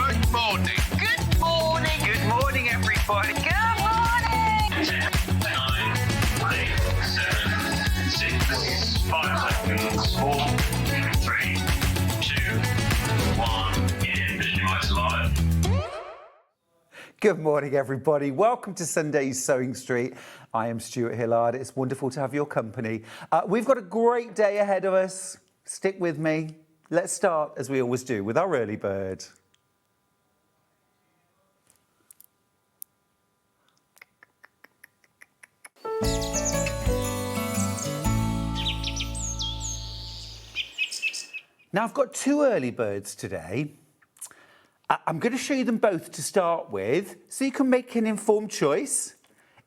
Good morning. Good morning. Good morning, everybody. Good morning. 10, 9, 8, 7, 6, 5 seconds, 4, 3, 2, 1, and visualize live. Good morning, everybody. Welcome to Sunday's Sewing Street. I am Stuart Hillard. It's wonderful to have your company. We've got a great day ahead of us. Stick with me. Let's start, as we always do, with our early bird. Now, I've got two early birds today. I'm going to show you them both to start with, so you can make an informed choice.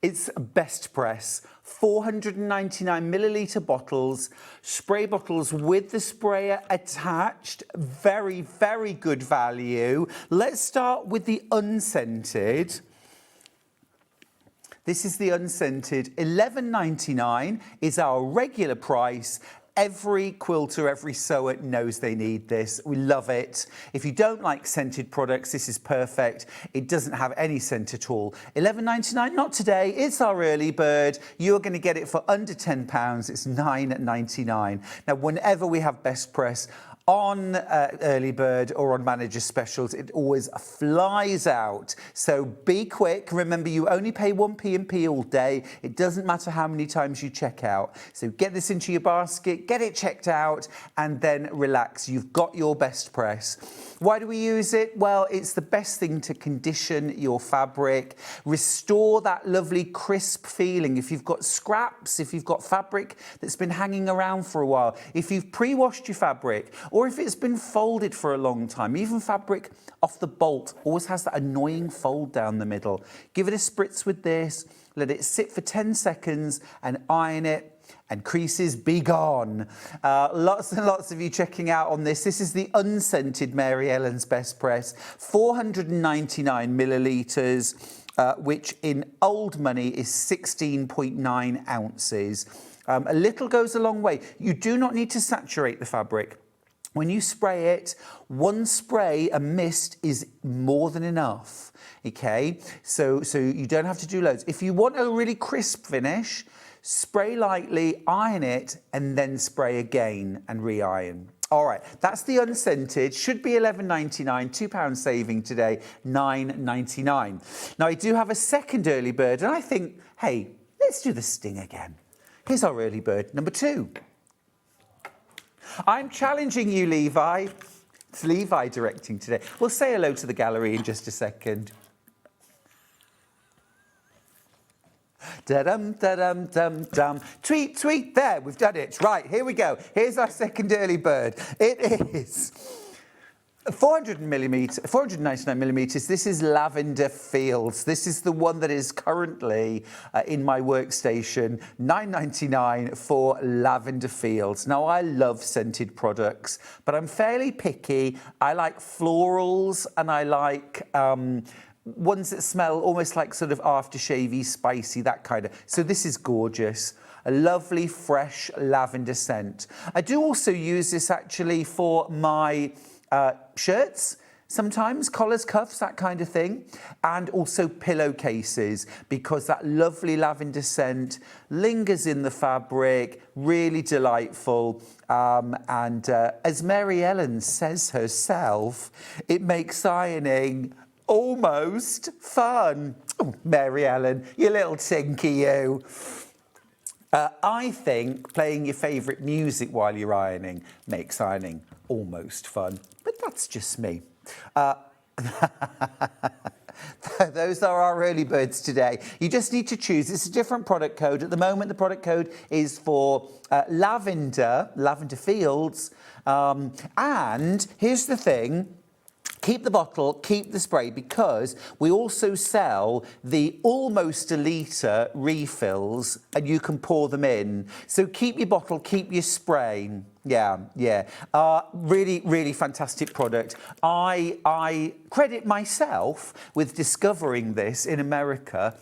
It's Best Press, 499 milliliter bottles, spray bottles with the sprayer attached. Very, very good value. Let's start with the unscented. This is the unscented. $11.99 is our regular price. Every quilter, every sewer knows they need this. We love it. If you don't like scented products, this is perfect. It doesn't have any scent at all. $11.99, not today. It's our early bird. You're going to get it for under £10. It's $9.99. Now, whenever we have Best Press on early bird or on manager specials, it always flies out. So be quick. Remember, you only pay 1p all day. It doesn't matter how many times you check out. So get this into your basket, get it checked out, and then relax. You've got your Best Press. Why do we use it? Well, it's the best thing to condition your fabric, restore that lovely crisp feeling. If you've got scraps, if you've got fabric that's been hanging around for a while, if you've pre-washed your fabric, or if it's been folded for a long time, even fabric off the bolt always has that annoying fold down the middle. Give it a spritz with this, let it sit for 10 seconds and iron it, and creases be gone. Lots and lots of you checking out on this. This is the unscented Mary Ellen's Best Press, 499 millilitres, which in old money is 16.9 ounces. A little goes a long way. You do not need to saturate the fabric. When you spray it, one spray, a mist, is more than enough, okay? So you don't have to do loads. If you want a really crisp finish, spray lightly, iron it, and then spray again and re-iron. All right, that's the unscented. Should be $11.99, £2 saving today, $9.99. Now, I do have a second early bird, and I think, hey, let's do the sting again. Here's our early bird, number 2. I'm challenging you, Levi. It's Levi directing today. We'll say hello to the gallery in just a second. Da-dum, da-dum, dum, dum. Tweet, tweet, there, we've done it. Right, here we go. Here's our second early bird. It is 499 millimeters. This is Lavender Fields. This is the one that is currently in my workstation. $9.99 for Lavender Fields. Now, I love scented products, but I'm fairly picky. I like florals, and I like ones that smell almost like sort of aftershavey, spicy, that kind of. So this is gorgeous. A lovely, fresh lavender scent. I do also use this actually for my shirts, sometimes collars, cuffs, that kind of thing, and also pillowcases, because that lovely lavender scent lingers in the fabric, really delightful. And as Mary Ellen says herself, it makes ironing almost fun. Oh, Mary Ellen, you little tinky, you. I think playing your favourite music while you're ironing makes ironing almost fun, but that's just me. Those are our early birds today. You just need to choose. It's a different product code. At the moment, the product code is for Lavender Fields. And here's the thing. Keep the bottle, keep the spray, because we also sell the almost a litre refills, and you can pour them in. So keep your bottle, keep your spray. Yeah. Really, really fantastic product. I credit myself with discovering this in America.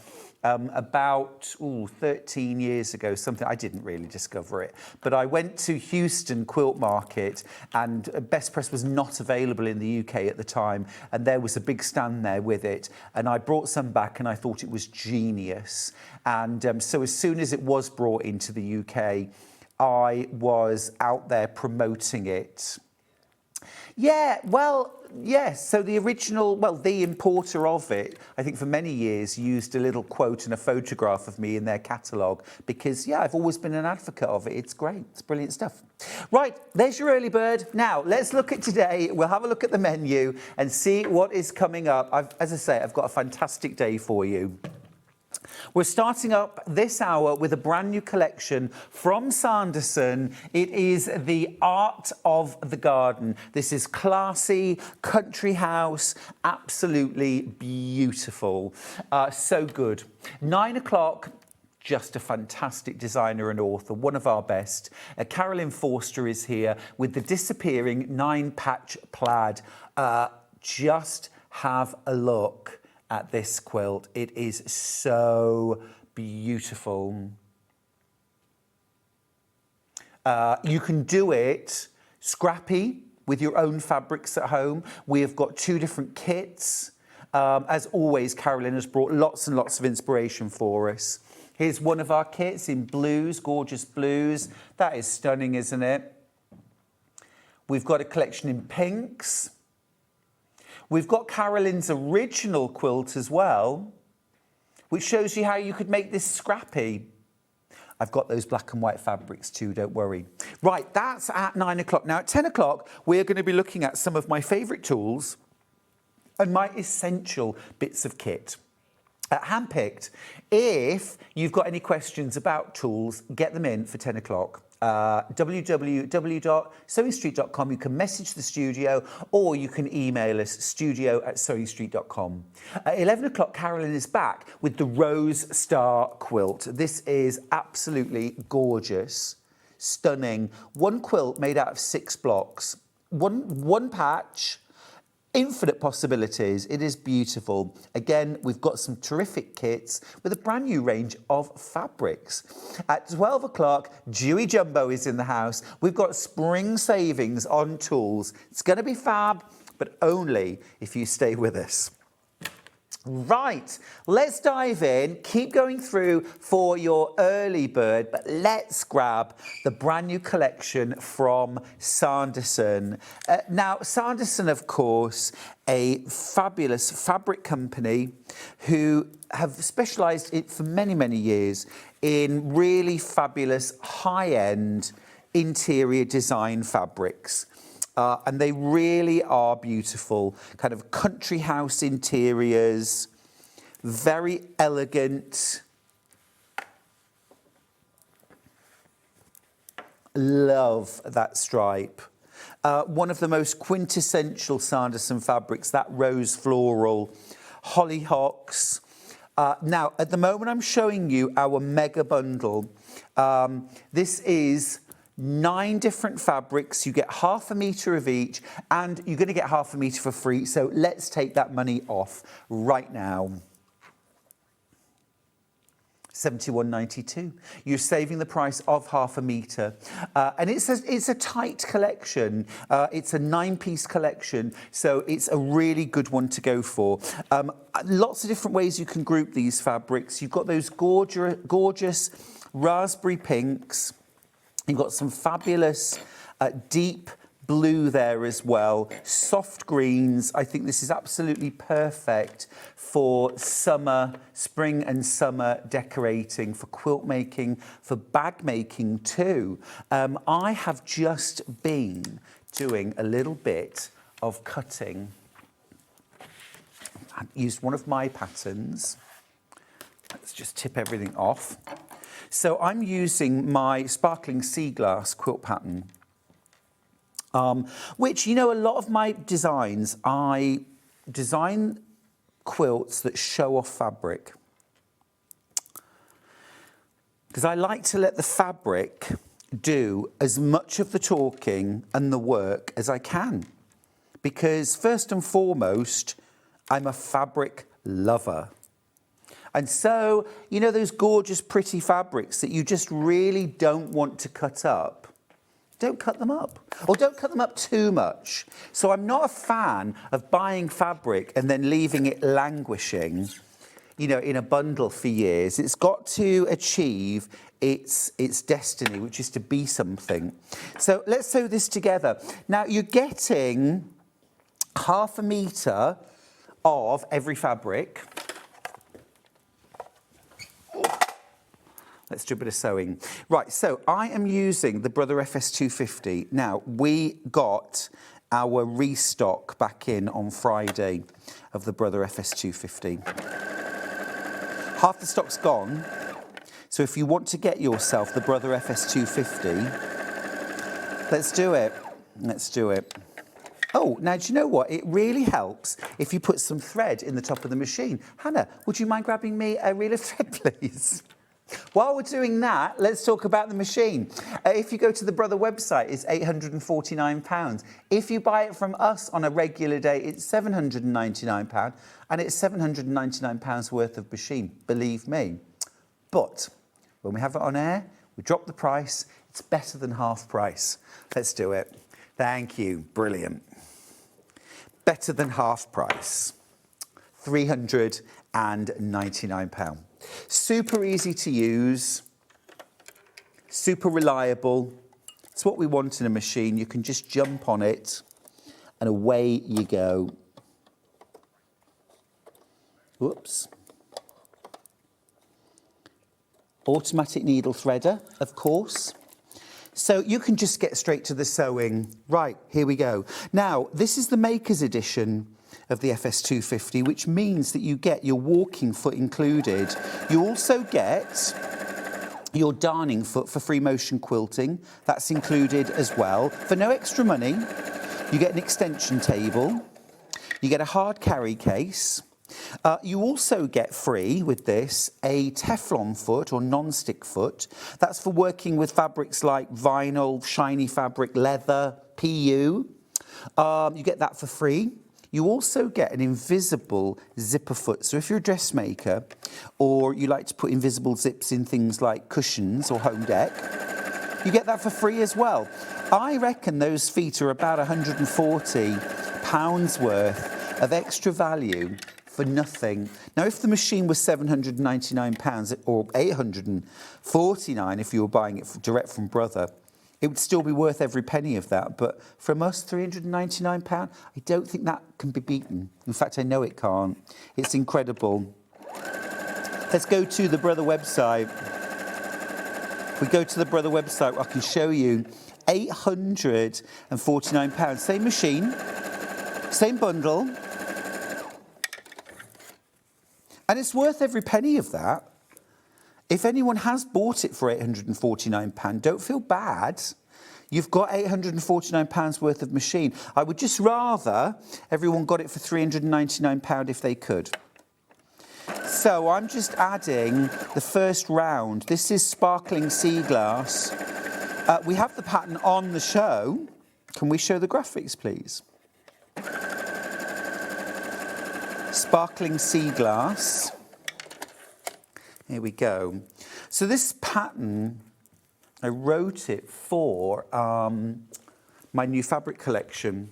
about 13 years ago, something. I didn't really discover it, but I went to Houston Quilt Market, and Best Press was not available in the UK at the time, and there was a big stand there with it, and I brought some back, and I thought it was genius. And so as soon as it was brought into the UK, I was out there promoting it. Yeah, well, yes. So the original, well, the importer of it, I think for many years used a little quote and a photograph of me in their catalogue because, yeah, I've always been an advocate of it. It's great. It's brilliant stuff. Right, there's your early bird. Now, let's look at today. We'll have a look at the menu and see what is coming up. As I say, I've got a fantastic day for you. We're starting up this hour with a brand new collection from Sanderson. It is the Art of the Garden. This is classy, country house, absolutely beautiful. So good. 9 o'clock. Just a fantastic designer and author, one of our best. Carolyn Forster is here with the disappearing 9-patch plaid. Just have a look at this quilt. It is so beautiful. You can do it scrappy with your own fabrics at home. We have got 2 different kits. As always, Carolyn has brought lots and lots of inspiration for us. Here's one of our kits in blues, gorgeous blues. That is stunning, isn't it? We've got a collection in pinks. We've got Carolyn's original quilt as well, which shows you how you could make this scrappy. I've got those black and white fabrics too, don't worry. Right, that's at 9 o'clock. Now at 10 o'clock, we're going to be looking at some of my favourite tools and my essential bits of kit. Handpicked. If you've got any questions about tools, get them in for 10 o'clock. www.sewingstreet.com. You can message the studio or you can email us studio@sewingstreet.com. At 11 o'clock, Carolyn is back with the Rose Star Quilt. This is absolutely gorgeous, stunning. One quilt made out of 6 blocks, one patch. Infinite possibilities. It is beautiful. Again, we've got some terrific kits with a brand new range of fabrics. At 12 o'clock, Juey Jumbo is in the house. We've got spring savings on tools. It's going to be fab, but only if you stay with us. Right, let's dive in. Keep going through for your early bird, but let's grab the brand new collection from Sanderson. Now, Sanderson, of course, a fabulous fabric company who have specialised for many, many years in really fabulous high-end interior design fabrics. And they really are beautiful, kind of country house interiors, very elegant. Love that stripe. One of the most quintessential Sanderson fabrics, that rose floral, hollyhocks. Now, at the moment, I'm showing you our mega bundle. This is 9 different fabrics. You get half a metre of each, and you're going to get half a metre for free. So let's take that money off right now. £71.92. You're saving the price of half a metre. And it's a tight collection. It's a 9-piece collection, so it's a really good one to go for. Lots of different ways you can group these fabrics. You've got those gorgeous raspberry pinks. You've got some fabulous deep blue there as well, soft greens. I think this is absolutely perfect for summer, spring and summer decorating, for quilt making, for bag making too. I have just been doing a little bit of cutting. I used one of my patterns. Let's just tip everything off. So I'm using my sparkling sea glass quilt pattern, which, you know, a lot of my designs, I design quilts that show off fabric. Because I like to let the fabric do as much of the talking and the work as I can. Because first and foremost, I'm a fabric lover. And so, you know those gorgeous, pretty fabrics that you just really don't want to cut up? Don't cut them up, or don't cut them up too much. So I'm not a fan of buying fabric and then leaving it languishing, you know, in a bundle for years. It's got to achieve its destiny, which is to be something. So let's sew this together. Now you're getting 1/2 metre of every fabric. Let's do a bit of sewing. Right, so I am using the Brother FS250. Now, we got our restock back in on Friday of the Brother FS250. Half the stock's gone. So if you want to get yourself the Brother FS250, let's do it. Let's do it. Oh, now, do you know what? It really helps if you put some thread in the top of the machine. Hannah, would you mind grabbing me a reel of thread, please? While we're doing that, let's talk about the machine. If you go to the Brother website, it's £849. If you buy it from us on a regular day, it's £799, and it's £799 worth of machine, believe me. But when we have it on air, we drop the price. It's better than half price. Let's do it. Thank you. Brilliant. Better than half price. £399. Super easy to use, super reliable. It's what we want in a machine. You can just jump on it and away you go. Whoops. Automatic needle threader, of course. So you can just get straight to the sewing. Right, here we go. Now, this is the Maker's Edition of the FS250, which means that you get your walking foot included. You also get your darning foot for free motion quilting. That's included as well. For no extra money, you get an extension table. You get a hard carry case. You also get free with this a Teflon foot or non-stick foot. That's for working with fabrics like vinyl, shiny fabric, leather, PU. You get that for free. You also get an invisible zipper foot. So if you're a dressmaker or you like to put invisible zips in things like cushions or home deck, you get that for free as well. I reckon those feet are about £140 worth of extra value for nothing. Now, if the machine was £799 or £849 if you were buying it direct from Brother, it would still be worth every penny of that. But from us, £399, I don't think that can be beaten. In fact, I know it can't. It's incredible. Let's go to the Brother website. If we go to the Brother website, I can show you £849. Same machine, same bundle. And it's worth every penny of that. If anyone has bought it for £849, don't feel bad. You've got £849 worth of machine. I would just rather everyone got it for £399 if they could. So I'm just adding the first round. This is sparkling sea glass. We have the pattern on the show. Can we show the graphics, please? Sparkling sea glass. Here we go. So this pattern, I wrote it for my new fabric collection.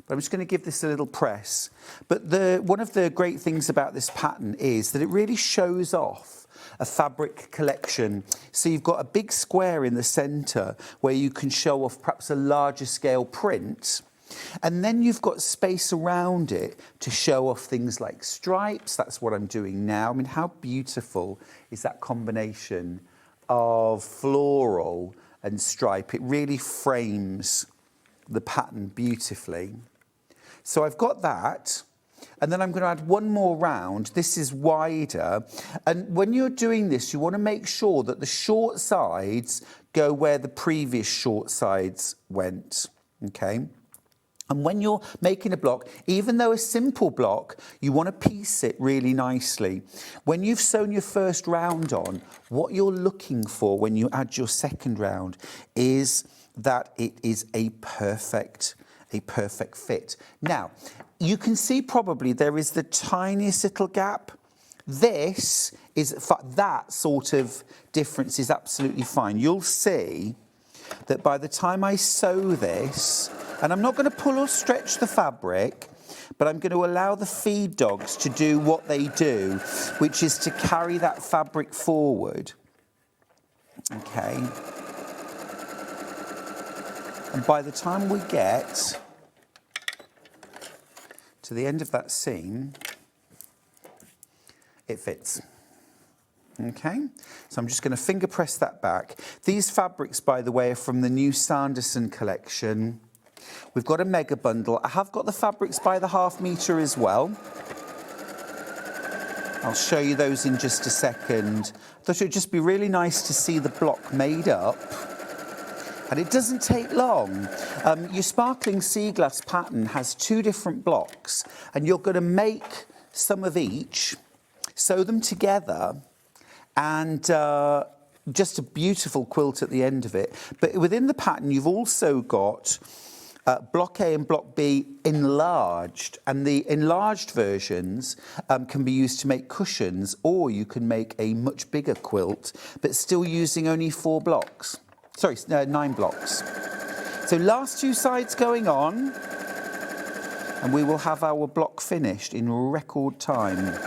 But I'm just going to give this a little press. But one of the great things about this pattern is that it really shows off a fabric collection. So you've got a big square in the centre where you can show off perhaps a larger scale print. And then you've got space around it to show off things like stripes. That's what I'm doing now. I mean, how beautiful is that combination of floral and stripe? It really frames the pattern beautifully. So I've got that. And then I'm going to add one more round. This is wider. And when you're doing this, you want to make sure that the short sides go where the previous short sides went. Okay? And when you're making a block, even though a simple block, you want to piece it really nicely. When you've sewn your first round on, what you're looking for when you add your second round is that it is a perfect fit. Now, you can see probably there is the tiniest little gap This is, that sort of difference is absolutely fine. You'll see that by the time I sew this, and I'm not going to pull or stretch the fabric, but I'm going to allow the feed dogs to do what they do, which is to carry that fabric forward. Okay. And by the time we get to the end of that seam, it fits. Okay, so I'm just going to finger press that back. These fabrics, by the way, are from the new Sanderson collection. We've got a mega bundle. I have got the fabrics by the ½ metre as well. I'll show you those in just a second. I thought it would just be really nice to see the block made up. And it doesn't take long. Your sparkling sea glass pattern has 2 different blocks, and you're going to make some of each, sew them together, and just a beautiful quilt at the end of it. But within the pattern, you've also got block A and block B enlarged, and the enlarged versions can be used to make cushions, or you can make a much bigger quilt, but still using only 4 blocks. Sorry, 9 blocks. So last 2 sides going on, and we will have our block finished in record time.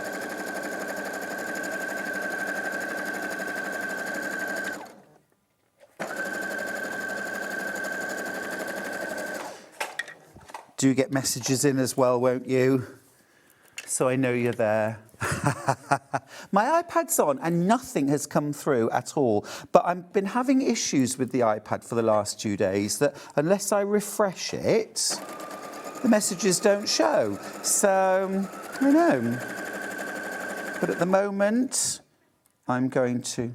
Do get messages in as well, won't you? So I know you're there. My iPad's on and nothing has come through at all. But I've been having issues with the iPad for the last 2 days that unless I refresh it, the messages don't show. So, I know. But at the moment, I'm going to...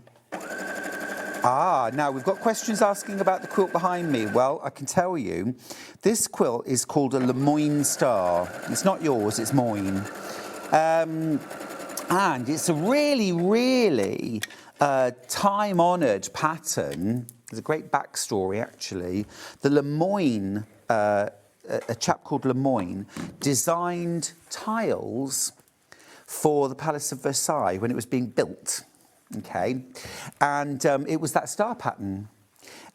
now we've got questions asking about the quilt behind me. Well, I can tell you, this quilt is called a Lemoyne Star. It's not yours, it's mine. And it's a really, really time-honoured pattern. There's a great backstory, actually. The Lemoyne, a chap called Lemoyne, designed tiles for the Palace of Versailles when it was being built. Okay, and it was that star pattern.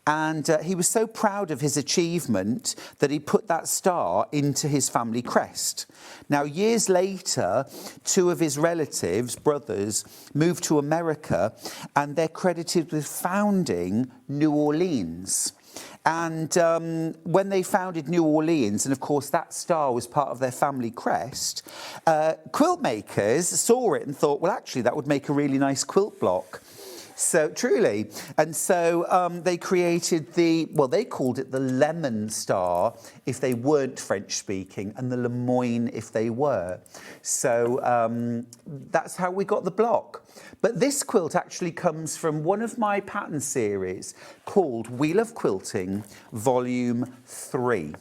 And he was so proud of his achievement that he put that star into his family crest. Now, years later, 2 of his relatives, brothers, moved to America, and they're credited with founding New Orleans. And when they founded New Orleans, and of course that star was part of their family crest, quilt makers saw it and thought, well, actually, that would make a really nice quilt block. So, truly. And so they created they called it the Lemon Star if they weren't French-speaking, and the Lemoyne if they were. So that's how we got the block. But this quilt actually comes from one of my pattern series called Wheel of Quilting Volume 3.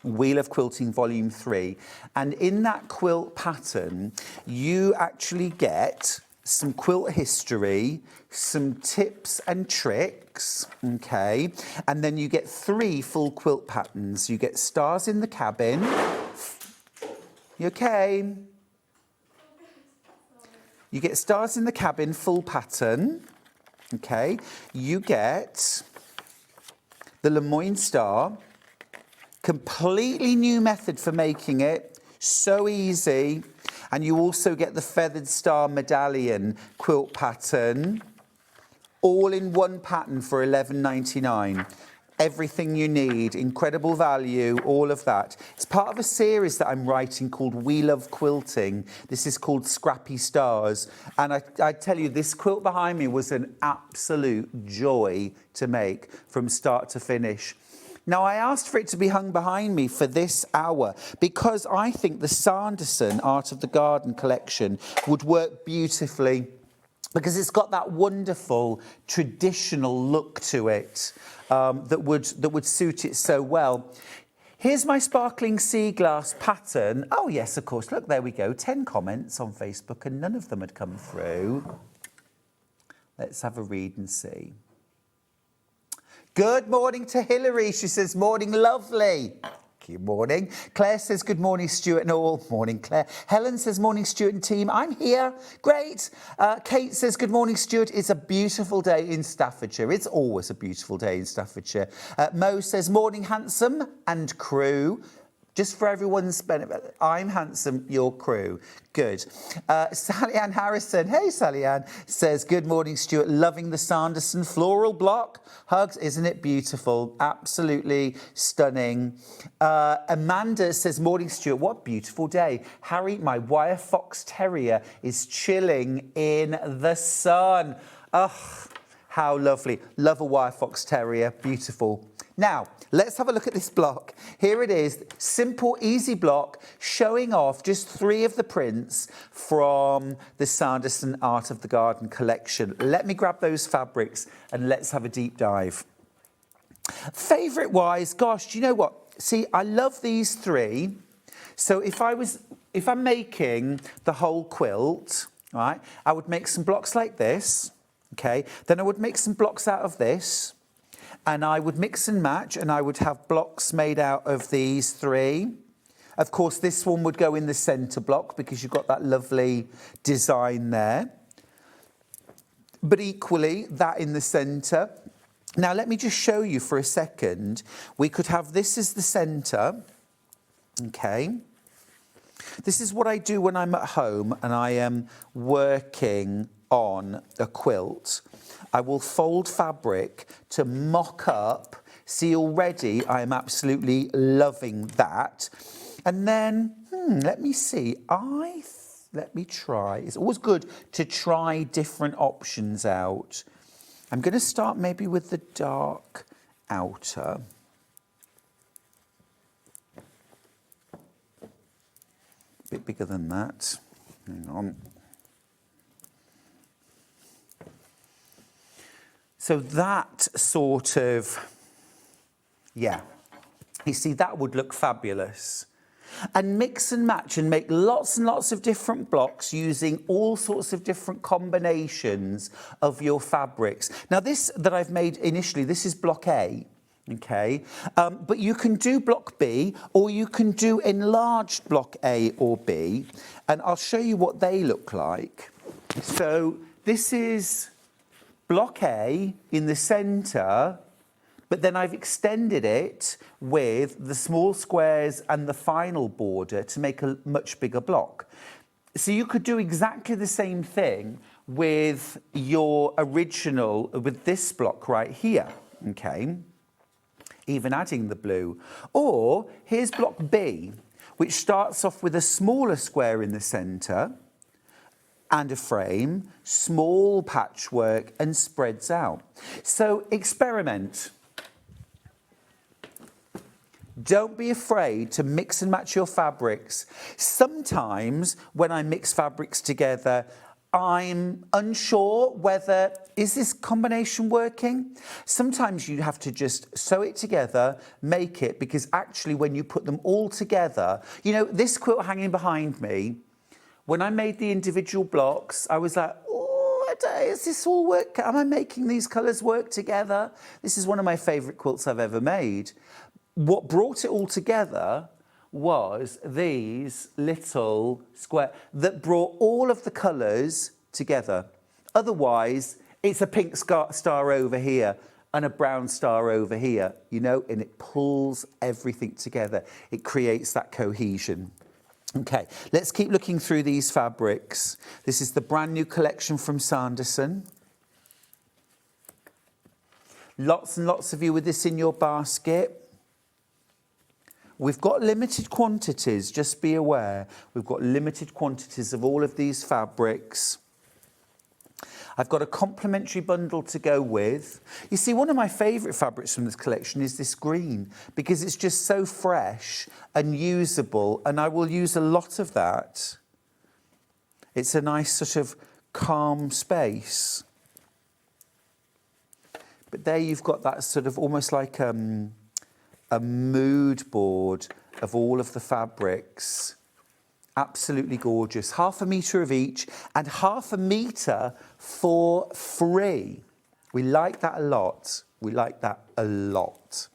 Wheel of Quilting Volume 3. And in that quilt pattern, you actually get some quilt history, some tips and tricks, okay? And then you get 3 full quilt patterns. You get Stars in the Cabin. You okay? You get Stars in the Cabin full pattern, okay? You get the Lemoyne Star, completely new method for making it, so easy. And you also get the Feathered Star Medallion quilt pattern, all in one pattern for $11.99. Everything you need, incredible value, all of that. It's part of a series that I'm writing called Wheel of Quilting. This is called Scrappy Stars. And I tell you, this quilt behind me was an absolute joy to make from start to finish. Now, I asked for it to be hung behind me for this hour because I think the Sanderson Art of the Garden collection would work beautifully because it's got that wonderful traditional look to it that would suit it so well. Here's my sparkling sea glass pattern. Oh, yes, of course. Look, there we go. 10 comments on Facebook and none of them had come through. Let's have a read and see. Good morning to Hilary. She says, morning, lovely. Thank you. Morning. Claire says, good morning, Stuart and all. Morning, Claire. Helen says, morning, Stuart and team. I'm here. Great. Kate says, good morning, Stuart. It's a beautiful day in Staffordshire. It's always a beautiful day in Staffordshire. Mo says, morning, handsome and crew. Just for everyone's benefit, I'm handsome, your crew. Good. Sally Ann Harrison, hey Sally Ann, says, good morning, Stuart. Loving the Sanderson floral block. Hugs, isn't it beautiful? Absolutely stunning. Amanda says, morning, Stuart. What a beautiful day. Harry, my wire fox terrier, is chilling in the sun. Ugh, how lovely. Love a wire fox terrier. Beautiful. Now, let's have a look at this block. Here it is, simple, easy block, showing off just 3 of the prints from the Sanderson Art of the Garden collection. Let me grab those fabrics and let's have a deep dive. Favourite-wise, gosh, do you know what? See, I love these 3. So if I'm making the whole quilt, right, I would make some blocks like this, okay? Then I would make some blocks out of this. And I would mix and match, and I would have blocks made out of these 3. Of course, this one would go in the centre block because you've got that lovely design there. But equally, that in the centre. Now, let me just show you for a second. We could have this as the centre, okay? This is what I do when I'm at home and I am working on a quilt. I will fold fabric to mock up. See, already I am absolutely loving that. And then, let me see. Let me try. It's always good to try different options out. I'm going to start maybe with the dark outer. A bit bigger than that. Hang on. So that sort of, yeah, you see, that would look fabulous. And mix and match and make lots and lots of different blocks using all sorts of different combinations of your fabrics. Now, this that I've made initially, this is block A, okay? But you can do block B, or you can do enlarged block A or B, and I'll show you what they look like. So this is block A in the centre, but then I've extended it with the small squares and the final border to make a much bigger block. So you could do exactly the same thing with your original, with this block right here, okay? Even adding the blue. Or here's block B, which starts off with a smaller square in the centre, and a frame, small patchwork, and spreads out. So experiment. Don't be afraid to mix and match your fabrics. Sometimes when I mix fabrics together, I'm unsure whether, is this combination working? Sometimes you have to just sew it together, make it, because actually when you put them all together, you know, this quilt hanging behind me, when I made the individual blocks, I was like, oh, does this all work? Am I making these colours work together? This is one of my favourite quilts I've ever made. What brought it all together was these little square that brought all of the colours together. Otherwise, it's a pink star over here and a brown star over here, you know, and it pulls everything together. It creates that cohesion. Okay, let's keep looking through these fabrics. This is the brand new collection from Sanderson. Lots and lots of you with this in your basket. We've got limited quantities, just be aware. We've got limited quantities of all of these fabrics. I've got a complimentary bundle to go with. You see, one of my favourite fabrics from this collection is this green, because it's just so fresh and usable, and I will use a lot of that. It's a nice sort of calm space. But there you've got that sort of almost like a mood board of all of the fabrics. Absolutely gorgeous. 1/2 metre of each and 1/2 metre for free. We like that a lot. We like that a lot.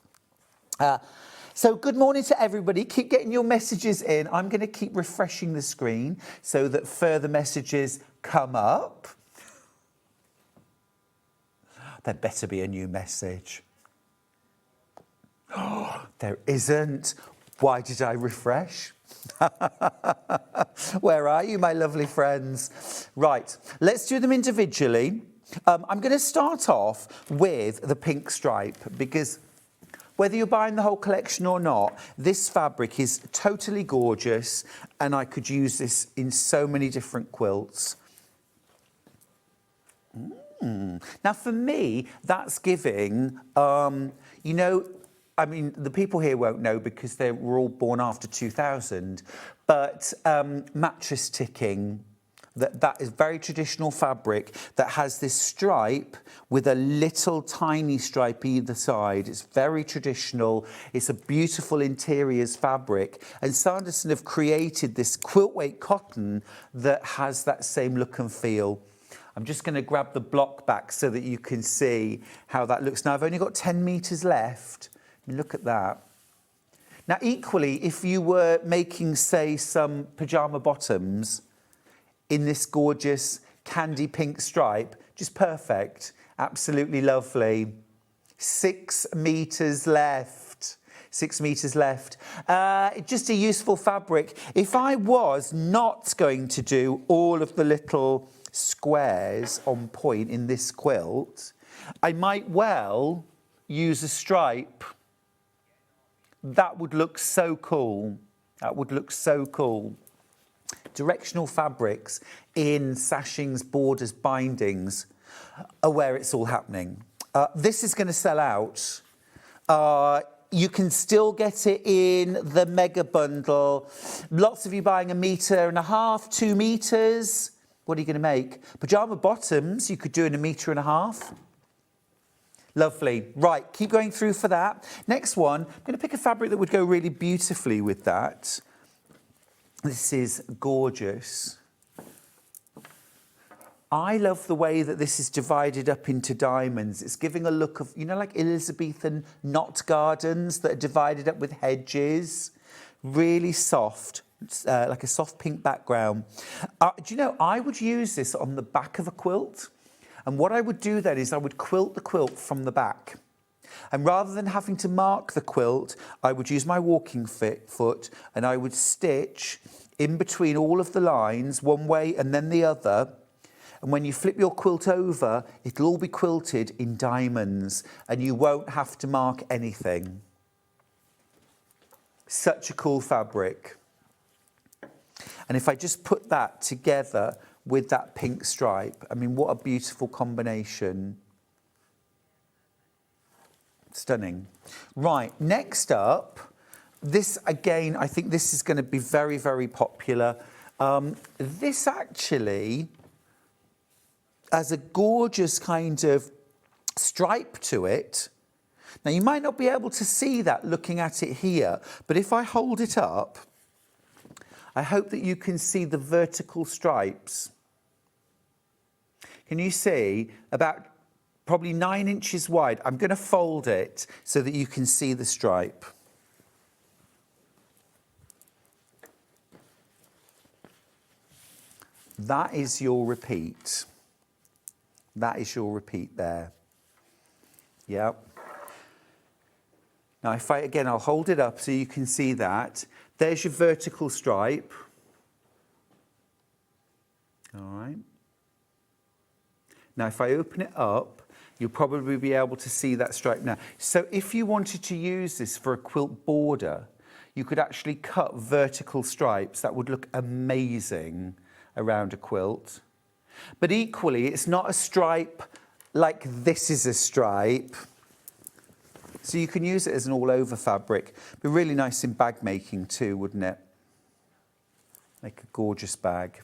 So good morning to everybody. Keep getting your messages in. I'm going to keep refreshing the screen so that further messages come up. There better be a new message. Oh, there isn't. Why did I refresh? Where are you, my lovely friends? Right, let's do them individually. I'm going to start off with the pink stripe because whether you're buying the whole collection or not, this fabric is totally gorgeous and I could use this in so many different quilts. Now, for me, that's giving, you know, I mean, the people here won't know because they were all born after 2000, but mattress ticking, that is very traditional fabric that has this stripe with a little tiny stripe either side. It's very traditional. It's a beautiful interiors fabric. And Sanderson have created this quilt weight cotton that has that same look and feel. I'm just going to grab the block back so that you can see how that looks. Now, I've only got 10 metres left. Look at that. Now, equally, if you were making, say, some pyjama bottoms in this gorgeous candy pink stripe, just perfect. Absolutely lovely. 6 metres left. 6 metres left. Just a useful fabric. If I was not going to do all of the little squares on point in this quilt, I might well use a stripe. That would look so cool. That would look so cool. Directional fabrics in sashings, borders, bindings are where it's all happening. This is going to sell out. You can still get it in the mega bundle. Lots of you buying 1.5 meters, 2 meters. What are you going to make? Pyjama bottoms, you could do in 1.5 meters. Lovely. Right, keep going through for that. Next one, I'm going to pick a fabric that would go really beautifully with that. This is gorgeous. I love the way that this is divided up into diamonds. It's giving a look of, you know, like Elizabethan knot gardens that are divided up with hedges. Really soft, like a soft pink background. Do you know, I would use this on the back of a quilt. And what I would do then is I would quilt the quilt from the back. And rather than having to mark the quilt, I would use my walking foot and I would stitch in between all of the lines, one way and then the other. And when you flip your quilt over, it'll all be quilted in diamonds and you won't have to mark anything. Such a cool fabric. And if I just put that together with that pink stripe, I mean, what a beautiful combination. Stunning. Right, next up, this again, I think this is going to be very, very popular. This actually has a gorgeous kind of stripe to it. Now, you might not be able to see that looking at it here, but if I hold it up, I hope that you can see the vertical stripes. Can you see? About probably 9 inches wide. I'm going to fold it so that you can see the stripe. That is your repeat. That is your repeat there. Yeah. Now, if again, I'll hold it up so you can see that. There's your vertical stripe. All right. Now, if I open it up, you'll probably be able to see that stripe now. So if you wanted to use this for a quilt border, you could actually cut vertical stripes. That would look amazing around a quilt. But equally, it's not a stripe like this is a stripe. So you can use it as an all-over fabric. Be really nice in bag making too, wouldn't it? Make a gorgeous bag.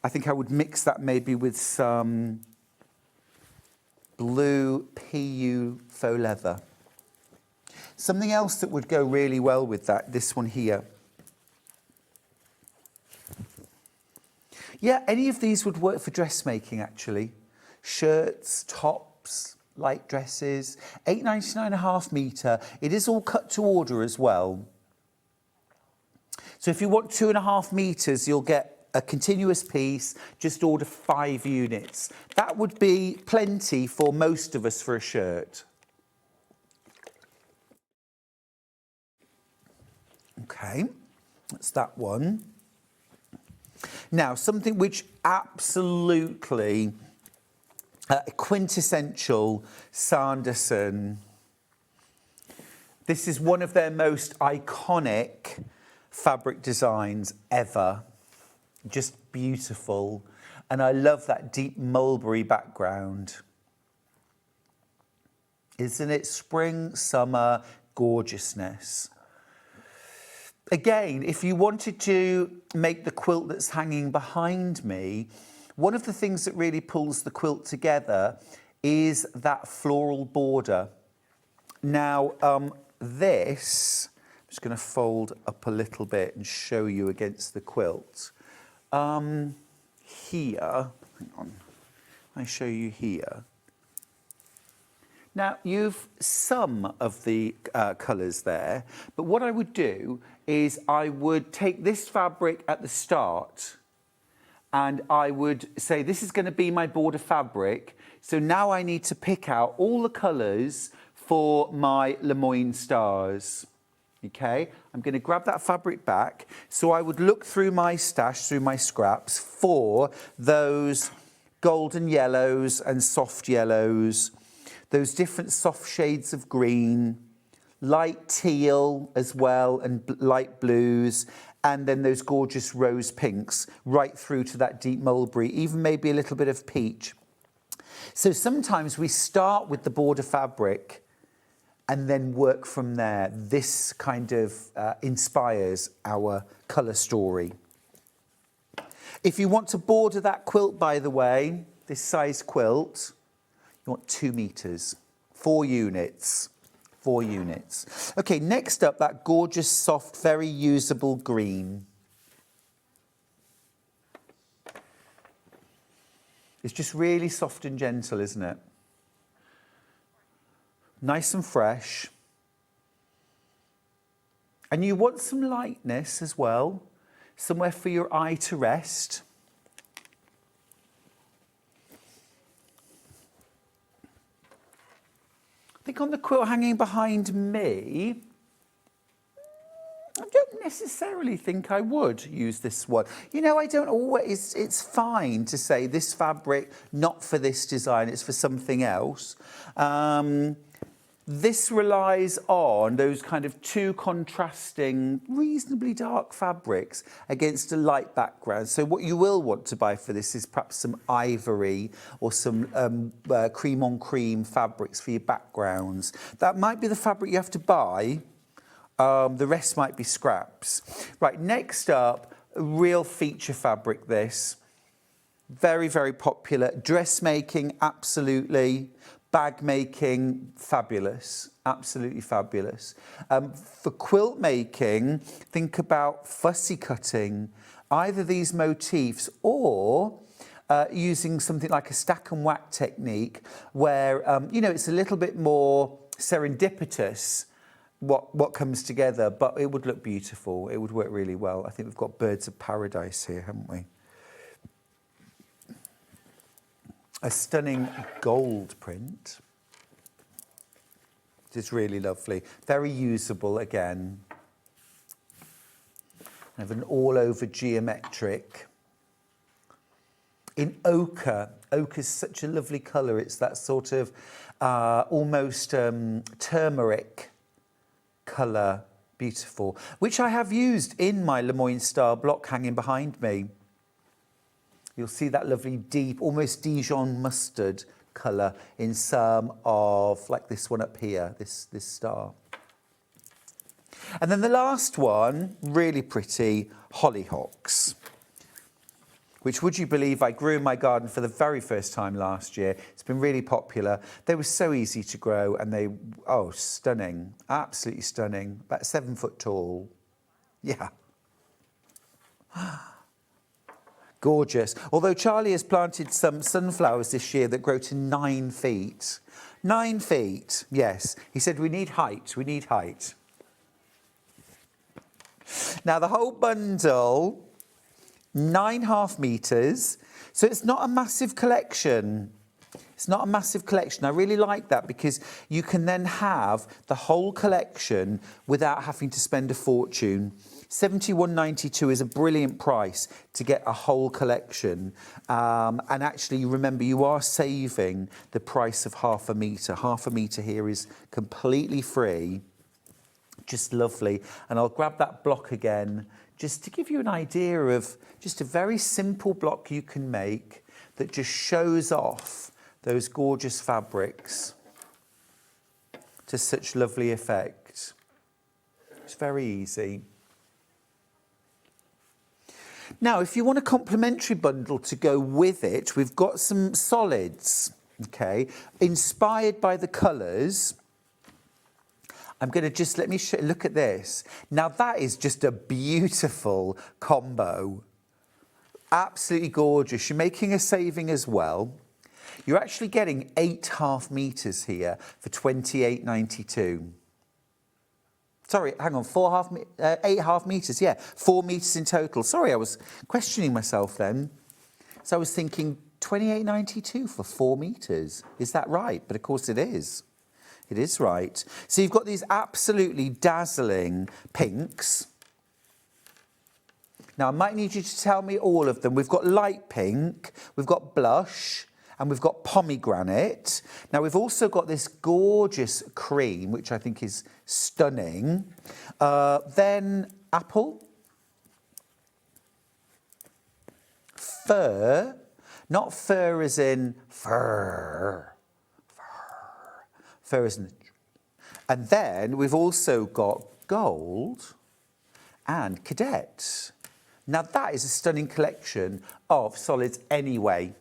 I think I would mix that maybe with some blue PU faux leather. Something else that would go really well with that, this one here. Yeah, any of these would work for dressmaking actually. Shirts, tops, light dresses. £8.99 a half metre. It is all cut to order as well. So if you want 2.5 metres, you'll get a continuous piece, just order 5 units. That would be plenty for most of us for a shirt. Okay, that's that one. Now, something which absolutely quintessential Sanderson. This is one of their most iconic fabric designs ever. Just beautiful. And I love that deep mulberry background. Isn't it spring, summer, gorgeousness? Again, if you wanted to make the quilt that's hanging behind me, one of the things that really pulls the quilt together is that floral border. Now, this, I'm just going to fold up a little bit and show you against the quilt. Here, hang on, I show you here. Now, you've some of the colours there, but what I would do is I would take this fabric at the start and I would say, this is going to be my border fabric. So now I need to pick out all the colours for my Lemoyne stars. Okay, I'm going to grab that fabric back. So I would look through my stash, through my scraps for those golden yellows and soft yellows, those different soft shades of green, light teal as well, and light blues, and then those gorgeous rose pinks right through to that deep mulberry, even maybe a little bit of peach. So sometimes we start with the border fabric and then work from there. This kind of inspires our colour story. If you want to border that quilt, by the way, this size quilt, you want 2 metres, 4 units. 4 units. Okay, next up, that gorgeous, soft, very usable green. It's just really soft and gentle, isn't it? Nice and fresh. And you want some lightness as well, somewhere for your eye to rest. I think on the quilt hanging behind me, I don't necessarily think I would use this one. You know, I don't always, it's fine to say this fabric, not for this design, it's for something else. This relies on those kind of 2 contrasting, reasonably dark fabrics against a light background. So what you will want to buy for this is perhaps some ivory or some cream on cream fabrics for your backgrounds. That might be the fabric you have to buy. The rest might be scraps. Right, next up, a real feature fabric this. Very, very popular. Dressmaking, absolutely. Bag making, fabulous, absolutely fabulous. For quilt making, think about fussy cutting, either these motifs or using something like a stack and whack technique where, you know, it's a little bit more serendipitous what comes together, but it would look beautiful. It would work really well. I think we've got birds of paradise here, haven't we? A stunning gold print. It's really lovely. Very usable again. I have an all-over geometric. In ochre. Ochre is such a lovely colour. It's that sort of almost turmeric colour. Beautiful. Which I have used in my Lemoyne Star block hanging behind me. You'll see that lovely deep, almost Dijon mustard colour in some of, like this one up here, this star. And then the last one, really pretty, hollyhocks, which, would you believe, I grew in my garden for the very first time last year. It's been really popular. They were so easy to grow and they, oh, stunning, absolutely stunning, about 7 foot tall. Yeah. Gorgeous. Although Charlie has planted some sunflowers this year that grow to 9 feet. 9 feet, yes. He said, we need height, we need height. Now, the whole bundle, 9.5 metres. So it's not a massive collection. It's not a massive collection. I really like that because you can then have the whole collection without having to spend a fortune. £71.92 is a brilliant price to get a whole collection. And actually, remember, you are saving the price of half a metre. Half a metre here is completely free. Just lovely. And I'll grab that block again just to give you an idea of just a very simple block you can make that just shows off those gorgeous fabrics to such lovely effect. It's very easy. Now, if you want a complementary bundle to go with it, we've got some solids, okay, inspired by the colours. I'm going to just, let me look at this. Now, that is just a beautiful combo. Absolutely gorgeous. You're making a saving as well. You're actually getting 8.5 metres here for £28.92. Sorry, hang on, 8.5 metres, yeah, 4 metres in total. Sorry, I was questioning myself then. So I was thinking £28.92 for 4 metres. Is that right? But of course it is. It is right. So you've got these absolutely dazzling pinks. Now, I might need you to tell me all of them. We've got light pink, we've got blush, and we've got pomegranate. Now, we've also got this gorgeous cream, which I think is stunning. Then apple. Fur. Not fur as in fur. Fur as in... And then we've also got gold and cadet. Now, that is a stunning collection of solids anyway.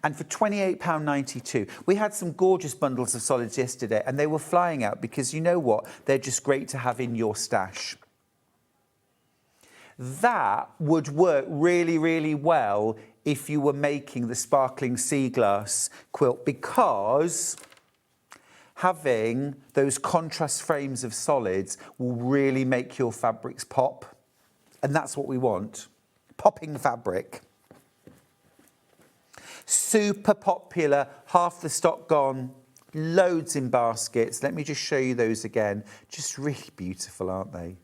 And for £28.92, we had some gorgeous bundles of solids yesterday and they were flying out because you know what? They're just great to have in your stash. That would work really, really well if you were making the sparkling sea glass quilt because having those contrast frames of solids will really make your fabrics pop. And that's what we want. Popping fabric. Super popular, half the stock gone, loads in baskets. Let me just show you those again. Just really beautiful, aren't they?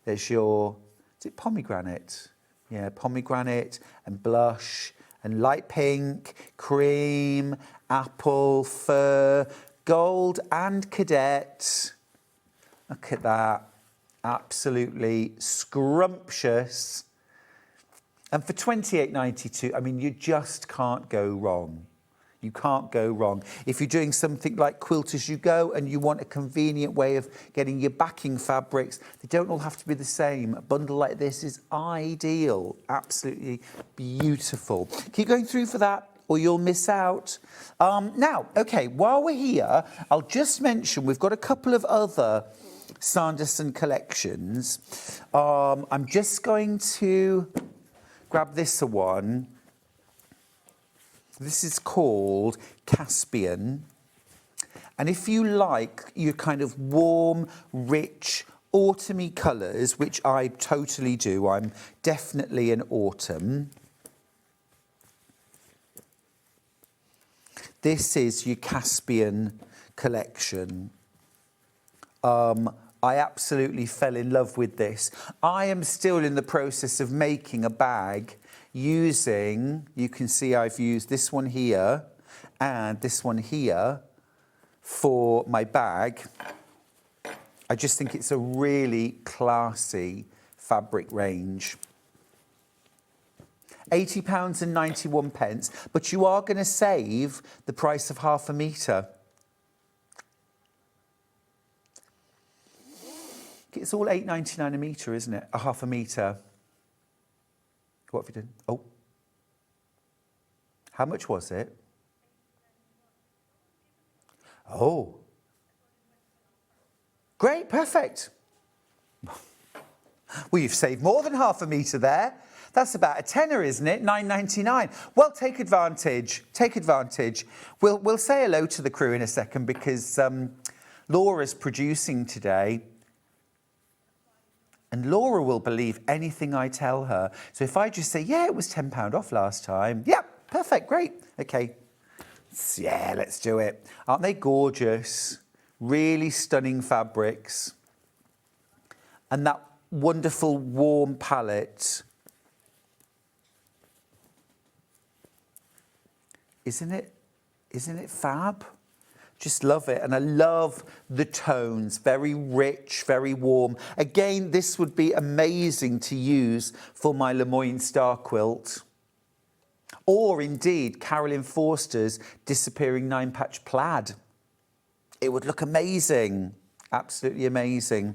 There's your, is it pomegranate? Yeah, pomegranate and blush and light pink, cream, apple, fur, gold and cadet. Look at that. Absolutely scrumptious. And for £28.92, I mean, you just can't go wrong. You can't go wrong. If you're doing something like Quilt As You Go and you want a convenient way of getting your backing fabrics, they don't all have to be the same. A bundle like this is ideal. Absolutely beautiful. Keep going through for that or you'll miss out. Now, okay, while we're here, I'll just mention we've got a couple of other Sanderson collections. I'm just going to grab this one. This is called Caspian. And if you like your kind of warm, rich, autumny colours, which I totally do, I'm definitely an autumn. This is your Caspian collection. I absolutely fell in love with this. I am still in the process of making a bag using, you can see I've used this one here and this one here for my bag. I just think it's a really classy fabric range. £80.91, but you are going to save the price of half a metre. It's all £8.99 a metre, isn't it? A half a metre. What have you done? Oh. How much was it? Oh. Great, perfect. Well, you've saved more than half a metre there. That's about a tenner, isn't it? £9.99. Well, take advantage. Take advantage. We'll say hello to the crew in a second because Laura's producing today. And Laura will believe anything I tell her. So if I just say, yeah, it was £10 off last time. Yep, perfect, great. Okay. Yeah, let's do it. Aren't they gorgeous? Really stunning fabrics. And that wonderful warm palette. Isn't it fab? Just love it. And I love the tones, very rich, very warm. Again, this would be amazing to use for my Lemoyne Star Quilt. Or indeed, Carolyn Forster's Disappearing 9-Patch Plaid. It would look amazing. Absolutely amazing.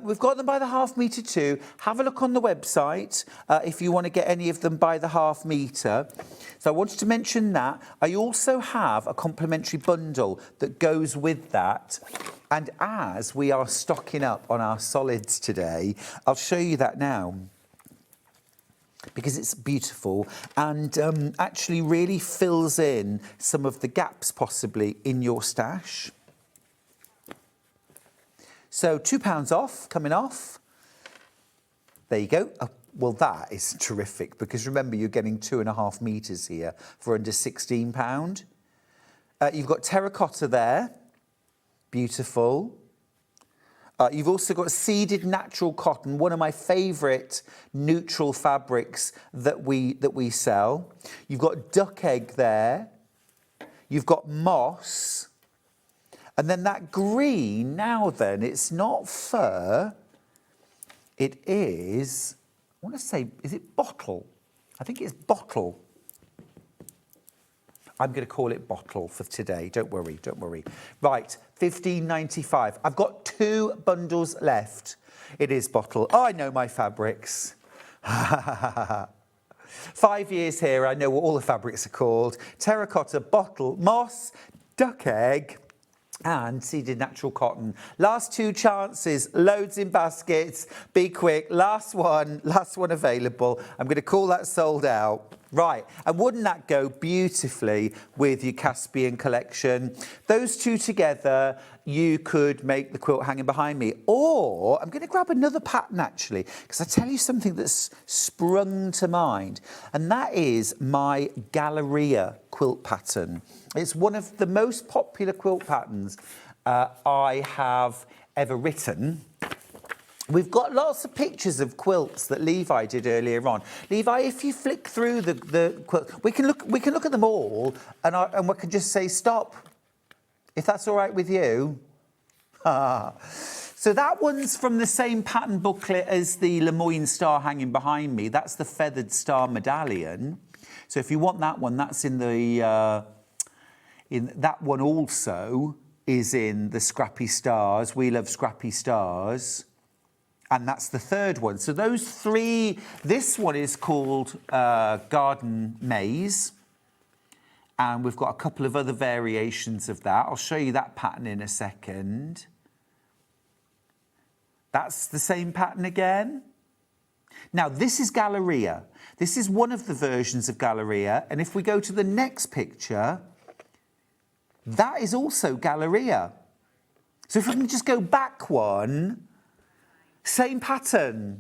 We've got them by the ½ metre too. Have a look on the website if you want to get any of them by the ½ metre. So I wanted to mention that. I also have a complimentary bundle that goes with that. And as we are stocking up on our solids today, I'll show you that now, because it's beautiful and actually really fills in some of the gaps possibly in your stash. So £2 off, coming off. There you go. Well, that is terrific because remember, you're getting 2.5 metres here for under £16. You've got terracotta there. Beautiful. You've also got seeded natural cotton, one of my favourite neutral fabrics that we sell. You've got duck egg there. You've got moss. And then that green, now then, it's not fur. It is, I want to say, is it bottle? I think it's bottle. I'm going to call it bottle for today. Don't worry, don't worry. Right, £15.95. I've got 2 bundles left. It is bottle. Oh, I know my fabrics. 5 years here, I know what all the fabrics are called. Terracotta, bottle, moss, duck egg, and seeded natural cotton. Last 2 chances, loads in baskets. Be quick. Last one available. I'm going to call that sold out. Right, and wouldn't that go beautifully with your Caspian collection? Those 2 together, you could make the quilt hanging behind me. Or I'm going to grab another pattern actually, because I tell you something that's sprung to mind, and that is my Galleria quilt pattern. It's one of the most popular quilt patterns I have ever written. We've got lots of pictures of quilts that Levi did earlier on. Levi, if you flick through the quilt, we can look at them all, and we can just say stop, if that's all right with you. So that one's from the same pattern booklet as the Lemoyne Star hanging behind me. That's the feathered star medallion. So if you want that one, that's in the that one also is in the Scrappy Stars. We love Scrappy Stars. And that's the 3rd one. So those 3, this one is called Garden Maze. And we've got a couple of other variations of that. I'll show you that pattern in a second. That's the same pattern again. Now, this is Galleria. This is one of the versions of Galleria. And if we go to the next picture, that is also Galleria. So if we can just go back one, same pattern,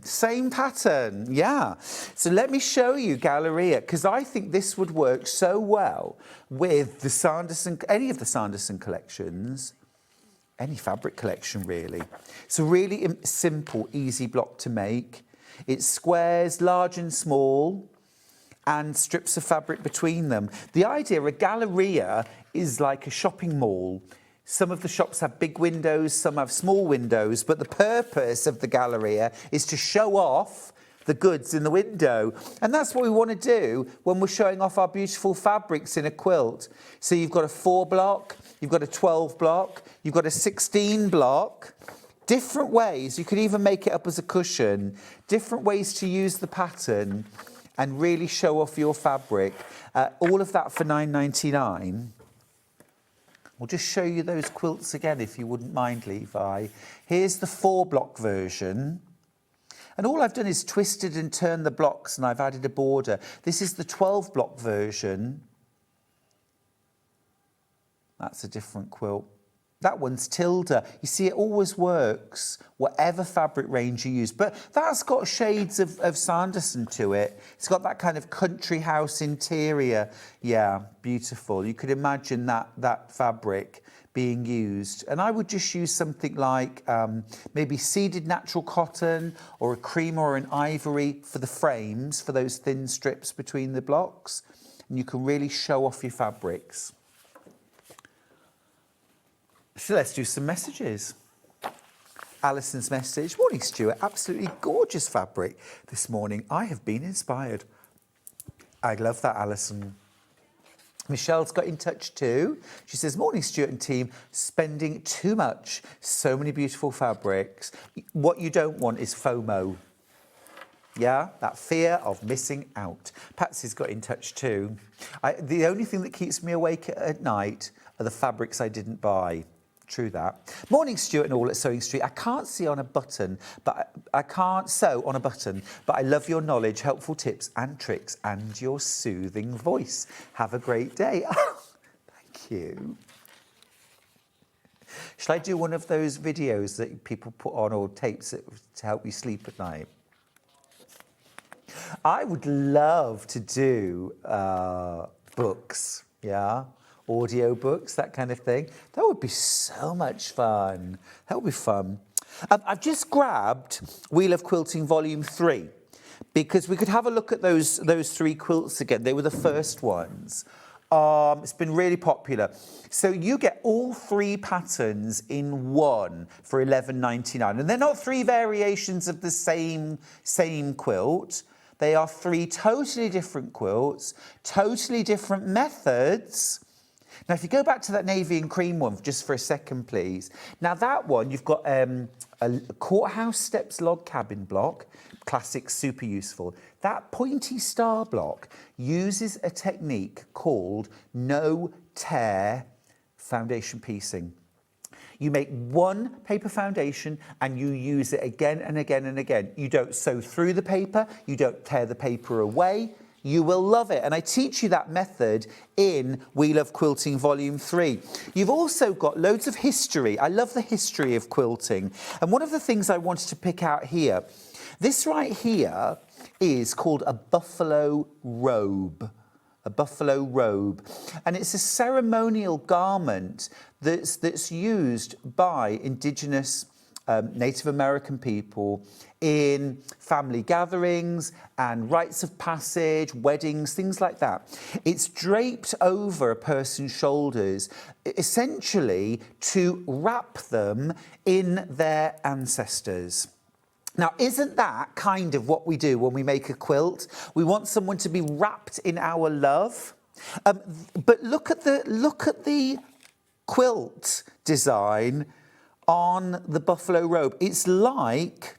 yeah. So let me show you Galleria, because I think this would work so well with the Sanderson, any of the Sanderson collections, any fabric collection really. It's a really simple, easy block to make. It's squares, large and small, and strips of fabric between them. The idea of a Galleria is like a shopping mall. Some of the shops have big windows, some have small windows, but the purpose of the Galleria is to show off the goods in the window. And that's what we want to do when we're showing off our beautiful fabrics in a quilt. So you've got a 4 block, you've got a 12 block, you've got a 16 block. Different ways, you could even make it up as a cushion. Different ways to use the pattern and really show off your fabric. All of that for £9.99. We'll just show you those quilts again, if you wouldn't mind, Levi. Here's the 4 block version. And all I've done is twisted and turned the blocks and I've added a border. This is the 12 block version. That's a different quilt. That one's Tilda. You see, it always works, whatever fabric range you use. But that's got shades of Sanderson to it. It's got that kind of country house interior. Yeah, beautiful. You could imagine that fabric being used. And I would just use something like maybe seeded natural cotton or a cream or an ivory for the frames, for those thin strips between the blocks. And you can really show off your fabrics. So let's do some messages. Alison's message. Morning, Stuart. Absolutely gorgeous fabric this morning. I have been inspired. I love that, Alison. Michelle's got in touch too. She says, morning, Stuart and team. Spending too much. So many beautiful fabrics. What you don't want is FOMO. Yeah, that fear of missing out. Patsy's got in touch too. The only thing that keeps me awake at night are the fabrics I didn't buy. True that. Morning, Stuart and all at SewingStreet. I can't see on a button, but I can't sew on a button, but I love your knowledge, helpful tips and tricks, and your soothing voice. Have a great day. Oh, thank you. Shall I do one of those videos that people put on, or tapes to help you sleep at night? I would love to do books, yeah? Audio books, that kind of thing. That would be so much fun. That would be fun. I've just grabbed Wheel of Quilting Volume 3 because we could have a look at those 3 quilts again. They were the first ones. It's been really popular. So you get all 3 patterns in one for $11.99. And they're not 3 variations of the same quilt. They are 3 totally different quilts, totally different methods. Now, if you go back to that navy and cream one just for a second, please. Now, that one, you've got a courthouse steps log cabin block, classic, super useful. That pointy star block uses a technique called no-tear foundation piecing. You make one paper foundation and you use it again and again and again. You don't sew through the paper, you don't tear the paper away. You will love it. And I teach you that method in Wheel of Quilting Volume 3. You've also got loads of history. I love the history of quilting. And one of the things I wanted to pick out here, this right here is called a buffalo robe. A buffalo robe. And it's a ceremonial garment that's used by Indigenous Native American people in family gatherings and rites of passage, weddings, things like that. It's draped over a person's shoulders, essentially to wrap them in their ancestors. Now, isn't that kind of what we do when we make a quilt? We want someone to be wrapped in our love. But look at the quilt design on the buffalo robe. It's like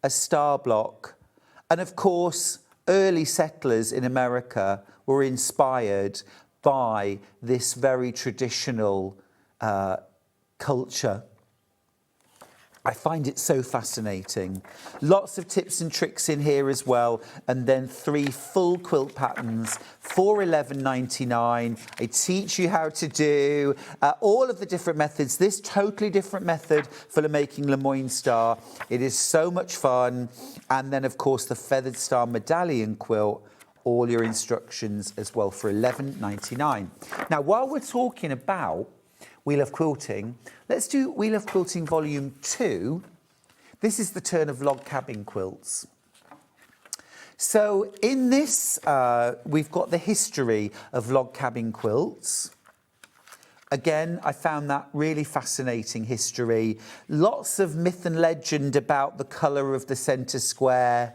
a star block. And of course, early settlers in America were inspired by this very traditional culture. I find it so fascinating. Lots of tips and tricks in here as well. And then 3 full quilt patterns for $11.99. I teach you how to do all of the different methods. This totally different method for making Lemoyne Star. It is so much fun. And then, of course, the Feathered Star Medallion quilt. All your instructions as well for $11.99. Now, while we're talking about Wheel of Quilting, let's do Wheel of Quilting Volume 2. This is the turn of log cabin quilts. So in this, we've got the history of log cabin quilts. Again, I found that really fascinating history. Lots of myth and legend about the colour of the centre square.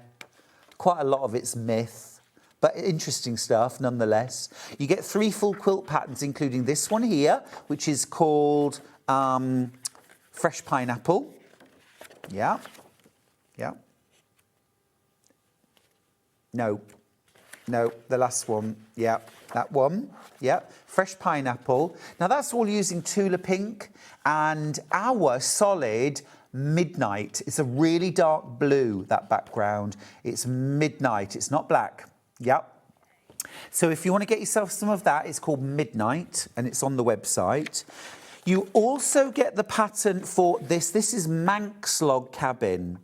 Quite a lot of it's myth. But interesting stuff, nonetheless. You get 3 full quilt patterns, including this one here, which is called Fresh Pineapple. Yeah. No, the last one. Yeah, that one. Yeah, Fresh Pineapple. Now, that's all using Tula Pink and our solid Midnight. It's a really dark blue, that background. It's midnight, it's not black. Yep. So if you want to get yourself some of that, it's called Midnight and it's on the website. You also get the pattern for this. This is Manx log cabin.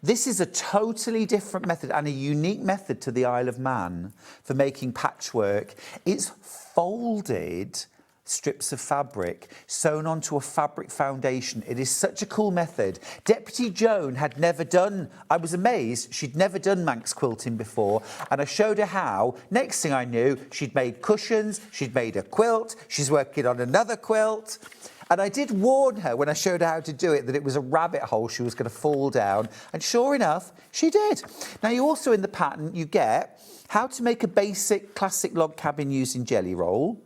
This is a totally different method and a unique method to the Isle of Man for making patchwork. It's folded strips of fabric sewn onto a fabric foundation. It is such a cool method. Deputy Joan had never done, I was amazed, she'd never done Manx quilting before, and I showed her how. Next thing I knew, she'd made cushions, she'd made a quilt, she's working on another quilt. And I did warn her when I showed her how to do it that it was a rabbit hole, she was going to fall down. And sure enough, she did. Now, you also in the pattern, you get how to make a basic classic log cabin using jelly roll,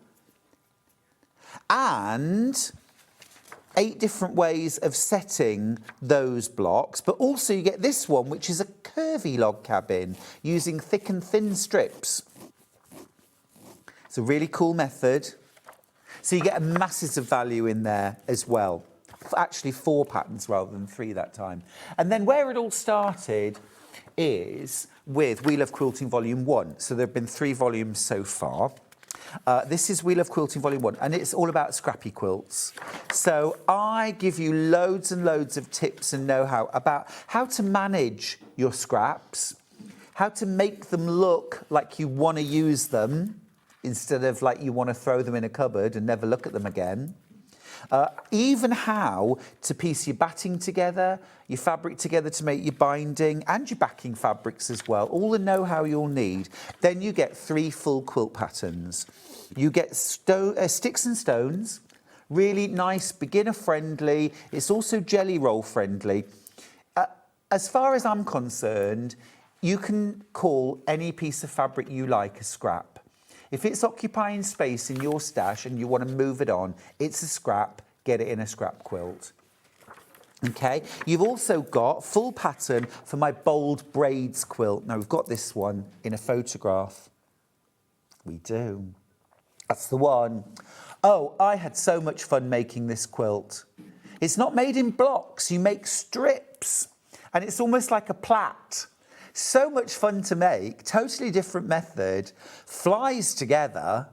and 8 different ways of setting those blocks. But also you get this one, which is a curvy log cabin using thick and thin strips. It's a really cool method. So you get a masses of value in there as well. Actually 4 patterns rather than 3 that time. And then where it all started is with We Love Quilting Volume 1. So there have been 3 volumes so far. This is We Love Quilting Volume 1, and it's all about scrappy quilts. So I give you loads and loads of tips and know-how about how to manage your scraps, how to make them look like you want to use them instead of like you want to throw them in a cupboard and never look at them again. Even how to piece your batting together, your fabric together to make your binding, and your backing fabrics as well. All the know-how you'll need. Then you get 3 full quilt patterns. You get sticks and stones, really nice, beginner-friendly. It's also jelly roll-friendly. As far as I'm concerned, you can call any piece of fabric you like a scrap. If it's occupying space in your stash and you want to move it on, it's a scrap, get it in a scrap quilt. Okay, you've also got full pattern for my bold braids quilt. Now we've got this one in a photograph. We do. That's the one. Oh, I had so much fun making this quilt. It's not made in blocks, you make strips, and it's almost like a plait. So much fun to make, totally different method, flies together,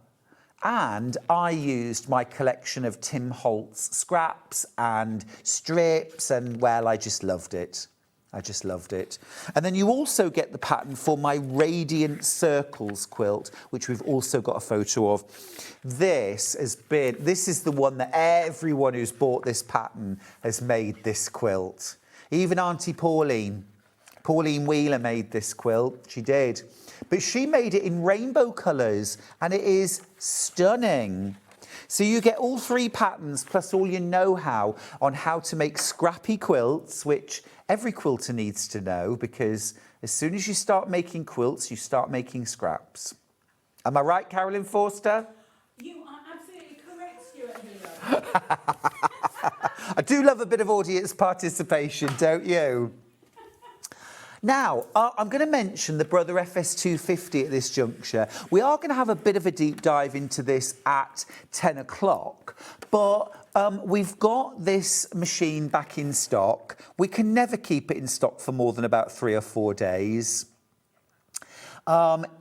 and I used my collection of Tim Holtz scraps and strips, and well, I just loved it. I just loved it. And then you also get the pattern for my Radiant Circles quilt, which we've also got a photo of. This is the one that everyone who's bought this pattern has made this quilt. Even Auntie Pauline Wheeler made this quilt, she did. But she made it in rainbow colours and it is stunning. So you get all 3 patterns plus all your know-how on how to make scrappy quilts, which every quilter needs to know because as soon as you start making quilts, you start making scraps. Am I right, Carolyn Forster? You are absolutely correct, Stuart Hillard. I do love a bit of audience participation, don't you? Now, I'm going to mention the Brother FS250 at this juncture. We are going to have a bit of a deep dive into this at 10 o'clock, but we've got this machine back in stock. We can never keep it in stock for more than about 3 or 4 days.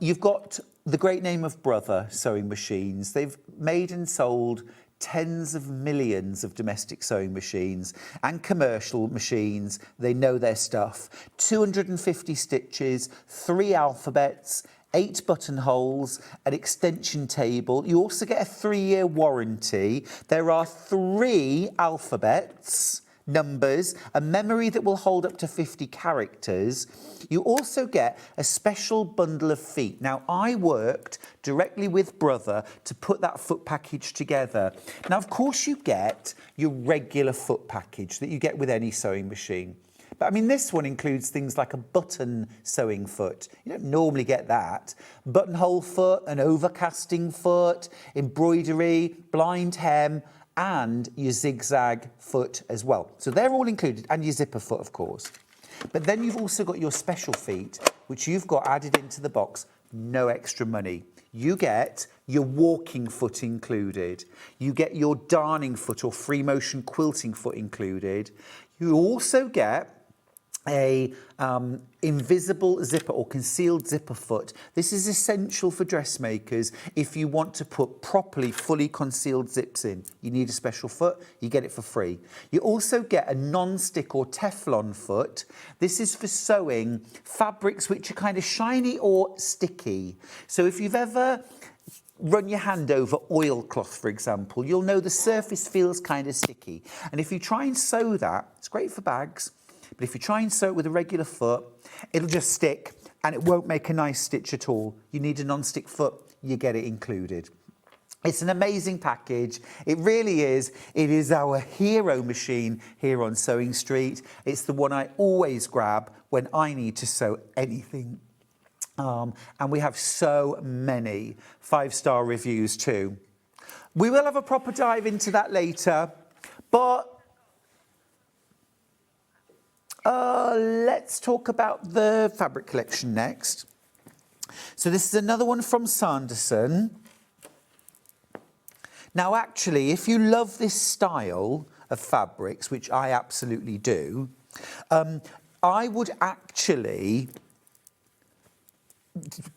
You've got the great name of Brother sewing machines. They've made and sold tens of millions of domestic sewing machines and commercial machines. They know their stuff. 250 stitches, 3 alphabets, 8 buttonholes, an extension table. You also get a 3-year warranty. There are 3 alphabets, numbers, a memory that will hold up to 50 characters. You also get a special bundle of feet. Now, I worked directly with Brother to put that foot package together. Now, of course, you get your regular foot package that you get with any sewing machine. But I mean, this one includes things like a button sewing foot. You don't normally get that. Buttonhole foot, an overcasting foot, embroidery, blind hem, and your zigzag foot as well. So they're all included, and your zipper foot, of course. But then you've also got your special feet, which you've got added into the box, no extra money. You get your walking foot included. You get your darning foot or free motion quilting foot included. You also get a invisible zipper or concealed zipper foot. This is essential for dressmakers if you want to put properly fully concealed zips in. You need a special foot, you get it for free. You also get a non-stick or Teflon foot. This is for sewing fabrics which are kind of shiny or sticky. So if you've ever run your hand over oilcloth, for example, you'll know the surface feels kind of sticky. And if you try and sew that, it's great for bags, but if you try and sew it with a regular foot, it'll just stick and it won't make a nice stitch at all. You need a non-stick foot, you get it included. It's an amazing package. It really is. It is our hero machine here on Sewing Street. It's the one I always grab when I need to sew anything. And we have so many 5-star reviews too. We will have a proper dive into that later, but let's talk about the fabric collection next. So this is another one from Sanderson. Now, actually, if you love this style of fabrics, which I absolutely do, I would actually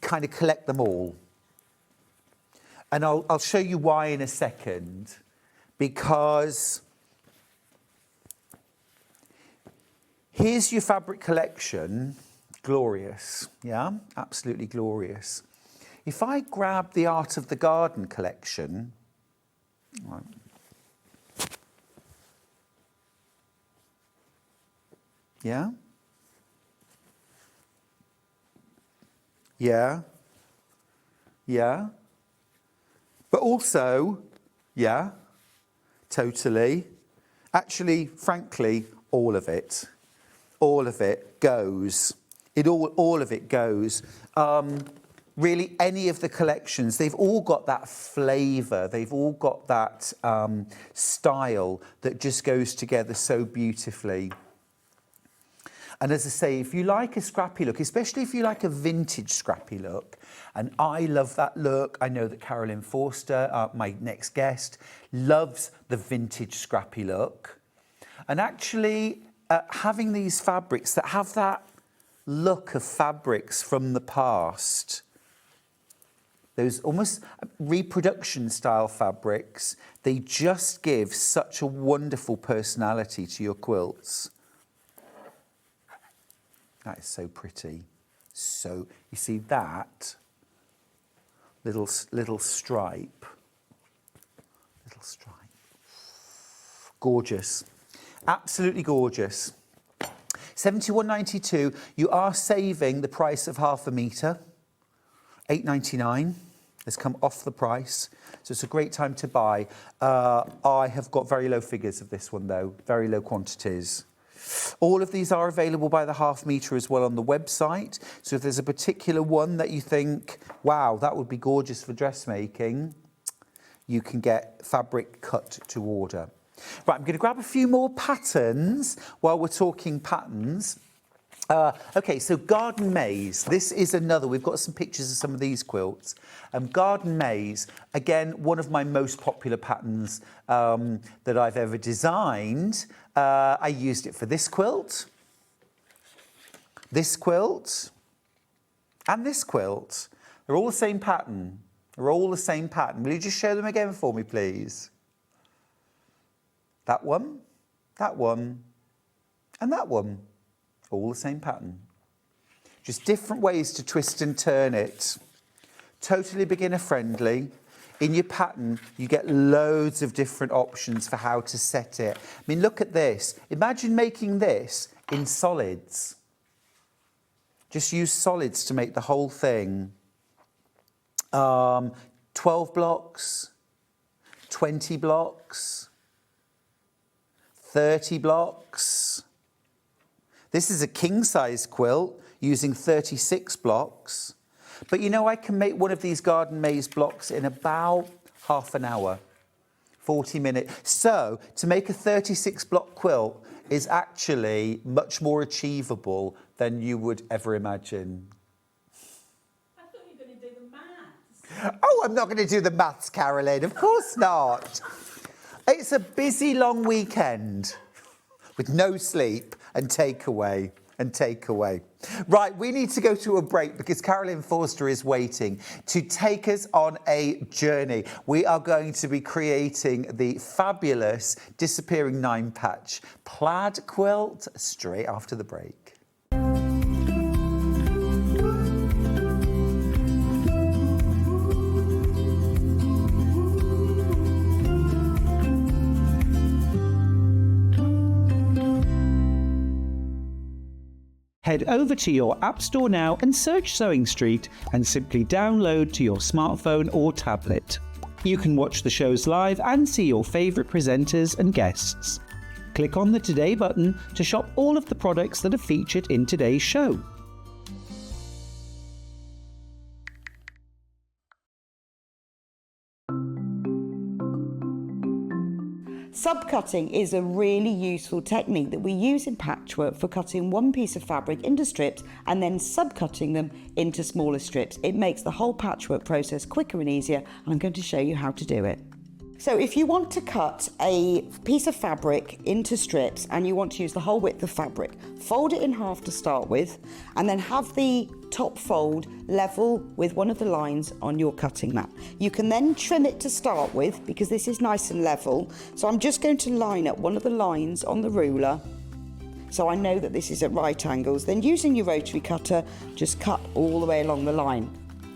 kind of collect them all. And I'll show you why in a second, because here's your fabric collection. Glorious, yeah, absolutely glorious. If I grab the Art of the Garden collection, right. Yeah? Yeah? Yeah? But also, yeah, totally. Actually, frankly, all of it. All of it goes. All of it goes. Really, any of the collections, they've all got that flavour. They've all got that style that just goes together so beautifully. And as I say, if you like a scrappy look, especially if you like a vintage scrappy look, and I love that look, I know that Carolyn Forster, my next guest, loves the vintage scrappy look. And actually, having these fabrics that have that look of fabrics from the past, those almost reproduction style fabrics, they just give such a wonderful personality to your quilts. That is so pretty. So, you see that little stripe. Little stripe. Gorgeous. Absolutely gorgeous. £71.92. You are saving the price of half a metre. £8.99 has come off the price. So it's a great time to buy. I have got very low figures of this one though. Very low quantities. All of these are available by the half metre as well on the website. So if there's a particular one that you think, wow, that would be gorgeous for dressmaking, you can get fabric cut to order. Right, I'm going to grab a few more patterns while we're talking patterns. Okay, so Garden Maze. This is another. We've got some pictures of some of these quilts. Garden Maze, again, one of my most popular patterns that I've ever designed. I used it for this quilt, and this quilt. They're all the same pattern. They're all the same pattern. Will you just show them again for me, please? That one, and that one. All the same pattern. Just different ways to twist and turn it. Totally beginner friendly. In your pattern, you get loads of different options for how to set it. I mean, look at this. Imagine making this in solids. Just use solids to make the whole thing. 12 blocks, 20 blocks, 30 blocks. This is a king-size quilt using 36 blocks. But you know, I can make one of these Garden Maze blocks in about half an hour, 40 minutes. So to make a 36 block quilt is actually much more achievable than you would ever imagine. I thought you were going to do the maths. Oh, I'm not going to do the maths, Carolyn. Of course not. It's a busy, long weekend. with no sleep and takeaway. Right, we need to go to a break because Carolyn Forster is waiting to take us on a journey. We are going to be creating the fabulous Disappearing 9-patch plaid quilt straight after the break. Head over to your App Store now and search SewingStreet and simply download to your smartphone or tablet. You can watch the shows live and see your favourite presenters and guests. Click on the Today button to shop all of the products that are featured in today's show. Subcutting is a really useful technique that we use in patchwork for cutting one piece of fabric into strips and then subcutting them into smaller strips. It makes the whole patchwork process quicker and easier, and I'm going to show you how to do it. So if you want to cut a piece of fabric into strips and you want to use the whole width of fabric, fold it in half to start with and then have the top fold level with one of the lines on your cutting mat. You can then trim it to start with because this is nice and level. So I'm just going to line up one of the lines on the ruler so I know that this is at right angles. Then using your rotary cutter, just cut all the way along the line.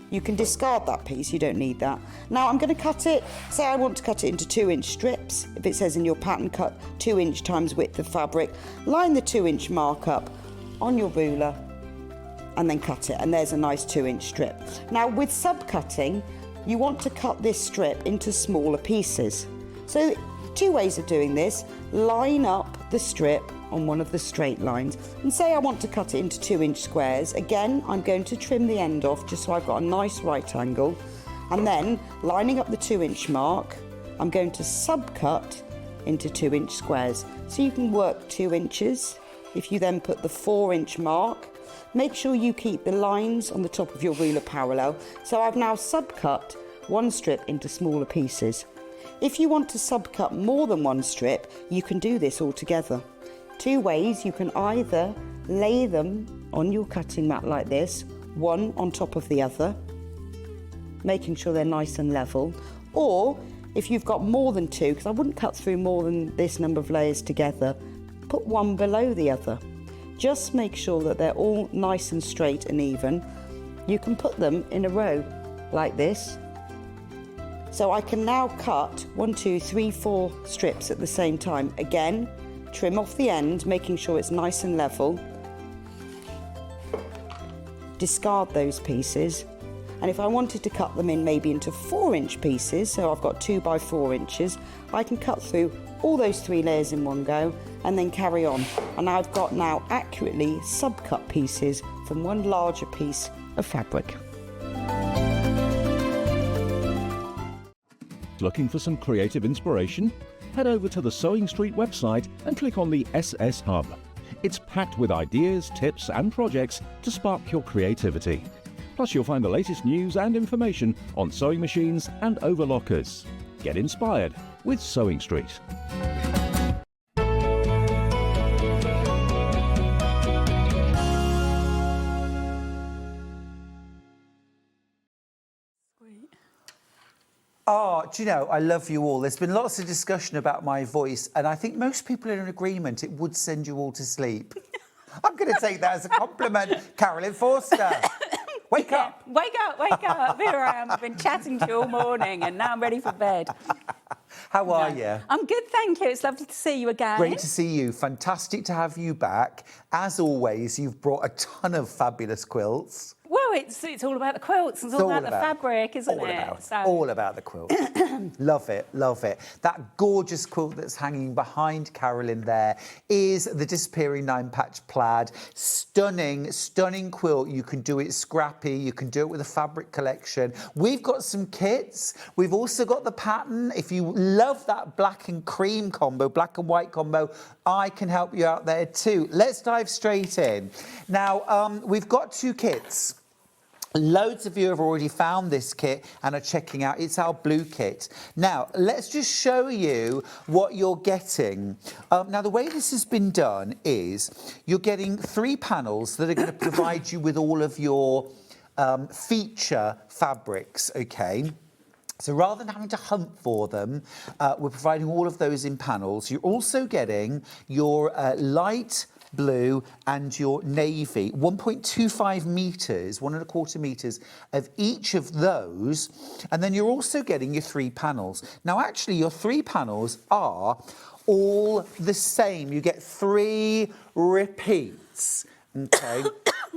You can discard that piece, you don't need that. Now I'm going to cut it, say I want to cut it into 2-inch strips. If it says in your pattern cut 2-inch times width of fabric, line the 2-inch mark up on your ruler and then cut it, and there's a nice 2-inch strip. Now with subcutting, you want to cut this strip into smaller pieces. So 2 ways of doing this: line up the strip on one of the straight lines and say I want to cut it into 2-inch squares. Again, I'm going to trim the end off just so I've got a nice right angle, and then lining up the 2-inch mark, I'm going to subcut into 2-inch squares. So you can work 2 inches. If you then put the 4-inch mark, make sure you keep the lines on the top of your ruler parallel. So I've now subcut one strip into smaller pieces. If you want to subcut more than one strip, you can do this all together. 2 ways: you can either lay them on your cutting mat like this, one on top of the other, making sure they're nice and level, or if you've got more than 2, because I wouldn't cut through more than this number of layers together, put one below the other. Just make sure that they're all nice and straight and even. You can put them in a row like this. So I can now cut 1, 2, 3, 4 strips at the same time. Again, trim off the end, making sure it's nice and level. Discard those pieces. And if I wanted to cut them in maybe into 4-inch pieces, so I've got 2 by 4 inches, I can cut through all those 3 layers in one go and then carry on. And I've got now accurately subcut pieces from one larger piece of fabric. Looking for some creative inspiration? Head over to the SewingStreet website and click on the SS Hub. It's packed with ideas, tips and projects to spark your creativity. Plus you'll find the latest news and information on sewing machines and overlockers. Get inspired with SewingStreet. Oh, do you know, I love you all. There's been lots of discussion about my voice, and I think most people are in agreement it would send you all to sleep. I'm going to take that as a compliment. Carolyn Forster, wake up. Wake up, wake up. Here I am. I've been chatting to you all morning, and now I'm ready for bed. How are you? I'm good, thank you. It's lovely to see you again. Great to see you. Fantastic to have you back. As always, you've brought a ton of fabulous quilts. Well, it's all about the quilts. It's all about the fabric, isn't it? All about the quilt. Love it, love it. That gorgeous quilt that's hanging behind Carolyn there is the Disappearing 9-patch plaid. Stunning, stunning quilt. You can do it scrappy. You can do it with a fabric collection. We've got some kits. We've also got the pattern. If you love that black and cream combo, black and white combo, I can help you out there too. Let's dive straight in. Now, we've got 2 kits. Loads of you have already found this kit and are checking out. It's our blue kit. Now, let's just show you what you're getting. Now, the way this has been done is you're getting 3 panels that are going to provide you with all of your feature fabrics, okay? So rather than having to hunt for them, we're providing all of those in panels. You're also getting your light blue and your navy, 1.25 metres, 1.25 metres of each of those. And then you're also getting your 3 panels. Now, actually, your 3 panels are all the same. You get 3 repeats, okay?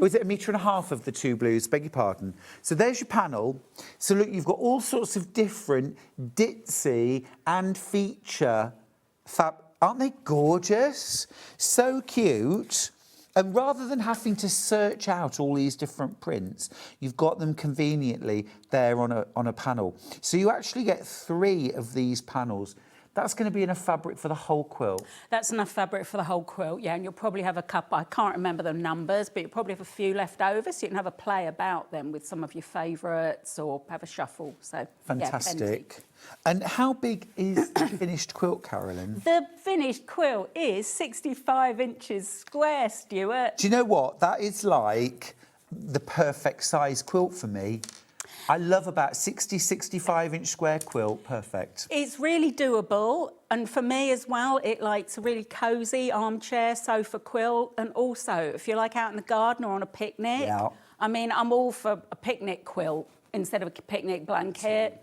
Or is it 1.5 metres of the 2 blues? Beg your pardon. So there's your panel. So look, you've got all sorts of different ditzy and feature Aren't they gorgeous? So cute. And rather than having to search out all these different prints, you've got them conveniently there on a panel. So you actually get 3 of these panels. That's going to be enough fabric for the whole quilt. That's enough fabric for the whole quilt, yeah, and you'll probably have a couple, I can't remember the numbers, but you'll probably have a few left over, so you can have a play about them with some of your favourites or have a shuffle, so fantastic. Yeah, and how big is the finished quilt, Carolyn? The finished quilt is 65 inches square, Stuart. Do you know what? That is like the perfect size quilt for me. I love about 65-inch square quilt, perfect. It's really doable, and for me as well, it's a really cosy armchair, sofa quilt, and also if you're like out in the garden or on a picnic, yeah. I mean, I'm all for a picnic quilt instead of a picnic blanket.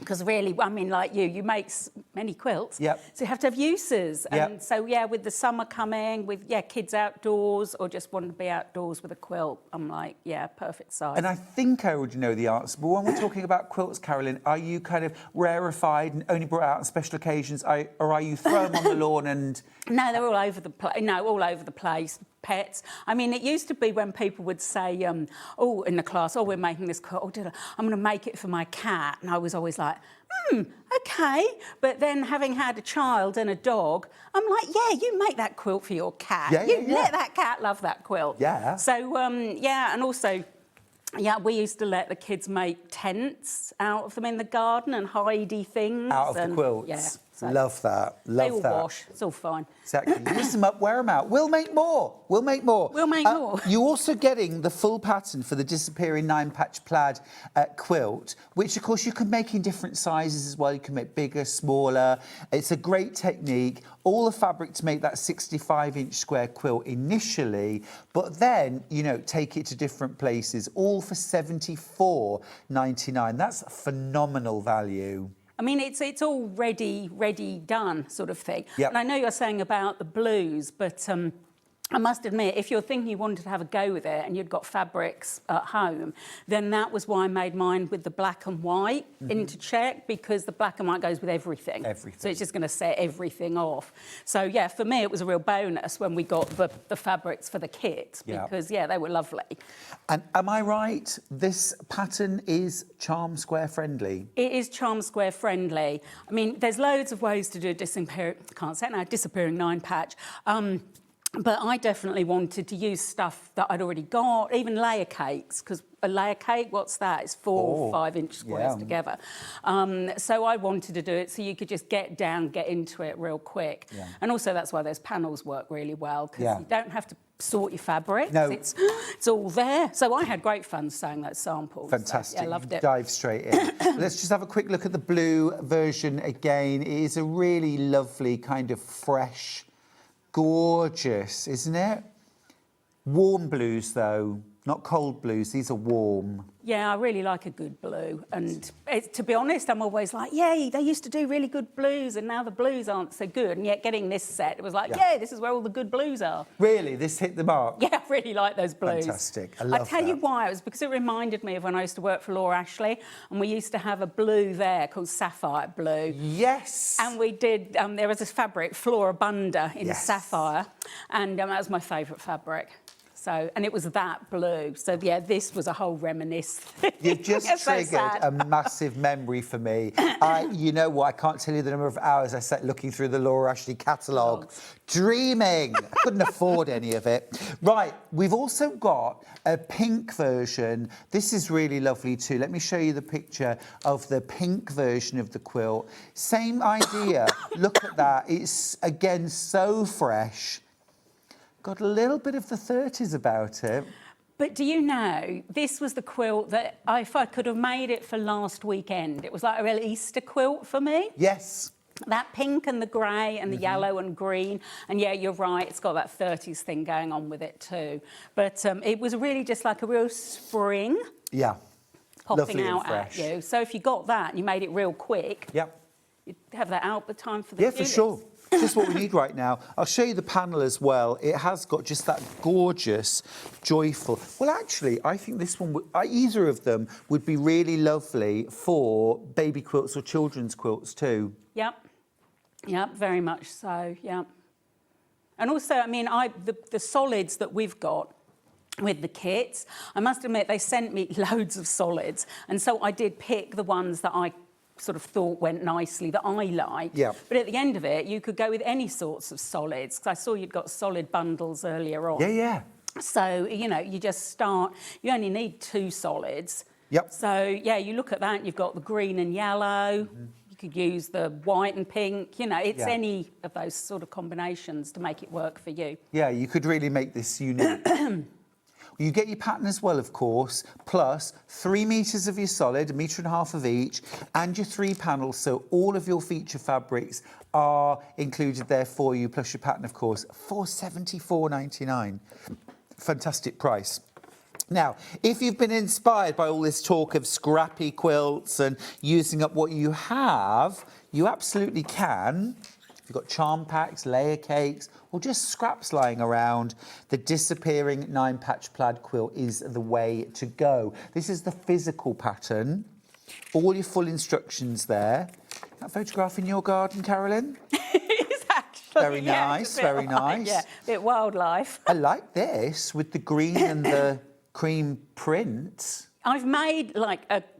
Because really, I mean, like you make many quilts, yep. So you have to have uses. Yep. And so, yeah, with the summer coming, with, kids outdoors or just wanting to be outdoors with a quilt, I'm like, yeah, perfect size. And I think I already know the answer, but when we're talking about quilts, Carolyn, are you kind of rarefied and only brought out on special occasions, or are you throw them on the lawn and... No, they're all over the place. No, all over the place. Pets. I mean, it used to be when people would say, in the class, we're making this quilt. I'm going to make it for my cat. And I was always like, okay. But then having had a child and a dog, I'm like, yeah, you make that quilt for your cat. Yeah, Let that cat love that quilt. Yeah. So, and also... Yeah, we used to let the kids make tents out of them in the garden and hidey things. Out of the quilts. Yeah. So love that. Love they all that. wash. It's all fine. Exactly. Use them up, wear them out. We'll make more. We'll make more. We'll make more. You're also getting the full pattern for the disappearing 9-patch plaid quilt, which, of course, you can make in different sizes as well. You can make bigger, smaller. It's a great technique. All the fabric to make that 65-inch square quilt initially, but then, take it to different places, all for $74.99. That's phenomenal value. I mean, it's all ready done sort of thing. Yep. And I know you're saying about the blues, but I must admit, if you're thinking you wanted to have a go with it and you'd got fabrics at home, then that was why I made mine with the black and white into check, because the black and white goes with everything. So it's just going to set everything off. So, yeah, for me, it was a real bonus when we got the fabrics for the kit, because, they were lovely. And am I right? This pattern is charm square friendly? It is charm square friendly. I mean, there's loads of ways to do a disappearing 9-patch. But I definitely wanted to use stuff that I'd already got, even layer cakes, because a layer cake, what's that? It's 4 or 5-inch squares together. So I wanted to do it so you could just get into it real quick. Yeah. And also that's why those panels work really well, because you don't have to sort your fabric. No. It's all there. So I had great fun sewing those samples. Fantastic. So, I loved it. Dive straight in. Let's just have a quick look at the blue version again. It is a really lovely kind of fresh, gorgeous, isn't it? Warm blues, though, not cold blues. These are warm. Yeah, I really like a good blue. And to be honest, I'm always like, yay, they used to do really good blues and now the blues aren't so good. And yet getting this set, it was like, yay, this is where all the good blues are. Really? This hit the mark? Yeah, I really like those blues. Fantastic. I love that. I tell you why. It was because it reminded me of when I used to work for Laura Ashley, and we used to have a blue there called sapphire blue. Yes. And we did, there was this fabric, Florabunda in sapphire, and that was my favourite fabric. So, and it was that blue. So, yeah, this was a whole reminisce. You've just It's so triggered sad. a massive memory for me. You know what? I can't tell you the number of hours I sat looking through the Laura Ashley catalogue, dreaming. I couldn't afford any of it. Right, we've also got a pink version. This is really lovely too. Let me show you the picture of the pink version of the quilt. Same idea. Look at that. It's, again, so fresh. Got a little bit of the 30s about it. But do you know, this was the quilt that if I could have made it for last weekend, it was like a real Easter quilt for me. Yes. That pink and the grey and the yellow and green. And yeah, you're right, it's got that 30s thing going on with it too. But it was really just like a real spring. Yeah. Popping Lovely and out at fresh. you. So if you got that and you made it real quick, Yep. you'd have that out by time for the Yeah, for tulips. sure. Just what we need right now. I'll show you the panel as well. It has got just that gorgeous, joyful... Well, actually, I think this one, either of them would be really lovely for baby quilts or children's quilts too. Yep. Yep, very much so, yep. And also, I mean, the solids that we've got with the kits, I must admit, they sent me loads of solids. And so I did pick the ones that I sort of thought went nicely, that I liked. Yeah. But at the end of it, you could go with any sorts of solids, because I saw you'd got solid bundles earlier on. Yeah, yeah. So, you know, you just start, you only need 2 solids. Yep. So, yeah, you look at that, and you've got the green and yellow. You could use the white and pink. You know, it's any of those sort of combinations to make it work for you. Yeah, you could really make this unique. You get your pattern as well, of course, plus 3 metres of your solid, 1.5 metres of each, and your 3 panels, so all of your feature fabrics are included there for you, plus your pattern, of course. $474.99. Fantastic price. Now, if you've been inspired by all this talk of scrappy quilts and using up what you have, you absolutely can. If you've got charm packs, layer cakes, or just scraps lying around, the disappearing 9-patch plaid quilt is the way to go. This is the physical pattern. All your full instructions there. That photograph in your garden, Carolyn? It's actually... Very nice, very nice. Yeah, a bit wildlife. I like this with the green and the cream print. I've made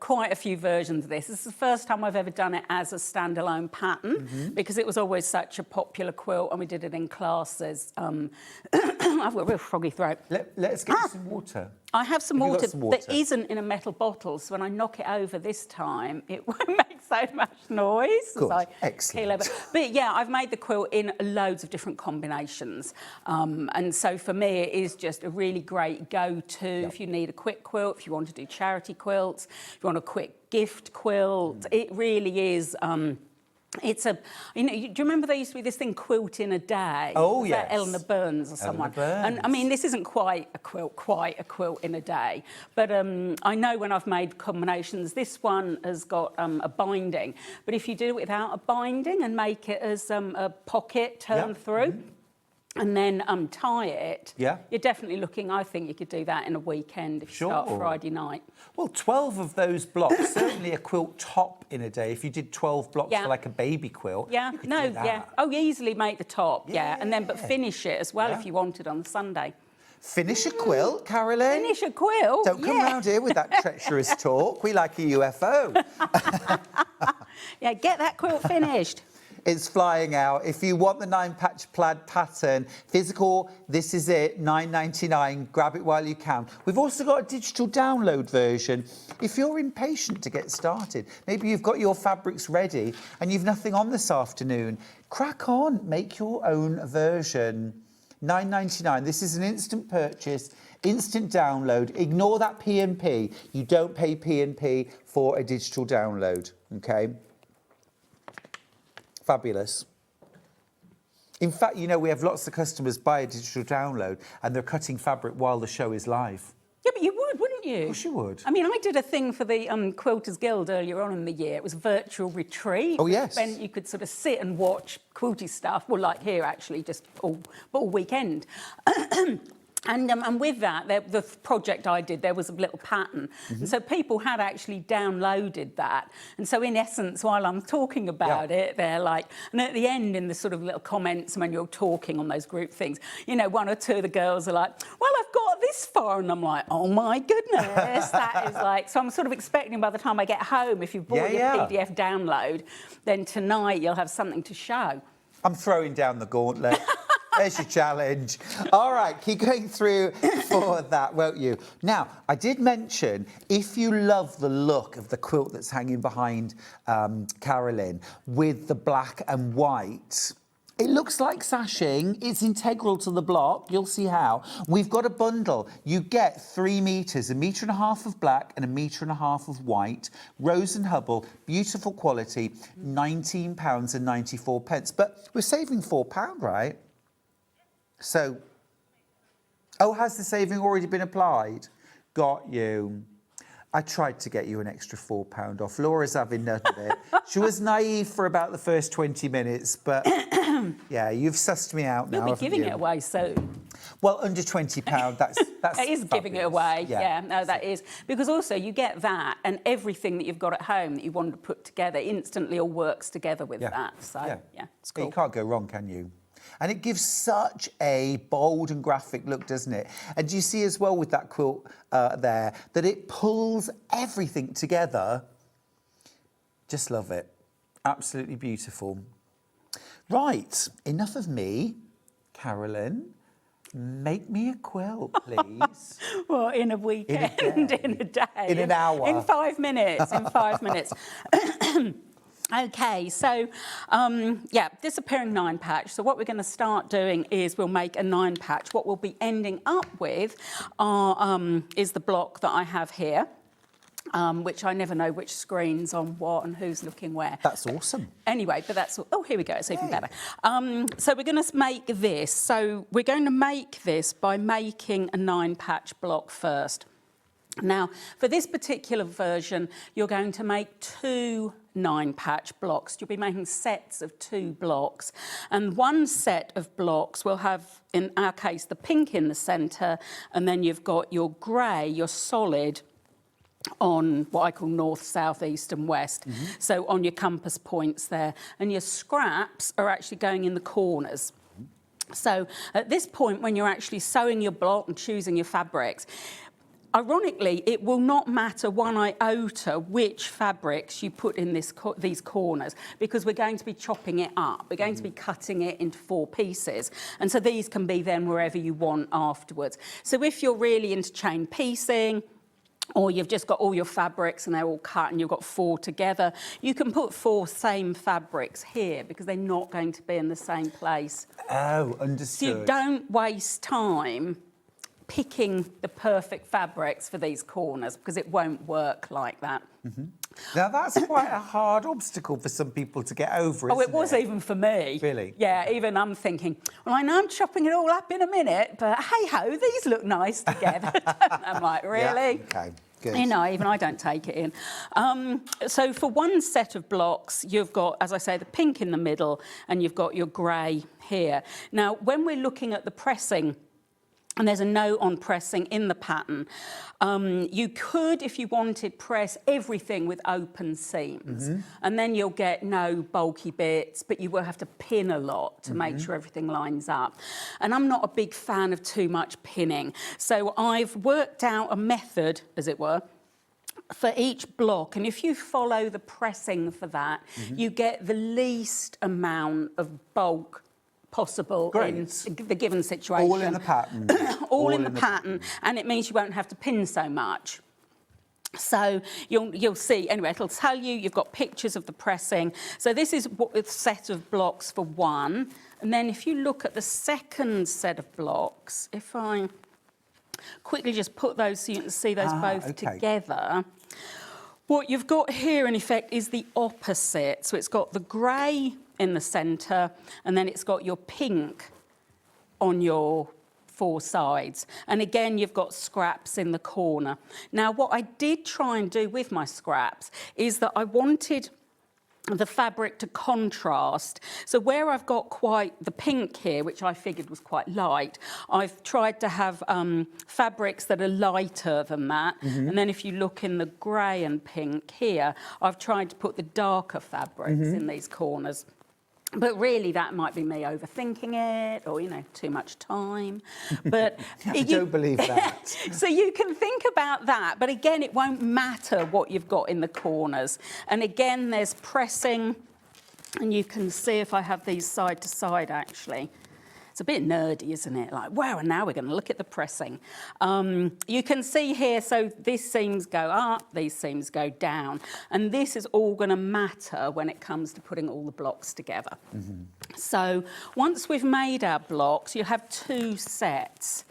quite a few versions of this. This is the first time I've ever done it as a standalone pattern because it was always such a popular quilt and we did it in classes. I've got a real froggy throat. Let's get you some water. I have some Have you got water some water that isn't in a metal bottle, so when I knock it over this time, it won't make so much noise. Good, as I excellent. keel over. But yeah, I've made the quilt in loads of different combinations. And so for me, it is just a really great go-to if you need a quick quilt, if you want to do charity quilts, if you want a quick gift quilt. It really is... it's a, you know, do you remember there used to be this thing, quilt in a day? Oh, Was yes. that Eleanor Burns or someone? Burns. And I mean, this isn't quite a quilt in a day. But I know when I've made combinations, this one has got a binding. But if you do it without a binding and make it as a pocket turn through, and then tie it, you're definitely looking, I think you could do that in a weekend if you start Friday night. Well, 12 of those blocks, certainly a quilt top in a day. If you did 12 blocks for like a baby quilt, you could do that. Oh, you easily make the top, and then but finish it as well if you wanted on Sunday. Finish a quilt, Carolyn? Finish a quilt? Don't come round here with that treacherous talk. We like a UFO. Yeah, get that quilt finished. It's flying out. If you want the 9-patch plaid pattern, physical, this is it, $9.99. Grab it while you can. We've also got a digital download version. If you're impatient to get started, maybe you've got your fabrics ready and you've nothing on this afternoon, crack on, make your own version. $9.99. This is an instant purchase, instant download. Ignore that P&P. You don't pay P&P for a digital download, okay? Fabulous. In fact, you know, we have lots of customers buy a digital download and they're cutting fabric while the show is live. Yeah, but you would, wouldn't you? Of course you would. I mean, I did a thing for the Quilters Guild earlier on in the year. It was a virtual retreat. Oh, yes. And you could sort of sit and watch quilty stuff. Well, like here, actually, just all weekend. And with that, the project I did, there was a little pattern. And so people had actually downloaded that. And so in essence, while I'm talking about it, they're like, and at the end in the sort of little comments when you're talking on those group things, you know, one or two of the girls are like, well, I've got this far. And I'm like, oh my goodness, that is like, so I'm sort of expecting by the time I get home, if you've bought your PDF download, then tonight you'll have something to show. I'm throwing down the gauntlet. There's your challenge. All right, keep going through for that, won't you? Now, I did mention, if you love the look of the quilt that's hanging behind Carolyn with the black and white, it looks like sashing. It's integral to the block. You'll see how. We've got a bundle. You get 3 metres, 1.5 metres of black and 1.5 metres of white. Rose and Hubble, beautiful quality, £19.94. But we're saving £4, right? So, oh, has the saving already been applied? Got you. I tried to get you an extra £4 off. Laura's having none of it. She was naive for about the first 20 minutes, but yeah, you've sussed me out now. You'll be giving it away soon. Well, under £20, that's It is giving it away. Yeah, no, that is. Because also you get that and everything that you've got at home that you want to put together instantly all works together with that. So, yeah, it's cool. You can't go wrong, can you? And it gives such a bold and graphic look, doesn't it? And do you see as well with that quilt there, that it pulls everything together? Just love it. Absolutely beautiful. Right, enough of me. Carolyn, make me a quilt, please. Well, in a weekend, in a day. In an hour. In 5 minutes, in 5 minutes. OK, so, disappearing 9 patch. So what we're going to start doing is we'll make a 9 patch. What we'll be ending up with is the block that I have here, which I never know which screen's on what and who's looking where. That's awesome. Anyway, but that's... Oh, here we go. It's even better. So we're going to make this. So we're going to make this by making a 9 patch block first. Now, for this particular version, you're going to make 2 9 patch blocks. You'll be making sets of 2 blocks. And one set of blocks will have, in our case, the pink in the centre, and then you've got your grey, your solid, on what I call north, south, east and west. So on your compass points there. And your scraps are actually going in the corners. So at this point, when you're actually sewing your block and choosing your fabrics, ironically, it will not matter 1 iota which fabrics you put in these corners, because we're going to be chopping it up. We're going to be cutting it into 4 pieces. And so these can be then wherever you want afterwards. So if you're really into chain piecing, or you've just got all your fabrics and they're all cut and you've got 4 together, you can put 4 same fabrics here because they're not going to be in the same place. Oh, understood. So you don't waste time picking the perfect fabrics for these corners, because it won't work like that. Now, that's quite a hard obstacle for some people to get over, isn't it was even for me. Really? Yeah, even I'm thinking, well, I know I'm chopping it all up in a minute, but hey-ho, these look nice together. I'm like, really? Yeah, OK, good. You know, even I don't take it in. So for one set of blocks, you've got, as I say, the pink in the middle, and you've got your grey here. Now, when we're looking at the pressing, and there's a note on pressing in the pattern, you could, if you wanted, press everything with open seams. And then you'll get no bulky bits, but you will have to pin a lot to make sure everything lines up. And I'm not a big fan of too much pinning. So I've worked out a method, as it were, for each block. And if you follow the pressing for that, you get the least amount of bulk possible in the given situation. All in the pattern. all in the pattern, and it means you won't have to pin so much. So you'll see, anyway, it'll tell you, you've got pictures of the pressing. So this is a set of blocks for 1. And then if you look at the second set of blocks, if I quickly just put those so you can see those both together, what you've got here, in effect, is the opposite. So it's got the grey in the centre, and then it's got your pink on your 4 sides. And again, you've got scraps in the corner. Now, what I did try and do with my scraps is that I wanted the fabric to contrast. So where I've got quite the pink here, which I figured was quite light, I've tried to have fabrics that are lighter than that. And then if you look in the grey and pink here, I've tried to put the darker fabrics in these corners. But really, that might be me overthinking it, or, you know, too much time. But I don't believe that. So you can think about that. But again, it won't matter what you've got in the corners. And again, there's pressing. And you can see if I have these side to side, actually. It's a bit nerdy, isn't it? Like, wow, and now we're going to look at the pressing. You can see here, so these seams go up, these seams go down. And this is all going to matter when it comes to putting all the blocks together. So once we've made our blocks, you'll have 2 sets.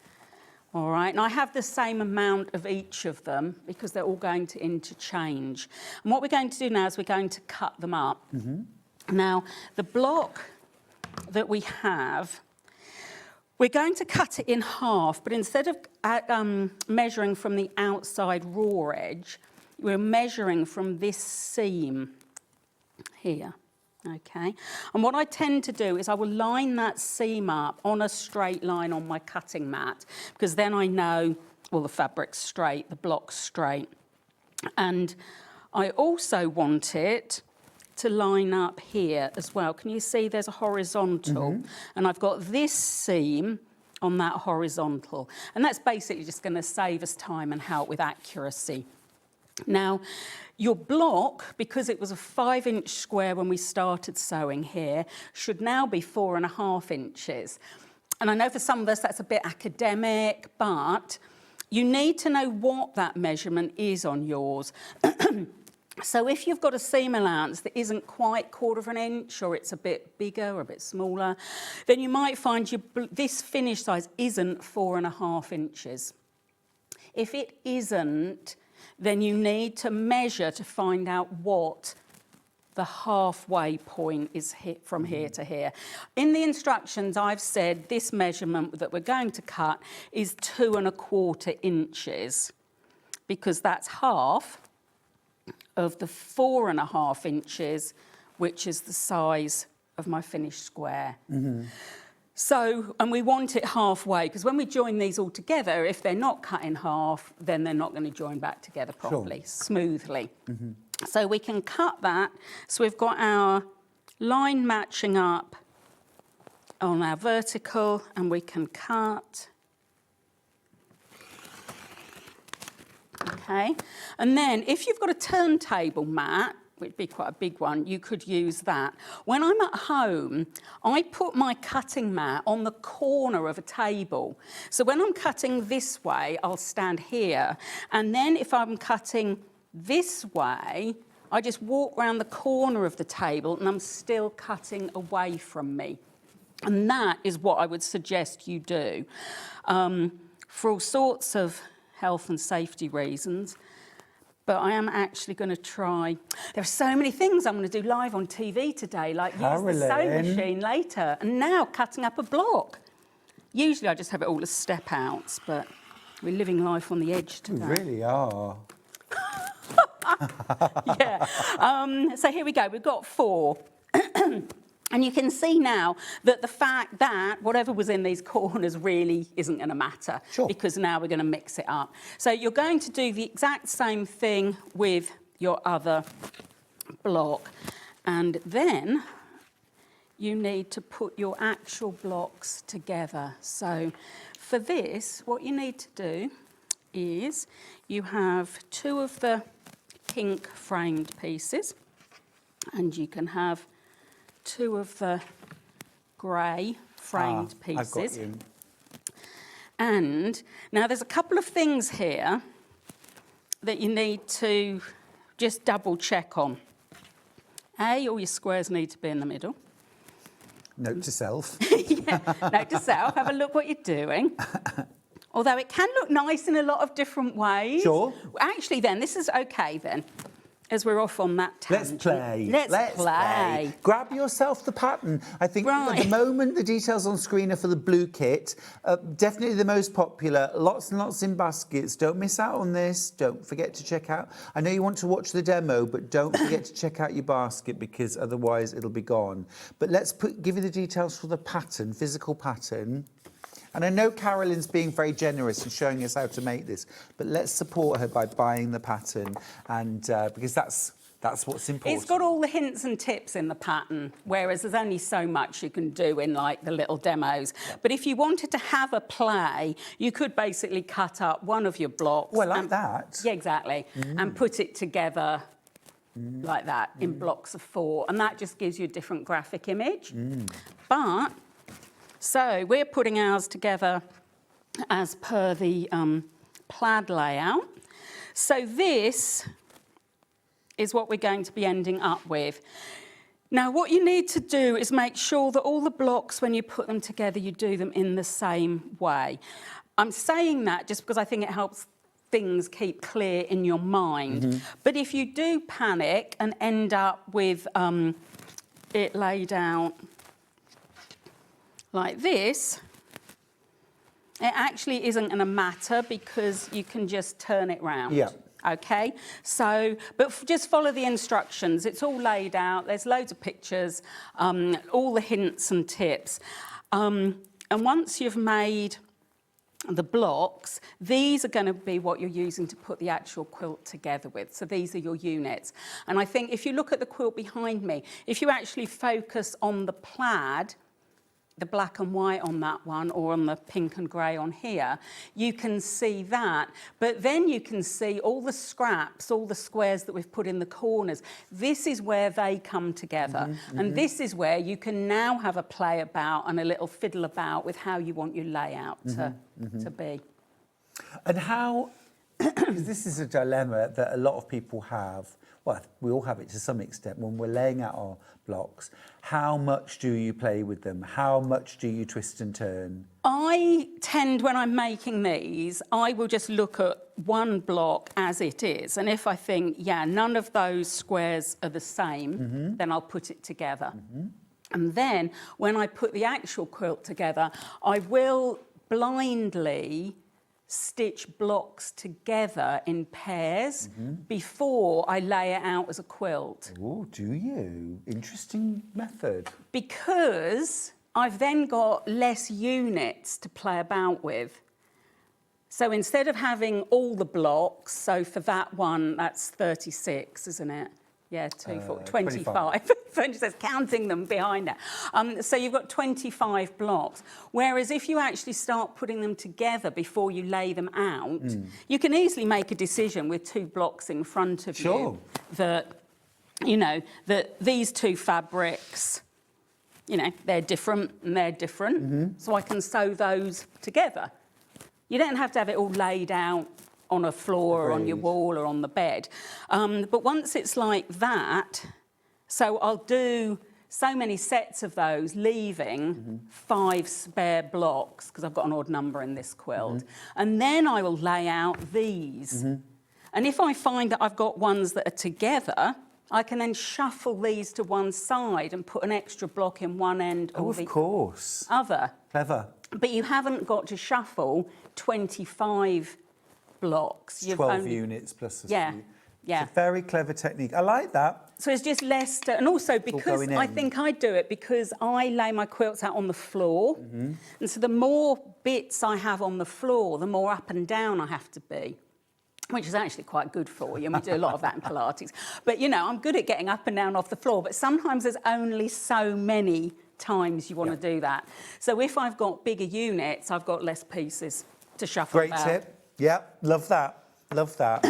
All right, and I have the same amount of each of them because they're all going to interchange. And what we're going to do now is we're going to cut them up. Now, the block that we have, we're going to cut it in half, but instead of measuring from the outside raw edge, we're measuring from this seam here, okay? And what I tend to do is I will line that seam up on a straight line on my cutting mat, because then I know, well, the fabric's straight, the block's straight. And I also want it to line up here as well. Can you see there's a horizontal? And I've got this seam on that horizontal. And that's basically just going to save us time and help with accuracy. Now, your block, because it was a 5-inch square when we started sewing here, should now be 4.5 inches. And I know for some of us that's a bit academic, but you need to know what that measurement is on yours. So if you've got a seam allowance that isn't quite 1/4 inch, or it's a bit bigger or a bit smaller, then you might find this finished size isn't 4.5 inches. If it isn't, then you need to measure to find out what the halfway point is from here to here. In the instructions, I've said this measurement that we're going to cut is 2.25 inches, because that's half of the 4.5 inches, which is the size of my finished square. So, and we want it halfway, because when we join these all together, if they're not cut in half, then they're not going to join back together properly, smoothly. So we can cut that. So we've got our line matching up on our vertical, and we can cut. Okay, and then if you've got a turntable mat, which would be quite a big one, you could use that. When I'm at home, I put my cutting mat on the corner of a table. So when I'm cutting this way, I'll stand here. And then if I'm cutting this way, I just walk around the corner of the table and I'm still cutting away from me. And that is what I would suggest you do. For all sorts of health and safety reasons, but I am actually going to try. There are so many things I'm going to do live on TV today, like Carolyn. use the sewing machine later, and now cutting up a block. Usually I just have it all as step outs, but we're living life on the edge today. We really are. Yeah. So here we go. We've got 4. And you can see now that the fact that whatever was in these corners really isn't going to matter, because now we're going to mix it up. So you're going to do the exact same thing with your other block. And then you need to put your actual blocks together. So for this, what you need to do is you have 2 of the pink framed pieces, and you can have 2 of the grey framed pieces. I've got you. And now there's a couple of things here that you need to just double check on. A, all your squares need to be in the middle. Note to self. Yeah, note to self, have a look what you're doing. Although it can look nice in a lot of different ways. Sure. Actually then, this is okay then. as we're off on that Let's tangent. play. Let's play. Grab yourself the pattern. I think Right. at the moment the details on screen are for the blue kit. Definitely the most popular. Lots and lots in baskets. Don't miss out on this. Don't forget to check out. I know you want to watch the demo, but don't forget to check out your basket because otherwise it'll be gone. But let's give you the details for the pattern, physical pattern. And I know Carolyn's being very generous and showing us how to make this, but let's support her by buying the pattern, and because that's what's important. It's got all the hints and tips in the pattern, whereas there's only so much you can do in like the little demos. But if you wanted to have a play, you could basically cut up one of your blocks. Oh, I like that. Yeah, exactly. And put it together like that in blocks of 4, and that just gives you a different graphic image. But so we're putting ours together as per the plaid layout. So this is what we're going to be ending up with. Now, what you need to do is make sure that all the blocks, when you put them together, you do them in the same way. I'm saying that just because I think it helps things keep clear in your mind. But if you do panic and end up with it laid out like this, it actually isn't going to matter because you can just turn it round. Yeah. Okay, so, but just follow the instructions. It's all laid out. There's loads of pictures, all the hints and tips. And once you've made the blocks, these are going to be what you're using to put the actual quilt together with. So these are your units. And I think if you look at the quilt behind me, if you actually focus on the plaid, the black and white on that one, or on the pink and grey on here, you can see that. But then you can see all the scraps, all the squares that we've put in the corners. This is where they come together. And this is where you can now have a play about and a little fiddle about with how you want your layout to be. And how, because this is a dilemma that a lot of people have, well, we all have it to some extent when we're laying out our blocks. How much do you play with them? How much do you twist and turn? I tend, when I'm making these, I will just look at one block as it is. And if I think, yeah, none of those squares are the same, then I'll put it together. And then when I put the actual quilt together, I will blindly stitch blocks together in pairs before I lay it out as a quilt. Oh, do you? Interesting method. Because I've then got less units to play about with. So instead of having all the blocks, so for that one, that's 36, isn't it? Yeah, 25. French says counting them behind it. So you've got 25 blocks. Whereas if you actually start putting them together before you lay them out, you can easily make a decision with 2 blocks in front of you that, you know, that these 2 fabrics, you know, they're different and they're different. So I can sew those together. You don't have to have it all laid out on a floor or on your wall or on the bed. But once it's like that, so I'll do so many sets of those, leaving 5 spare blocks, because I've got an odd number in this quilt. And then I will lay out these. And if I find that I've got ones that are together, I can then shuffle these to one side and put an extra block in one end or the other. Clever. But you haven't got to shuffle 25 blocks. 12 units plus a few. Yeah. It's a very clever technique. I like that. So it's just less and also because I think I do it because I lay my quilts out on the floor. And so the more bits I have on the floor, the more up and down I have to be, which is actually quite good for you. And we do a lot of that in Pilates. But, you know, I'm good at getting up and down off the floor, but sometimes there's only so many times you want to do that. So if I've got bigger units, I've got less pieces to shuffle about. Great tip. Yeah, love that. Love that.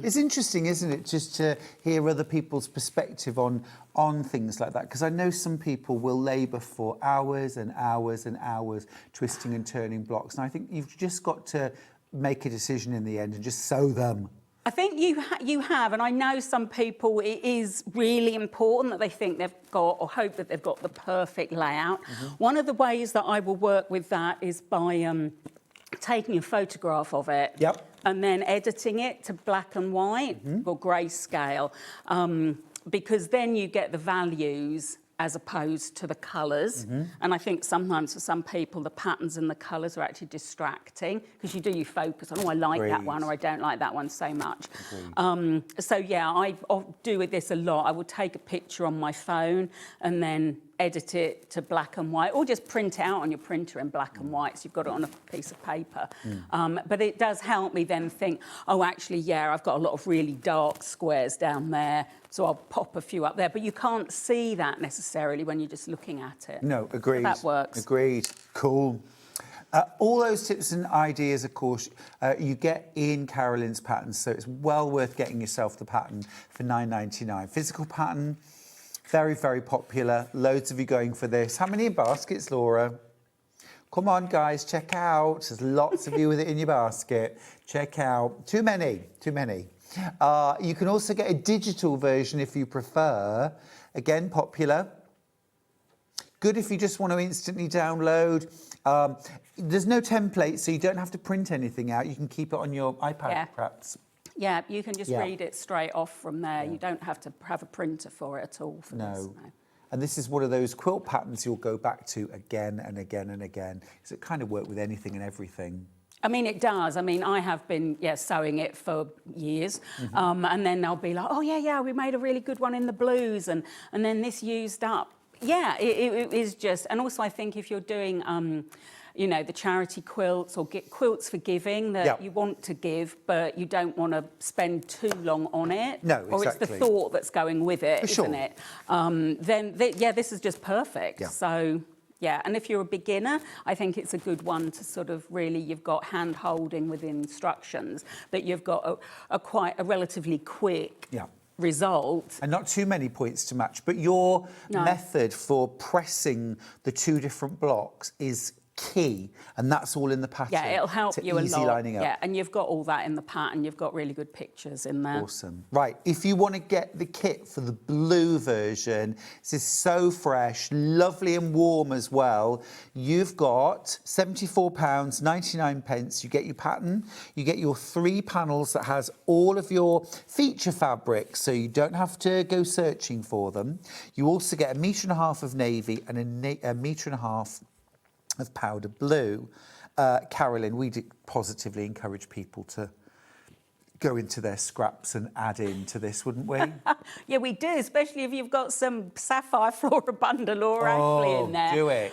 It's interesting, isn't it, just to hear other people's perspective on things like that, because I know some people will labour for hours and hours and hours twisting and turning blocks, and I think you've just got to make a decision in the end and just sew them. I think you have, and I know some people, it is really important that they think they've got or hope that they've got the perfect layout. One of the ways that I will work with that is by taking a photograph of it. Yep. And then editing it to black and white or grayscale, because then you get the values as opposed to the colours. And I think sometimes for some people, the patterns and the colours are actually distracting because you focus on, oh, I like that one or I don't like that one so much. So yeah, I do with this a lot. I will take a picture on my phone and then edit it to black and white, or just print it out on your printer in black and white so you've got it on a piece of paper. But it does help me then think, oh, actually, yeah, I've got a lot of really dark squares down there, so I'll pop a few up there. But you can't see that necessarily when you're just looking at it. No, agreed. That works. Agreed. Cool. All those tips and ideas, of course, you get in Carolyn's patterns, so it's well worth getting yourself the pattern for $9.99. Physical pattern, very, very popular. Loads of you going for this. How many in baskets, Laura? Come on, guys, check out. There's lots of you with it in your basket. Check out. Too many, too many. You can also get a digital version if you prefer. Again, popular. Good if you just want to instantly download. There's no template, so you don't have to print anything out. You can keep it on your iPad, perhaps. Yeah, you can just read it straight off from there. You don't have to have a printer for it at all. For this, no. And this is one of those quilt patterns you'll go back to again and again and again. Because it kind of work with anything and everything. I mean, it does. I mean, I have been, sewing it for years. And then they'll be like, oh, yeah, we made a really good one in the blues. And then this used up. Yeah, it is just... And also, I think if you're doing... you know, the charity quilts or quilts for giving that you want to give, but you don't want to spend too long on it. No, exactly. Or it's the thought that's going with it, isn't it? Then, this is just perfect. So, yeah, and if you're a beginner, I think it's a good one to sort of really, you've got hand-holding with instructions, but you've got quite a relatively quick... result. And not too many points to match, but your method for pressing the two different blocks is key, and that's all in the pattern. Yeah, it'll help you a lot. Lining up. Yeah, and you've got all that in the pattern. You've got really good pictures in there. Awesome. Right, if you want to get the kit for the blue version, this is so fresh, lovely and warm as well. You've got £74.99. You get your pattern, you get your 3 panels that has all of your feature fabrics, so you don't have to go searching for them. You also get 1.5 meters of navy and 1.5 meters of powder blue. Carolyn, we positively encourage people to go into their scraps and add into this, wouldn't we? Yeah, we do, especially if you've got some sapphire flora bundle or Ashley in there. Do it.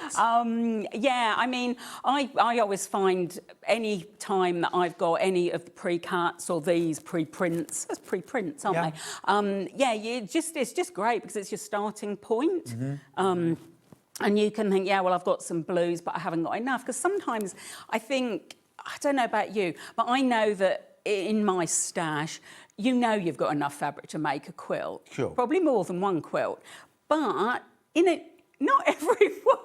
Yeah, I mean, I always find any time that I've got any of the pre-cuts or these pre-prints, that's pre-prints, aren't they? It's just great because it's your starting point. And you can think, yeah, well, I've got some blues, but I haven't got enough. Because sometimes I think, I don't know about you, but I know that in my stash, you know you've got enough fabric to make a quilt. Sure. Probably more than one quilt. But not everyone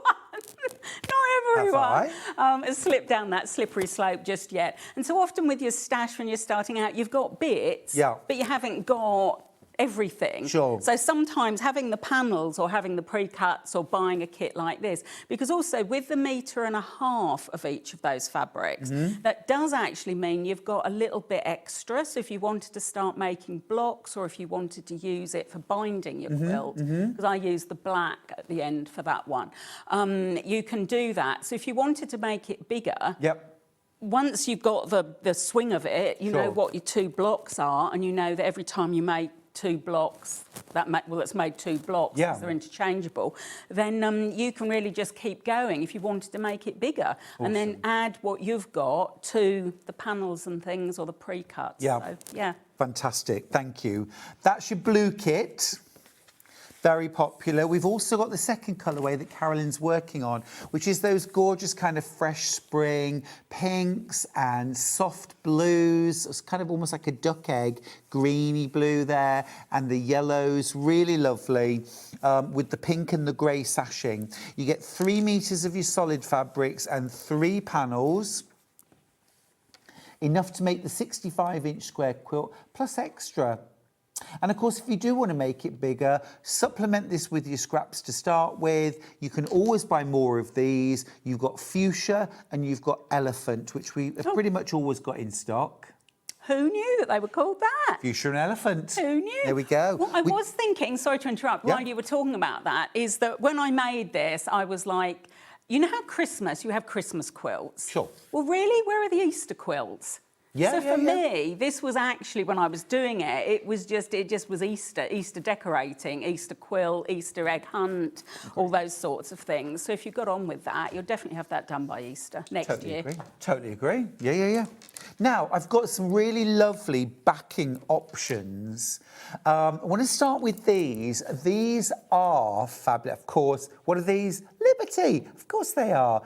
has slipped down that slippery slope just yet. And so often with your stash when you're starting out, you've got bits, but you haven't got everything. Sure. So sometimes having the panels or having the pre-cuts or buying a kit like this, because also with the 1.5 meters of each of those fabrics, that does actually mean you've got a little bit extra. So if you wanted to start making blocks or if you wanted to use it for binding your quilt, because I use the black at the end for that one, you can do that. So if you wanted to make it bigger, once you've got the swing of it, you know what your 2 blocks are, and you know that every time you make 2 blocks, that's made 2 blocks, because they're interchangeable, then you can really just keep going if you wanted to make it bigger. And then add what you've got to the panels and things or the pre-cuts. So, Fantastic, thank you. That's your blue kit. Very popular. We've also got the second colourway that Carolyn's working on, which is those gorgeous kind of fresh spring pinks and soft blues. It's kind of almost like a duck egg, greeny blue there, and the yellows, really lovely, with the pink and the grey sashing. You get 3 meters of your solid fabrics and 3 panels, enough to make the 65-inch square quilt, plus extra. And of course, if you do want to make it bigger, supplement this with your scraps to start with. You can always buy more of these. You've got fuchsia and you've got elephant, which we have pretty much always got in stock. Who knew that they were called that? Fuchsia and elephant. Who knew? There we go. What I was thinking, sorry to interrupt, Yeah. while you were talking about that, is that when I made this, I was like, you know how Christmas, you have Christmas quilts? Sure. Well, really, where are the Easter quilts? Yeah, so yeah, for yeah. me, this was actually, when I was doing it, it just was Easter decorating, Easter quilt, Easter egg hunt, all those sorts of things. So if you got on with that, you'll definitely have that done by Easter next year. Totally agree. Yeah. Now, I've got some really lovely backing options. I want to start with these. These are fabulous. Of course, what are these? Liberty. Of course they are.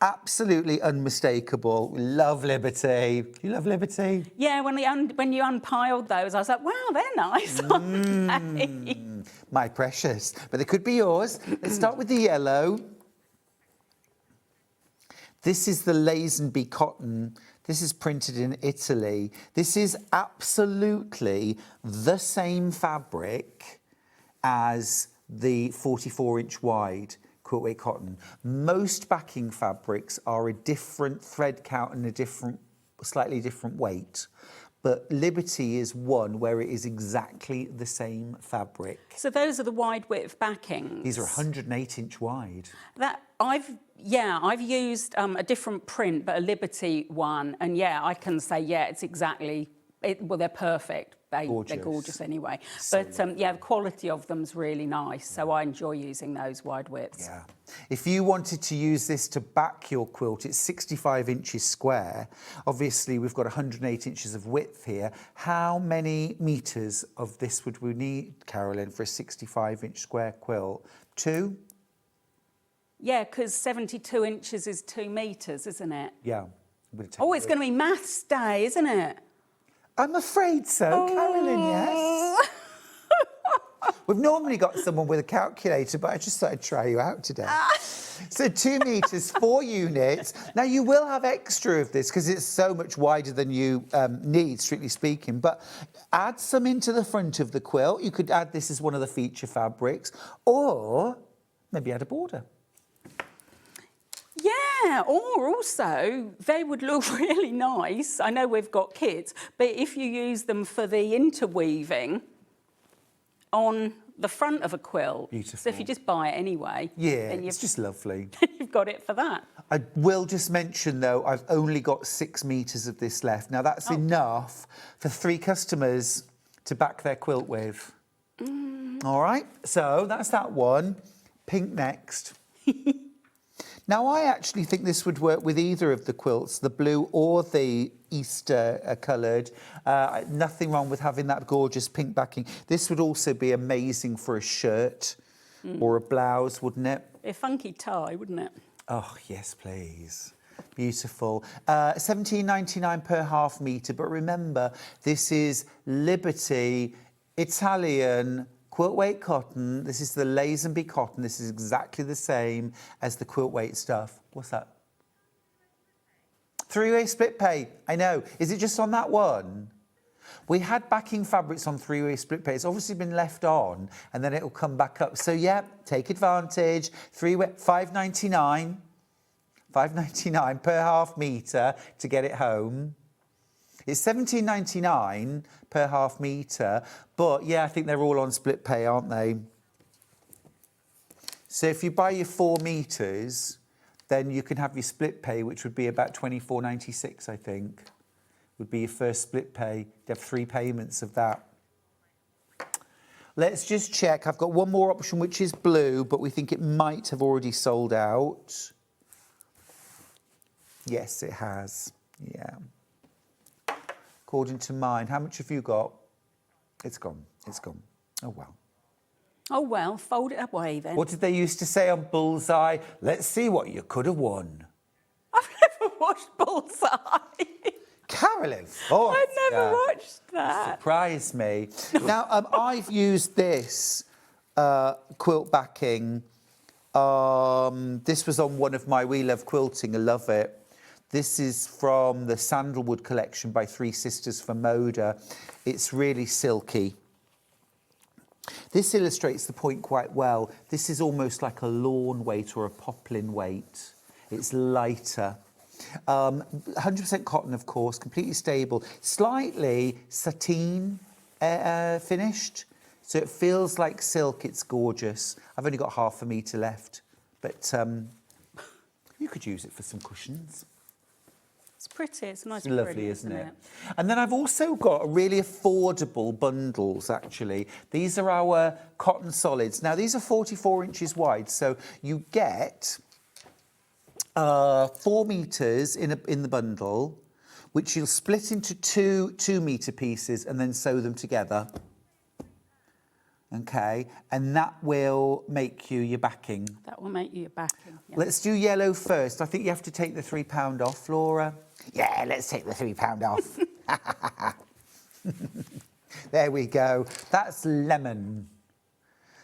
Absolutely unmistakable. We love Liberty. You love Liberty? Yeah, when you unpiled those, I was like, wow, they're nice, aren't they? My precious. But they could be yours. Let's start with the yellow. This is the Lazenby cotton. This is printed in Italy. This is absolutely the same fabric as the 44-inch wide quilt weight cotton. Most backing fabrics are a different thread count and a slightly different weight. But Liberty is one where it is exactly the same fabric. So those are the wide width backings. These are 108-inch wide. I've used a different print, but a Liberty one, and I can say it's exactly. Well, they're perfect. They're gorgeous anyway. So but the quality of them's really nice, so I enjoy using those wide widths. Yeah. If you wanted to use this to back your quilt, it's 65 inches square. Obviously, we've got 108 inches of width here. How many metres of this would we need, Carolyn, for a 65-inch square quilt? 2? Yeah, because 72 inches is 2 metres, isn't it? Yeah. Oh, it's going to be maths day, isn't it? I'm afraid so, Carolyn, yes. We've normally got someone with a calculator, but I just thought I'd try you out today. So 2 metres, 4 units. Now, you will have extra of this because it's so much wider than you need, strictly speaking. But add some into the front of the quilt. You could add this as one of the feature fabrics, or maybe add a border. Yeah, or also they would look really nice. I know we've got kids, but if you use them for the interweaving on the front of a quilt. Beautiful. So if you just buy it anyway. Yeah, then it's just lovely. You've got it for that. I will just mention, though, I've only got 6 metres of this left. Now, that's enough for 3 customers to back their quilt with. All right, so that's that one. Pink next. Now, I actually think this would work with either of the quilts, the blue or the Easter coloured. Nothing wrong with having that gorgeous pink backing. This would also be amazing for a shirt or a blouse, wouldn't it? A funky tie, wouldn't it? Oh, yes, please. Beautiful. $17.99 per half metre. But remember, this is Liberty, Italian, quilt weight cotton. This is the Lazenby cotton. This is exactly the same as the quilt weight stuff. What's that? 3-way split pay. I know. Is it just on that one? We had backing fabrics on 3-way split pay. It's obviously been left on, and then it'll come back up. So yeah, take advantage. 3-way, $5.99. $5.99 per half metre to get it home. It's $17.99 per half metre, but yeah, I think they're all on split pay, aren't they? So if you buy your 4 metres, then you can have your split pay, which would be about $24.96, I think, would be your first split pay. You have 3 payments of that. Let's just check. I've got one more option, which is blue, but we think it might have already sold out. Yes, it has. Yeah. According to mine. How much have you got? It's gone. It's gone. Oh, well. Oh, well, fold it away then. What did they used to say on Bullseye? Let's see what you could have won. I've never watched Bullseye. Carolyn Forster. I've never watched that. Surprised me. Now, I've used this quilt backing. This was on one of my We Love Quilting. I love it. This is from the Sandalwood collection by 3 Sisters for Moda. It's really silky. This illustrates the point quite well. This is almost like a lawn weight or a poplin weight. It's lighter. 100% cotton, of course, completely stable. Slightly sateen finished, so it feels like silk. It's gorgeous. I've only got half a metre left, but you could use it for some cushions. It's pretty, it's nice It's and lovely, pretty, isn't it? And then I've also got really affordable bundles, actually. These are our cotton solids. Now, these are 44 inches wide, so you get 4 metres in the bundle, which you'll split into two metre pieces and then sew them together. Okay, and that will make you your backing. That will make you your backing. Yeah. Let's do yellow first. I think you have to take the £3 off, Laura. Yeah, let's take the £3 off. There we go. That's lemon.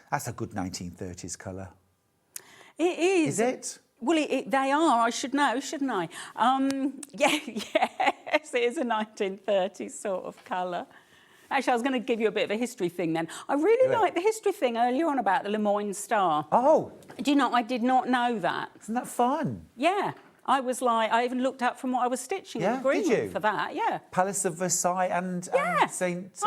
That's a good 1930s colour. It is. Is it? Well, they are. I should know, shouldn't I? Yes, it is a 1930s sort of colour. Actually, I was going to give you a bit of a history thing then. I really like the history thing earlier on about the Lemoyne Star. Oh. Do you know, I did not know that. Isn't that fun? Yeah. I was like, I even looked up from what I was stitching Yeah, the green did you? for that, yeah. Palace of Versailles and Saint...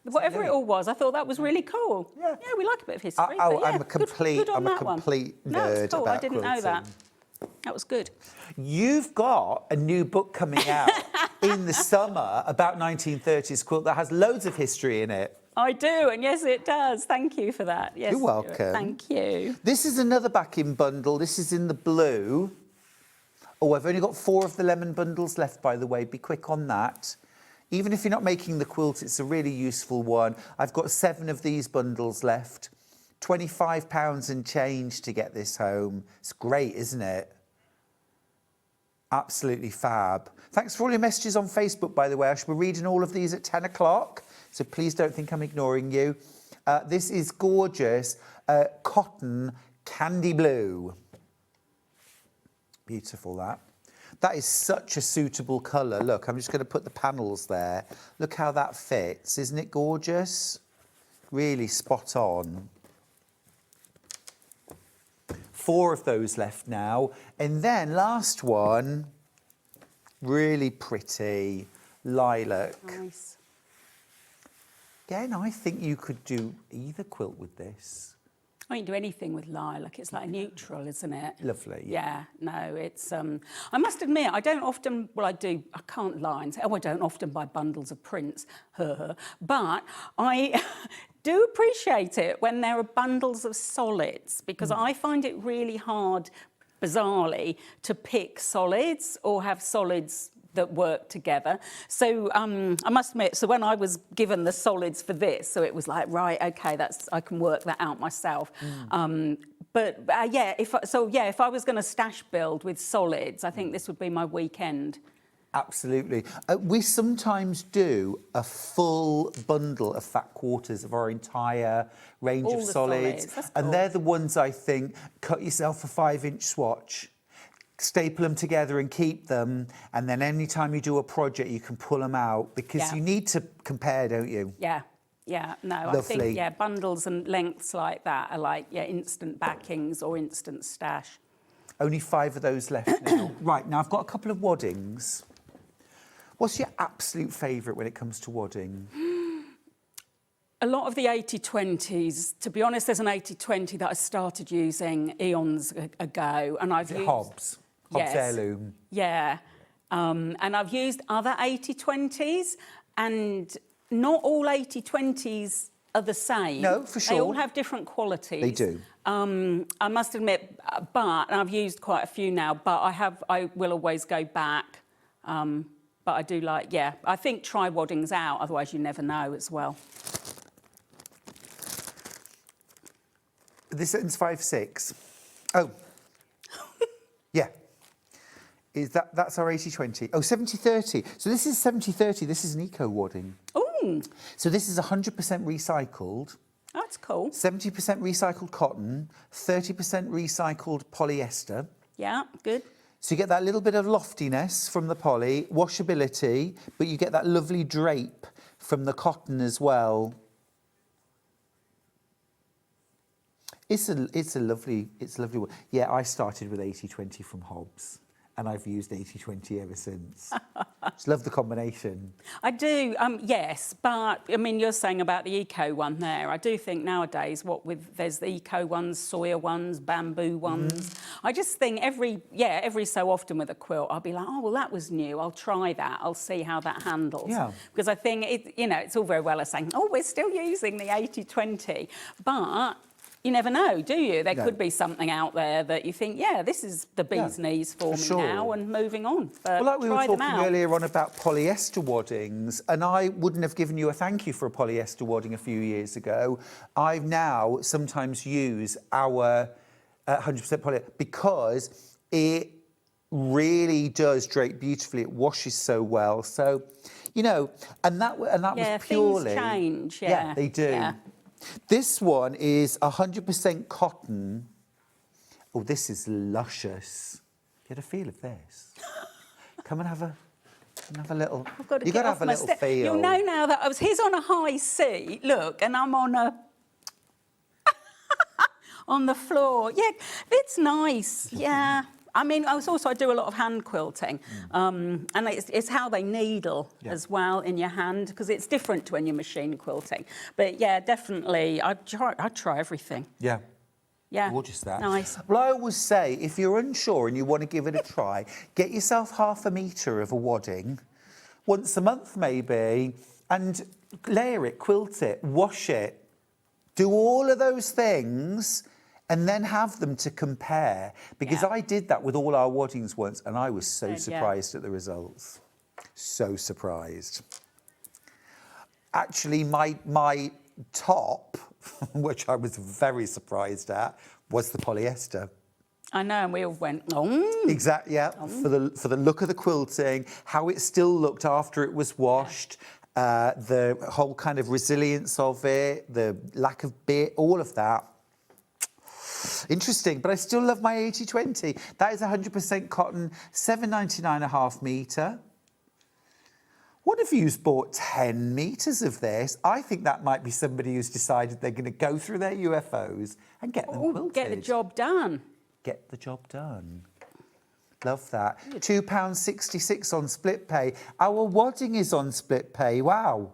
whatever it all was, I thought that was really cool. Yeah. Yeah, we like a bit of history. Oh, but yeah, I'm a complete, good on I'm a that one. complete No, nerd it's cool. about I didn't know that. That was good. You've got a new book coming out in the summer about 1930s quilt that has loads of history in it. I do, and yes, it does. Thank you for that. Yes, You're Stuart, welcome. Thank you. This is another backing bundle. This is in the blue. Oh, I've only got 4 of the lemon bundles left, by the way. Be quick on that. Even if you're not making the quilt, it's a really useful one. I've got 7 of these bundles left. £25 and change to get this home. It's great, isn't it? Absolutely fab. Thanks for all your messages on Facebook, by the way. I shall be reading all of these at 10 o'clock, so please don't think I'm ignoring you. This is gorgeous cotton candy blue. Beautiful, that. That is such a suitable colour. Look, I'm just going to put the panels there. Look how that fits. Isn't it gorgeous? Really spot on. 4 of those left now. And then last one, really pretty, lilac. Nice. Again, I think you could do either quilt with this. I can do anything with lilac. It's like a neutral, isn't it? Lovely. Yeah, no, it's... I must admit, I don't often... Well, I do. I can't lie and say, oh, I don't often buy bundles of prints. But I do appreciate it when there are bundles of solids, because I find it really hard, bizarrely, to pick solids or have solids that work together. So I must admit, so when I was given the solids for this, so it was like, right, okay, I can work that out myself. But if I was going to stash build with solids, I think this would be my weekend. Absolutely. We sometimes do a full bundle of fat quarters of our entire range All of the solids. That's cool. And they're the ones, I think, cut yourself a 5-inch swatch, staple them together and keep them, and then any time you do a project you can pull them out, because you need to compare, don't you? Yeah, no, Lovely. I think, bundles and lengths like that are like, instant backings or instant stash. Only 5 of those left now. Right, now I've got a couple of waddings. What's your absolute favourite when it comes to wadding? A lot of the 80-20s, to be honest, there's an 80-20 that I started using eons ago, and I've used... Hobbs heirloom. Yeah, and I've used other 80-20s, and not all 80-20s are the same. No, for sure. They all have different qualities. They do. I must admit, but and I've used quite a few now, but I will always go back. But I do like, I think try waddings out, otherwise you never know as well. This ends 5/6. Oh. Yeah. That's our 80-20. Oh, 70-30. So this is 70-30. This is an eco wadding. Ooh. So this is 100% recycled. That's cool. 70% recycled cotton, 30% recycled polyester. Yeah, good. So you get that little bit of loftiness from the poly, washability, but you get that lovely drape from the cotton as well. It's a lovely one. Yeah, I started with 80/20 from Hobbs, and I've used 80/20 ever since. Just love the combination. I do, yes, but I mean, you're saying about the eco one there. I do think nowadays, there's the eco ones, soya ones, bamboo ones. I just think every so often with a quilt, I'll be like, oh well, that was new. I'll try that. I'll see how that handles. Yeah. Because I think it's all very well as saying, oh, we're still using the 80/20, but you never know, do you? There could be something out there that you think, yeah, this is the bee's knees for me now, and moving on. But Well, like we were try them talking out. earlier on about polyester waddings, and I wouldn't have given you a thank you for a polyester wadding a few years ago. I've now sometimes use our 100% polyester because it really does drape beautifully. It washes so well. So, and that Yeah, was purely... things change, Yeah, they do. Yeah. This one is 100% cotton. Oh, this is luscious. Get a feel of this. Come and have a little. I've got to You've get got to off have a my little step. feel. You'll know now that he's on a high seat, look, and I'm on on the floor. Yeah, it's nice. Yeah. I mean, I do a lot of hand quilting, and it's how they needle as well in your hand, because it's different to when you're machine quilting. But yeah, definitely, I'd try everything. Yeah. Yeah. Gorgeous that. Nice. Well, I always say, if you're unsure and you want to give it a try, get yourself half a metre of a wadding, once a month maybe, and layer it, quilt it, wash it, do all of those things, and then have them to compare. Because I did that with all our waddings once, and I was so surprised at the results. So surprised. Actually, my top, which I was very surprised at, was the polyester. I know, and we all went, oh. Exactly, yeah. For the look of the quilting, how it still looked after it was washed, the whole kind of resilience of it, the lack of bit, all of that. Interesting, but I still love my 80/20. That is 100% cotton, £7.99 a half metre. What if you've bought 10 metres of this? I think that might be somebody who's decided they're going to go through their UFOs and get them quilted. Get the job done. Get the job done. Love that. £2.66 on split pay. Our wadding is on split pay. Wow.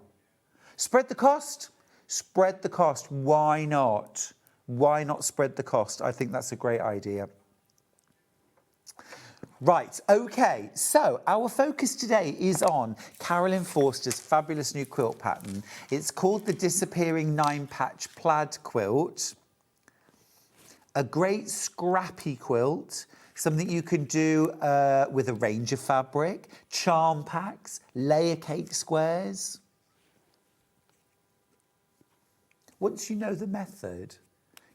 Spread the cost. Spread the cost. Why not? Why not spread the cost? I think that's a great idea. Right, OK, so our focus today is on Carolyn Forster's fabulous new quilt pattern. It's called the Disappearing 9-Patch Plaid Quilt. A great scrappy quilt, something you can do with a range of fabric, charm packs, layer cake squares. Once you know the method,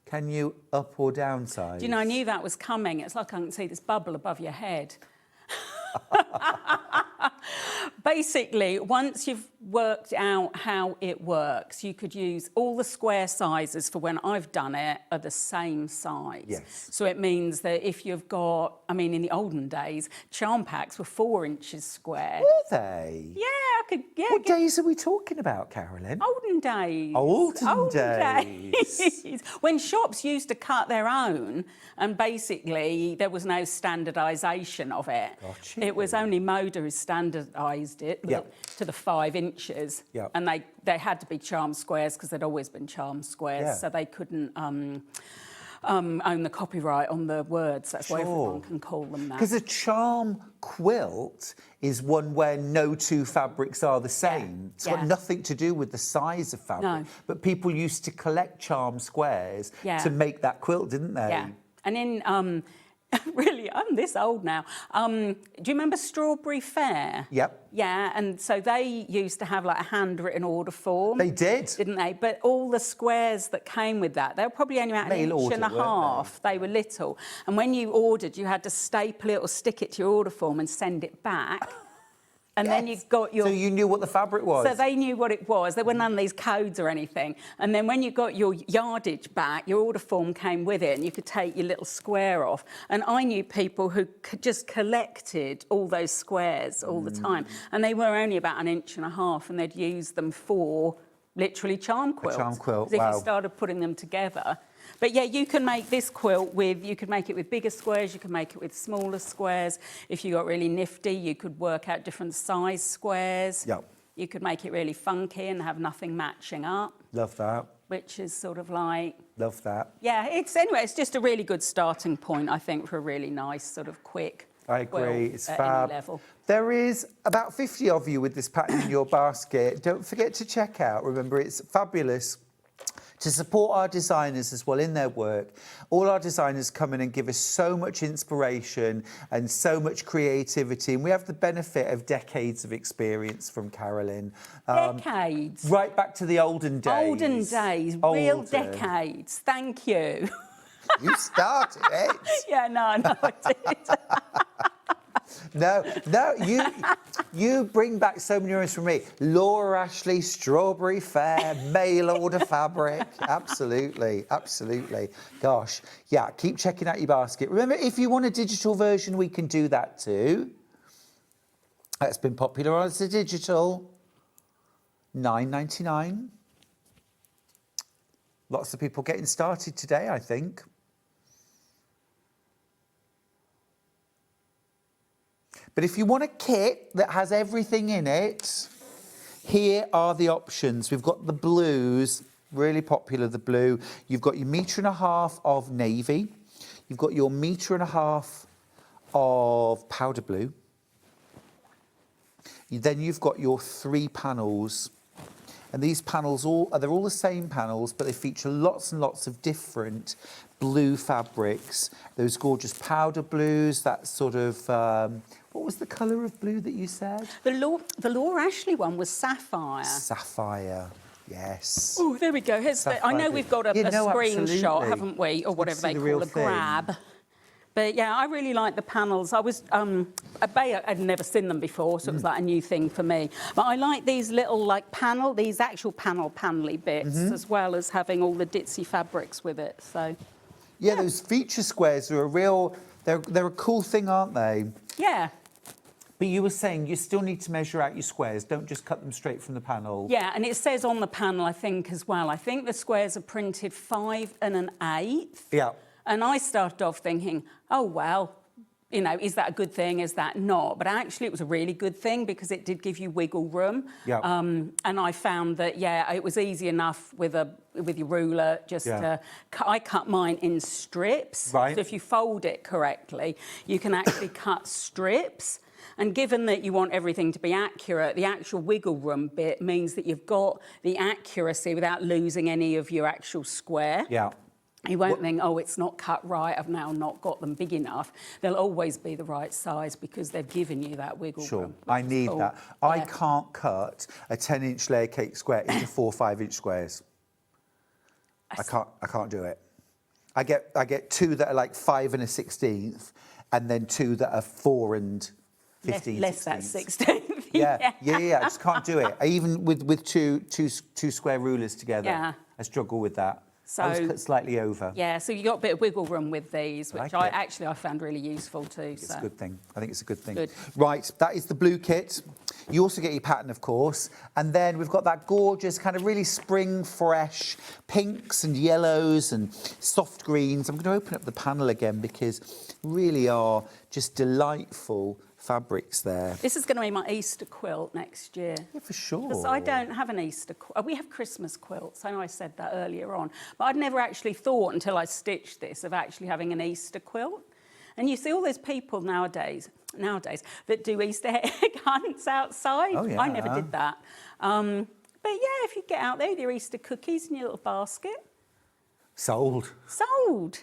can you up or downsize? Do you know, I knew that was coming. It's like I can see this bubble above your head. Basically, once you've worked out how it works, you could use all the square sizes for when I've done it are the same size. Yes. So it means that if you've got, I mean, in the olden days, charm packs were 4 inches square. Were they? Yeah, I could, yeah. What days are we talking about, Carolyn? Olden days. Olden days. When shops used to cut their own, and basically there was no standardisation of it. Gotcha. It was only Moda who standardised it to the 5 inches. Yep. And they had to be charm squares because they'd always been charm squares, Yeah. so they couldn't own the copyright on the words. That's why everyone can call them that. Because a charm quilt is one where no two fabrics are the same. It's got nothing to do with the size of fabric. No. But people used to collect charm squares to make that quilt, didn't they? Yeah. And in really, I'm this old now. Do you remember Strawberry Fair? Yep. Yeah, and so they used to have like a handwritten order form. They did. Didn't they? But all the squares that came with that, they were probably only about an inch and a half. They were little. And when you ordered, you had to staple it or stick it to your order form and send it back. And then you got your... So you knew what the fabric was? So they knew what it was. There were none of these codes or anything. And then when you got your yardage back, your order form came with it and you could take your little square off. And I knew people who just collected all those squares all the time. And they were only about an inch and a half and they'd use them for literally charm quilts. charm quilt, As if wow. you started putting them together. But yeah, you can make this quilt with, you could make it with bigger squares, you can make it with smaller squares. If you got really nifty, you could work out different size squares. Yep. You could make it really funky and have nothing matching up, Love that. which is sort of like, Love that. yeah, it's just a really good starting point, I think, for a really nice sort of quick I agree. quilt It's at fab. any level. There is about 50 of you with this pattern in your basket. Don't forget to check out. Remember, it's fabulous to support our designers as well in their work. All our designers come in and give us so much inspiration and so much creativity. And we have the benefit of decades of experience from Carolyn. Decades. Right back to the olden days. Olden days, real Olden. decades. Thank you. You started it. Yeah, no, I did. No, you bring back so many memories from me. Laura Ashley, Strawberry Fair, mail order fabric. Absolutely, absolutely. Gosh, yeah, keep checking out your basket. Remember, if you want a digital version, we can do that too. That's been popularised as a digital. $9.99. Lots of people getting started today, I think. But if you want a kit that has everything in it, here are the options. We've got the blues, really popular, the blue. You've got your 1.5 metre of navy. You've got your 1.5 metre of powder blue. Then you've got your 3 panels. And these panels, they're all the same panels, but they feature lots and lots of different blue fabrics. Those gorgeous powder blues, that sort of, what was the colour of blue that you said? The Laura Ashley one was sapphire. Sapphire, yes. Oh, there we go. Here's the, I know we've got a screenshot, absolutely. haven't we? Or whatever they the call real a thing. grab. But yeah, I really like the panels. I was at Bay, I'd never seen them before, so it was like a new thing for me. But I like these little these actual panelly bits, as well as having all the ditzy fabrics with it. So Yeah, those feature squares are a real, they're a cool thing, aren't they? yeah. But you were saying you still need to measure out your squares. Don't just cut them straight from the panel. Yeah, and it says on the panel, I think, as well. I think the squares are printed 5 1/8. Yeah. And I started off thinking, oh, well, you know, is that a good thing? Is that not? But actually, it was a really good thing because it did give you wiggle room. Yeah. And I found that, yeah, it was easy enough with your ruler just to... I cut mine in strips. Right. So if you fold it correctly, you can actually cut strips. And given that you want everything to be accurate, the actual wiggle room bit means that you've got the accuracy without losing any of your actual square. Yeah. You won't think, oh, it's not cut right, I've now not got them big enough. They'll always be the right size because they've given you that wiggle Sure, room. I need cool. that. Yeah. I can't cut a 10-inch layer cake square into 4 5-inch squares. I can't do it. I get 2 that are like 5 1/16, and then 2 that are 4 and 15. Less that 16th. Yeah. I just can't do it. I even with two square rulers together, Yeah. I struggle with that. So, I was cut slightly over. Yeah, so you got a bit of wiggle room with these, which like I found really useful too. It's a good thing. I think it's a good thing. Good. Right, that is the blue kit. You also get your pattern, of course. And then we've got that gorgeous kind of really spring fresh pinks and yellows and soft greens. I'm going to open up the panel again because really are just delightful fabrics there. This is going to be my Easter quilt next year. Yeah, for sure. Because I don't have an Easter quilt. We have Christmas quilts. I know I said that earlier on. But I'd never actually thought until I stitched this of actually having an Easter quilt. And you see all those people nowadays that do Easter egg hunts outside. Oh, yeah. I never did that. But yeah, if you get out there with your Easter cookies in your little basket. Sold. Sold.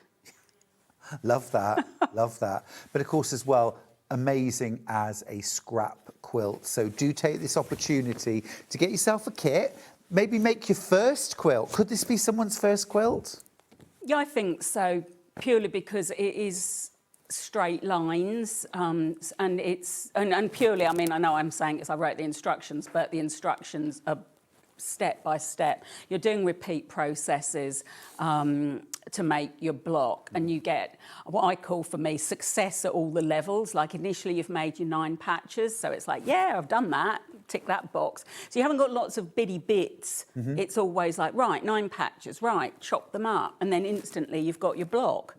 Love that. Love that. But of course, as well, amazing as a scrap quilt. So do take this opportunity to get yourself a kit. Maybe make your first quilt. Could this be someone's first quilt? Yeah, I think so. Purely because it is straight lines, and purely, I mean, I know I'm saying it's I wrote the instructions, but the instructions are step by step. You're doing repeat processes. to make your block, and you get what I call, for me, success at all the levels. Like initially you've made your 9 patches, so it's like, yeah, I've done that, tick that box. So you haven't got lots of bitty bits. It's always like, right, 9 patches, right, chop them up, and then instantly you've got your block.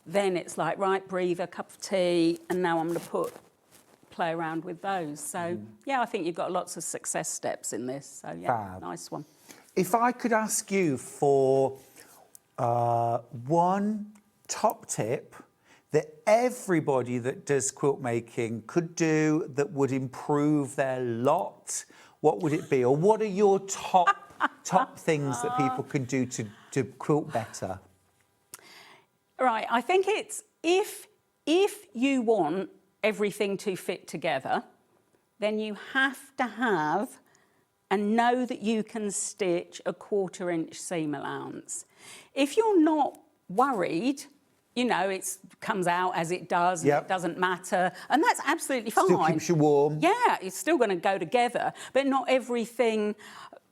Then it's like, right, breather, cup of tea, and now I'm going to play around with those. So yeah, I think you've got lots of success steps in this. So yeah, Fab. nice one. If I could ask you for one top tip that everybody that does quilt making could do that would improve their lot, what would it be? Or what are your top things that people can do to quilt better? Right, I think it's if you want everything to fit together, then you have to have and know that you can stitch a 1/4 inch seam allowance. If you're not worried, you know, it comes out as it does, and it doesn't matter, and that's absolutely fine. Still keeps you warm. Yeah, it's still going to go together, but not everything.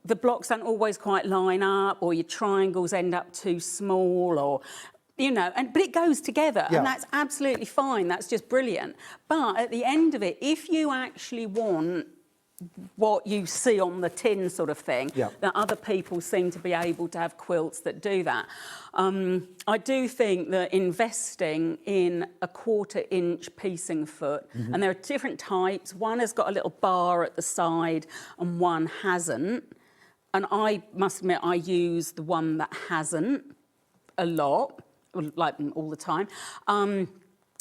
The blocks don't always quite line up, or your triangles end up too small, or you know, but it goes together, and that's absolutely fine. That's just brilliant. But at the end of it, if you actually want what you see on the tin sort of thing, that other people seem to be able to have quilts that do that. I do think that investing in a 1/4 inch piecing foot, and there are different types. One has got a little bar at the side and one hasn't. And I must admit, I use the one that hasn't a lot, like all the time.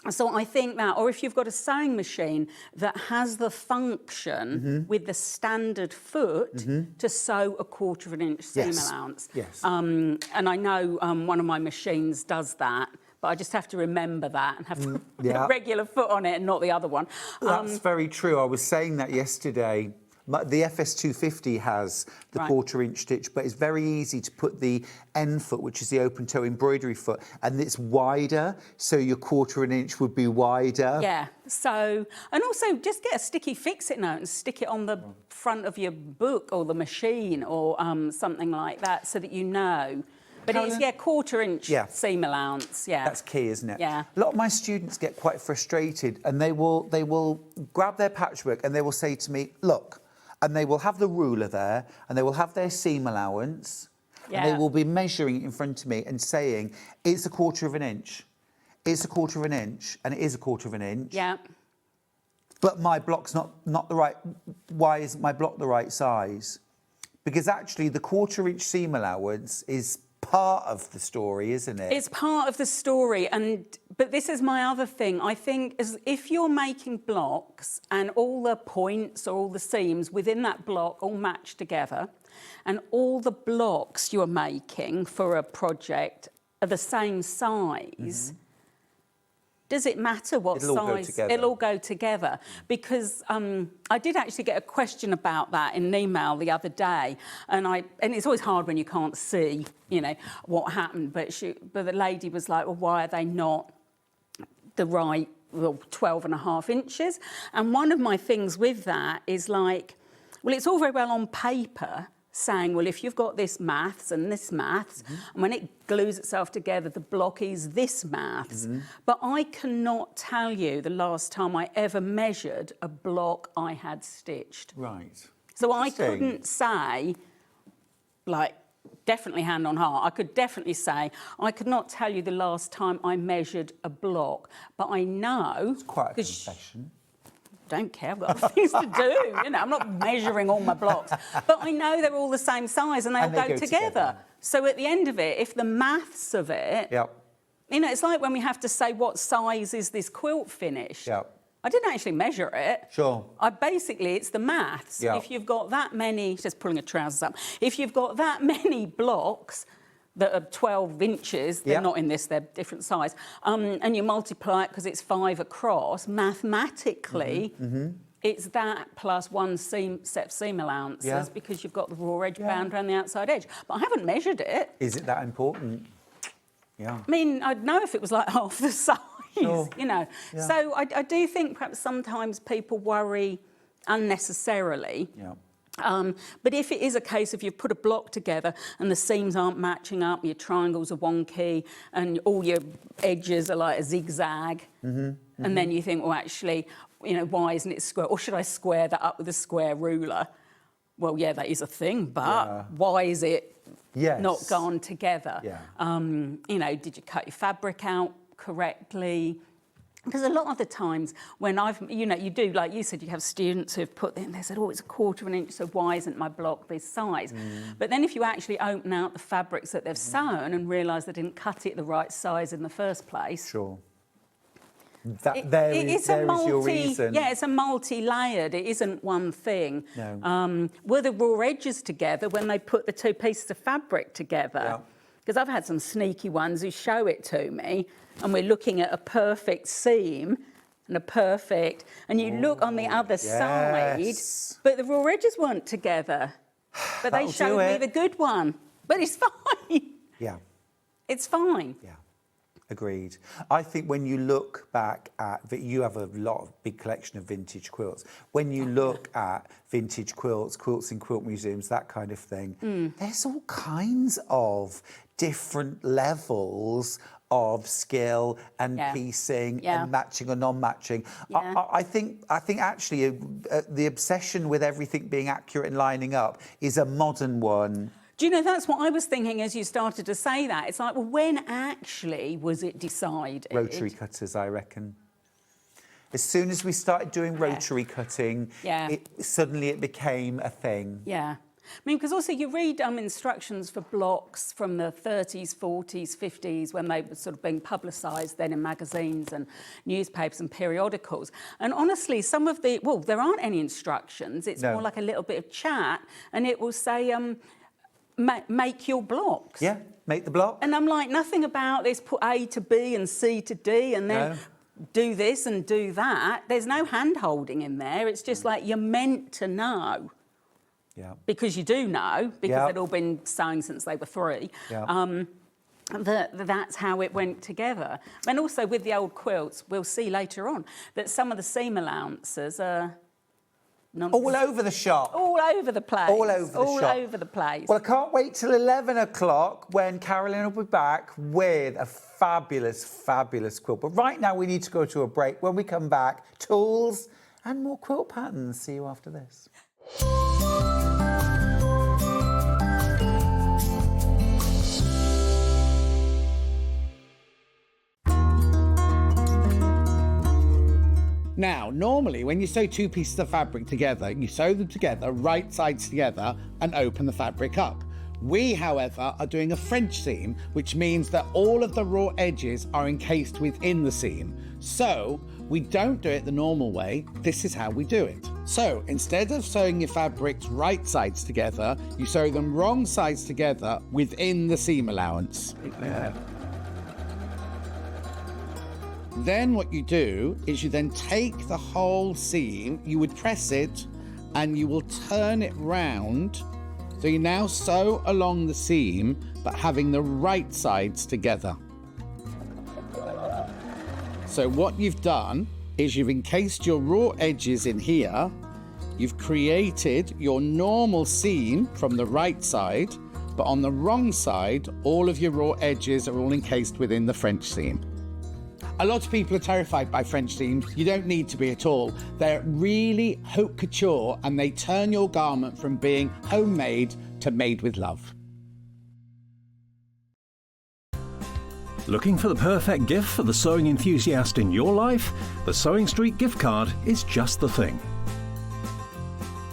So I think that, or if you've got a sewing machine that has the function with the standard foot to sew a 1/4 inch seam allowance. And I know one of my machines does that, but I just have to remember that and have to put a regular foot on it and not the other one. That's very true. I was saying that yesterday. The FS250 has the 1/4 inch stitch, but it's very easy to put the end foot, which is the open toe embroidery foot, and it's wider, so your 1/4 inch would be wider. Yeah, so, and also just get a sticky fix-it note and stick it on the front of your book or the machine or something like that, so that you know. But Carolyn? it's, 1/4 inch seam allowance, That's key, isn't it? Yeah. A lot of my students get quite frustrated, and they will grab their patchwork and they will say to me, look, and they will have the ruler there, and they will have their seam allowance, and they will be measuring it in front of me and saying, it's a 1/4 inch, it's a 1/4 inch, and it is a 1/4 inch. Yeah. But my block's not the right, why isn't my block the right size? Because actually the 1/4 inch seam allowance is part of the story, isn't it? It's part of the story, but this is my other thing. I think if you're making blocks and all the points or all the seams within that block all match together, and all the blocks you're making for a project are the same size, does it matter what size? It'll all go together. Because I did actually get a question about that in an email the other day, and it's always hard when you can't see, you know, what happened. But the lady was like, well, why are they not the right 12.5 inches? And one of my things with that is like, well, it's all very well on paper saying, well, if you've got this maths and this maths, and when it glues itself together, the block is this maths. But I cannot tell you the last time I ever measured a block I had stitched. Right. So I couldn't say, like, definitely hand on heart, I could definitely say, I could not tell you the last time I measured a block, but I know... It's quite a confession. Don't care, I've got other things to do. You know, I'm not measuring all my blocks. But I know they're all the same size and they'll go together. So at the end of it, if the maths of it... You know, it's like when we have to say what size is this quilt finish. I didn't actually measure it. It's the maths. If you've got that many... Just pulling a trousers up. If you've got that many blocks that are 12 inches, they're not in this, they're different size, and you multiply it because it's 5 across, mathematically, it's that plus one set of seam allowances because you've got the raw edge bound around the outside edge. But I haven't measured it. Is it that important? I mean, I'd know if it was like half the size, you know. So I do think perhaps sometimes people worry unnecessarily. But if it is a case of you've put a block together and the seams aren't matching up, your triangles are wonky and all your edges are like a zigzag, and then you think, well, actually, you know, why isn't it square? Or should I square that up with a square ruler? Well, yeah, that is a thing, but why is it not gone together? You know, did you cut your fabric out correctly? Because a lot of the times when you know, you do, like you said, you have students who've put in, they said, oh, it's 1/4 of an inch, so why isn't my block this size? But then if you actually open out the fabrics that they've sewn and realise they didn't cut it the right size in the first place. Sure. There is your reason. Yeah, it's a multi-layered. It isn't one thing. No. Were the raw edges together when they put the 2 pieces of fabric together? Because I've had some sneaky ones who show it to me, and we're looking at a perfect seam and you look on the other side, but the raw edges weren't together. But they showed me the good one. But it's fine. Yeah. It's fine. Yeah. Agreed. I think when you look back at, you have a big collection of vintage quilts. When you look at vintage quilts in quilt museums, that kind of thing, there's all kinds of different levels of skill and piecing and matching or non-matching. I think actually the obsession with everything being accurate and lining up is a modern one. Do you know, that's what I was thinking as you started to say that. It's like, well, when actually was it decided? Rotary cutters, I reckon. As soon as we started doing rotary cutting, suddenly it became a thing. Yeah. I mean, because also you read instructions for blocks from the 30s, 40s, 50s, when they were sort of being publicised then in magazines and newspapers and periodicals. And honestly, some of the, well, there aren't any instructions. It's more like a little bit of chat, and it will say, make your blocks. Yeah, make the block. And I'm like, nothing about this, put A to B and C to D and then do this and do that. There's no hand-holding in there. It's just like you're meant to know. Yeah. Because you do know, because they'd all been sewing since they were 3. Yeah. That's how it went together. And also with the old quilts, we'll see later on that some of the seam allowances are... all over the shop. All over the place. All over the shop. All over the place. Well, I can't wait till 11 o'clock when Carolyn will be back with a fabulous, fabulous quilt. But right now we need to go to a break. When we come back, tools and more quilt patterns. See you after this. Now, normally when you sew 2 pieces of fabric together, you sew them together, right sides together, and open the fabric up. We, however, are doing a French seam, which means that all of the raw edges are encased within the seam. So, we don't do it the normal way. This is how we do it. So, instead of sewing your fabrics right sides together, you sew them wrong sides together within the seam allowance. Then what you do is you then take the whole seam, you would press it, and you will turn it round. So you now sew along the seam, but having the right sides together. So what you've done is you've encased your raw edges in here, you've created your normal seam from the right side, but on the wrong side, all of your raw edges are all encased within the French seam. A lot of people are terrified by French seams. You don't need to be at all. They're really haute couture, and they turn your garment from being homemade to made with love. Looking for the perfect gift for the sewing enthusiast in your life? The SewingStreet gift card is just the thing.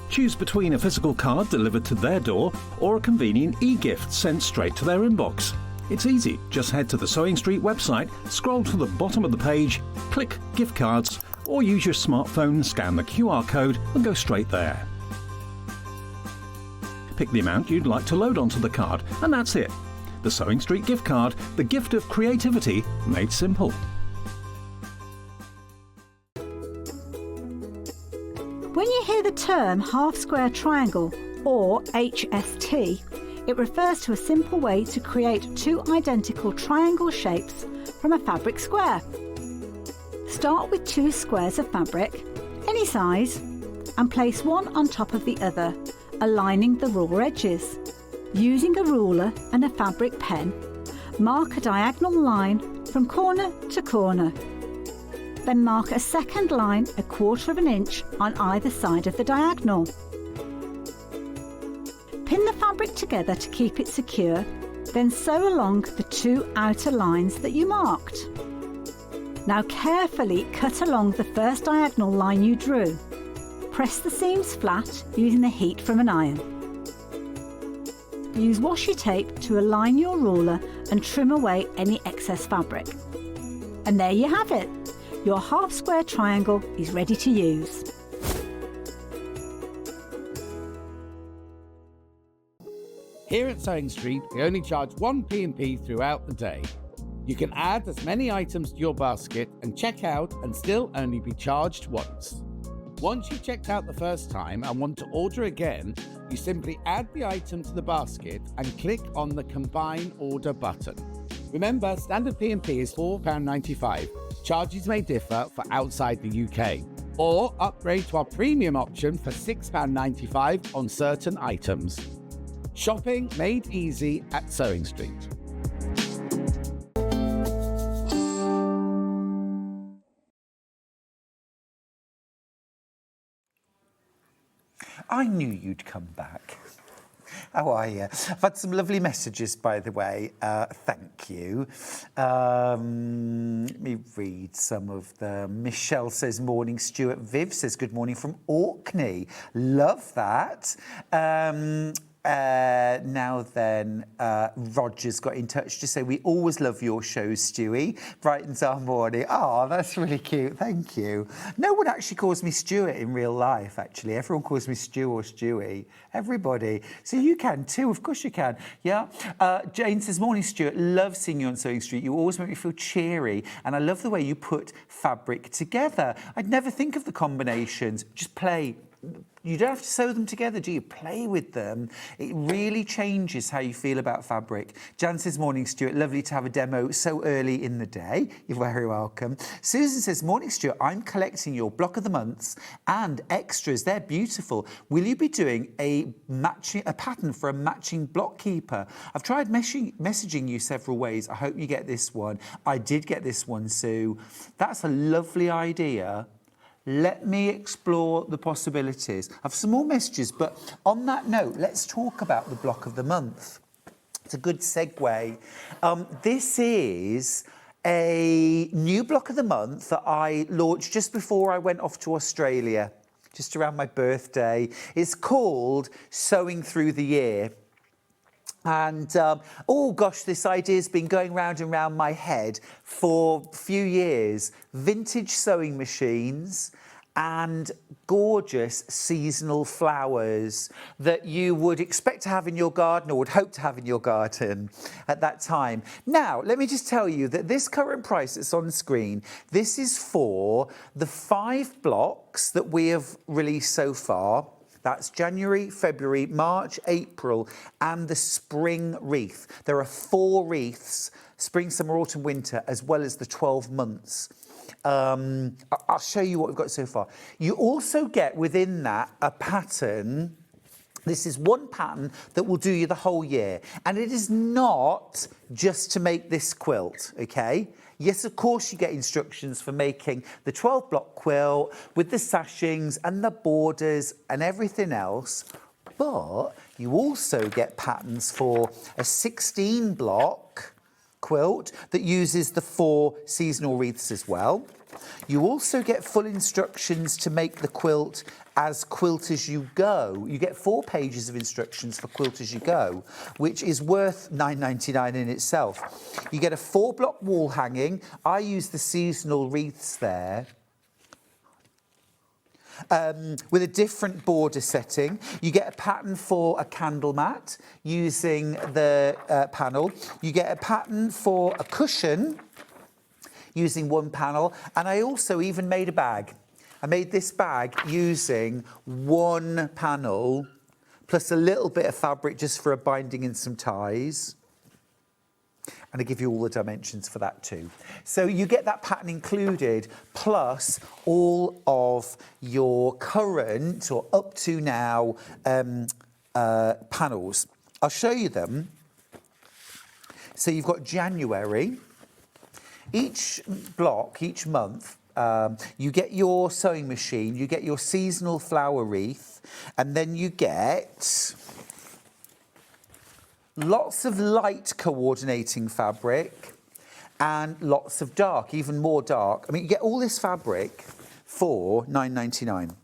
Choose between a physical card delivered to their door or a convenient e-gift sent straight to their inbox. It's easy. Just head to the SewingStreet website, scroll to the bottom of the page, click Gift Cards, or use your smartphone, scan the QR code and go straight there. Pick the amount you'd like to load onto the card, and that's it. The SewingStreet gift card, the gift of creativity made simple. When you hear the term half-square triangle, or HST, it refers to a simple way to create 2 identical triangle shapes from a fabric square. Start with 2 squares of fabric, any size, and place one on top of the other, aligning the raw edges. Using a ruler and a fabric pen, mark a diagonal line from corner to corner. Then mark a second line 1/4 inch on either side of the diagonal. Pin the fabric together to keep it secure, then sew along the 2 outer lines that you marked. Now carefully cut along the first diagonal line you drew. Press the seams flat using the heat from an iron. Use washi tape to align your ruler and trim away any excess fabric. And there you have it. Your half square triangle is ready to use. Here at Sewing Street, we only charge 1 P&P throughout the day. You can add as many items to your basket and check out and still only be charged once. Once you've checked out the first time and want to order again, you simply add the item to the basket and click on the Combine Order button. Remember, standard P&P is £4.95. Charges may differ for outside the UK. Or upgrade to our premium option for £6.95 on certain items. Shopping made easy at Sewing Street. I knew you'd come back. How are you? I've had some lovely messages, by the way. Thank you. Let me read some of them. Michelle says, morning, Stuart. Viv says, good morning from Orkney. Love that. Now then, Roger's got in touch to say, we always love your shows, Stewie. Brightens our morning. Oh, that's really cute. Thank you. No one actually calls me Stuart in real life, actually. Everyone calls me Stu or Stewie. Everybody. So you can too. Of course you can. Yeah. Jane says, morning, Stuart. Love seeing you on Sewing Street. You always make me feel cheery. And I love the way you put fabric together. I'd never think of the combinations. Just play. You don't have to sew them together, do you? Play with them. It really changes how you feel about fabric. Jan says, morning, Stuart. Lovely to have a demo so early in the day. You're very welcome. Susan says, morning, Stuart. I'm collecting your block of the months and extras. They're beautiful. Will you be doing a pattern for a matching block keeper? I've tried messaging you several ways. I hope you get this one. I did get this one, Sue. That's a lovely idea. Let me explore the possibilities. I have some more messages, but on that note, let's talk about the block of the month. It's a good segue. This is a new block of the month that I launched just before I went off to Australia, just around my birthday. It's called Sewing Through the Year. And, oh gosh, this idea's been going round and round my head for a few years. Vintage sewing machines and gorgeous seasonal flowers that you would expect to have in your garden or would hope to have in your garden at that time. Now, let me just tell you that this current price that's on screen, this is for the 5 blocks that we have released so far. That's January, February, March, April, and the spring wreath. There are 4 wreaths, spring, summer, autumn, winter, as well as the 12 months. I'll show you what we've got so far. You also get within that a pattern. This is one pattern that will do you the whole year. And it is not just to make this quilt, okay? Yes, of course, you get instructions for making the 12-block quilt with the sashings and the borders and everything else, but you also get patterns for a 16-block quilt that uses the 4 seasonal wreaths as well. You also get full instructions to make the quilt as Quilt As You Go. You get 4 pages of instructions for Quilt As You Go, which is worth $9.99 in itself. You get a 4-block wall hanging. I use the seasonal wreaths there. With a different border setting. You get a pattern for a candle mat using the panel. You get a pattern for a cushion using one panel. And I also even made a bag. I made this bag using one panel plus a little bit of fabric just for a binding and some ties. And I give you all the dimensions for that too. So you get that pattern included, plus all of your current, or up to now, panels. I'll show you them. So you've got January. Each block, each month, you get your sewing machine, you get your seasonal flower wreath, and then you get lots of light coordinating fabric and lots of dark, even more dark. I mean, you get all this fabric for £9.99.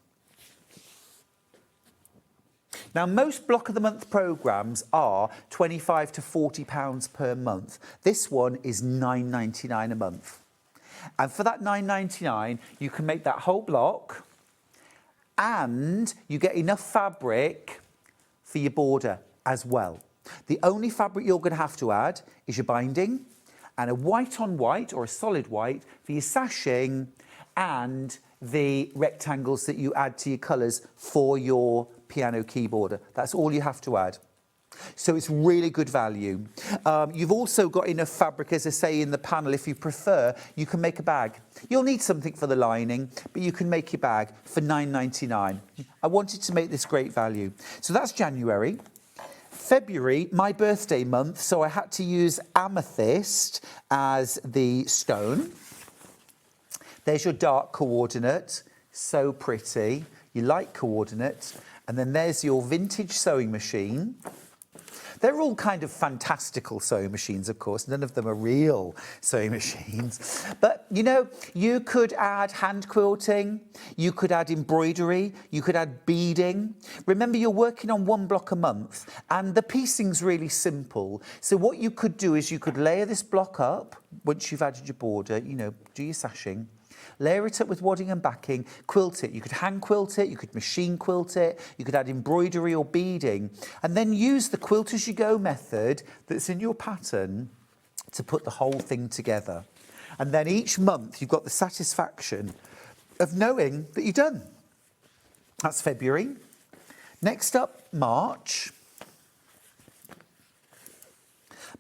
Now, most block of the month programmes are £25 to £40 per month. This one is £9.99 a month. And for that £9.99, you can make that whole block and you get enough fabric for your border as well. The only fabric you're going to have to add is your binding and a white on white or a solid white for your sashing and the rectangles that you add to your colours for your piano keyboarder. That's all you have to add. So it's really good value. You've also got enough fabric, as I say, in the panel. If you prefer, you can make a bag. You'll need something for the lining, but you can make your bag for £9.99. I wanted to make this great value. So that's January. February, my birthday month, so I had to use amethyst as the stone. There's your dark coordinate, so pretty. Your light coordinate, and then there's your vintage sewing machine. They're all kind of fantastical sewing machines, of course. None of them are real sewing machines. But, you know, you could add hand quilting, you could add embroidery, you could add beading. Remember, you're working on one block a month, and the piecing's really simple. So what you could do is you could layer this block up once you've added your border, you know, do your sashing. Layer it up with wadding and backing, quilt it. You could hand quilt it, you could machine quilt it, you could add embroidery or beading, and then use the quilt as you go method that's in your pattern to put the whole thing together. And then each month you've got the satisfaction of knowing that you're done. That's February. Next up, March.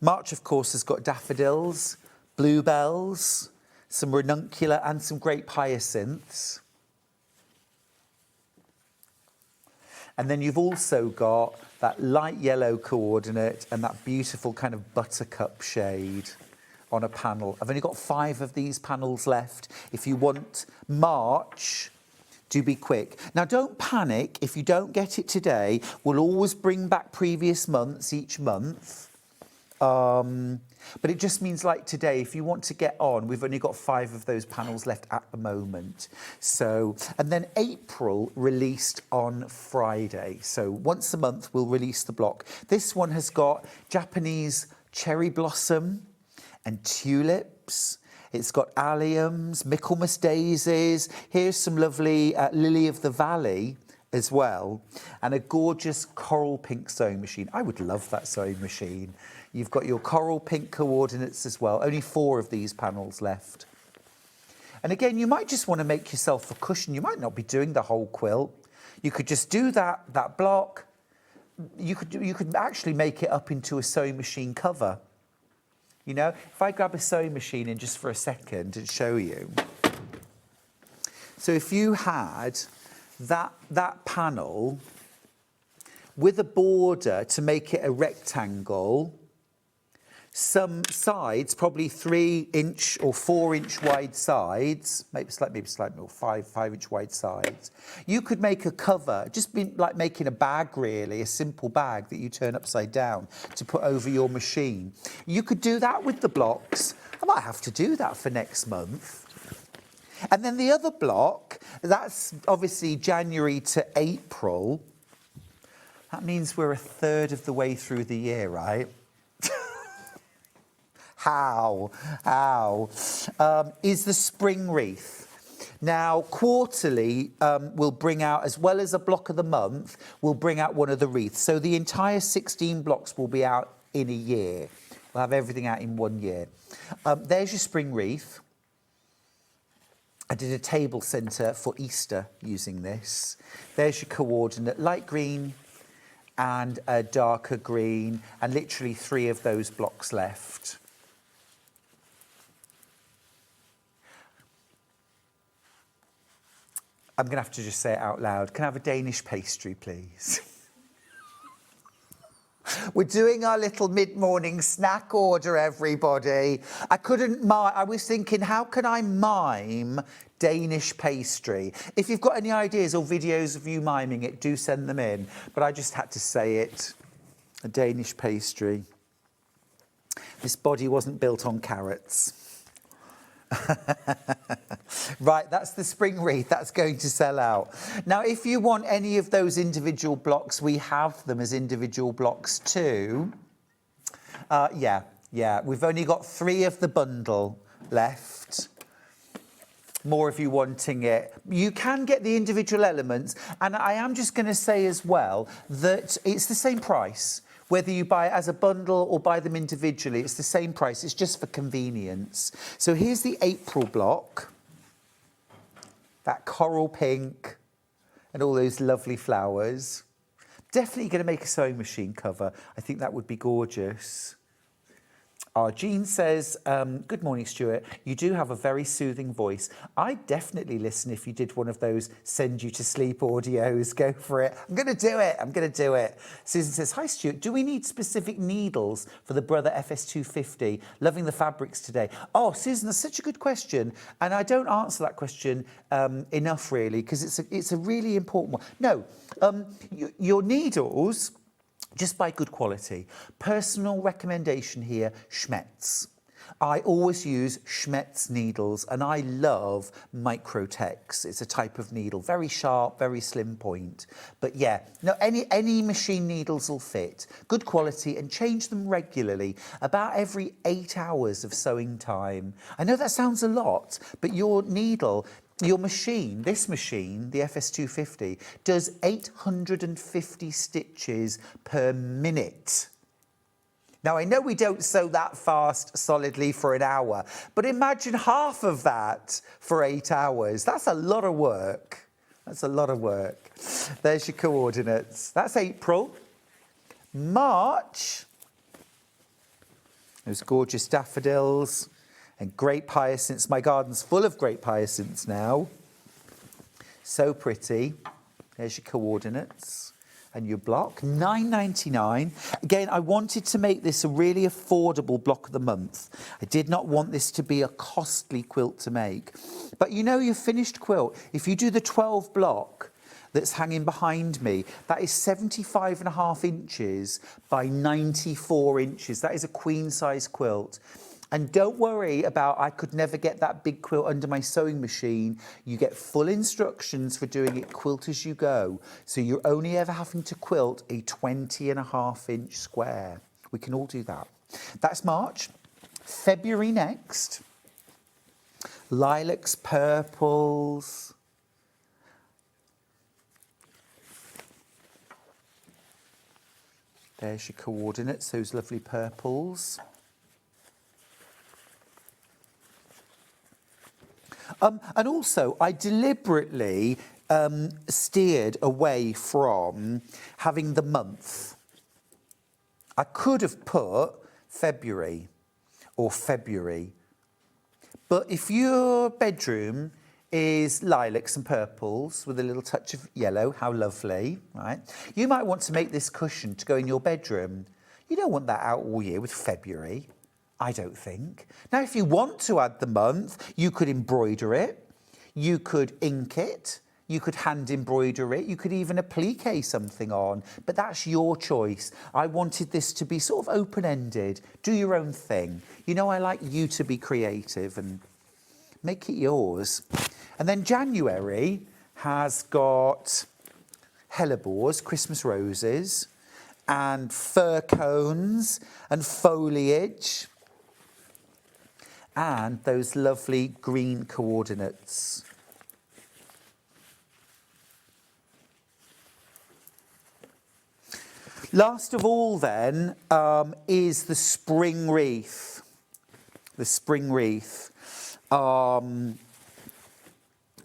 March, of course, has got daffodils, bluebells, some ranunculus and some grape hyacinths. And then you've also got that light yellow coordinate and that beautiful kind of buttercup shade on a panel. I've only got 5 of these panels left. If you want March, do be quick. Now, don't panic if you don't get it today. We'll always bring back previous months each month. But it just means, like today, if you want to get on, we've only got 5 of those panels left at the moment. So, and then April released on Friday. So once a month, we'll release the block. This one has got Japanese cherry blossom and tulips. It's got alliums, Michaelmas daisies. Here's some lovely lily of the valley as well, and a gorgeous coral pink sewing machine. I would love that sewing machine. You've got your coral pink coordinates as well. Only 4 of these panels left. And again, you might just want to make yourself a cushion. You might not be doing the whole quilt. You could just do that block. You could actually make it up into a sewing machine cover. You know, if I grab a sewing machine in just for a second and show you. So if you had that panel with a border to make it a rectangle, some sides, probably 3-inch or 4-inch wide sides, maybe slightly more, 5-inch wide sides. You could make a cover, just be like making a bag really, a simple bag that you turn upside down to put over your machine. You could do that with the blocks. I might have to do that for next month. And then the other block, that's obviously January to April. That means we're a third of the way through the year, right? How? Is the spring wreath. Now, quarterly, we'll bring out, as well as a block of the month, we'll bring out one of the wreaths. So the entire 16 blocks will be out in a year. We'll have everything out in 1 year. There's your spring wreath. I did a table centre for Easter using this. There's your coordinate, light green and a darker green, and literally 3 of those blocks left. I'm going to have to just say it out loud. Can I have a Danish pastry, please? We're doing our little mid-morning snack order, everybody. I couldn't I was thinking, how can I mime Danish pastry? If you've got any ideas or videos of you miming it, do send them in. But I just had to say it. A Danish pastry. This body wasn't built on carrots. Right, that's the spring wreath. That's going to sell out. Now, if you want any of those individual blocks, we have them as individual blocks too. Yeah. We've only got 3 of the bundle left. More of you wanting it. You can get the individual elements. And I am just going to say as well that it's the same price. Whether you buy it as a bundle or buy them individually, it's the same price. It's just for convenience. So here's the April block. That coral pink and all those lovely flowers. Definitely going to make a sewing machine cover. I think that would be gorgeous. Jean says, good morning, Stuart. You do have a very soothing voice. I'd definitely listen if you did one of those send you to sleep audios. Go for it. I'm going to do it. I'm going to do it. Susan says, hi, Stuart. Do we need specific needles for the Brother FS250? Loving the fabrics today. Oh, Susan, that's such a good question. And I don't answer that question enough, really, because it's a really important one. No, your needles... just buy good quality. Personal recommendation here, Schmetz. I always use Schmetz needles and I love Microtex. It's a type of needle, very sharp, very slim point. But yeah, no, any machine needles will fit. Good quality and change them regularly, about every 8 hours of sewing time. I know that sounds a lot, but your needle... your machine, this machine, the FS250, does 850 stitches per minute. Now, I know we don't sew that fast solidly for an hour, but imagine half of that for 8 hours. That's a lot of work. That's a lot of work. There's your coordinates. That's April. March. Those gorgeous daffodils. And grape hyacinths. My garden's full of grape hyacinths now. So pretty. There's your coordinates and your block. $9.99. Again, I wanted to make this a really affordable block of the month. I did not want this to be a costly quilt to make. But you know your finished quilt, if you do the 12 block that's hanging behind me, that is 75.5 inches by 94 inches. That is a queen size quilt. And don't worry about, I could never get that big quilt under my sewing machine. You get full instructions for doing it quilt as you go. So you're only ever having to quilt a 20.5 inch square. We can all do that. That's March. February next. Lilacs, purples. There's your coordinates, those lovely purples. And also, I deliberately steered away from having the month. I could have put February or February. But if your bedroom is lilacs and purples with a little touch of yellow, how lovely, right? You might want to make this cushion to go in your bedroom. You don't want that out all year with February. I don't think. Now, if you want to add the month, you could embroider it, you could ink it, you could hand embroider it, you could even applique something on, but that's your choice. I wanted this to be sort of open-ended. Do your own thing. You know, I like you to be creative and make it yours. And then January has got hellebores, Christmas roses, and fir cones and foliage. And those lovely green coordinates. Last of all then is the spring wreath. The spring wreath,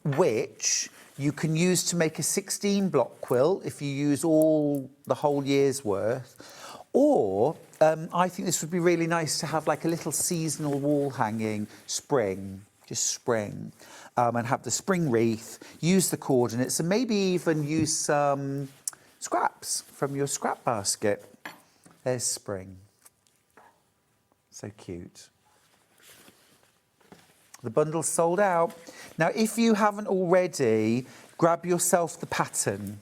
which you can use to make a 16 block quilt if you use the whole year's worth. Or I think this would be really nice to have like a little seasonal wall hanging spring, just spring, and have the spring wreath, use the coordinates and maybe even use some scraps from your scrap basket. There's spring. So cute. The bundle's sold out. Now, if you haven't already, grab yourself the pattern.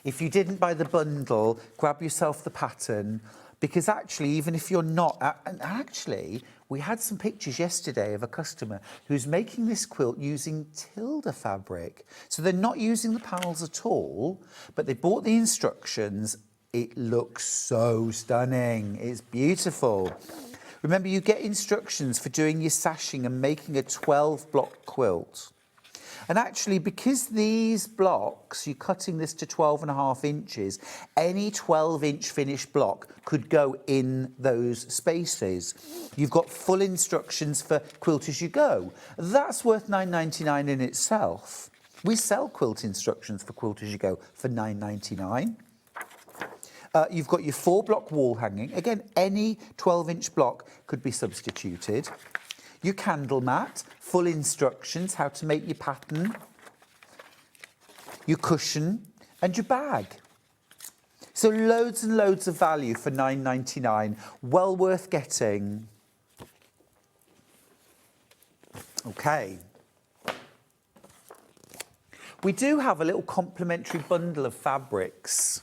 If you didn't buy the bundle, grab yourself the pattern, because actually, even if you're not, and actually, we had some pictures yesterday of a customer who's making this quilt using Tilda fabric. So they're not using the panels at all, but they bought the instructions. It looks so stunning. It's beautiful. Remember, you get instructions for doing your sashing and making a 12-block quilt. And actually, because these blocks, you're cutting this to 12.5 inches, any 12-inch finished block could go in those spaces. You've got full instructions for quilt as you go. That's worth $9.99 in itself. We sell quilt instructions for quilt as you go for $9.99. You've got your 4-block wall hanging. Again, any 12-inch block could be substituted. Your candle mat, full instructions, how to make your pattern. Your cushion and your bag. So loads and loads of value for $9.99. Well worth getting. Okay. We do have a little complimentary bundle of fabrics.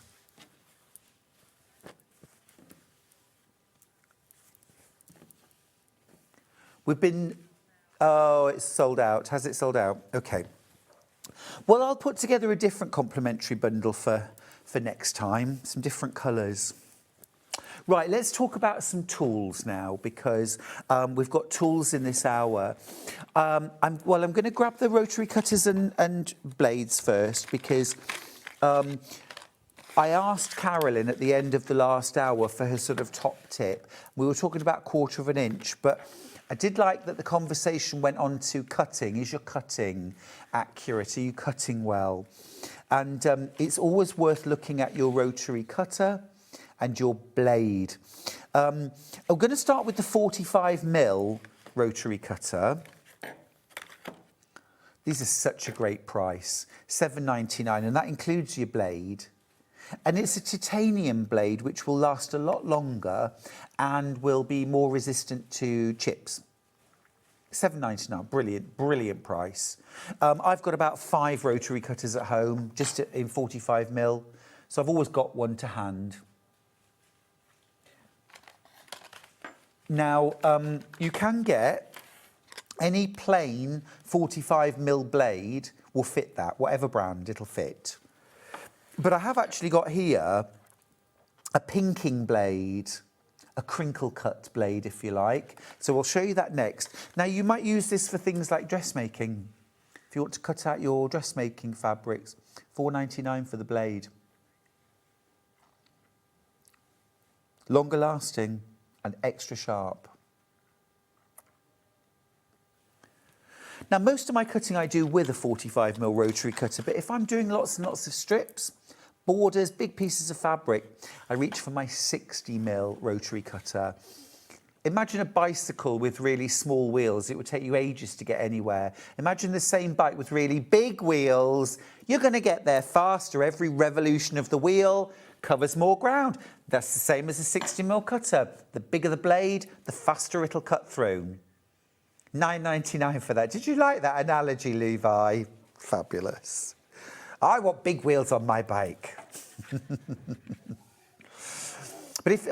We've been, oh, it's sold out. Has it sold out? Okay. Well, I'll put together a different complimentary bundle for next time, some different colours. Right, let's talk about some tools now, because we've got tools in this hour. I'm going to grab the rotary cutters and blades first, because I asked Carolyn at the end of the last hour for her sort of top tip. We were talking about 1/4 of an inch, but I did like that the conversation went on to cutting. Is your cutting accurate? Are you cutting well? And it's always worth looking at your rotary cutter and your blade. I'm going to start with the 45mm rotary cutter. These are such a great price, $7.99, and that includes your blade. And it's a titanium blade which will last a lot longer and will be more resistant to chips. $7.99, brilliant, brilliant price. I've got about 5 rotary cutters at home, just in 45mm, so I've always got one to hand. Now, you can get any plain 45mm blade will fit that, whatever brand, it'll fit. But I have actually got here a pinking blade, a crinkle cut blade, if you like. So I'll show you that next. Now, you might use this for things like dressmaking. If you want to cut out your dressmaking fabrics, $4.99 for the blade. Longer lasting and extra sharp. Now, most of my cutting I do with a 45mm rotary cutter, but if I'm doing lots and lots of strips, borders, big pieces of fabric, I reach for my 60mm rotary cutter. Imagine a bicycle with really small wheels. It would take you ages to get anywhere. Imagine the same bike with really big wheels. You're going to get there faster. Every revolution of the wheel covers more ground. That's the same as a 60mm cutter. The bigger the blade, the faster it'll cut through. $9.99 for that. Did you like that analogy, Levi? Fabulous. I want big wheels on my bike. But if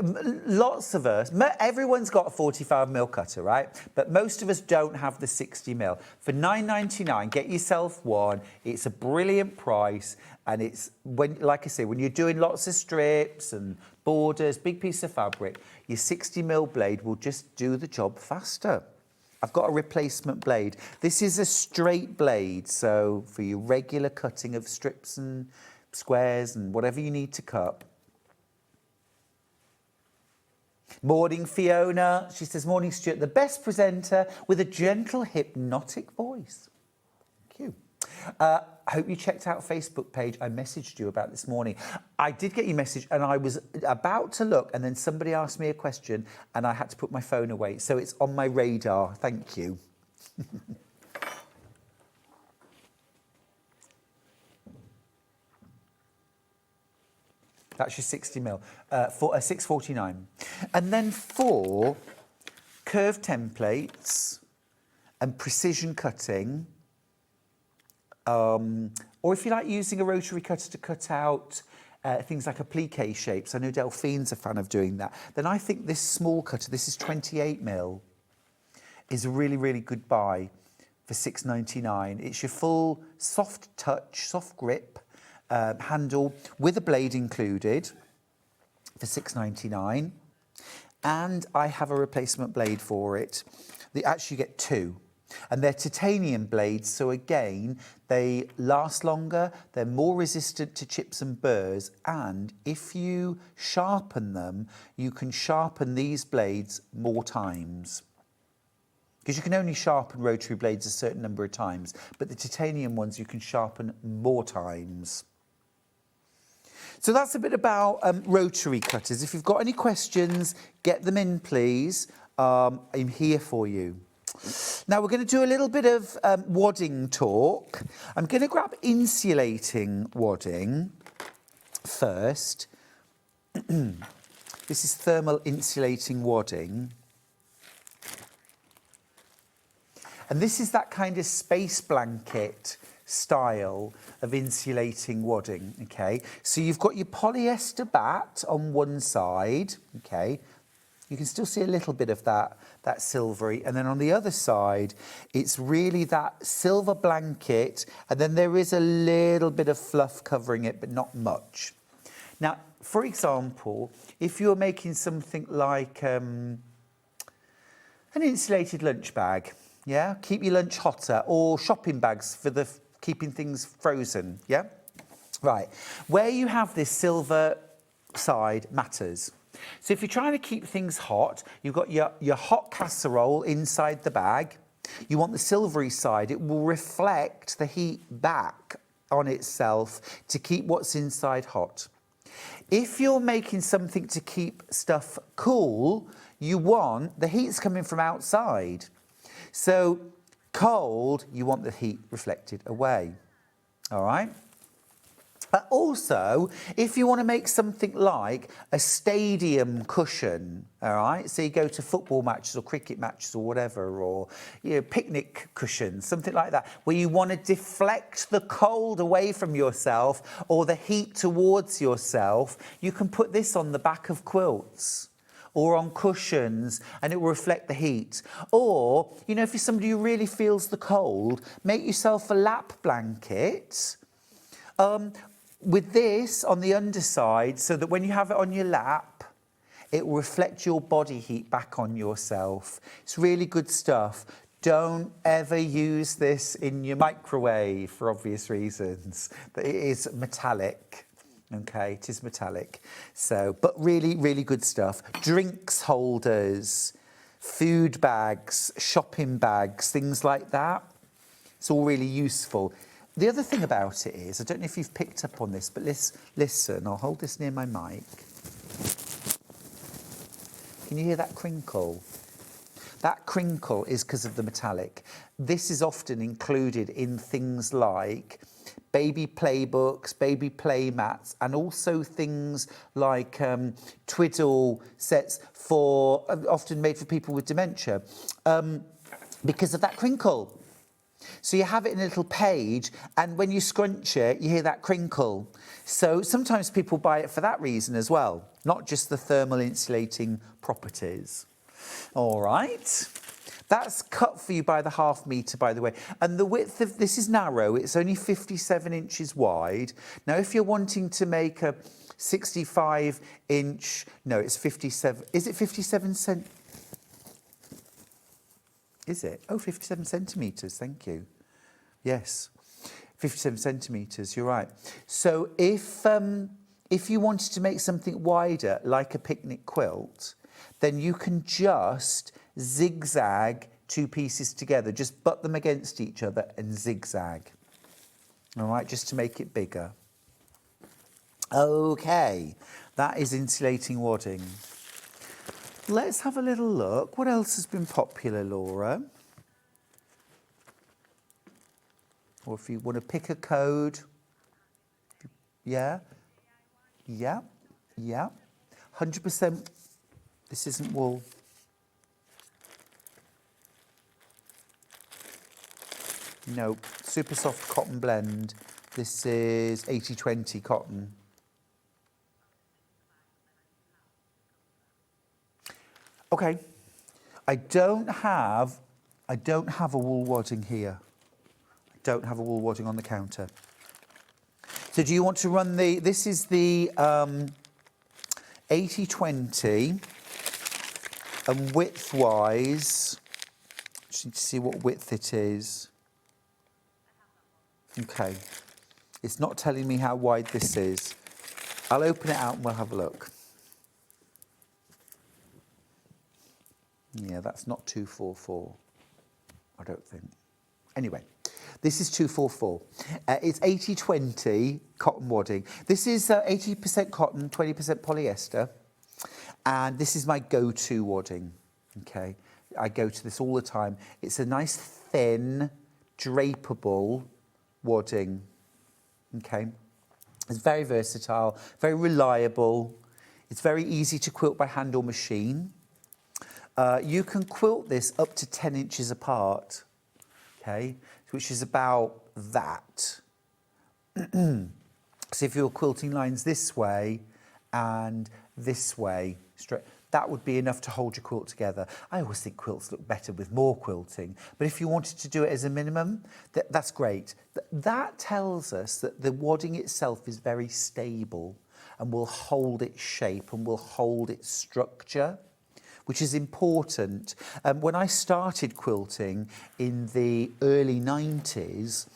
lots of us, everyone's got a 45mm cutter, right? But most of us don't have the 60mm. For $9.99, get yourself one. It's a brilliant price, and it's like I say, when you're doing lots of strips and borders, big piece of fabric, your 60mm blade will just do the job faster. I've got a replacement blade. This is a straight blade, so for your regular cutting of strips and squares and whatever you need to cut. Morning, Fiona. She says, morning, Stuart, the best presenter with a gentle, hypnotic voice. Thank you. I hope you checked out Facebook page. I messaged you about this morning. I did get your message, and I was about to look, and then somebody asked me a question, and I had to put my phone away. So it's on my radar. Thank you. That's your 60 mil, for 649. And then for curved templates and precision cutting, or if you like using a rotary cutter to cut out things like applique shapes, I know Delphine's a fan of doing that, then I think this small cutter, this is 28 mil, is a really, really good buy for $6.99. It's your full soft touch, soft grip handle with a blade included for $6.99. And I have a replacement blade for it. They actually get two. And they're titanium blades, so again, they last longer, they're more resistant to chips and burrs, and if you sharpen them, you can sharpen these blades more times. Because you can only sharpen rotary blades a certain number of times, but the titanium ones you can sharpen more times. So that's a bit about rotary cutters. If you've got any questions, get them in, please. I'm here for you. Now we're going to do a little bit of wadding talk. I'm going to grab insulating wadding first. This is thermal insulating wadding. And this is that kind of space blanket style of insulating wadding, okay? So you've got your polyester bat on one side, okay? You can still see a little bit of that silvery. And then on the other side, it's really that silver blanket. And then there is a little bit of fluff covering it, but not much. Now, for example, if you're making something like an insulated lunch bag, yeah, keep your lunch hotter, or shopping bags for the keeping things frozen, yeah? Right, where you have this silver side matters. So if you're trying to keep things hot, you've got your hot casserole inside the bag. You want the silvery side. It will reflect the heat back on itself to keep what's inside hot. If you're making something to keep stuff cool, you want the heat's coming from outside. So cold, you want the heat reflected away. All right? But also, if you want to make something like a stadium cushion, all right? So you go to football matches or cricket matches or whatever, or picnic cushions, something like that, where you want to deflect the cold away from yourself or the heat towards yourself, you can put this on the back of quilts or on cushions, and it will reflect the heat. Or, if you're somebody who really feels the cold, make yourself a lap blanket with this on the underside, so that when you have it on your lap, it will reflect your body heat back on yourself. It's really good stuff. Don't ever use this in your microwave for obvious reasons. It is metallic. Okay, it is metallic. So, but really, really good stuff. Drinks holders, food bags, shopping bags, things like that. It's all really useful. The other thing about it is, I don't know if you've picked up on this, but listen, I'll hold this near my mic. Can you hear that crinkle? That crinkle is because of the metallic. This is often included in things like baby playbooks, baby play mats, and also things like twiddle sets for often made for people with dementia, because of that crinkle. So you have it in a little page, and when you scrunch it, you hear that crinkle. So sometimes people buy it for that reason as well, not just the thermal insulating properties. All right. That's cut for you by the ½ metre, by the way. And the width of this is narrow. It's only 57 inches wide. Now, if you're wanting to make a 65-inch... No, it's 57... Is it 57 cent... Is it? Oh, 57 centimetres, thank you. Yes, 57 centimetres, you're right. So if you wanted to make something wider, like a picnic quilt, then you can just zigzag two pieces together. Just butt them against each other and zigzag. All right, just to make it bigger. Okay, that is insulating wadding. Let's have a little look. What else has been popular, Laura? Or if you want to pick a code. Yeah? Yeah? Yeah, 100%. This isn't wool. No, super soft cotton blend. This is 80-20 cotton. Okay, I don't have a wool wadding here. I don't have a wool wadding on the counter. So do you want to run this is the 80-20, and width-wise, just need to see what width it is. Okay, it's not telling me how wide this is. I'll open it out and we'll have a look. Yeah, that's not 244, I don't think. Anyway, this is 244. It's 80-20 cotton wadding. This is 80% cotton, 20% polyester. And this is my go-to wadding, okay? I go to this all the time. It's a nice, thin, drapeable wadding, okay? It's very versatile, very reliable. It's very easy to quilt by hand or machine. You can quilt this up to 10 inches apart, okay, which is about that. So if you're quilting lines this way and this way, straight, that would be enough to hold your quilt together. I always think quilts look better with more quilting, but if you wanted to do it as a minimum, that's great. That tells us that the wadding itself is very stable and will hold its shape and will hold its structure, which is important. When I started quilting in the early 90s,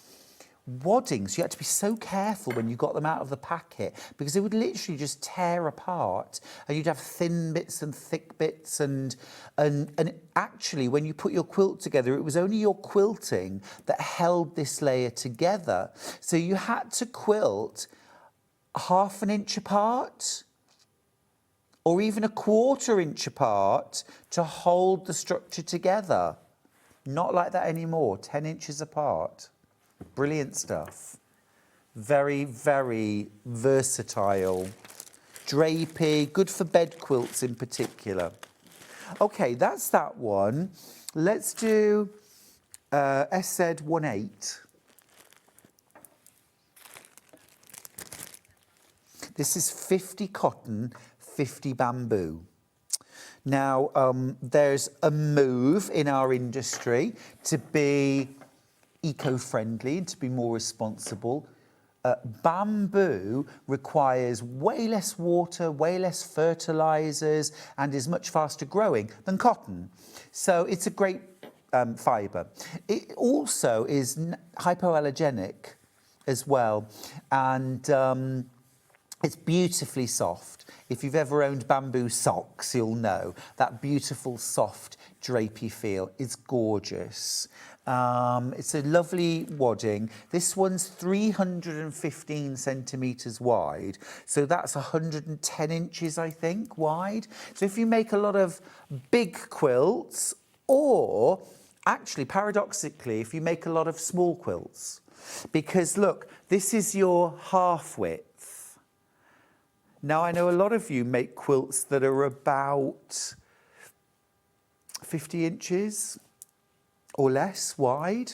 waddings, you had to be so careful when you got them out of the packet because they would literally just tear apart and you'd have thin bits and thick bits and actually when you put your quilt together, it was only your quilting that held this layer together. So you had to quilt ½ an inch apart or even a ¼ inch apart to hold the structure together. Not like that anymore, 10 inches apart. Brilliant stuff. Very, very versatile. Drapey, good for bed quilts in particular. Okay, that's that one. Let's do SZ18. This is 50 cotton, 50 bamboo. Now, there's a move in our industry to be eco-friendly and to be more responsible. Bamboo requires way less water, way less fertilizers, and is much faster growing than cotton. So it's a great fibre. It also is hypoallergenic as well, and it's beautifully soft. If you've ever owned bamboo socks, you'll know that beautiful, soft, drapey feel. It's gorgeous. It's a lovely wadding. This one's 315 centimetres wide, so that's 110 inches, I think, wide. So if you make a lot of big quilts, or actually, paradoxically, if you make a lot of small quilts, because look, this is your half width. Now, I know a lot of you make quilts that are about 50 inches or less wide.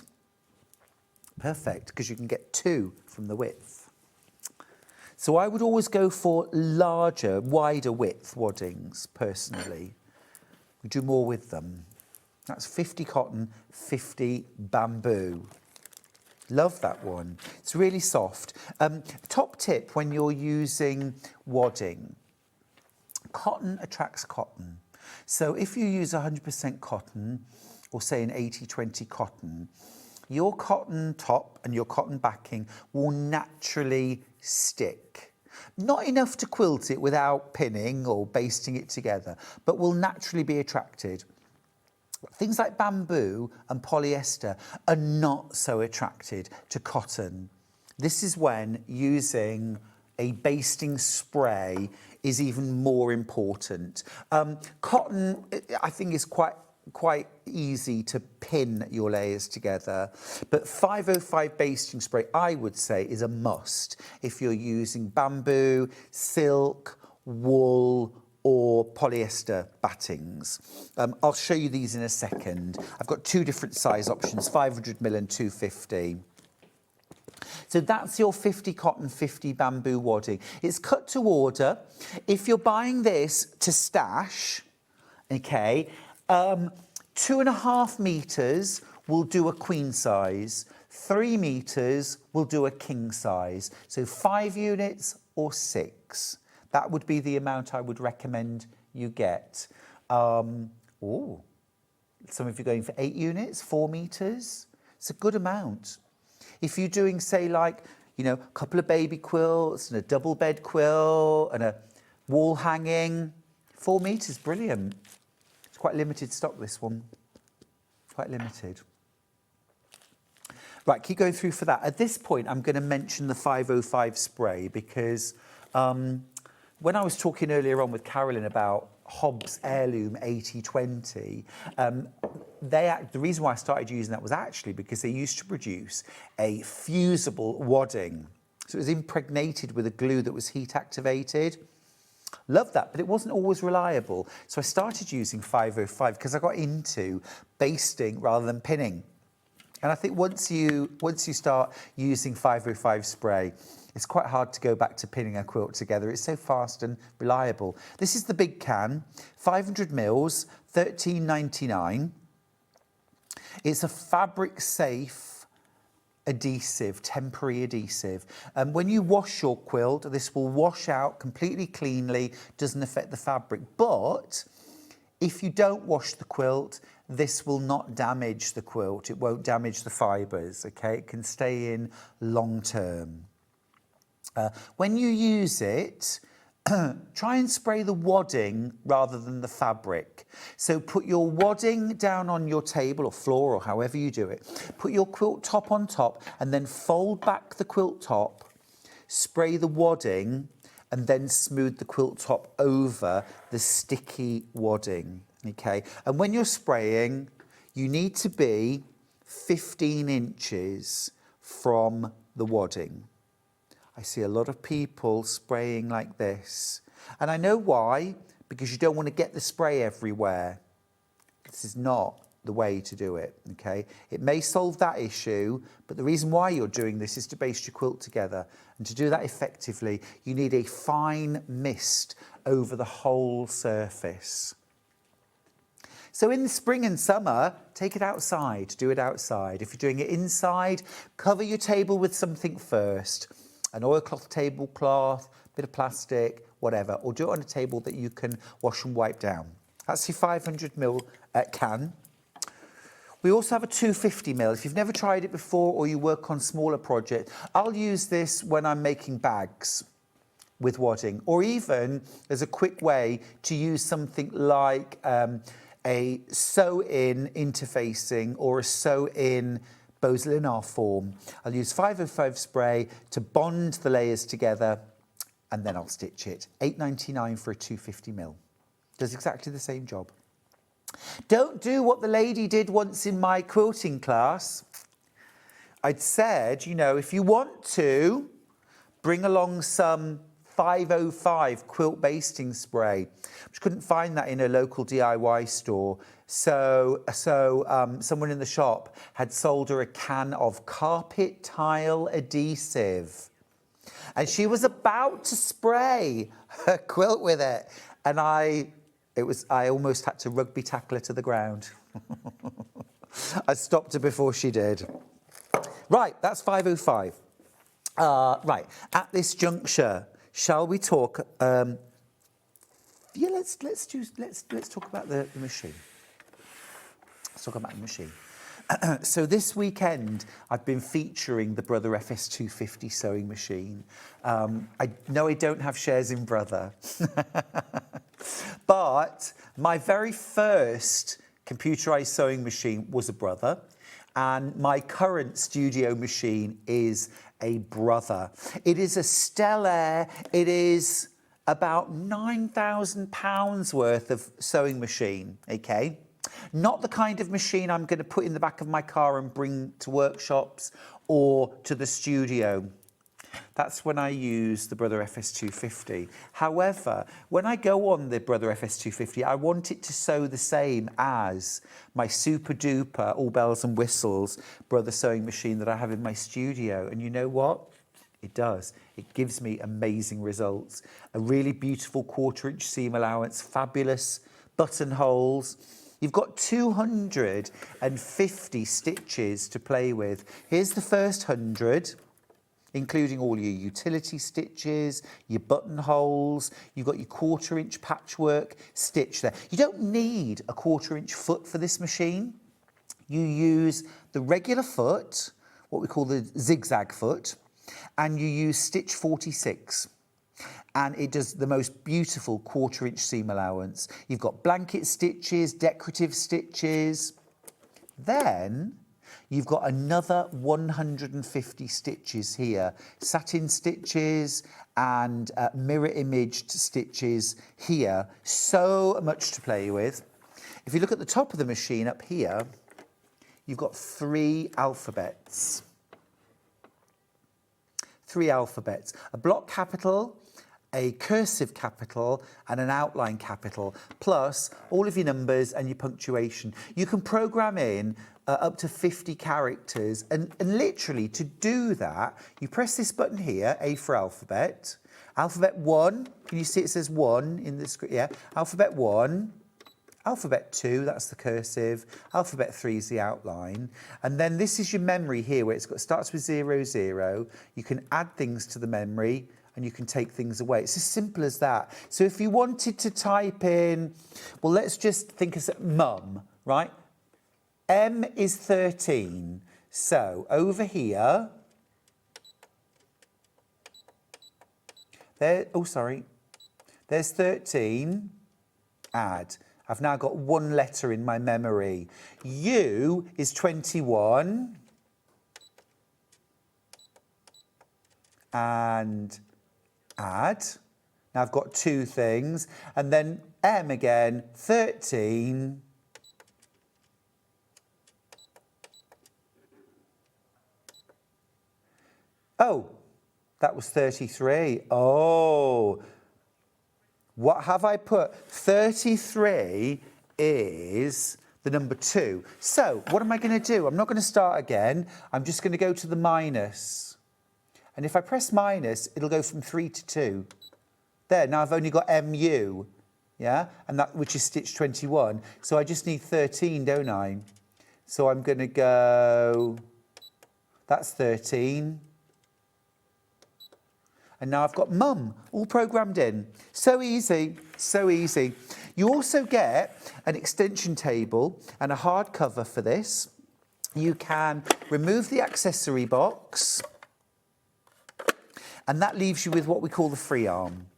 Perfect, because you can get 2 from the width. So I would always go for larger, wider width waddings, personally. We do more with them. That's 50 cotton, 50 bamboo. Love that one. It's really soft. Top tip when you're using wadding. Cotton attracts cotton. So if you use 100% cotton, or say an 80-20 cotton, your cotton top and your cotton backing will naturally stick. Not enough to quilt it without pinning or basting it together, but will naturally be attracted. Things like bamboo and polyester are not so attracted to cotton. This is when using a basting spray is even more important. Cotton, I think, is quite easy to pin your layers together, but 505 basting spray, I would say, is a must if you're using bamboo, silk, wool or polyester battings. I'll show you these in a second. I've got two different size options, 500mm and 250. So that's your 50 cotton, 50 bamboo wadding. It's cut to order. If you're buying this to stash, okay, 2.5 meters will do a queen size. 3 meters will do a king size. So 5 units or 6. That would be the amount I would recommend you get. Some of you are going for 8 units, 4 meters. It's a good amount. If you're doing, say, like, you know, a couple of baby quilts and a double bed quilt and a wall hanging, 4 meters, brilliant. It's quite limited stock, this one. Quite limited. Right, keep going through for that. At this point, I'm going to mention the 505 spray because when I was talking earlier on with Carolyn about Hobbs Heirloom 8020, the reason why I started using that was actually because they used to produce a fusible wadding. So it was impregnated with a glue that was heat activated. Loved that, but it wasn't always reliable. So I started using 505 because I got into basting rather than pinning. And I think once you start using 505 spray, it's quite hard to go back to pinning a quilt together. It's so fast and reliable. This is the big can, 500 mils, £13.99. It's a fabric safe adhesive, temporary adhesive. When you wash your quilt, this will wash out completely cleanly, doesn't affect the fabric. But if you don't wash the quilt, this will not damage the quilt. It won't damage the fibres, okay? It can stay in long term. When you use it, try and spray the wadding rather than the fabric. So put your wadding down on your table or floor or however you do it. Put your quilt top on top and then fold back the quilt top, spray the wadding and then smooth the quilt top over the sticky wadding, okay? And when you're spraying, you need to be 15 inches from the wadding. I see a lot of people spraying like this. And I know why, because you don't want to get the spray everywhere. This is not the way to do it, okay? It may solve that issue, but the reason why you're doing this is to baste your quilt together. And to do that effectively, you need a fine mist over the whole surface. So in the spring and summer, take it outside, do it outside. If you're doing it inside, cover your table with something first. An oilcloth tablecloth, bit of plastic, whatever, or do it on a table that you can wash and wipe down. That's your 500ml can. We also have a 250ml. If you've never tried it before or you work on smaller projects, I'll use this when I'm making bags with wadding, or even as a quick way to use something like a sew-in interfacing or a sew-in Bose-Linar form. I'll use 505 spray to bond the layers together and then I'll stitch it. £8.99 for a 250ml. Does exactly the same job. Don't do what the lady did once in my quilting class. I'd said, you know, if you want to, bring along some 505 quilt basting spray. Which couldn't find that in a local DIY store. So someone in the shop had sold her a can of carpet tile adhesive. And she was about to spray her quilt with it. And I almost had to rugby tackle her to the ground. I stopped her before she did. Right, that's 505. Right, at this juncture, shall we talk? Let's talk about the machine. Let's talk about the machine. So this weekend, I've been featuring the Brother FS250 sewing machine. I know I don't have shares in Brother, but my very first computerized sewing machine was a Brother, and my current studio machine is a Brother. It is a Stellaire. It is about £9,000 worth of sewing machine, okay? Not the kind of machine I'm going to put in the back of my car and bring to workshops or to the studio. That's when I use the Brother FS250. However, when I go on the Brother FS250, I want it to sew the same as my super duper, all bells and whistles, Brother sewing machine that I have in my studio. And you know what? It does. It gives me amazing results. A really beautiful 1/4" seam allowance, fabulous buttonholes. You've got 250 stitches to play with. Here's the first 100. Including all your utility stitches, your buttonholes, you've got your 1/4" patchwork stitch there. You don't need a 1/4" foot for this machine. You use the regular foot, what we call the zigzag foot, and you use stitch 46. And it does the most beautiful 1/4" seam allowance. You've got blanket stitches, decorative stitches. Then you've got another 150 stitches here, satin stitches and mirror imaged stitches here. So much to play with. If you look at the top of the machine up here, you've got 3 alphabets. 3 alphabets, a block capital, a cursive capital and an outline capital, plus all of your numbers and your punctuation. You can program in up to 50 characters, and literally to do that, you press this button here, A for alphabet. Alphabet 1, can you see it says 1 in the screen? Yeah, alphabet 1. Alphabet 2, that's the cursive. Alphabet 3 is the outline. And then this is your memory here, where starts with 0, 0. You can add things to the memory, and you can take things away. It's as simple as that. So if you wanted to type in, well, let's just think of mum, right? M is 13. So over here, there's 13, add. I've now got 1 letter in my memory. U is 21. And add. Now I've got 2 things. And then M again, 13. Oh, that was 33. Oh, what have I put? 33 is the number 2. So what am I going to do? I'm not going to start again. I'm just going to go to the minus. And if I press minus, it'll go from 3 to 2. There, now I've only got MU, yeah? And that, which is stitch 21. So I just need 13, don't I? So I'm going to go, that's 13. And now I've got mum all programmed in. So easy, so easy. You also get an extension table and a hard cover for this. You can remove the accessory box, and that leaves you with what we call the free arm.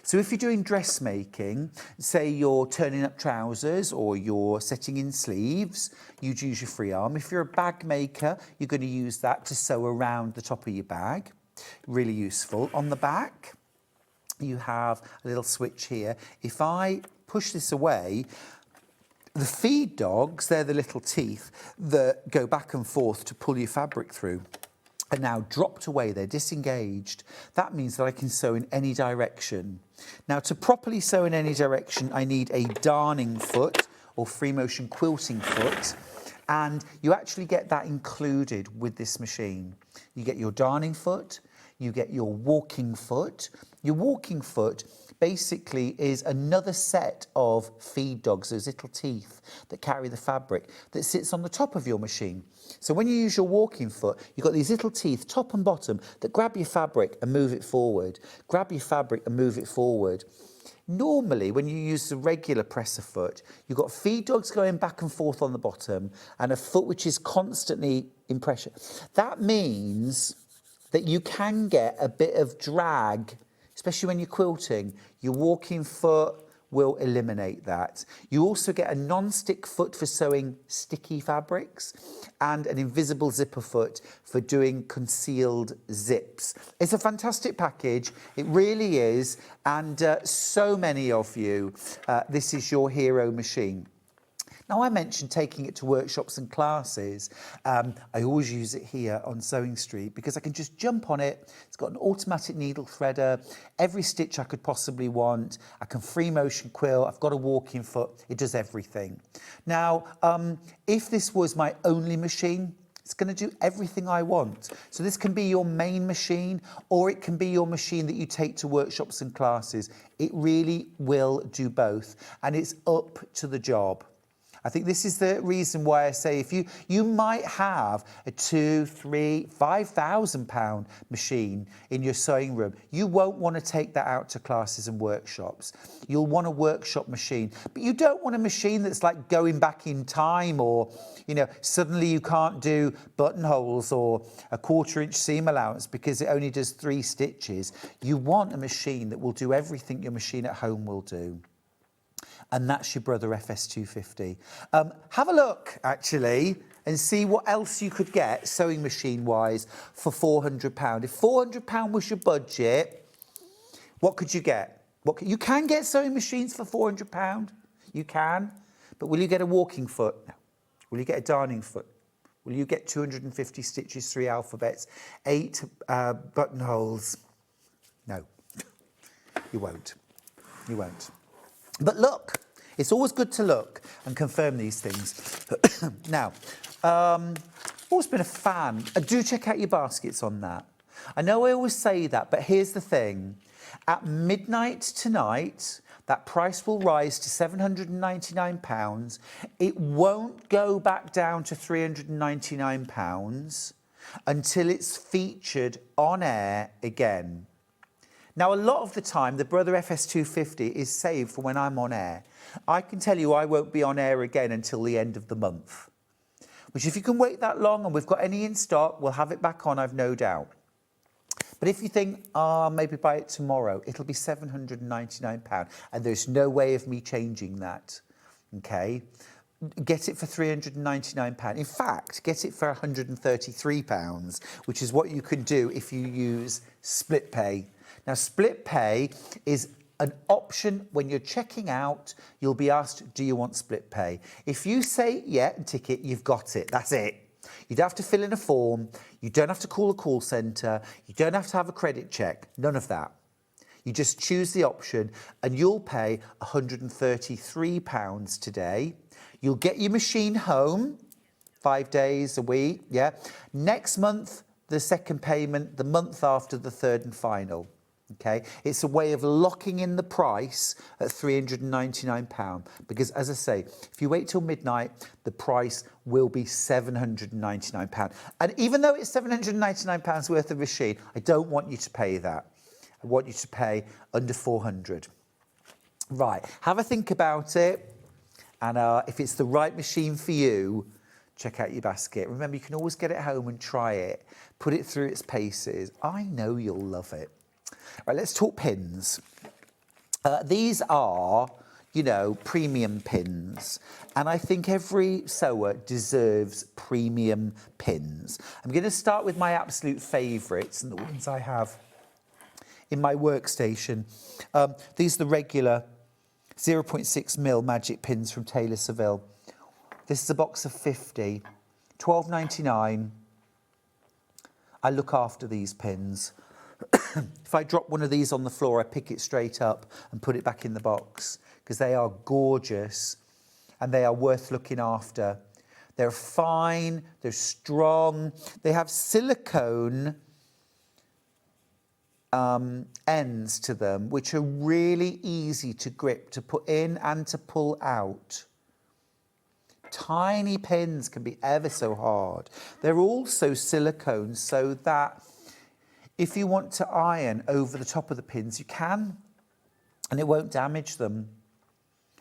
So if you're doing dressmaking, say you're turning up trousers or you're setting in sleeves, you'd use your free arm. If you're a bag maker, you're going to use that to sew around the top of your bag. Really useful. On the back, you have a little switch here. If I push this away, the feed dogs, they're the little teeth that go back and forth to pull your fabric through, are now dropped away, they're disengaged. That means that I can sew in any direction. Now, to properly sew in any direction, I need a darning foot or free motion quilting foot, and you actually get that included with this machine. You get your darning foot, you get your walking foot. Your walking foot basically is another set of feed dogs, those little teeth that carry the fabric, that sits on the top of your machine. So when you use your walking foot, you've got these little teeth, top and bottom, that grab your fabric and move it forward. Grab your fabric and move it forward. Normally, when you use the regular presser foot, you've got feed dogs going back and forth on the bottom and a foot which is constantly in pressure. That means that you can get a bit of drag, especially when you're quilting. Your walking foot will eliminate that. You also get a non-stick foot for sewing sticky fabrics and an invisible zipper foot for doing concealed zips. It's a fantastic package, it really is, and so many of you, this is your hero machine. Now, I mentioned taking it to workshops and classes. I always use it here on SewingStreet because I can just jump on it. It's got an automatic needle threader, every stitch I could possibly want. I can free motion quilt. I've got a walking foot. It does everything. Now, if this was my only machine, it's going to do everything I want. So this can be your main machine, or it can be your machine that you take to workshops and classes. It really will do both, and it's up to the job. I think this is the reason why I say if you might have a £2,000, £3,000, £5,000 machine in your sewing room. You won't want to take that out to classes and workshops. You'll want a workshop machine, but you don't want a machine that's like going back in time, or suddenly you can't do buttonholes or a 1/4 inch seam allowance because it only does 3 stitches. You want a machine that will do everything your machine at home will do. And that's your Brother FS250. Have a look, actually, and see what else you could get sewing machine-wise for £400. If £400 was your budget, what could you get? You can get sewing machines for £400. You can. But will you get a walking foot? No. Will you get a darning foot? Will you get 250 stitches, 3 alphabets, 8 buttonholes? No. You won't. You won't. But look, it's always good to look and confirm these things. Now, always been a fan. Do check out your baskets on that. I know I always say that, but here's the thing. At midnight tonight, that price will rise to £799. It won't go back down to £399 until it's featured on air again. Now, a lot of the time, the Brother FS250 is saved for when I'm on air. I can tell you I won't be on air again until the end of the month. Which, if you can wait that long and we've got any in stock, we'll have it back on, I've no doubt. But if you think, maybe buy it tomorrow, it'll be £799. And there's no way of me changing that, okay? Get it for £399. In fact, get it for £133, which is what you can do if you use split pay. Now, split pay is an option when you're checking out. You'll be asked, do you want split pay? If you say yeah and tick it, you've got it. That's it. You don't have to fill in a form. You don't have to call a call centre. You don't have to have a credit check. None of that. You just choose the option and you'll pay £133 today. You'll get your machine home 5 days a week. Yeah. Next month, the second payment, the month after, the third and final. Okay, it's a way of locking in the price at £399 because, as I say, if you wait till midnight, the price will be £799. And even though it's £799 worth of machine, I don't want you to pay that. I want you to pay under £400. Right, have a think about it, and if it's the right machine for you, check out your basket. Remember, you can always get it home and try it, put it through its paces. I know you'll love it. Right, let's talk pins. These are, premium pins. And I think every sewer deserves premium pins. I'm going to start with my absolute favourites and the ones I have in my workstation. These are the regular 0.6mm magic pins from Taylor Seville. This is a box of 50, £12.99. I look after these pins. If I drop one of these on the floor, I pick it straight up and put it back in the box because they are gorgeous and they are worth looking after. They're fine, they're strong, they have silicone ends to them, which are really easy to grip, to put in and to pull out. Tiny pins can be ever so hard. They're also silicone so that if you want to iron over the top of the pins, you can, and it won't damage them.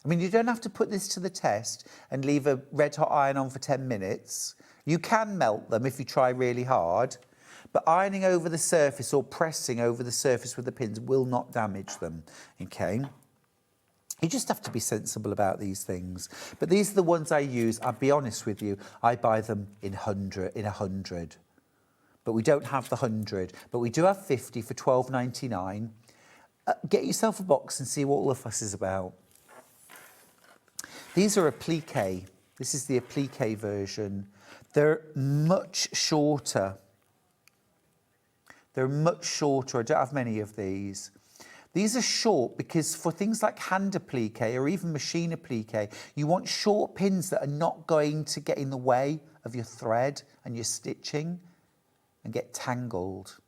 I mean, you don't have to put this to the test and leave a red hot iron on for 10 minutes. You can melt them if you try really hard, but ironing over the surface or pressing over the surface with the pins will not damage them, okay? You just have to be sensible about these things. But these are the ones I use. I'll be honest with you, I buy them in 100. But we don't have the 100, but we do have 50 for £12.99. Get yourself a box and see what all the fuss is about. These are applique. This is the applique version. They're much shorter. They're much shorter. I don't have many of these. These are short because for things like hand applique or even machine applique, you want short pins that are not going to get in the way of your thread and your stitching and get tangled.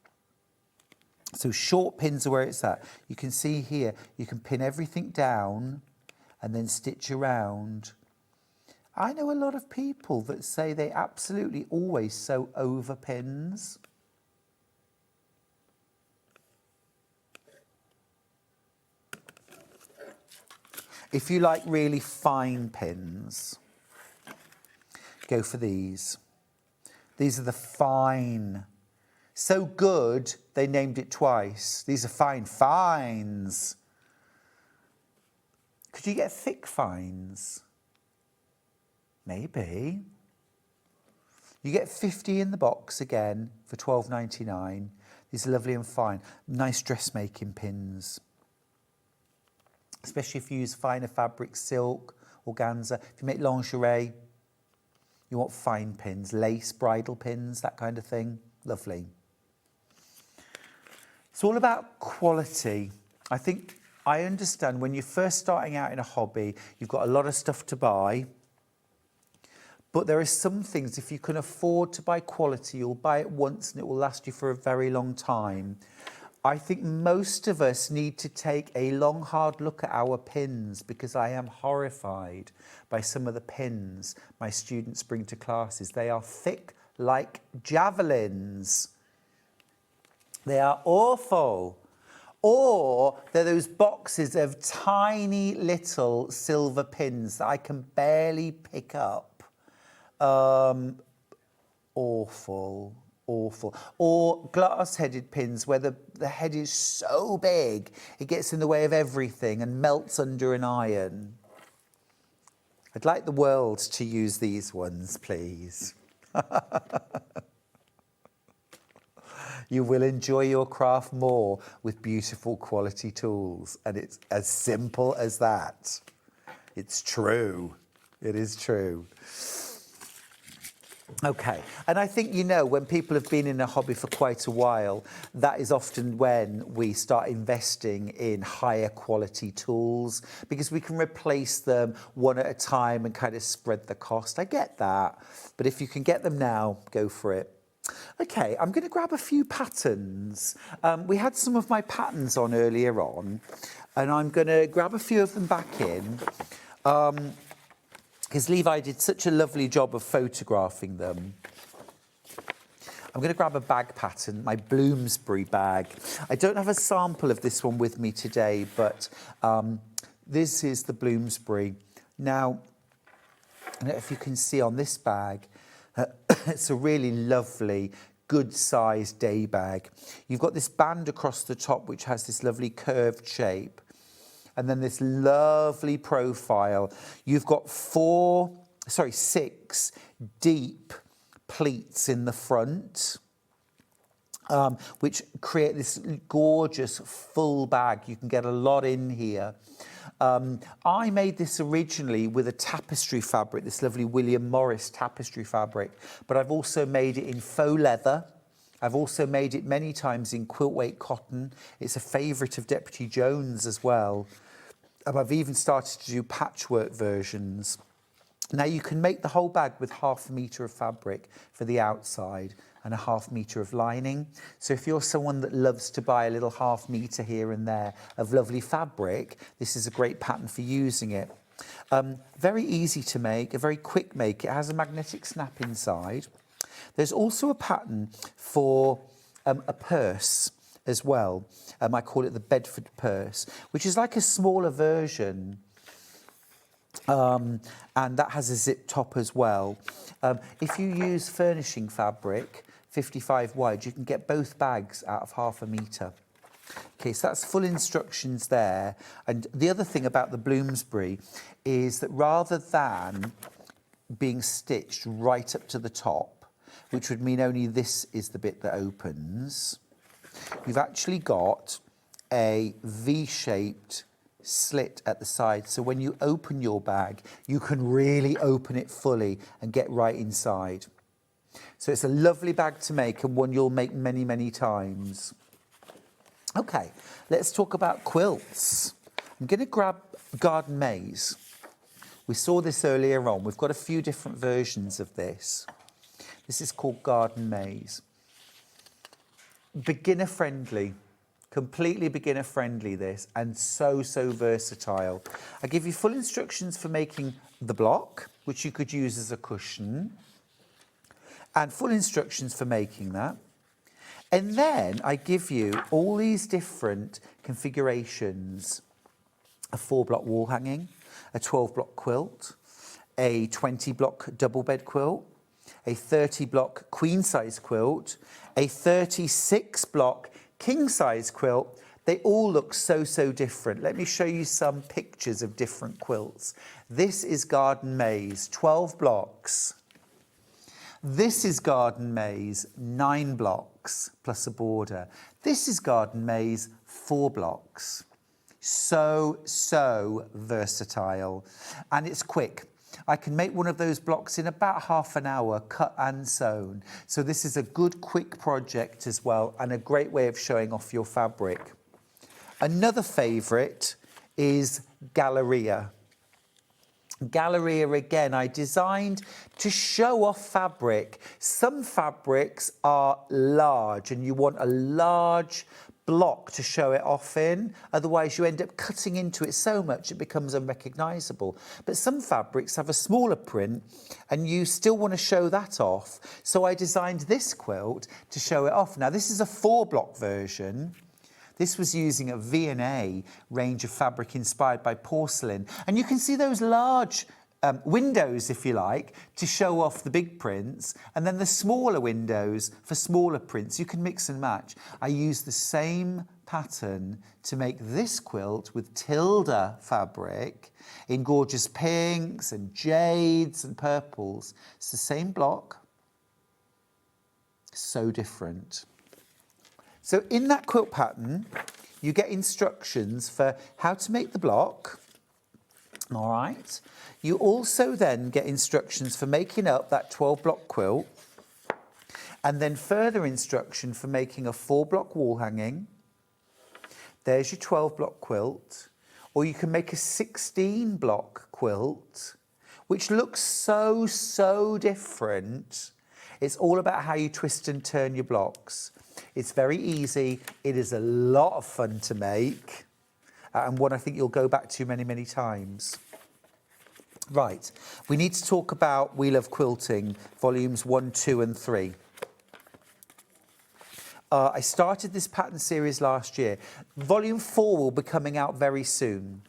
So short pins are where it's at. You can see here, you can pin everything down and then stitch around. I know a lot of people that say they absolutely always sew over pins. If you like really fine pins, go for these. These are the fine. So good, they named it twice. These are fine fines. Could you get thick fines? Maybe. You get 50 in the box again for £12.99. These are lovely and fine. Nice dressmaking pins. Especially if you use finer fabric, silk, organza. If you make lingerie, you want fine pins, lace, bridal pins, that kind of thing. Lovely. It's all about quality. I understand when you're first starting out in a hobby, you've got a lot of stuff to buy. But there are some things, if you can afford to buy quality, you'll buy it once and it will last you for a very long time. I think most of us need to take a long, hard look at our pins because I am horrified by some of the pins my students bring to classes. They are thick like javelins. They are awful. Or they're those boxes of tiny little silver pins that I can barely pick up. Awful. Awful. Or glass-headed pins where the head is so big it gets in the way of everything and melts under an iron. I'd like the world to use these ones, please. You will enjoy your craft more with beautiful quality tools, and it's as simple as that. It's true. It is true. Okay, and I think, you know, when people have been in a hobby for quite a while, that is often when we start investing in higher quality tools because we can replace them one at a time and kind of spread the cost. I get that, but if you can get them now, go for it. Okay, I'm going to grab a few patterns. We had some of my patterns on earlier on, and I'm going to grab a few of them back in. Because Levi did such a lovely job of photographing them. I'm going to grab a bag pattern, my Bloomsbury bag. I don't have a sample of this one with me today, but this is the Bloomsbury. Now, I don't know if you can see on this bag, it's a really lovely, good-sized day bag. You've got this band across the top, which has this lovely curved shape. And then this lovely profile. You've got 6 deep pleats in the front, which create this gorgeous full bag. You can get a lot in here. I made this originally with a tapestry fabric, this lovely William Morris tapestry fabric, but I've also made it in faux leather. I've also made it many times in quilt weight cotton. It's a favourite of Deputy Jones as well. I've even started to do patchwork versions. Now you can make the whole bag with 1/2 metre of fabric for the outside and 1/2 metre of lining. So if you're someone that loves to buy a little 1/2 metre here and there of lovely fabric, this is a great pattern for using it. Very easy to make, a very quick make. It has a magnetic snap inside. There's also a pattern for a purse as well. I call it the Bedford purse, which is like a smaller version. And that has a zip top as well. If you use furnishing fabric, 55 wide, you can get both bags out of 1/2 metre. Okay, so that's full instructions there. And the other thing about the Bloomsbury is that rather than being stitched right up to the top, which would mean only this is the bit that opens, you've actually got a V-shaped slit at the side, so when you open your bag, you can really open it fully and get right inside. So it's a lovely bag to make and one you'll make many, many times. Okay, let's talk about quilts. I'm going to grab Garden Maze. We saw this earlier on. We've got a few different versions of this. This is called Garden Maze. Beginner friendly, completely beginner friendly this, and so versatile. I give you full instructions for making the block, which you could use as a cushion, and full instructions for making that. And then I give you all these different configurations: a 4-block wall hanging, a 12-block quilt, a 20-block double bed quilt, a 30-block queen size quilt, a 36-block king size quilt. They all look so different. Let me show you some pictures of different quilts. This is Garden Maze, 12 blocks. This is Garden Maze, 9 blocks plus a border. This is Garden Maze, 4 blocks. So versatile, and it's quick. I can make one of those blocks in about half an hour, cut and sewn. So this is a good quick project as well, and a great way of showing off your fabric. Another favourite is Galleria. Galleria, again, I designed to show off fabric. Some fabrics are large and you want a large block to show it off in, otherwise you end up cutting into it so much it becomes unrecognisable. But some fabrics have a smaller print and you still want to show that off, so I designed this quilt to show it off. Now this is a 4-block version. This was using a V&A range of fabric inspired by porcelain, and you can see those large windows, if you like, to show off the big prints, and then the smaller windows for smaller prints. You can mix and match. I used the same pattern to make this quilt with Tilda fabric in gorgeous pinks and jades and purples. It's the same block, so different. So in that quilt pattern, you get instructions for how to make the block. All right. You also then get instructions for making up that 12-block quilt, and then further instruction for making a 4-block wall hanging. There's your 12-block quilt. Or you can make a 16-block quilt, which looks so different. It's all about how you twist and turn your blocks. It's very easy. It is a lot of fun to make, and one I think you'll go back to many times. Right, we need to talk about We Love Quilting, volumes 1, 2 and 3. I started this pattern series last year. Volume 4 will be coming out very soon.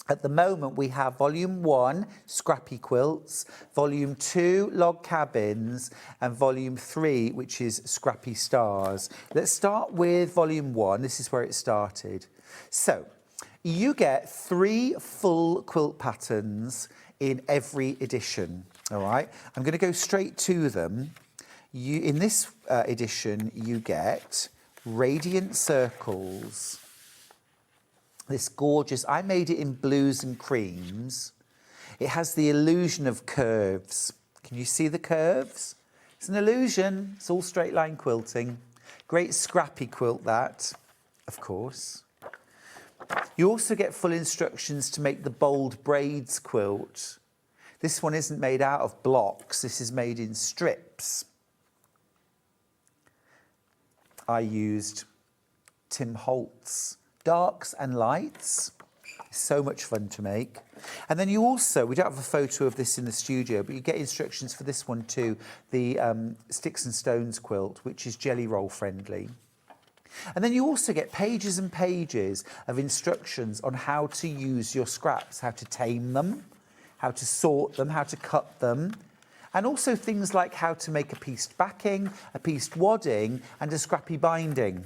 At the moment, we have Volume 1, Scrappy Quilts, Volume 2, Log Cabins, and Volume 3, which is Scrappy Stars. Let's start with Volume 1. This is where it started. So, you get 3 full quilt patterns in every edition, all right? I'm going to go straight to them. In this edition, you get Radiant Circles. This gorgeous, I made it in blues and creams. It has the illusion of curves. Can you see the curves? It's an illusion. It's all straight line quilting. Great scrappy quilt that, of course. You also get full instructions to make the bold braids quilt. This one isn't made out of blocks. This is made in strips. I used Tim Holt's darks and lights. So much fun to make. And then you also, we don't have a photo of this in the studio, but you get instructions for this one too, the Sticks and Stones quilt, which is jelly roll friendly. And then you also get pages and pages of instructions on how to use your scraps, how to tame them, how to sort them, how to cut them, and also things like how to make a pieced backing, a pieced wadding, and a scrappy binding.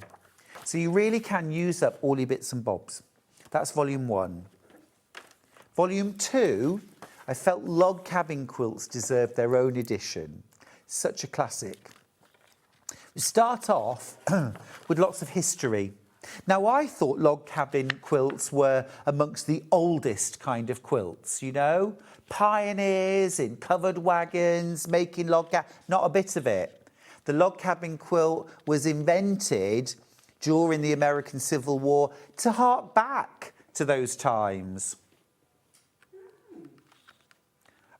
So you really can use up all your bits and bobs. That's Volume 1. Volume 2, I felt log cabin quilts deserved their own edition. Such a classic. We start off with lots of history. Now, I thought log cabin quilts were amongst the oldest kind of quilts, you know? Pioneers in covered wagons, making log cabin, not a bit of it. The log cabin quilt was invented during the American Civil War to hark back to those times.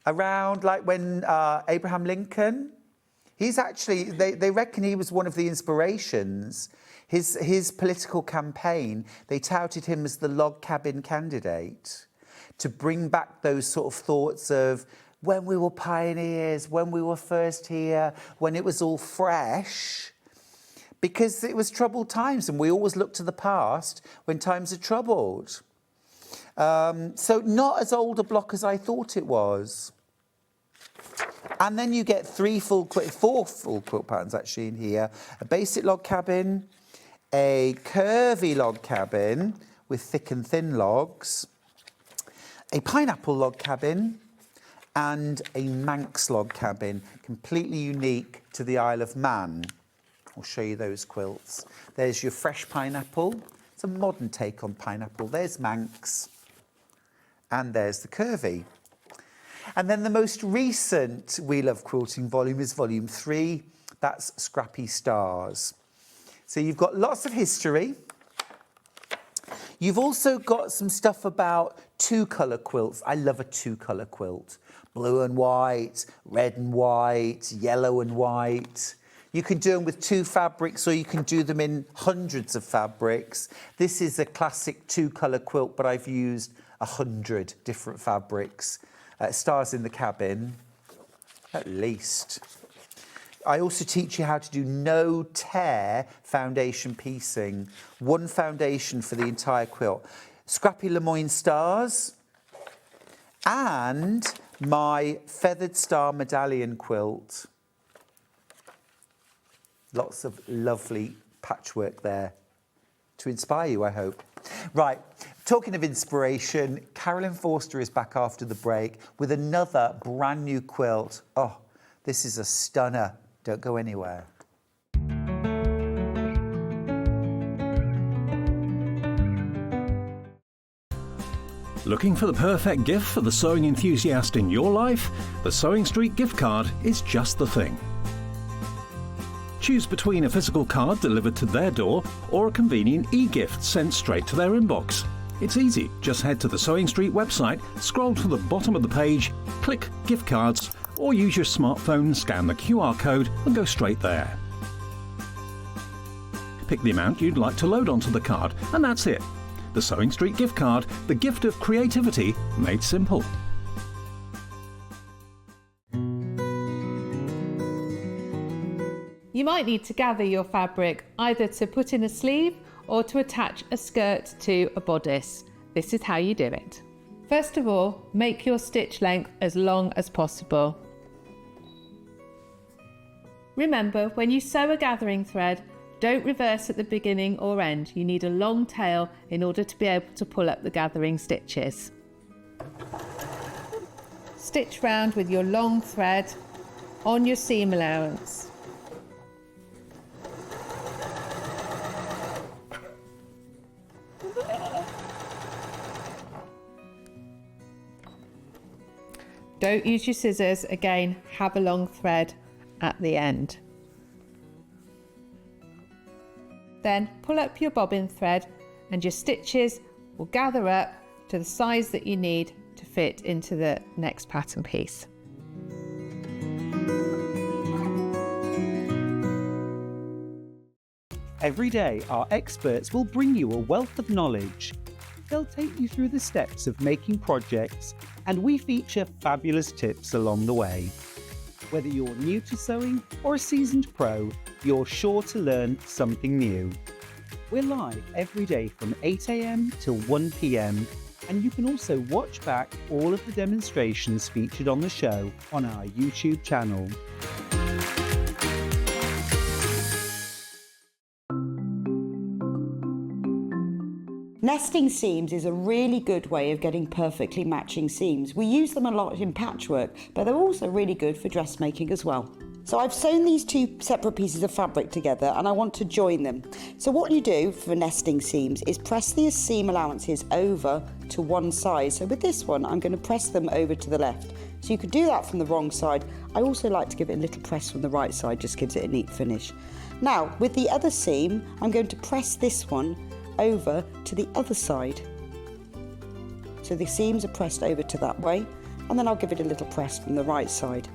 Around like when Abraham Lincoln, he's actually, they reckon he was one of the inspirations. His political campaign, they touted him as the log cabin candidate to bring back those sort of thoughts of when we were pioneers, when we were first here, when it was all fresh, because it was troubled times and we always look to the past when times are troubled. So not as old a block as I thought it was. And then you get four full quilt patterns actually in here. A basic log cabin, a curvy log cabin with thick and thin logs, a pineapple log cabin, and a Manx log cabin, completely unique to the Isle of Man. I'll show you those quilts. There's your fresh pineapple. It's a modern take on pineapple. There's Manx, and there's the curvy. And then the most recent We Love Quilting volume is volume 3. That's Scrappy Stars. So you've got lots of history. You've also got some stuff about two-colour quilts. I love a two-colour quilt. Blue and white, red and white, yellow and white. You can do them with 2 fabrics or you can do them in hundreds of fabrics. This is a classic two-colour quilt, but I've used 100 different fabrics. Stars in the cabin, at least. I also teach you how to do no-tear foundation piecing. 1 foundation for the entire quilt. Scrappy Lemoyne stars and my feathered star medallion quilt. Lots of lovely patchwork there to inspire you, I hope. Right, talking of inspiration, Carolyn Forster is back after the break with another brand new quilt. Oh, this is a stunner. Don't go anywhere. Looking for the perfect gift for the sewing enthusiast in your life? The SewingStreet gift card is just the thing. Choose between a physical card delivered to their door or a convenient e-gift sent straight to their inbox. It's easy. Just head to the SewingStreet website, scroll to the bottom of the page, click Gift Cards, or use your smartphone, scan the QR code and go straight there. Pick the amount you'd like to load onto the card, and that's it. The SewingStreet gift card, the gift of creativity made simple. You might need to gather your fabric either to put in a sleeve or to attach a skirt to a bodice. This is how you do it. First of all, make your stitch length as long as possible. Remember, when you sew a gathering thread, don't reverse at the beginning or end. You need a long tail in order to be able to pull up the gathering stitches. Stitch round with your long thread on your seam allowance. Don't use your scissors, again, have a long thread at the end. Then pull up your bobbin thread and your stitches will gather up to the size that you need to fit into the next pattern piece. Every day, our experts will bring you a wealth of knowledge. They'll take you through the steps of making projects, and we feature fabulous tips along the way. Whether you're new to sewing or a seasoned pro, you're sure to learn something new. We're live every day from 8 AM till 1 PM, and you can also watch back all of the demonstrations featured on the show on our YouTube channel. Nesting seams is a really good way of getting perfectly matching seams. We use them a lot in patchwork, but they're also really good for dressmaking as well. So I've sewn these two separate pieces of fabric together and I want to join them. So what you do for nesting seams is press the seam allowances over to one side. So with this one, I'm going to press them over to the left. So you could do that from the wrong side. I also like to give it a little press from the right side, just gives it a neat finish. Now, with the other seam, I'm going to press this one over to the other side. So the seams are pressed over to that way, and then I'll give it a little press from the right side.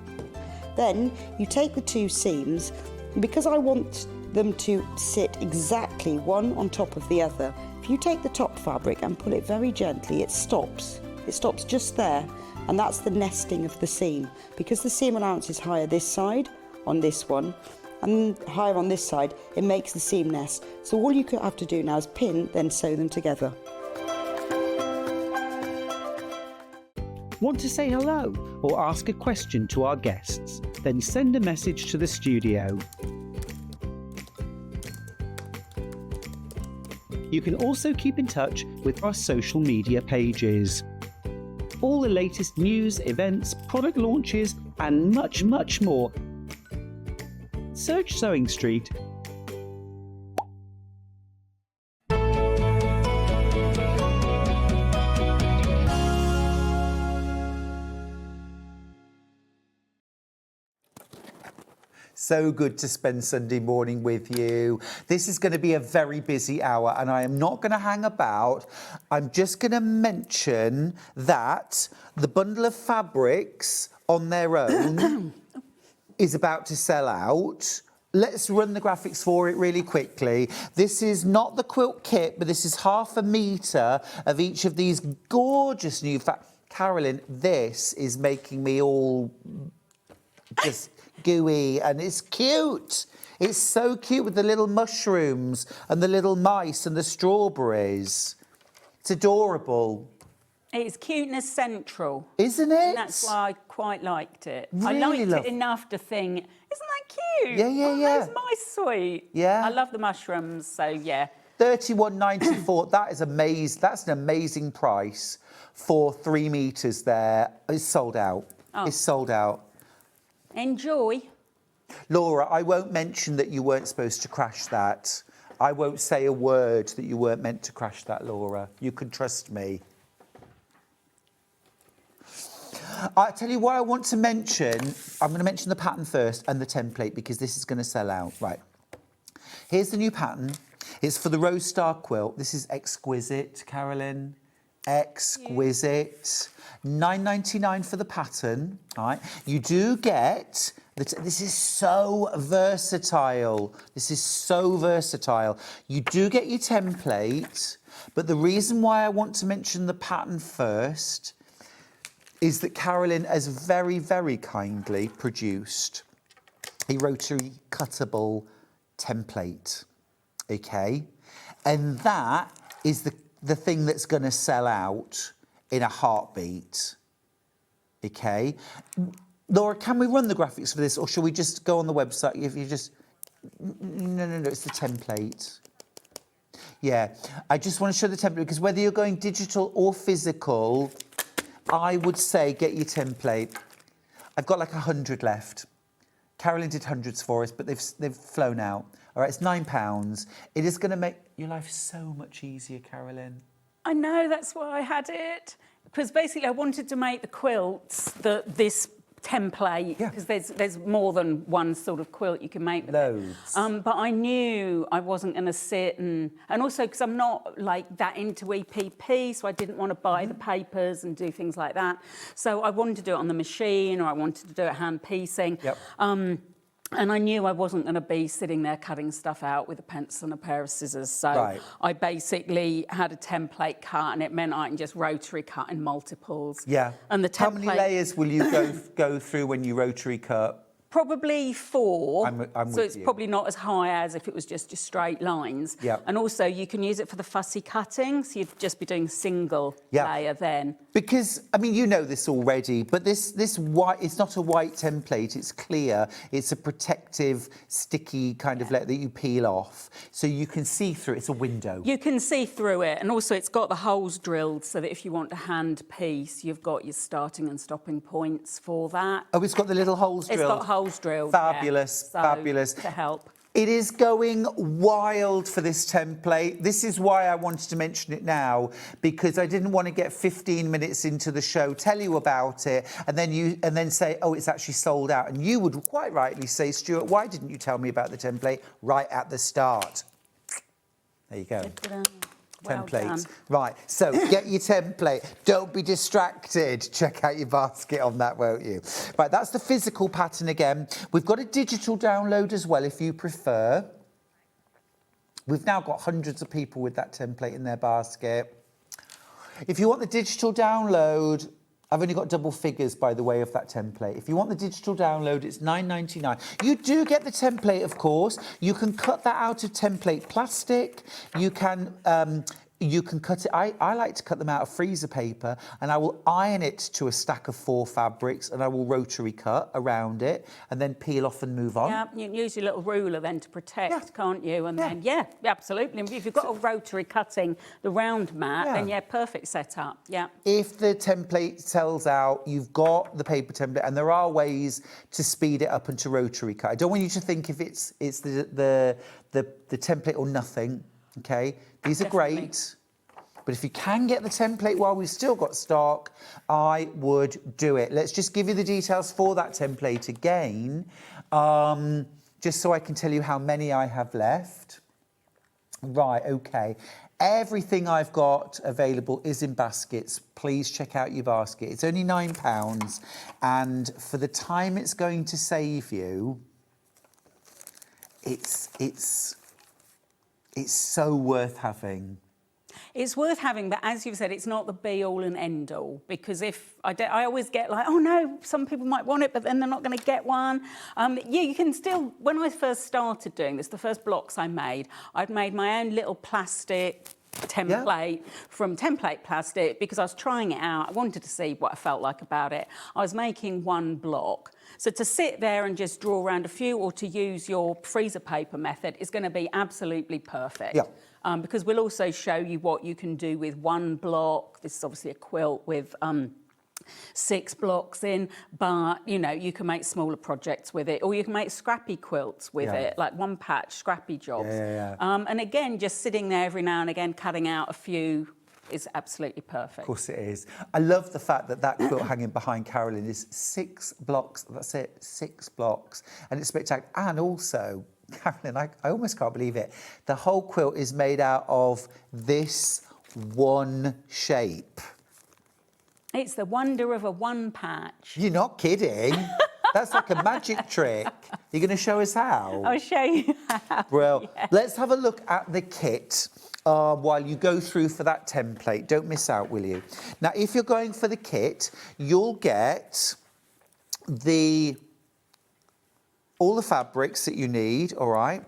Then you take the two seams, and because I want them to sit exactly one on top of the other, if you take the top fabric and pull it very gently, it stops. It stops just there, and that's the nesting of the seam. Because the seam allowance is higher this side on this one, and higher on this side, it makes the seam nest. So all you have to do now is pin, then sew them together. Want to say hello or ask a question to our guests? Then send a message to the studio. You can also keep in touch with our social media pages. All the latest news, events, product launches, and much, much more. Search Sewing Street. So good to spend Sunday morning with you. This is going to be a very busy hour and I am not going to hang about. I'm just going to mention that the bundle of fabrics on their own is about to sell out. Let's run the graphics for it really quickly. This is not the quilt kit, but this is 1/2 metre of each of these gorgeous new Carolyn, this is making me all just gooey and it's cute. It's so cute with the little mushrooms and the little mice and the strawberries. It's adorable. It's cuteness central. Isn't it? And that's why I quite liked it. Really I liked love it enough to think, isn't that cute? Yeah, yeah, yeah. Those mice sweet. Yeah. I love the mushrooms, so yeah. £31.94. That is amazing. That's an amazing price for 3 metres there. It's sold out. Oh. It's sold out. Enjoy. Laura, I won't mention that you weren't supposed to crash that. I won't say a word that you weren't meant to crash that, Laura. You can trust me. I'll tell you what I want to mention. I'm going to mention the pattern first and the template because this is going to sell out. Right. Here's the new pattern. It's for the Rose Star Quilt. This is exquisite, Carolyn. Exquisite. £9.99 for the pattern. All right. You do get... This is so versatile. This is so versatile. You do get your template, but the reason why I want to mention the pattern first is that Carolyn has very, very kindly produced a rotary cuttable template, okay? And that is the thing that's going to sell out in a heartbeat, okay? Laura, can we run the graphics for this, or shall we just go on the website? If you just... No, it's the template. Yeah, I just want to show the template, because whether you're going digital or physical, I would say get your template. I've got like 100 left. Carolyn did hundreds for us, but they've flown out. All right, it's £9. It is going to make your life so much easier, Carolyn. I know, that's why I had it. Because basically I wanted to make the quilts this template, because there's more than one sort of quilt you can make with Loads. it. But I knew I wasn't going to sit and also because I'm not like that into EPP, so I didn't want to buy the papers and do things like that. So I wanted to do it on the machine, or I wanted to do it hand piecing. Yep. And I knew I wasn't going to be sitting there cutting stuff out with a pencil and a pair of scissors. So I basically had a template cut, and it meant I can just rotary cut in multiples. Yeah. And the template... How many layers will you go through when you rotary cut? Probably 4. I'm with so it's you. probably not as high as if it was just straight lines. Yeah. And also you can use it for the fussy cutting, so you'd just be doing single layer then. Because, I mean, you know this already, but this white, it's not a white template, it's clear. It's a protective, sticky kind of layer that you peel off. So you can see through it, it's a window. You can see through it, and also it's got the holes drilled so that if you want to hand piece, you've got your starting and stopping points for that. Oh, it's got the little holes drilled. It's got holes holes drilled. Yeah. Fabulous, So, fabulous. to help. It is going wild for this template. This is why I wanted to mention it now, because I didn't want to get 15 minutes into the show, tell you about it, and then say, oh, it's actually sold out. And you would quite rightly say, Stuart, why didn't you tell me about the template right at the start? There you go. Well Templates. done. Right, so get your template. Don't be distracted. Check out your basket on that, won't you? Right, that's the physical pattern again. We've got a digital download as well, if you prefer. We've now got hundreds of people with that template in their basket. If you want the digital download, I've only got double figures, by the way, of that template. If you want the digital download, it's £9.99. You do get the template, of course. You can cut that out of template plastic. You can cut it. I like to cut them out of freezer paper, and I will iron it to a stack of 4 fabrics, and I will rotary cut around it, and then peel off and move on. Yeah, you can use your little ruler then to protect, can't you? And then, absolutely. And if you've got a rotary cutting the round mat, then perfect setup. Yeah. If the template sells out, you've got the paper template, and there are ways to speed it up and to rotary cut. I don't want you to think if it's the template or nothing. Okay, these are great, but if you can get the template while we've still got stock, I would do it. Let's just give you the details for that template again, just so I can tell you how many I have left. Right, okay. Everything I've got available is in baskets. Please check out your basket. It's only £9, and for the time it's going to save you, it's so worth having. It's worth having, but as you've said, it's not the be-all and end-all, because if I always get like, oh no, some people might want it, but then they're not going to get one. You can still, when I first started doing this, the first blocks I made, I'd made my own little plastic template from template plastic because I was trying it out. I wanted to see what I felt like about it. I was making one block. So to sit there and just draw around a few, or to use your freezer paper method, is going to be absolutely perfect. Yeah. Because we'll also show you what you can do with one block. This is obviously a quilt with 6 blocks in, but you can make smaller projects with it, or you can make scrappy quilts with it, like one patch scrappy jobs. And again, just sitting there every now and again, cutting out a few is absolutely perfect. Of course it is. I love the fact that that quilt hanging behind Carolyn is 6 blocks. That's it, 6 blocks, and it's spectacular. And also, Carolyn, I almost can't believe it. The whole quilt is made out of this one shape. It's the wonder of a one patch. You're not kidding. That's like a magic trick. You're going to show us how? I'll show you how. Well, let's have a look at the kit while you go through for that template. Don't miss out, will you? Now, if you're going for the kit, you'll get all the fabrics that you need, all right?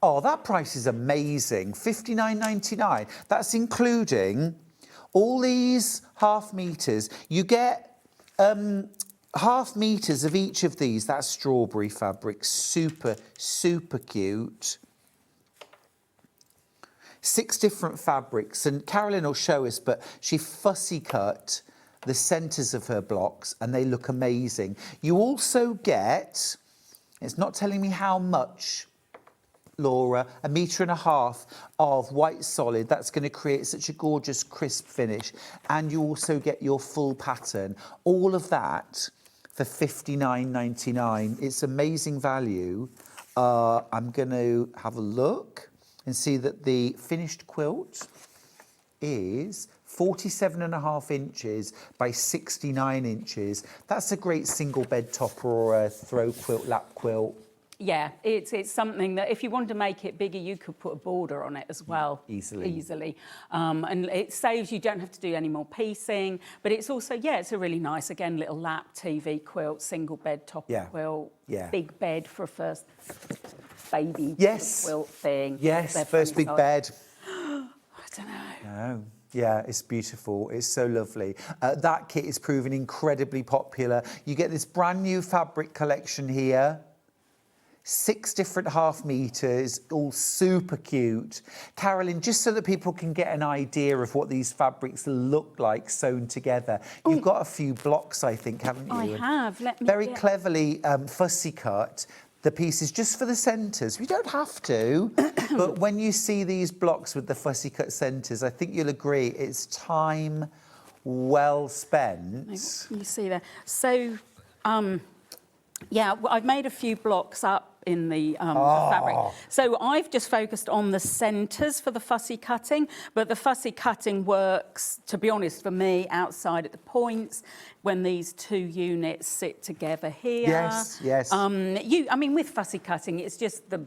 Oh, that price is amazing, $59.99. That's including all these half meters. You get half meters of each of these. That's strawberry fabric, super, super cute. 6 different fabrics, and Carolyn will show us, but she fussy cut the centres of her blocks, and they look amazing. You also get, it's not telling me how much, Laura, 1.5 meters of white solid. That's going to create such a gorgeous crisp finish. And you also get your full pattern. All of that for $59.99. It's amazing value. I'm going to have a look and see that the finished quilt is 47.5 inches by 69 inches. That's a great single bed topper or a throw quilt, lap quilt. Yeah, it's something that if you wanted to make it bigger, you could put a border on it as well. Easily. And it saves you don't have to do any more piecing. But it's also, it's a really nice, again, little lap TV quilt, single bed topper quilt, big bed for a first baby quilt thing. Yes, first big bed. I don't know. No. Yeah, it's beautiful. It's so lovely. That kit is proving incredibly popular. You get this brand new fabric collection here. 6 different half meters, all super cute. Carolyn, just so that people can get an idea of what these fabrics look like sewn together, you've got a few blocks, I think, haven't you? I have. Let me Very cleverly fussy cut the pieces just for the centres. You don't have to, but when you see these blocks with the fussy cut centres, I think you'll agree it's time well spent. You see there. So, yeah, I've made a few blocks up in the fabric. So I've just focused on the centres for the fussy cutting, but the fussy cutting works, to be honest, for me, outside at the points when these 2 units sit together here. Yes, yes. I mean, with fussy cutting, it's just the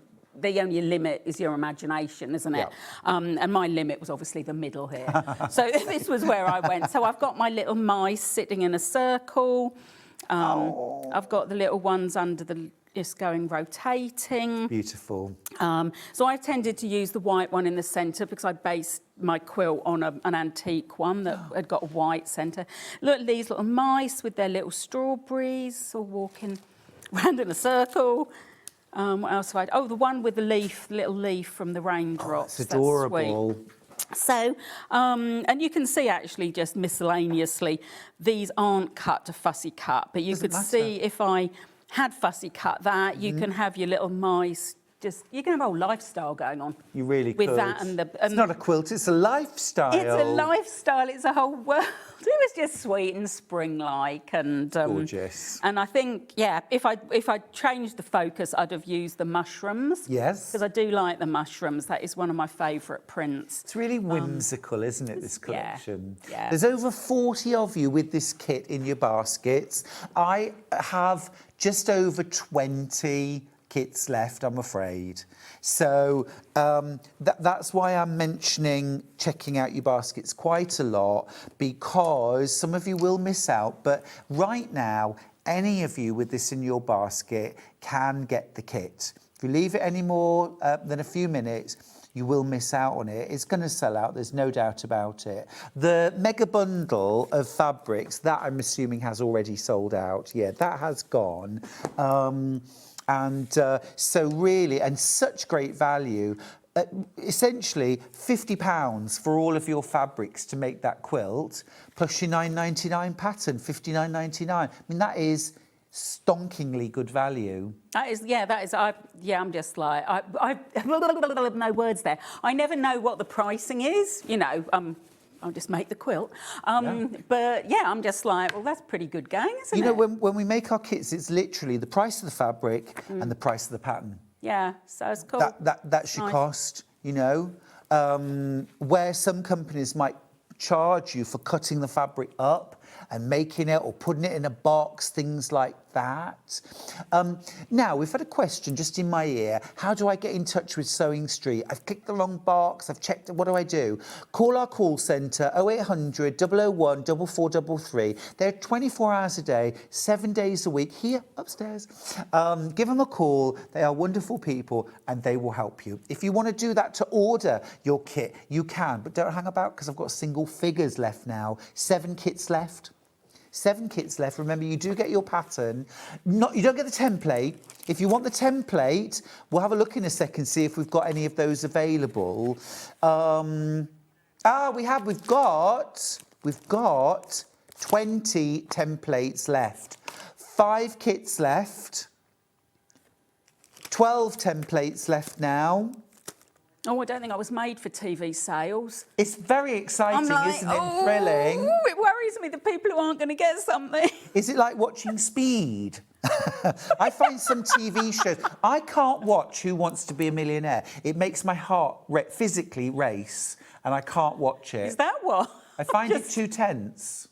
only limit is your imagination, isn't it? Yeah. And my limit was obviously the middle here. So this was where I went. So I've got my little mice sitting in a circle. I've got the little ones under the just going rotating. Beautiful. So I've tended to use the white one in the centre because I based my quilt on an antique one that had got a white centre. Look at these little mice with their little strawberries all walking around in a circle. What else have I? Oh, the one with the leaf, the little leaf from the raindrops. It's adorable. That's sweet. So, and you can see actually just miscellaneously, these aren't cut to fussy cut, but you could see if I had fussy cut that, you can have your little mice. You can have a whole lifestyle going on. You really with could. That and it's not a quilt, it's a lifestyle. It's a lifestyle, it's a whole world. It was just sweet and spring-like and gorgeous. And I think, yeah, if I changed the focus, I'd have used the mushrooms. Yes. Because I do like the mushrooms. That is one of my favourite prints. It's really whimsical, isn't it, this collection? Yeah. There's over 40 of you with this kit in your baskets. I have just over 20 kits left, I'm afraid. So that's why I'm mentioning checking out your baskets quite a lot, because some of you will miss out. But right now, any of you with this in your basket can get the kit. If you leave it any more than a few minutes, you will miss out on it. It's going to sell out, there's no doubt about it. The mega bundle of fabrics, that I'm assuming has already sold out. Yeah, that has gone. So really, and such great value, essentially £50 for all of your fabrics to make that quilt, plus your £9.99 pattern, $59.99. I mean, that is stonkingly good value. That is, I'm just like, I no words there. I never know what the pricing is, you know, I'll just make the quilt. But yeah, I'm just like, well, that's pretty good going, isn't it? You know, when we make our kits, it's literally the price of the fabric and the price of the pattern. Yeah, so it's cool. That's your cost, you know. Where some companies might charge you for cutting the fabric up and making it or putting it in a box, things like that. Now, we've had a question just in my ear. How do I get in touch with SewingStreet? I've clicked the wrong box. I've checked it. What do I do? Call our call centre, 0800 001 4433. They're 24 hours a day, 7 days a week, here upstairs. Give them a call. They are wonderful people and they will help you. If you want to do that to order your kit, you can, but don't hang about because I've got single figures left now. 7 kits left. 7 kits left. Remember, you do get your pattern. You don't get the template. If you want the template, we'll have a look in a second, see if we've got any of those available. We've got 20 templates left. 5 kits left. 12 templates left now. Oh, I don't think I was made for TV sales. It's very exciting, isn't it? And thrilling. It worries me, the people who aren't going to get something. Is it like watching Speed? I find some TV shows, I can't watch Who Wants to Be a Millionaire. It makes my heart physically race, and I can't watch it. Is that what? I find it too tense.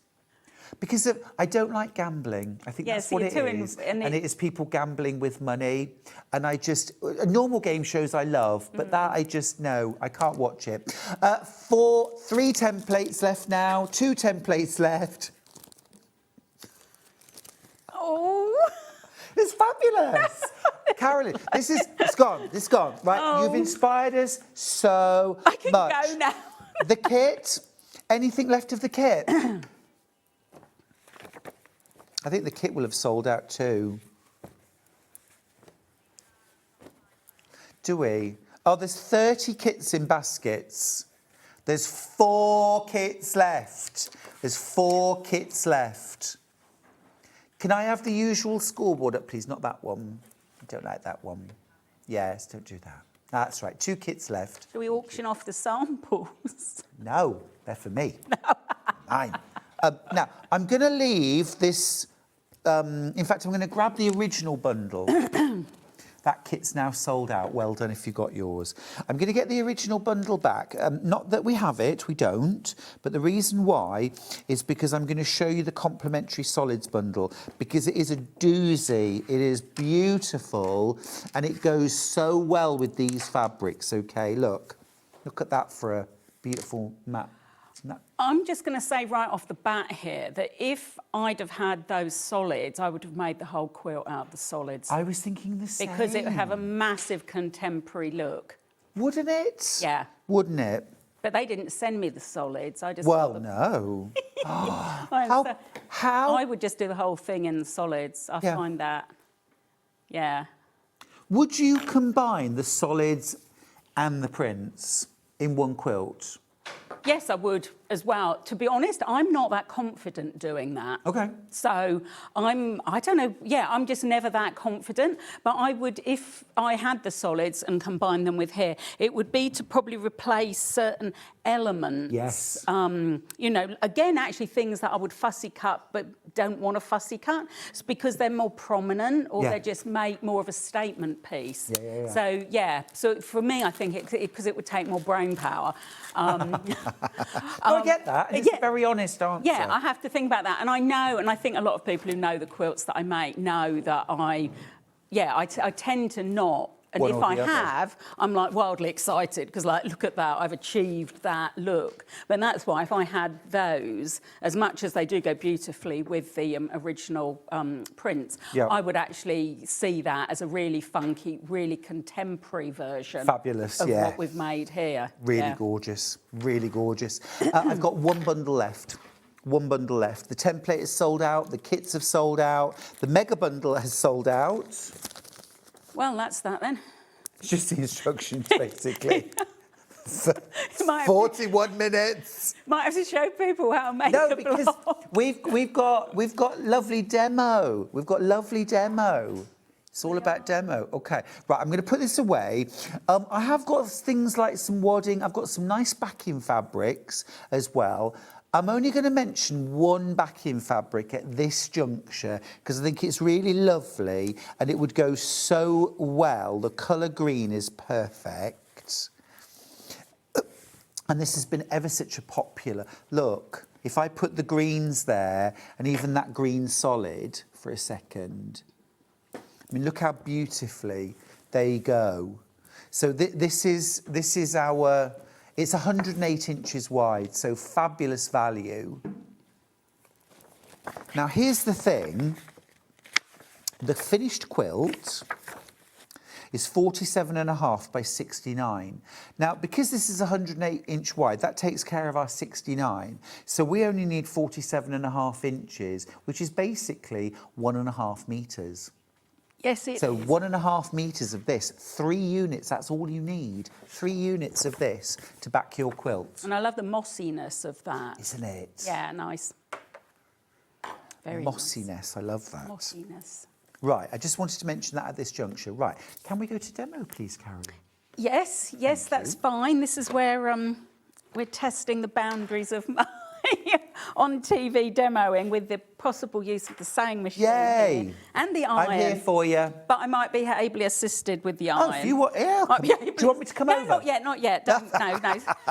Because I don't like gambling. I think that's what it is. And it is people gambling with money. And normal game shows I love, but that I just, no, I can't watch it. 3 templates left now, 2 templates left. Oh. It's fabulous. Carolyn, it's gone, right? Oh. You've inspired us so much. I can go now. The kit, anything left of the kit? I think the kit will have sold out too. Do we? Oh, there's 30 kits in baskets. There's 4 kits left. There's 4 kits left. Can I have the usual scoreboard up, please? Not that one. I don't like that one. Yes, don't do that. That's right. 2 kits left. Do we auction off the samples? No, they're for me. Mine. Now, I'm going to leave this... in fact, I'm going to grab the original bundle. That kit's now sold out. Well done if you got yours. I'm going to get the original bundle back. Not that we have it, we don't. But the reason why is because I'm going to show you the complementary solids bundle, because it is a doozy. It is beautiful and it goes so well with these fabrics. Okay, look at that for a beautiful mat. I'm just going to say right off the bat here that if I'd have had those solids, I would have made the whole quilt out of the solids. I was thinking the same. Because it would have a massive contemporary look. Wouldn't it? Yeah. Wouldn't it? But they didn't send me the solids. I just Well, no. How? I would just do the whole thing in the solids. I find that, yeah. Would you combine the solids and the prints in one quilt? Yes, I would as well. To be honest, I'm not that confident doing that. Okay. So I don't know, I'm just never that confident. But I would, if I had the solids and combined them with here, it would be to probably replace certain elements. Yes. You know, again, actually things that I would fussy cut but don't want to fussy cut. It's because they're more prominent or they just make more of a statement piece. Yeah. So for me, I think because it would take more brain power. I get that. It's a very honest answer. Yeah, I have to think about that. And I know, and I think a lot of people who know the quilts that I make know that I tend to not. And if I have, I'm like wildly excited because like, look at that, I've achieved that look. But that's why if I had those, as much as they do go beautifully with the original prints, I would actually see that as a really funky, really contemporary version. Fabulous, of what we've made here. Really gorgeous, really gorgeous. I've got one bundle left. One bundle left. The template is sold out, the kits have sold out, the mega bundle has sold out. Well, that's that then. It's just the instructions, basically. 41 minutes. Might have to show people how to make a blog. we've got lovely demo. We've got lovely demo. It's all about demo. Okay, right. I'm going to put this away. I have got things like some wadding. I've got some nice backing fabrics as well. I'm only going to mention one backing fabric at this juncture because I think it's really lovely and it would go so well. The colour green is perfect. And this has been ever such a popular... Look, if I put the greens there and even that green solid for a second, I mean, look how beautifully they go. So this is our... It's 108 inches wide, so fabulous value. Now, here's the thing. The finished quilt is 47.5 by 69. Now, because this is 108 inch wide, that takes care of our 69. So we only need 47.5 inches, which is basically 1.5 metres. Yes, it is. So 1.5 metres of this, 3 units, that's all you need. 3 units of this to back your quilt. And I love the mossiness of that. Isn't it? Yeah, nice. Very Mossiness, nice. I love that. Mossiness. Right, I just wanted to mention that at this juncture. Right, can we go to demo, please, Carolyn? Yes, that's fine. This is where we're testing the boundaries of my on TV demoing with the possible use of the sewing machine. Yay! And the iron. I'm here for you. But I might be ably assisted with the iron. Oh, if you want, yeah. Do you want me to come over? Not yet. Don't,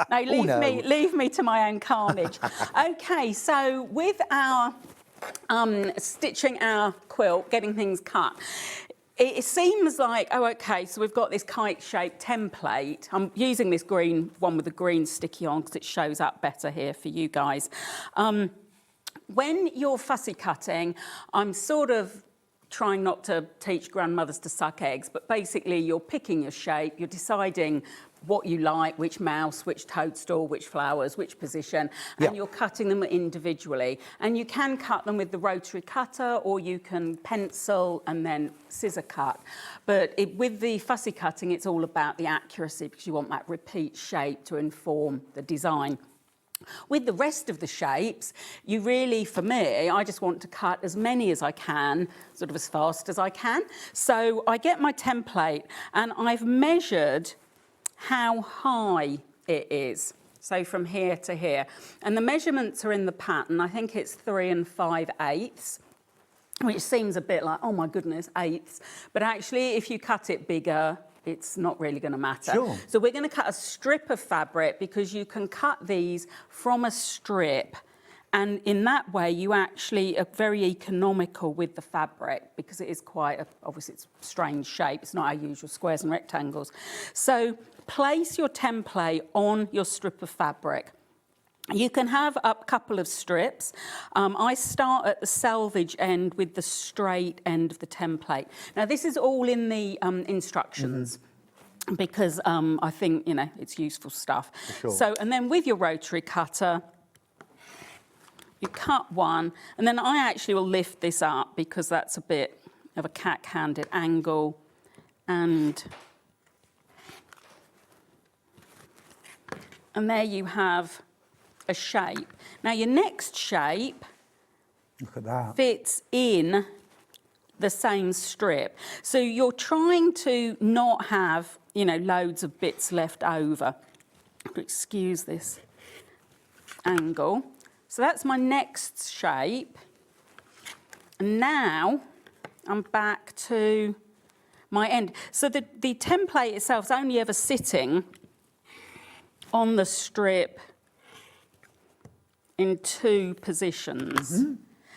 no, leave me to my own carnage. Okay, so with our stitching our quilt, getting things cut, it seems like, oh, OK, so we've got this kite-shaped template. I'm using this green one with the green sticky on because it shows up better here for you guys. When you're fussy cutting, I'm sort of trying not to teach grandmothers to suck eggs, but basically you're picking your shape, you're deciding what you like, which mouse, which toadstool, which flowers, which position, and you're cutting them individually. And you can cut them with the rotary cutter, or you can pencil and then scissor cut. But with the fussy cutting, it's all about the accuracy, because you want that repeat shape to inform the design. With the rest of the shapes, you really, for me, I just want to cut as many as I can, sort of as fast as I can. So I get my template and I've measured how high it is. So from here to here. And the measurements are in the pattern. I think it's 3 5/8, which seems a bit like, oh my goodness, eighths. But actually, if you cut it bigger, it's not really going to matter. Sure. So we're going to cut a strip of fabric, because you can cut these from a strip. And in that way, you actually are very economical with the fabric, because it is quite, obviously it's a strange shape. It's not our usual squares and rectangles. So place your template on your strip of fabric. You can have a couple of strips. I start at the selvage end with the straight end of the template. Now, this is all in the instructions. Because I think, you know, it's useful stuff. Sure. So, and then with your rotary cutter, you cut one, and then I actually will lift this up, because that's a bit of a cat-handed angle, and there you have a shape. Now your next shape, look at that, fits in the same strip. So you're trying to not have, you know, loads of bits left over. Excuse this angle. So that's my next shape. And now I'm back to my end. So the template itself is only ever sitting on the strip in 2 positions.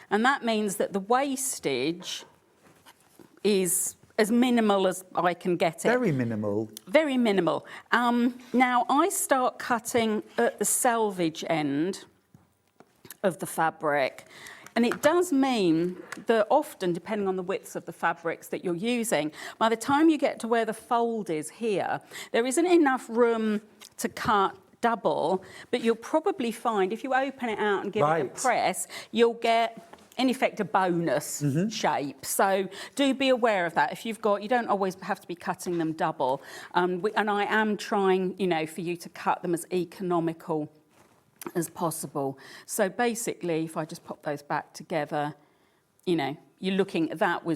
And that means that the wastage is as minimal as I can get it. Very minimal. Very minimal. Now I start cutting at the selvage end of the fabric. And it does mean that often, depending on the widths of the fabrics that you're using, by the time you get to where the fold is here, there isn't enough room to cut double, but you'll probably find if you open it out and give it a press, you'll get, in effect, a bonus shape. So do be aware of that. If you've got, you don't always have to be cutting them double. And I am trying, you know, for you to cut them as economical as possible. So basically, if I just pop those back together, you know, you're looking, that's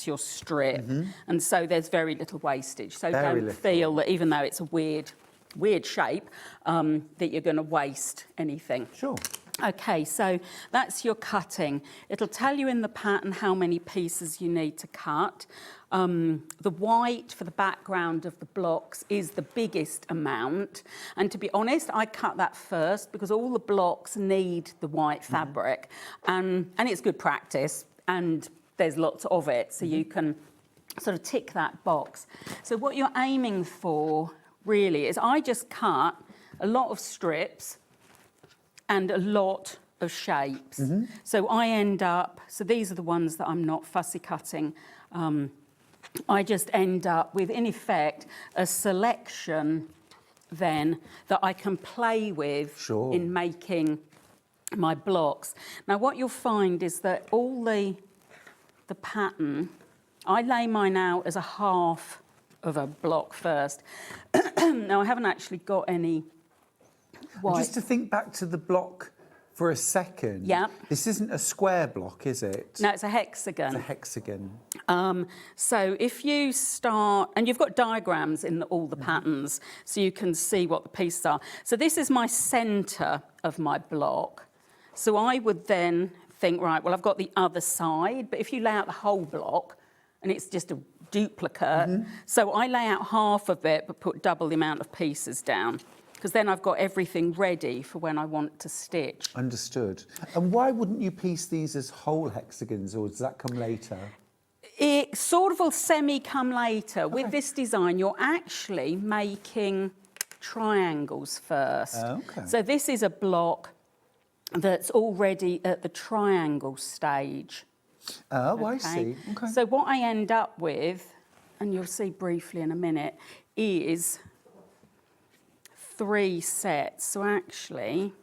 your strip. And so there's very little wastage. So don't feel that, even though it's a weird shape, that you're going to waste anything. Sure. Okay, so that's your cutting. It'll tell you in the pattern how many pieces you need to cut. The white for the background of the blocks is the biggest amount. And to be honest, I cut that first, because all the blocks need the white fabric. And it's good practice, and there's lots of it, so you can sort of tick that box. So what you're aiming for really is, I just cut a lot of strips and a lot of shapes. So I end up, so these are the ones that I'm not fussy cutting. I just end up with, in effect, a selection then that I can play with in making my blocks. Now what you'll find is that all the pattern, I lay mine out as a half of a block first. Now I haven't actually got any white. Just to think back to the block for a second. Yeah. This isn't a square block, is it? No, it's a hexagon. It's a hexagon. So if you start, and you've got diagrams in all the patterns, so you can see what the pieces are. So this is my centre of my block. So I would then think, right, well, I've got the other side, but if you lay out the whole block, and it's just a duplicate, so I lay out half of it, but put double the amount of pieces down, because then I've got everything ready for when I want to stitch. Understood. And why wouldn't you piece these as whole hexagons, or does that come later? It sort of will semi-come later. With this design, you're actually making triangles first. So this is a block that's already at the triangle stage. Oh, I see. Okay. So what I end up with, and you'll see briefly in a minute, is 3 sets. So actually,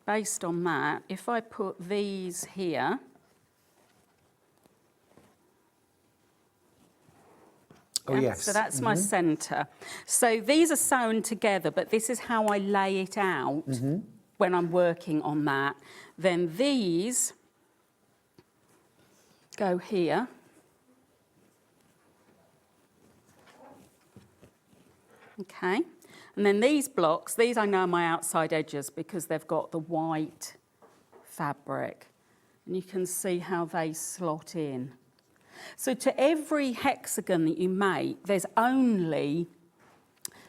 based on that, if I put these here, Oh, yes. So that's my centre. So these are sewn together, but this is how I lay it out when I'm working on that. Then these go here. Okay. And then these blocks, these I know are my outside edges because they've got the white fabric. And you can see how they slot in. So to every hexagon that you make, there's only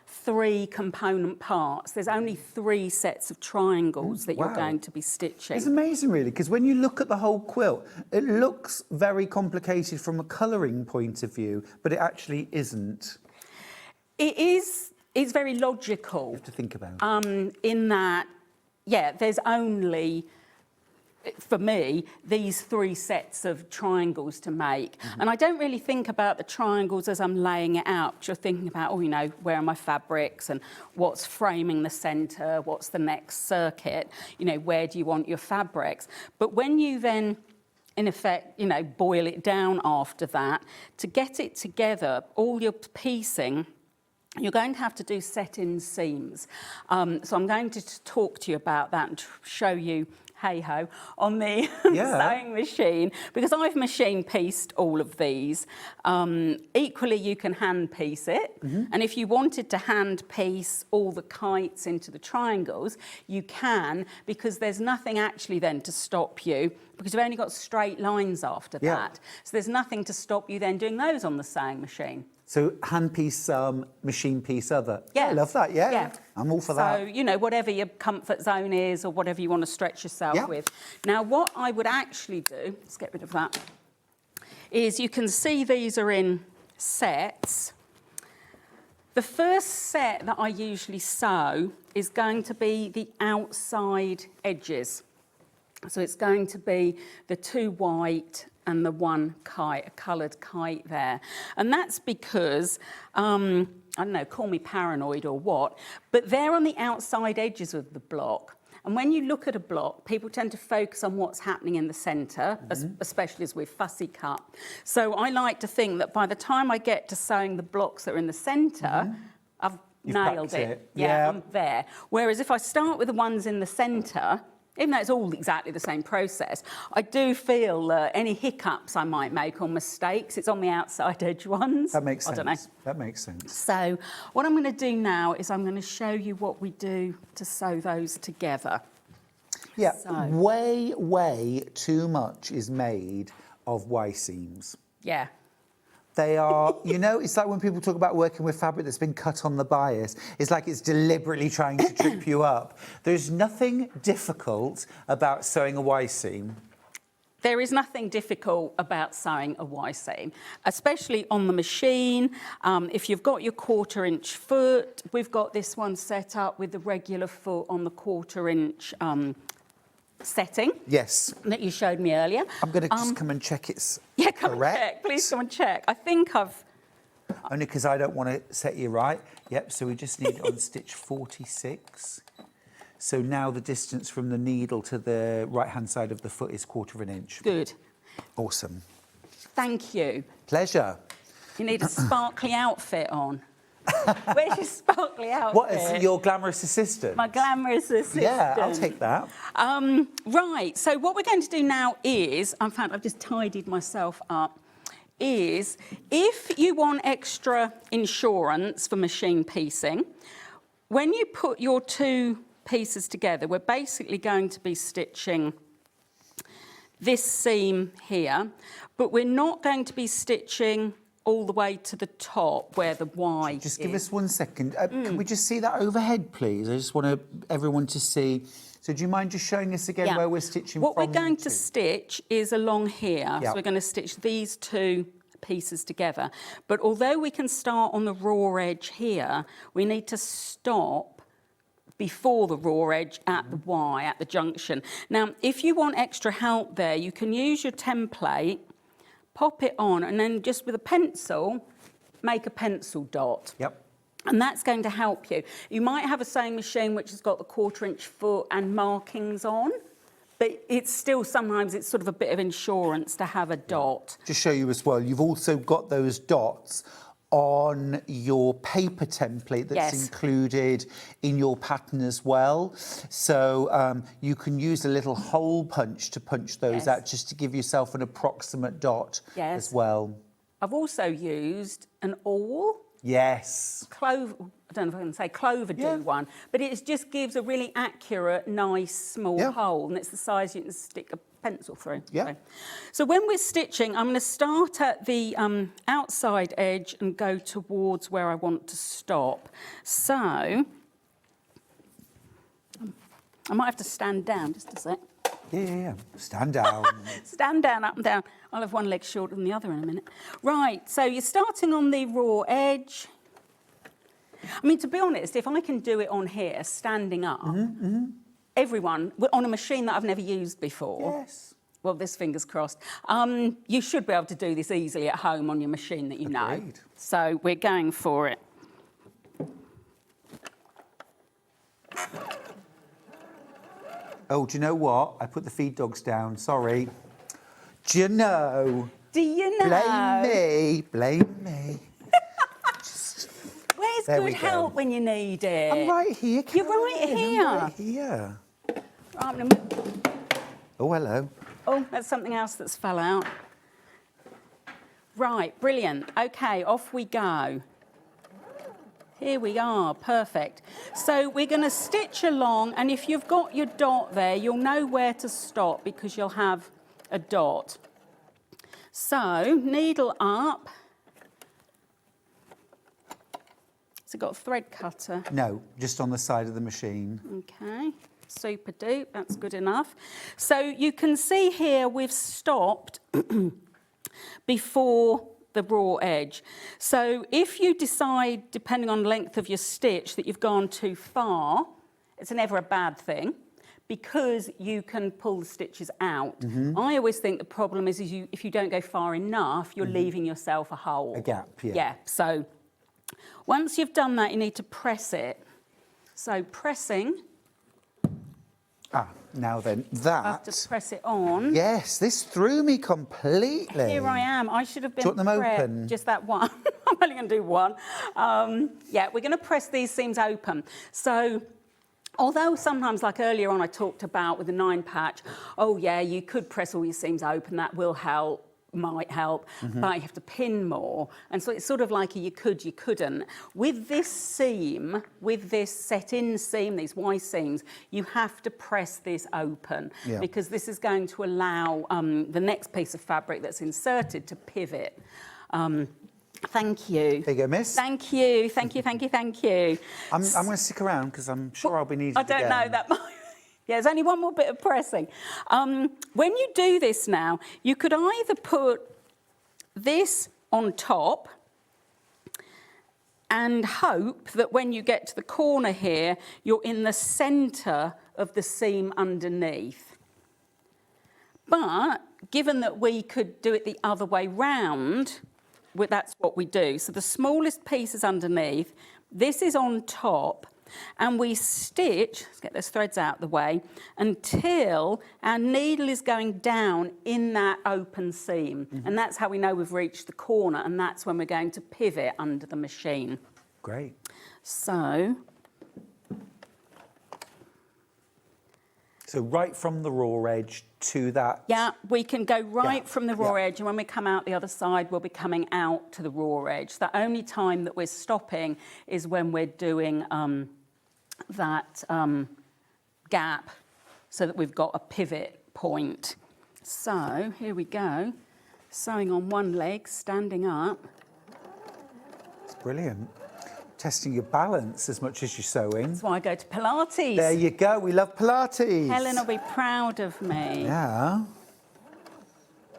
3 component parts. There's only 3 sets of triangles that you're going to be stitching. It's amazing, really, because when you look at the whole quilt, it looks very complicated from a colouring point of view, but it actually isn't. It is. It's very logical. You have to think about it. In that, yeah, there's only, for me, these 3 sets of triangles to make. And I don't really think about the triangles as I'm laying it out. You're thinking about, oh, you know, where are my fabrics and what's framing the centre, what's the next circuit, you know, where do you want your fabrics? But when you then, in effect, you know, boil it down after that, to get it together, all your piecing, you're going to have to do set-in seams. So I'm going to talk to you about that and show you, hey-ho, on the sewing machine, because I've machine pieced all of these. Equally, you can hand piece it. And if you wanted to hand piece all the kites into the triangles, you can, because there's nothing actually then to stop you, because you've only got straight lines after that. So there's nothing to stop you then doing those on the sewing machine. So hand piece some, machine piece other. Yeah. I love that, yeah. I'm all for that. So, you know, whatever your comfort zone is or whatever you want to stretch yourself with. Now, what I would actually do, let's get rid of that, is you can see these are in sets. The first set that I usually sew is going to be the outside edges. So it's going to be the 2 white and the 1 kite, a coloured kite there. And that's because, I don't know, call me paranoid or what, but they're on the outside edges of the block. And when you look at a block, people tend to focus on what's happening in the centre, especially as we're fussy cut. So I like to think that by the time I get to sewing the blocks that are in the centre, I've nailed it. Yeah, I'm there. Whereas if I start with the ones in the centre, even though it's all exactly the same process, I do feel any hiccups I might make or mistakes, it's on the outside edge ones. That makes sense. I don't know. That makes sense. So what I'm going to do now is I'm going to show you what we do to sew those together. Yeah, So- way too much is made of Y seams. Yeah. They are, you know, it's like when people talk about working with fabric that's been cut on the bias. It's like it's deliberately trying to trip you up. There's nothing difficult about sewing a Y seam. There is nothing difficult about sewing a Y seam, especially on the machine. If you've got your 1/4 inch foot, we've got this one set up with the regular foot on the 1/4 inch setting. Yes. That you showed me earlier. I'm going to just come and check it's come correct. and check. Please come and check. I think I've... Only because I don't want to set you right. Yep, so we just need on stitch 46. So now the distance from the needle to the right-hand side of the foot is 1/4 inch. Good. Awesome. Thank you. Pleasure. You need a sparkly outfit on. Where's your sparkly outfit? What is your glamorous assistant? My glamorous assistant. Yeah, I'll take that. Right, so what we're going to do now is, in fact, I've just tidied myself up, is if you want extra insurance for machine piecing, when you put your 2 pieces together, we're basically going to be stitching this seam here, but we're not going to be stitching all the way to the top where the Y Just is. give us 1 second. Can we just see that overhead, please? I just want everyone to see. So do you mind just showing us again where we're stitching What from we're going to to? stitch is along here. So we're going to stitch these 2 pieces together. But although we can start on the raw edge here, we need to stop before the raw edge at the Y, at the junction. Now, if you want extra help there, you can use your template, pop it on, and then just with a pencil, make a pencil dot. Yep. And that's going to help you. You might have a sewing machine which has got the 1/4 inch foot and markings on, but it's still sometimes it's sort of a bit of insurance to have a dot. Just show you as well, you've also got those dots on your paper template that's included in your pattern as well. So you can use a little hole punch to punch those out just to give yourself an approximate dot as well. I've also used an awl. Yes. Clover, I don't know if I can say clover do one, but it just gives a really accurate, nice, small hole, and it's the size you can stick a pencil through. Yeah. So when we're stitching, I'm going to start at the outside edge and go towards where I want to stop. So I might have to stand down just a sec. Yeah. Stand down. Stand down, up and down. I'll have one leg shorter than the other in a minute. Right, so you're starting on the raw edge. I mean, to be honest, if I can do it on here, standing up, everyone, on a machine that I've never used before, well, this fingers crossed, you should be able to do this easily at home on your machine that you know. So we're going for it. Oh, do you know what? I put the feed dogs down, sorry. Do you know? Do you know? Blame me. Where's good help when you need it? I'm right here, You're right here. I'm right here. Right, I'm gonna... Oh, hello. Oh, that's something else that's fell out. Right, brilliant. Okay, off we go. Here we are, perfect. So we're going to stitch along, and if you've got your dot there, you'll know where to stop because you'll have a dot. So, needle up. So got a thread cutter? No, just on the side of the machine. Okay, super dupe, that's good enough. So you can see here we've stopped before the raw edge. So if you decide, depending on the length of your stitch, that you've gone too far, it's never a bad thing because you can pull the stitches out. I always think the problem is if you don't go far enough, you're leaving yourself a hole. A gap, Yeah, so once you've done that, you need to press it. So pressing. Now then, that... I have to press it on. Yes, this threw me completely. Here I am. I should have been... Do you want them open? Just that one. I'm only going to do one. Yeah, we're going to press these seams open. So, although sometimes, like earlier on, I talked about with the 9 patch, oh yeah, you could press all your seams open, that will help, might help, but you have to pin more. And so it's sort of like a you could, you couldn't. With this seam, with this set-in seam, these Y seams, you have to press this open because this is going to allow the next piece of fabric that's inserted to pivot. Thank you. There you go, miss. Thank you, thank you, thank you, thank you. I'm going to stick around because I'm sure I'll be needed I don't know, that might... Yeah, there's only one more bit of pressing. When you do this now, you could either put this on top and hope that when you get to the corner here, you're in the centre of the seam underneath. But given that we could do it the other way round, that's what we do. So the smallest piece is underneath, this is on top, and we stitch, let's get those threads out of the way, until our needle is going down in that open seam. And that's how we know we've reached the corner, and that's when we're going to pivot under the machine. Great. So right from the raw edge to that... Yeah, we can go right from the raw edge, and when we come out the other side, we'll be coming out to the raw edge. The only time that we're stopping is when we're doing that gap so that we've got a pivot point. So here we go, sewing on one leg, standing up. It's brilliant. Testing your balance as much as you're sewing. That's why I go to Pilates. There you go, we love Pilates. Helen will be proud of me. Yeah.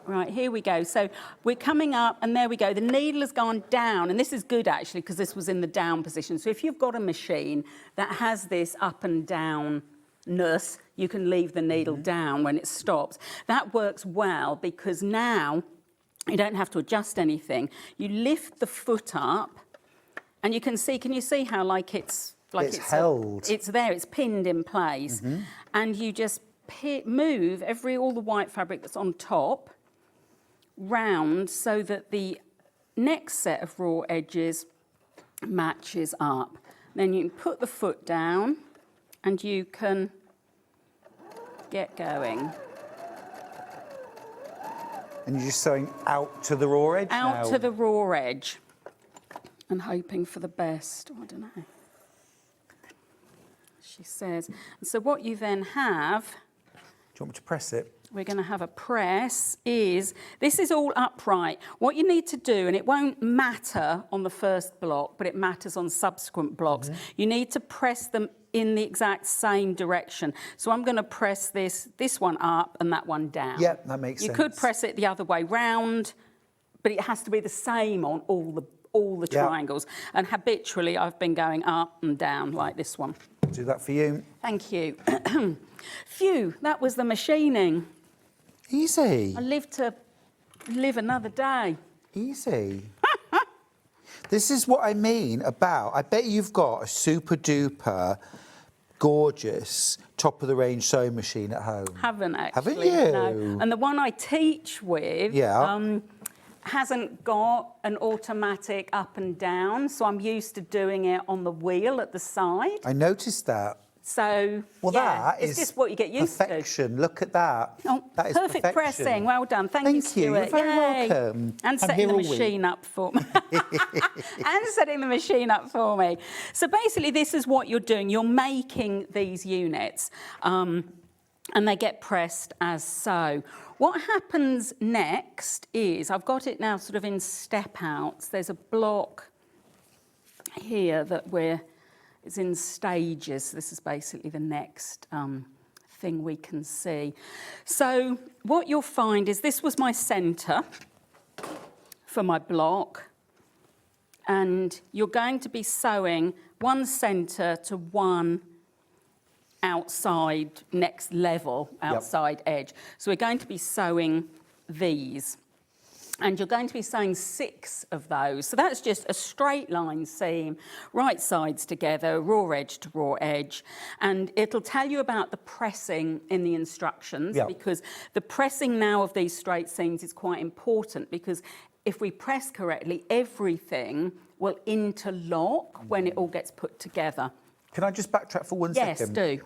Right, here we go. So we're coming up and there we go. The needle has gone down, and this is good actually because this was in the down position. So if you've got a machine that has this up and down-ness, you can leave the needle down when it stops. That works well because now you don't have to adjust anything. You lift the foot up and you can see, can you see how like it's held? It's there, it's pinned in place. And you just move all the white fabric that's on top round so that the next set of raw edges matches up. Then you can put the foot down and you can get going. And you're just sewing out to the raw edge Out now? to the raw edge and hoping for the best. Oh, I don't know. She says. And so what you then have... Do you want me to press it? We're going to have a press this is all upright. What you need to do, and it won't matter on the first block, but it matters on subsequent blocks, you need to press them in the exact same direction. So I'm going to press this one up and that one down. Yep, that makes sense. You could press it the other way round, but it has to be the same on all the triangles. And habitually, I've been going up and down like this one. Do that for you. Thank you. Phew, that was the machining. Easy. I live to live another day. Easy. This is what I mean about, I bet you've got a super duper gorgeous top of the range sewing machine at home. Haven't actually. Haven't you? No. And the one I teach with hasn't got an automatic up and down, so I'm used to doing it on the wheel at the side. I noticed that. So, well, yeah, that it's is just what you get used perfection. Look at that. Oh, that is perfect perfection. pressing. Well done. Thank you, Stuart. You're very welcome. And setting the machine up for me. And setting the machine up for me. So basically, this is what you're doing. You're making these units, and they get pressed as so. What happens next is, I've got it now sort of in step outs. There's a block here that it's in stages. This is basically the next thing we can see. So what you'll find is this was my centre for my block, and you're going to be sewing one centre to one outside, next level, outside edge. So we're going to be sewing these. And you're going to be sewing 6 of those. So that's just a straight line seam, right sides together, raw edge to raw edge. And it'll tell you about the pressing in the instructions, because the pressing now of these straight seams is quite important, because if we press correctly, everything will interlock when it all gets put together. Can I just backtrack for 1 second? Yes, do.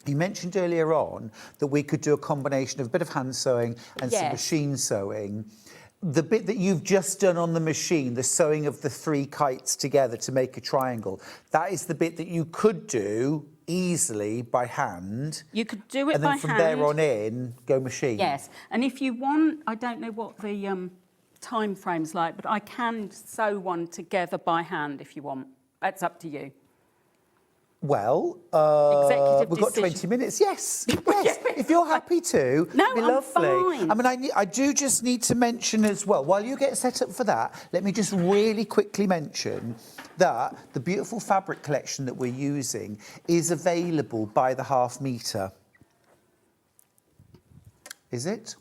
You mentioned earlier on that we could do a combination of a bit of hand sewing and some machine sewing. The bit that you've just done on the machine, the sewing of the 3 kites together to make a triangle, that is the bit that you could do easily by hand. You could do it by hand. And then from there on in, go machine. Yes, and if you want, I don't know what the time frame's like, but I can sew one together by hand if you want. That's up to you. Well, we've got 20 minutes. Yes, yes. If you're happy to, no, be lovely. Fine. I mean, I do just need to mention as well, while you get set up for that, let me just really quickly mention that the beautiful fabric collection that we're using is available by the half metre. Is it?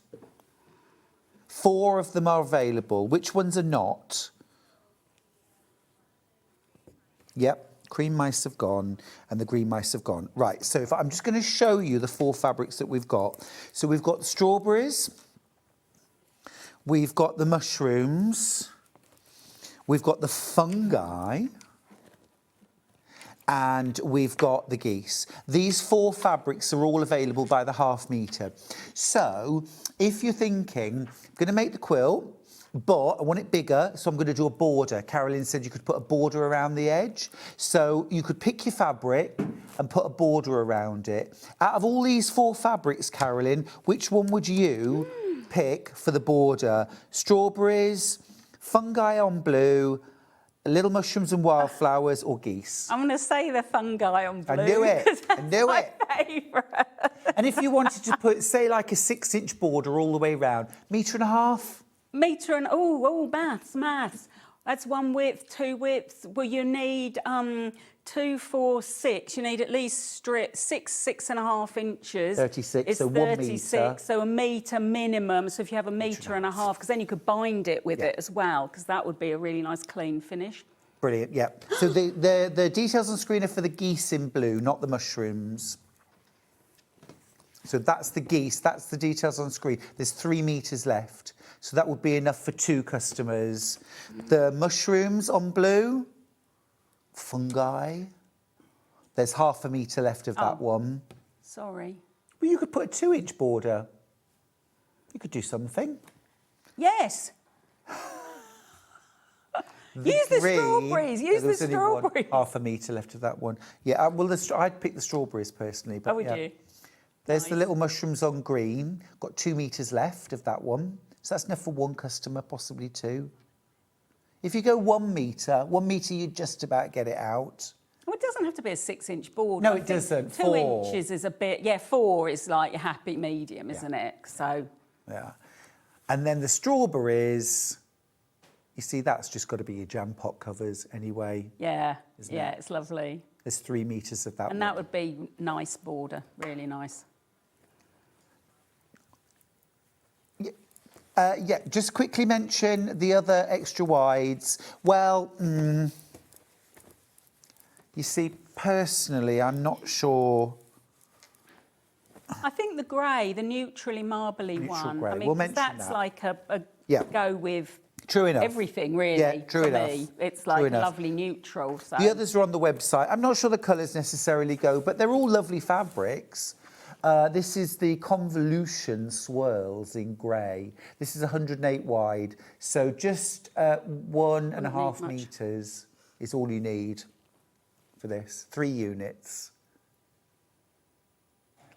4 of them are available. Which ones are not? Yep. Cream mice have gone and the green mice have gone. Right, so I'm just going to show you the 4 fabrics that we've got. So we've got the strawberries, we've got the mushrooms, we've got the fungi, and we've got the geese. These 4 fabrics are all available by the half metre. So if you're thinking, I'm going to make the quilt, but I want it bigger, so I'm going to do a border. Carolyn said you could put a border around the edge. So you could pick your fabric and put a border around it. Out of all these 4 fabrics, Carolyn, which one would you pick for the border? Strawberries, fungi on blue, Little mushrooms and wildflowers or geese. I'm going to say the fungi on blue. I knew it. 'cause I knew that's it. my favourite. And if you wanted to put, say, like a 6-inch border all the way round, 1.5 metres? Metre and, maths. That's 1 width, 2 widths. Well, you need 2, 4, 6. You need at least 6.5 inches. 36, it's so 1 36, metre. so a metre minimum. So if you have a metre and a half, because then you could bind it with it as well, because that would be a really nice clean finish. Brilliant, yeah. So the details on screen are for the geese in blue, not the mushrooms. So that's the geese, that's the details on screen. There's 3 metres left. So that would be enough for 2 customers. The mushrooms on blue, fungi. There's 0.5 metre left of that one. Sorry. Well, you could put a 2-inch border. You could do something. Yes. Use the strawberries. Use the strawberries. 0.5 metre left of that one. Yeah, well, I'd pick the strawberries personally. But Oh, would yeah. you? There's the little mushrooms on green. Got 2 metres left of that one. So that's enough for 1 customer, possibly 2. If you go 1 metre, you just about get it out. Well, it doesn't have to be a 6-inch board. No, I it think doesn't. 2 4. inches is a bit, 4 is like your happy medium, isn't it? So. Yeah. And then the strawberries, you see, that's just got to be your jam pot covers anyway. Yeah, Isn't it? it's lovely. There's 3 metres of that And one. that would be nice border, really nice. Yeah, just quickly mention the other extra wides. Well, you see, personally, I'm not sure. I think the grey, the neutrally marbly Neutral one. grey. I mean, We'll 'cause mention that's that. like a Yeah. go with True enough. everything, really. Yeah, true for enough. me. It's True like a enough. lovely neutral. So. The others are on the website. I'm not sure the colours necessarily go, but they're all lovely fabrics. This is the Convolution Swirls in grey. This is 108 wide, so just 1.5 much. metres is all you need for this. 3 units.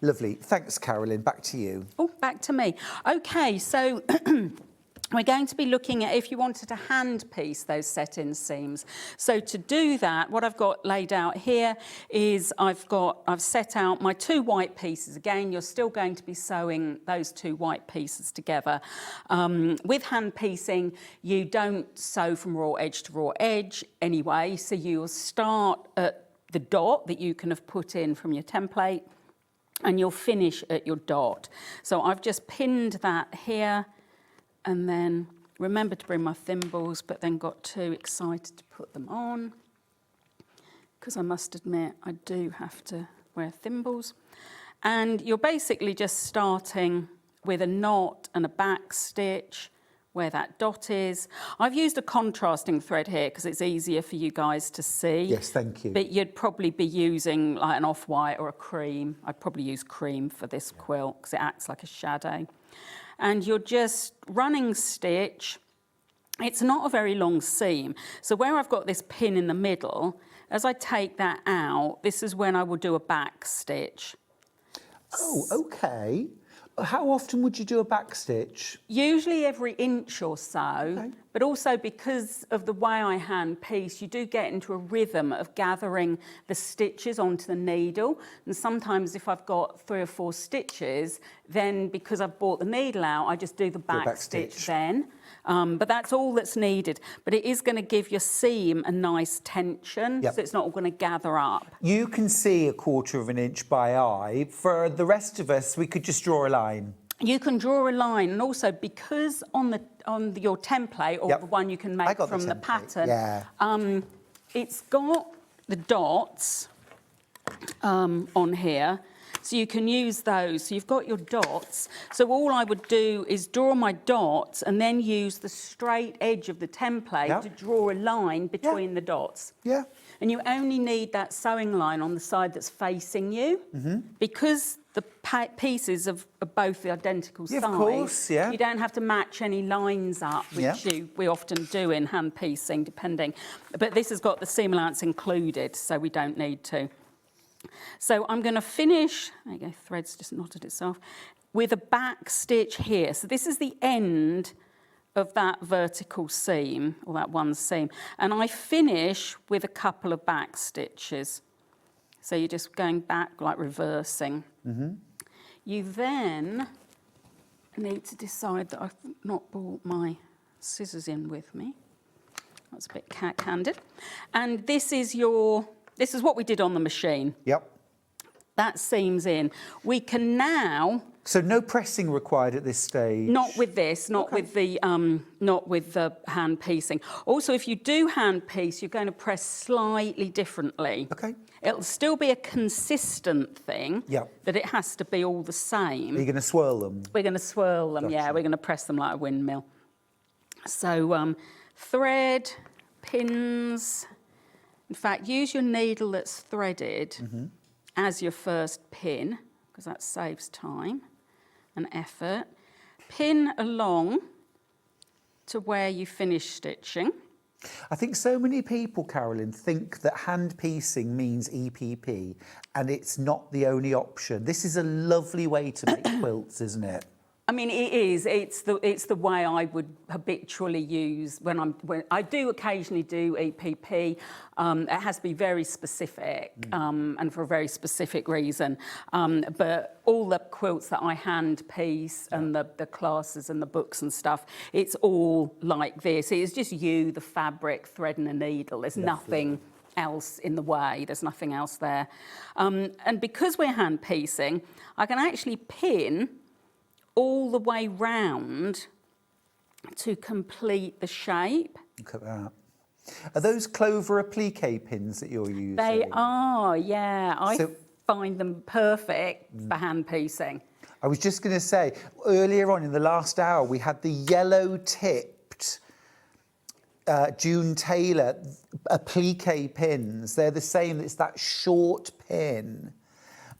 Lovely. Thanks, Carolyn. Back to you. Oh, back to me. Okay, so we're going to be looking at if you wanted to hand piece those set-in seams. So to do that, what I've got laid out here is I've set out my 2 white pieces. Again, you're still going to be sewing those 2 white pieces together. With hand piecing, you don't sew from raw edge to raw edge anyway, so you'll start at the dot that you can have put in from your template, and you'll finish at your dot. So I've just pinned that here, and then remember to bring my thimbles, but then got too excited to put them on, because I must admit I do have to wear thimbles. And you're basically just starting with a knot and a back stitch where that dot is. I've used a contrasting thread here because it's easier for you guys to see. Yes, thank you. But you'd probably be using like an off-white or a cream. I'd probably use cream for this quilt because it acts like a shadow. And you're just running stitch. It's not a very long seam. So where I've got this pin in the middle, as I take that out, this is when I will do a back stitch. Oh, okay. How often would you do a back stitch? Usually every inch or so, but also because of the way I hand piece, you do get into a rhythm of gathering the stitches onto the needle. And sometimes if I've got 3 or 4 stitches, then because I've brought the needle out, I just do the back stitch then. But that's all that's needed. But it is going to give your seam a nice tension, so it's not all going to gather up. You can see 1/4 inch by eye. For the rest of us, we could just draw a line. You can draw a line, and also because on your template or the one you can make from the pattern, it's got the dots on here. So you can use those. So you've got your dots. So all I would do is draw my dots and then use the straight edge of the template to draw a line between the dots. Yeah. And you only need that sewing line on the side that's facing you. Because the pieces are both the identical size. Of course, You don't have to match any lines up, which we often do in hand piecing, depending. But this has got the seam allowance included, so we don't need to. So I'm going to finish, there you go, thread's just knotted itself, with a back stitch here. So this is the end of that vertical seam, or that one seam, and I finish with a couple of back stitches. So you're just going back, like reversing. You then need to decide that I've not brought my scissors in with me. That's a bit cat-handed. And this is what we did on the machine. Yep. That seam's in. We can now... So no pressing required at this stage? Not with this, not with the hand piecing. Also, if you do hand piece, you're going to press slightly differently. Okay. It'll still be a consistent thing, that it has to be all the same. Are you going to swirl them? We're going to swirl them, yeah. We're going to press them like a windmill. So thread, pins. In fact, use your needle that's threaded as your first pin, because that saves time and effort. Pin along to where you finish stitching. I think so many people, Carolyn, think that hand piecing means EPP, and it's not the only option. This is a lovely way to make quilts, isn't it? I mean, it is. It's the way I would habitually use when I do occasionally do EPP. It has to be very specific and for a very specific reason. But all the quilts that I hand piece and the classes and the books and stuff, it's all like this. It's just you, the fabric, thread and a needle. There's nothing else in the way. There's nothing else there. And because we're hand piecing, I can actually pin all the way round to complete the shape. Look at that. Are those Clover applique pins that you're using? They are, yeah. I find them perfect for hand piecing. I was just going to say, earlier on in the last hour, we had the yellow tipped June Taylor applique pins. They're the same, it's that short pin.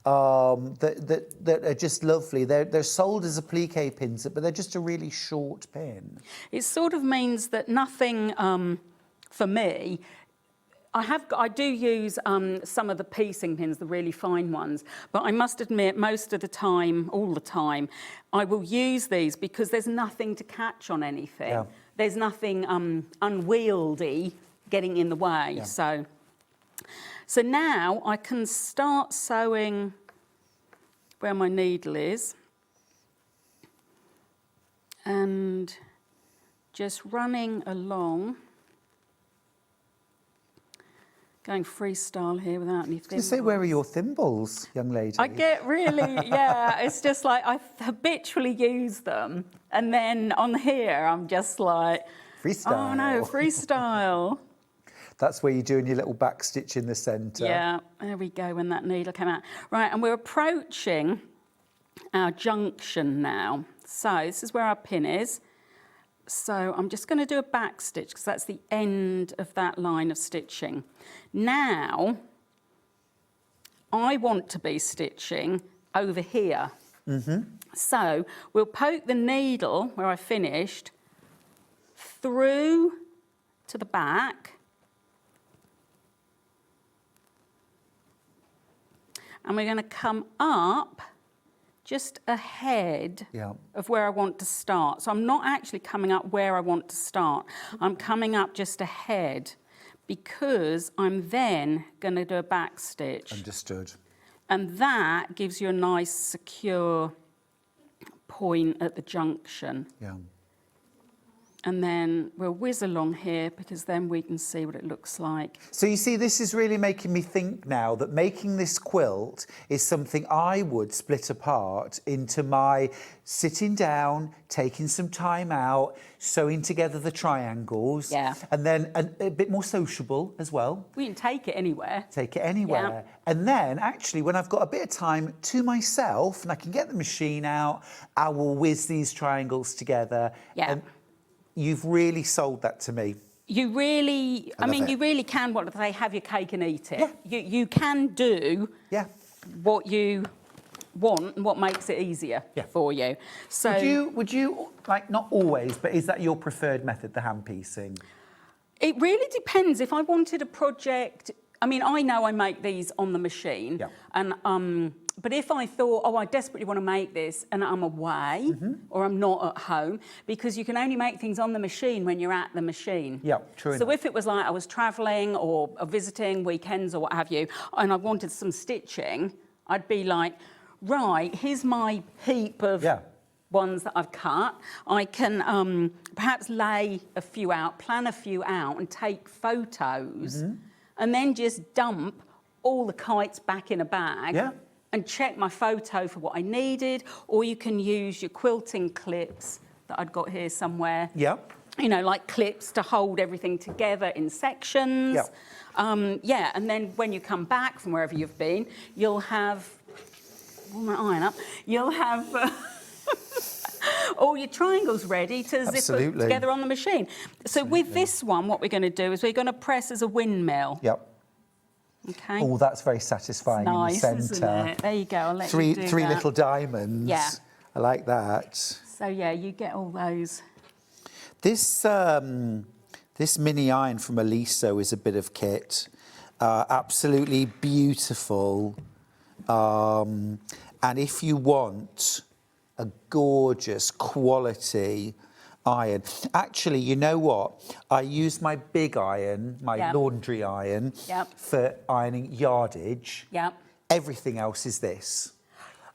That are just lovely. They're sold as applique pins, but they're just a really short pin. It sort of means that nothing, for me, I do use some of the piecing pins, the really fine ones, but I must admit most of the time, all the time, I will use these because there's nothing to catch on anything. Yeah. There's nothing unwieldy getting in the way. Yeah. So now I can start sewing where my needle is and just running along, going freestyle here without any thimbles. I was going to say, where are your thimbles, young lady? I get really, yeah, it's just like I habitually use them and then on here I'm just like, freestyle. Oh no, freestyle. That's where you're doing your little back stitch in the centre. Yeah, there we go, when that needle came out. Right, and we're approaching our junction now. So this is where our pin is. So I'm just going to do a back stitch because that's the end of that line of stitching. Now, I want to be stitching over here. So we'll poke the needle where I finished through to the back. And we're going to come up just ahead of where I want to start. So I'm not actually coming up where I want to start. I'm coming up just ahead because I'm then going to do a back stitch. Understood. And that gives you a nice, secure point at the junction. Yeah. And then we'll whiz along here because then we can see what it looks like. So you see, this is really making me think now that making this quilt is something I would split apart into my sitting down, taking some time out, sewing together the triangles. Yeah. And then a bit more sociable as well. We can take it anywhere. Take it anywhere. Yeah. And then actually when I've got a bit of time to myself and I can get the machine out, I will whiz these triangles together. Yeah. And you've really sold that to me. You really, I mean, you really can, what do they, have your cake and eat it. Yeah. You can do what you want and what makes it easier for you. So would you, like, not always, but is that your preferred method, the hand piecing? It really depends. If I wanted a project, I mean, I know I make these on the machine, and but if I thought, oh, I desperately want to make this and I'm away or I'm not at home, because you can only make things on the machine when you're at the machine. Yeah, true So enough. if it was like I was travelling or visiting weekends or what have you, and I wanted some stitching, I'd be like, right, here's my heap of ones that I've cut. I can perhaps lay a few out, plan a few out and take photos and then just dump all the kites back in a bag and check my photo for what I needed. Or you can use your quilting clips that I'd got here somewhere. Yeah. You know, like clips to hold everything together in sections. Yeah. And then when you come back from wherever you've been, you'll have, my iron up, you'll have all your triangles ready to zip it together on the machine. So with this one, what we're going to do is we're going to press as a windmill. Yep. Okay. Oh, that's very satisfying Nice, in the isn't centre. it? There you go. I'll let you do Three that. little diamonds. Yeah. I like that. So yeah, you get all those. This this mini iron from Aliso is a bit of kit. Absolutely beautiful. And if you want a gorgeous quality iron, actually, you know what? I use my big iron, my laundry iron, for ironing yardage. Everything else is this.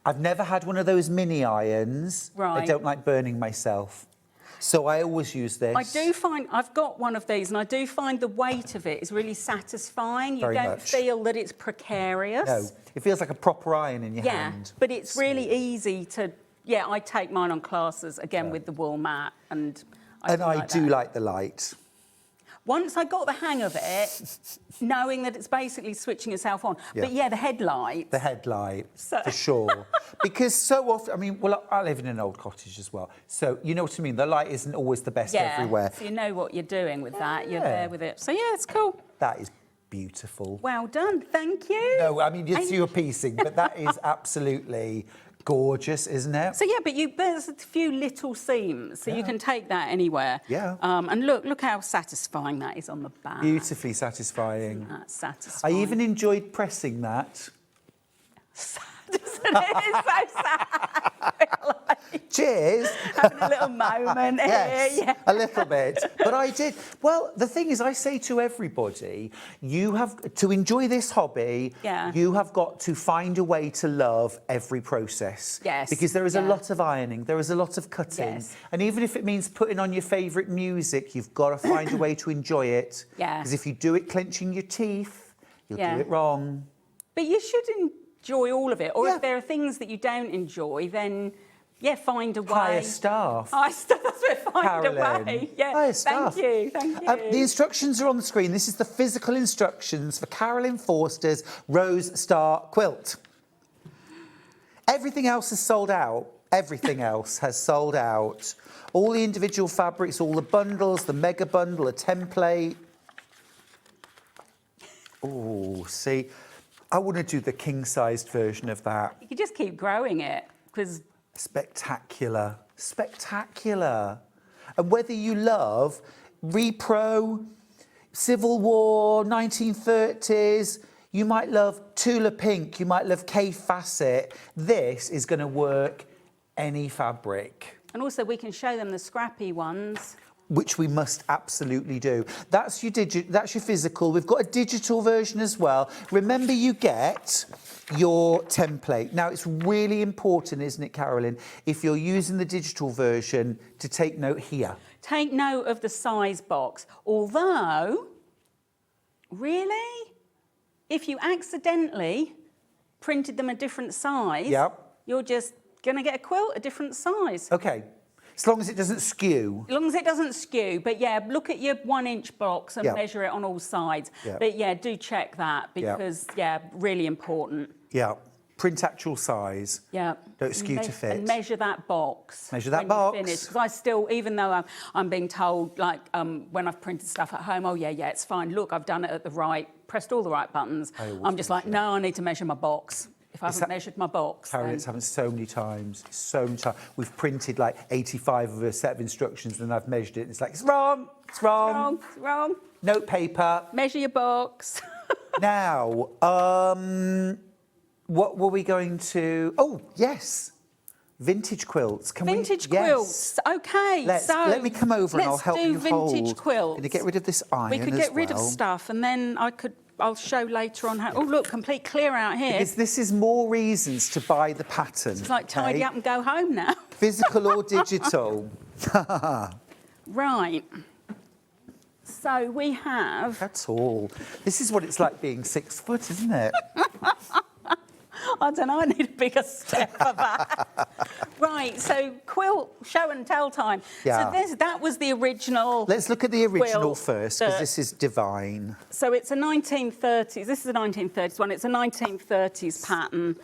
I've never had one of those mini irons. I don't like burning myself. So I always use this. I do find, I've got one of these, and I do find the weight of it is really satisfying. You don't feel that it's precarious. No, it feels like a proper iron in your hand. But it's really easy to, I take mine on classes, again, with the wool mat, and I do like the light. Once I got the hang of it, knowing that it's basically switching itself on. But the headlight. The headlight, for sure. Because so often, I mean, well, I live in an old cottage as well. So, you know what I mean? The light isn't always the best everywhere. So you know what you're doing with that. You're there with it. So, it's cool. That is beautiful. Well done. Thank you. No, I mean, it's your piecing, but that is absolutely gorgeous, isn't it? So but there's a few little seams, so you can take that anywhere. And look how satisfying that is on the back. Beautifully satisfying. Isn't that satisfying? I even enjoyed pressing that. Sad, isn't it? It's so sad. Cheers. Having a little moment yes, here. a little bit. But I did. Well, the thing is, I say to everybody, you have to enjoy this hobby. You have got to find a way to love every process. Because there is a lot of ironing, there is a lot of cutting. And even if it means putting on your favourite music, you've got to find a way to enjoy it. Because if you do it clenching your teeth, you'll do it wrong. But you should enjoy all of it. Or if there are things that you don't enjoy, then find a way. Hire staff. That's where find Carolyn. a way. Hire staff. Thank you. The instructions are on the screen. This is the physical instructions for Carolyn Forster's Rose Star Quilt. Everything else is sold out. Everything else has sold out. All the individual fabrics, all the bundles, the mega bundle, a template. Oh, see, I want to do the king-sized version of that. You could just keep growing it, because... Spectacular. Spectacular. And whether you love repro, Civil War, 1930s, you might love Tula Pink, you might love K Facet, this is going to work any fabric. And also we can show them the scrappy ones. Which we must absolutely do. That's your that's your physical. We've got a digital version as well. Remember, you get your template. Now, it's really important, isn't it, Carolyn, if you're using the digital version, to take note here. Take note of the size box. Although, really, if you accidentally printed them a different size, you're just going to get a quilt a different size. Okay. As long as it doesn't skew. As long as it doesn't skew. But look at your 1-inch box and measure it on all sides. But do check that because, really important. Print actual size. Don't skew to fit. And measure that box. Measure that box. Because I still, even though I'm being told, like, when I've printed stuff at home, it's fine. Look, I've done it at pressed all the right buttons. I'm just like, no, I need to measure my box. If I haven't measured my box. Carolyn, it's happened so many times. We've printed like 85 of a set of instructions, and I've measured it, and it's like, it's wrong. It's wrong. It's wrong. Note paper. Measure your box. Now, What were we going to? Oh, yes. Vintage quilts. Can Vintage we? quilts. Okay, Let me come over and I'll help you hold. Let's do vintage quilts. To get rid of this iron. We could get rid of stuff, and then I'll show later on how. Oh, look, complete clear out here. Because this is more reasons to buy the pattern. It's like tidy up and go home now. Physical or digital. Right. So we have. That's all. This is what it's like being 6 foot, isn't it? I don't know, I need a bigger step for that. Right, so quilt show and tell time. Yeah. So that was the original. Let's look at the original quilt first, because this is divine. So it's a 1930s, this is a 1930s one, it's a 1930s pattern.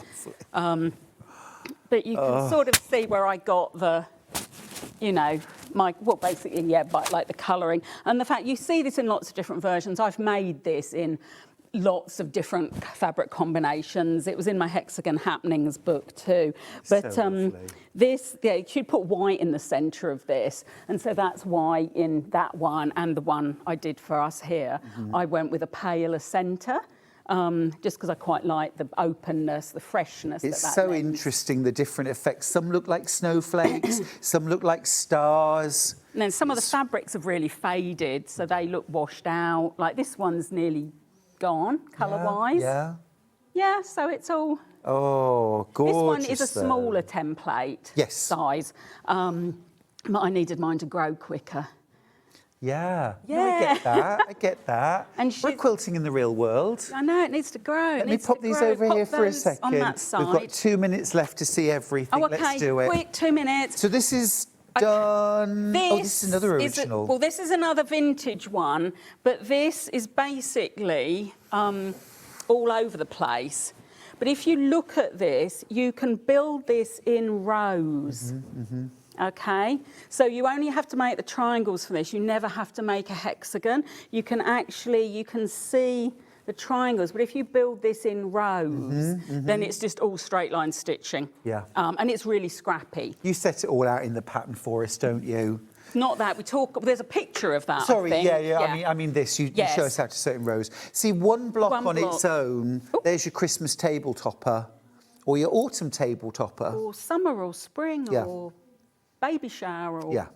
But you can sort of see where I got the, you know, basically, but like the colouring. And the fact, you see this in lots of different versions. I've made this in lots of different fabric combinations. It was in my Hexagon Happenings book too. But this, you should put white in the centre of this. And so that's why in that one and the one I did for us here, I went with a paler centre. Just because I quite like the openness, the freshness. It's so interesting, the different effects. Some look like snowflakes, some look like stars. And then some of the fabrics have really faded, so they look washed out. Like this one's nearly gone, colour-wise. Yeah, so it's all... Oh, gorgeous. This one is a smaller template size, but I needed mine to grow quicker. Yeah, I get that, I get that. And we're quilting in the real world. I know, it needs to grow. Let me pop these over here for a second. On that side. We've got 2 minutes left to see everything. Oh, okay, let's do it. Quick, 2 minutes. So this is done. This is another original. Well, this is another vintage one, but this is basically all over the place. But if you look at this, you can build this in rows. Okay, so you only have to make the triangles for this. You never have to make a hexagon. You can see the triangles, but if you build this in rows, then it's just all straight line stitching. Yeah. And it's really scrappy. You set it all out in the pattern for us, don't you? Not that, there's a picture of that, Sorry, I think. yeah. I mean this, you show us how to sew in rows. See, one block on its own, there's your Christmas table topper, or your autumn table topper. Or summer or spring or baby shower. Or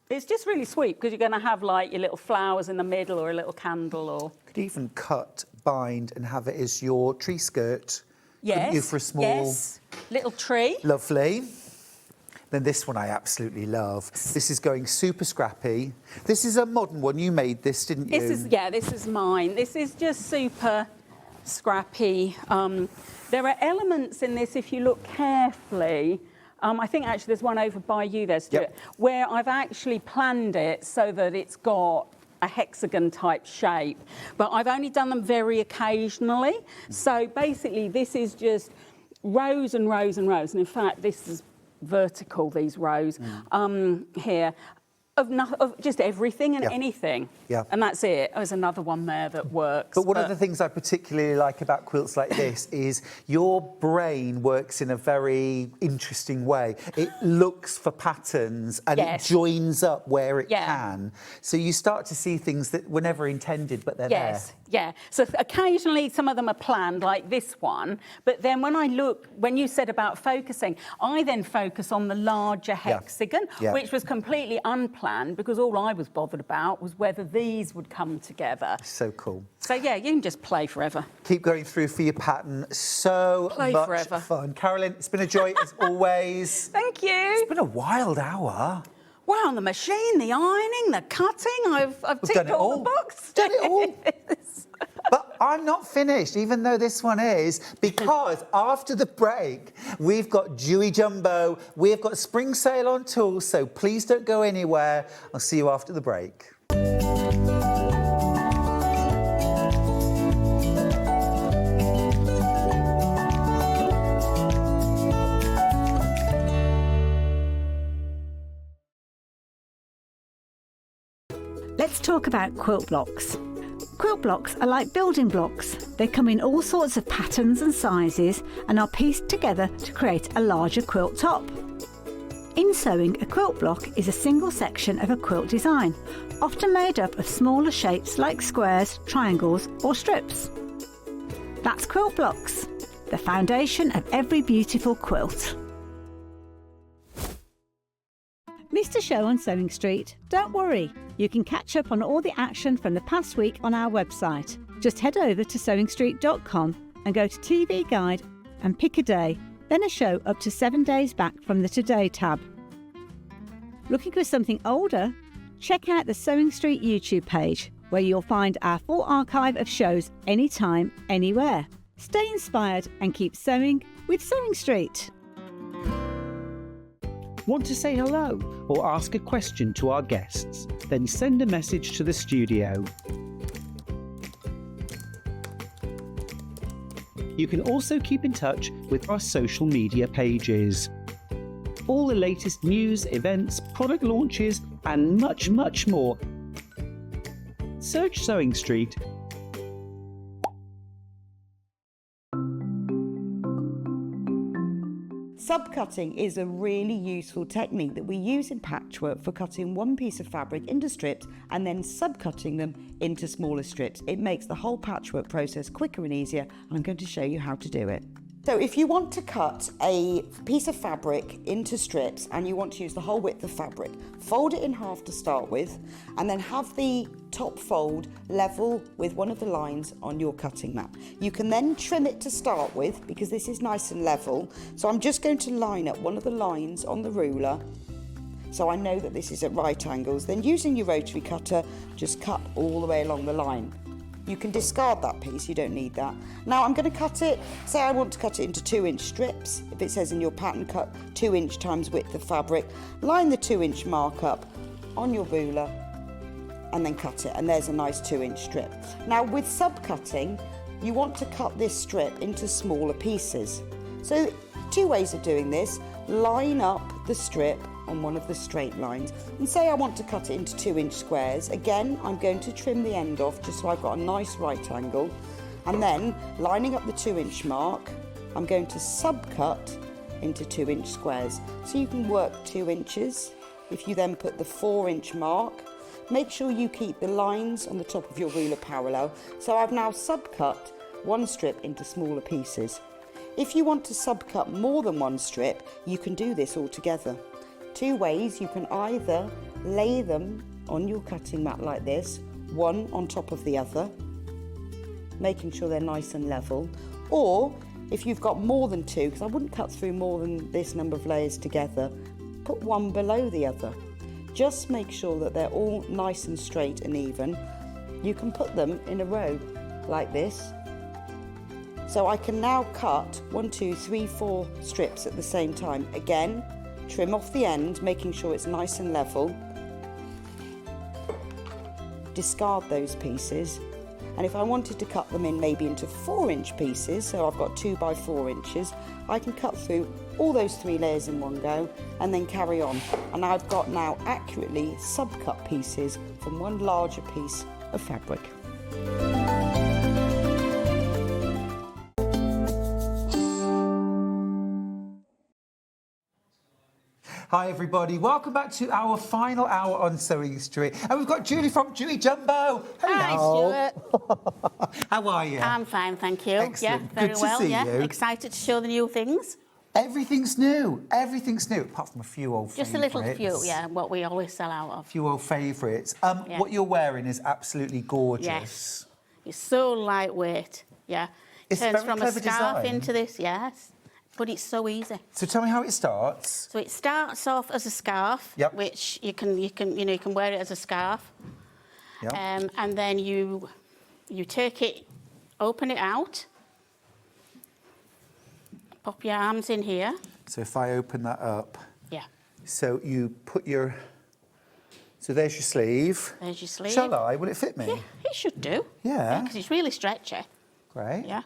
it's just really sweet, because you're going to have like your little flowers in the middle or a little candle. Or could even cut, bind and have it as your tree skirt. Yes, you, for a small little tree. Lovely. Then this one I absolutely love. This is going super scrappy. This is a modern one. You made this, didn't you? This is mine. This is just super scrappy. There are elements in this, if you look carefully. I think actually there's one over by you there, Stuart, where I've actually planned it so that it's got a hexagon type shape, but I've only done them very occasionally. So basically this is just rows and rows and rows. And in fact, this is vertical, these rows here, of just everything and anything. Yeah. And that's it. There's another one there that works. But one of the things I particularly like about quilts like this is your brain works in a very interesting way. It looks for patterns and it joins up where it can. So you start to see things that were never intended, but they're there. Yeah, so occasionally some of them are planned, like this one, but then when you said about focusing, I then focus on the larger hexagon, which was completely unplanned, because all I was bothered about was whether these would come together. So cool. So yeah, you can just play forever. Keep going through for your pattern. So much fun. Carolyn, it's been a joy as always. Thank you. It's been a wild hour. Wow, the machine, the ironing, the cutting, I've ticked all the boxes. Done it all. But I'm not finished, even though this one is, because after the break, we've got Juey Jumbo, we've got spring sale on tools, so please don't go anywhere. I'll see you after the break. Let's talk about quilt blocks. Quilt blocks are like building blocks. They come in all sorts of patterns and sizes and are pieced together to create a larger quilt top. In sewing, a quilt block is a single section of a quilt design, often made up of smaller shapes like squares, triangles or strips. That's quilt blocks. the foundation of every beautiful quilt. Missed a show on Sewing Street? Don't worry, you can catch up on all the action from the past week on our website. Just head over to SewingStreet.com and go to TV Guide and pick a day, then a show up to 7 days back from the Today tab. Looking for something older? Check out the Sewing Street YouTube page, where you'll find our full archive of shows anytime, anywhere. Stay inspired and keep sewing with Sewing Street. Want to say hello or ask a question to our guests? Then send a message to the studio. You can also keep in touch with our social media pages. All the latest news, events, product launches, and much, much more. Search Sewing Street. Subcutting is a really useful technique that we use in patchwork for cutting one piece of fabric into strips and then subcutting them into smaller strips. It makes the whole patchwork process quicker and easier, and I'm going to show you how to do it. So if you want to cut a piece of fabric into strips and you want to use the whole width of fabric, fold it in half to start with, and then have the top fold level with one of the lines on your cutting mat. You can then trim it to start with because this is nice and level. So I'm just going to line up one of the lines on the ruler so I know that this is at right angles. Then using your rotary cutter, just cut all the way along the line. You can discard that piece, you don't need that. Now I'm going to cut it, say I want to cut it into 2-inch strips. If it says in your pattern cut 2-inch times width of fabric, line the 2-inch mark up on your ruler and then cut it, and there's a nice 2-inch strip. Now with subcutting, you want to cut this strip into smaller pieces. So 2 ways of doing this: line up the strip on one of the straight lines, and say I want to cut it into 2-inch squares. Again, I'm going to trim the end off just so I've got a nice right angle, and then lining up the 2-inch mark, I'm going to subcut into 2-inch squares. So you can work 2 inches. If you then put the 4-inch mark, make sure you keep the lines on the top of your ruler parallel. So I've now subcut one strip into smaller pieces. If you want to subcut more than one strip, you can do this all together. 2 ways: you can either lay them on your cutting mat like this, one on top of the other, making sure they're nice and level, or if you've got more than 2, because I wouldn't cut through more than this number of layers together, put one below the other. Just make sure that they're all nice and straight and even. You can put them in a row like this. So I can now cut 1, 2, 3, 4 strips at the same time. Again, trim off the end, making sure it's nice and level. Discard those pieces. And if I wanted to cut them in maybe into 4-inch pieces, so I've got 2 by 4 inches, I can cut through all those 3 layers in one go and then carry on. And I've got now accurately subcut pieces from one larger piece of fabric. Hi everybody, welcome back to our final hour on Sewing Street. And we've got Julie from Juey Jumbo. Hello. Hi, Stuart. How are you? I'm fine, thank you. Excellent. Yeah, very Good to well. see yeah, you. Excited to show the new things. Everything's new, apart from a few old Just favourites. a little few, yeah, what we always sell out of. A few old favourites. Yeah. What you're wearing is absolutely gorgeous. Yes, it's so lightweight, yeah. It's Turns very from a clever scarf design. into this, yes. But it's so easy. So tell me how it starts. So it starts off as a scarf, Yep. which you can wear it as a scarf. Yep. And then you take it, open it out, pop your arms in here. So if I open that up. Yeah. So you put your... So there's your sleeve. There's your sleeve. Shall I? Will it fit me? Yeah, it should do. Yeah. Because it's really stretchy. Great. Yeah.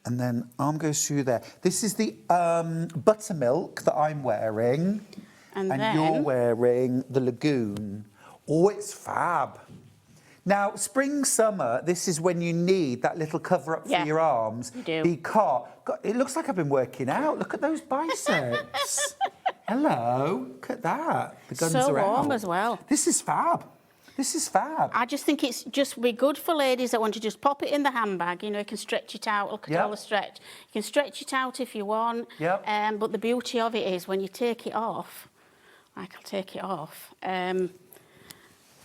And then arm goes through there. This is the buttermilk that I'm wearing. And then you're wearing the Lagoon. Oh, it's fab. Now, spring, summer, this is when you need that little cover-up for your arms. You do. Because, God, it looks like I've been working out. Look at those biceps. Hello, look at that. The guns so are out. warm as well. This is fab. This is fab. I just think it's just be good for ladies that want to just pop it in the handbag. You know, you can stretch it out. Look at all the stretch. You can stretch it out if you want. Yep. But the beauty of it is when you take it off, like I'll take it off, I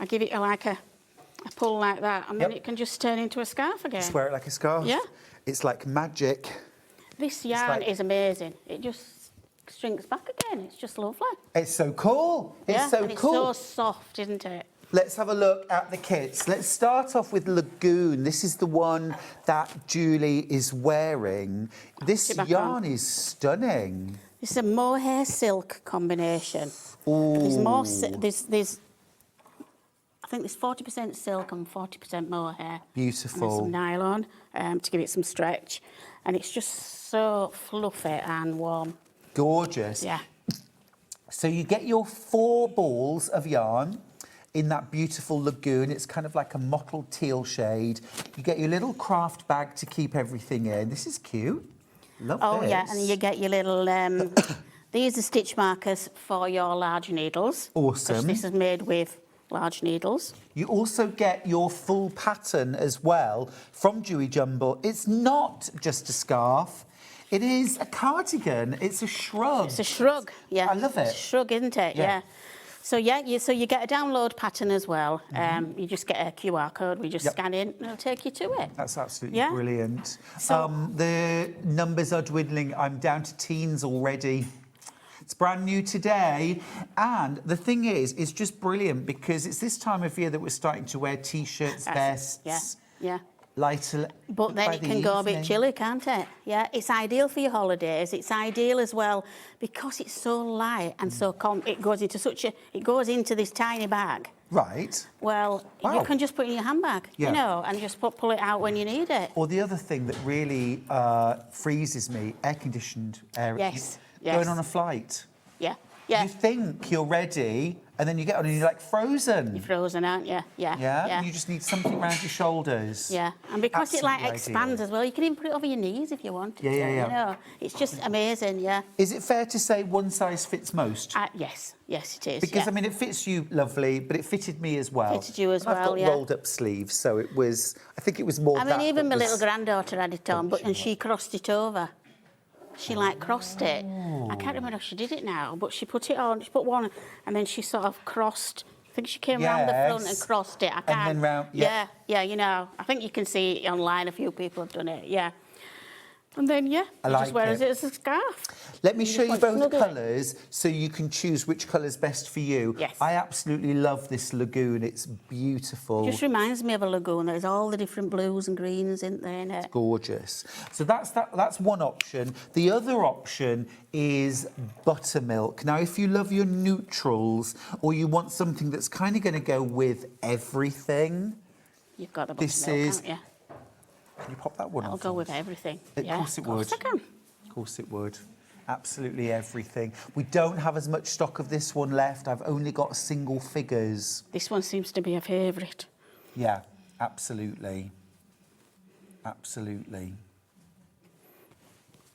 give it like a pull like that, and then it can just turn into a scarf again. Just wear it like a scarf. Yeah. It's like magic. This yarn is amazing. It just shrinks back again. It's just lovely. It's so cool. It's so and cool. It's so soft, isn't it? Let's have a look at the kits. Let's start off with Lagoon. This is the one that Julie is wearing. This yarn is stunning. This is a mohair silk combination. Ooh. There's more. There's. I think there's 40% silk and 40% mohair. Beautiful. And there's some nylon to give it some stretch, and it's just so fluffy and warm. Gorgeous. Yeah. So you get your 4 balls of yarn in that beautiful Lagoon. It's kind of like a mottled teal shade. You get your little craft bag to keep everything in. This is cute. Love this. Oh yeah, and you get your little. These are stitch markers for your large needles. Awesome. This is made with large needles. You also get your full pattern as well from Juey Jumbo. It's not just a scarf. It is a cardigan. It's a shrug. It's a shrug, yeah. I love it. It's a shrug, isn't it? Yeah. So you get a download pattern as well. You just get a QR code. We just scan in, and it'll take you to it. That's absolutely brilliant. The numbers are dwindling. I'm down to teens already. It's brand new today. And the thing is, it's just brilliant because it's this time of year that we're starting to wear T-shirts, vests. Yeah. Lighter. But then it can go a bit chilly, can't it? Yeah, it's ideal for your holidays. It's ideal as well because it's so light and so it goes into this tiny bag. Right. Well, you can just put it in your handbag, you know, and just pull it out when you need it. Or the other thing that really freezes me, air-conditioned area. Yes. Going on a flight. Yeah. You think you're ready, and then you get on and you're like frozen. You're frozen, aren't you? Yeah. And you just need something around your shoulders. Yeah, and because it like Absolutely expands ideal. as well, you can even put it over your knees if you want. Yeah. You know, it's just amazing. Yeah. Is it fair to say one size fits most? Yes, it is. Because I mean, it fits you lovely, but it fitted me as well. Fitted you as I've well, got rolled up sleeves, so it was. I think it was more. I mean, even my little granddaughter had it on, and she crossed it over. She crossed it. I can't remember how she did it now, but she put it on. She put one, and then she sort of crossed. I think she came round the front and crossed it. I can't. And then round. Yeah. You know. I think you can see it online. A few people have done it. Yeah. And then you just wear it as a scarf. Let me show you both colours so you can choose which colour's best for you. Yes. I absolutely love this Lagoon. It's beautiful. Just reminds me of a lagoon. There's all the different blues and greens in there. It's gorgeous. So that's one option. The other option is buttermilk. Now, if you love your neutrals or you want something that's kind of going to go with everything, you've got the buttermilk, haven't you? Can you pop that one off? I'll go with everything. Of course it would. Of course I can. Of course it would. Absolutely everything. We don't have as much stock of this one left. I've only got single figures. This one seems to be a favourite. Yeah, absolutely. Absolutely.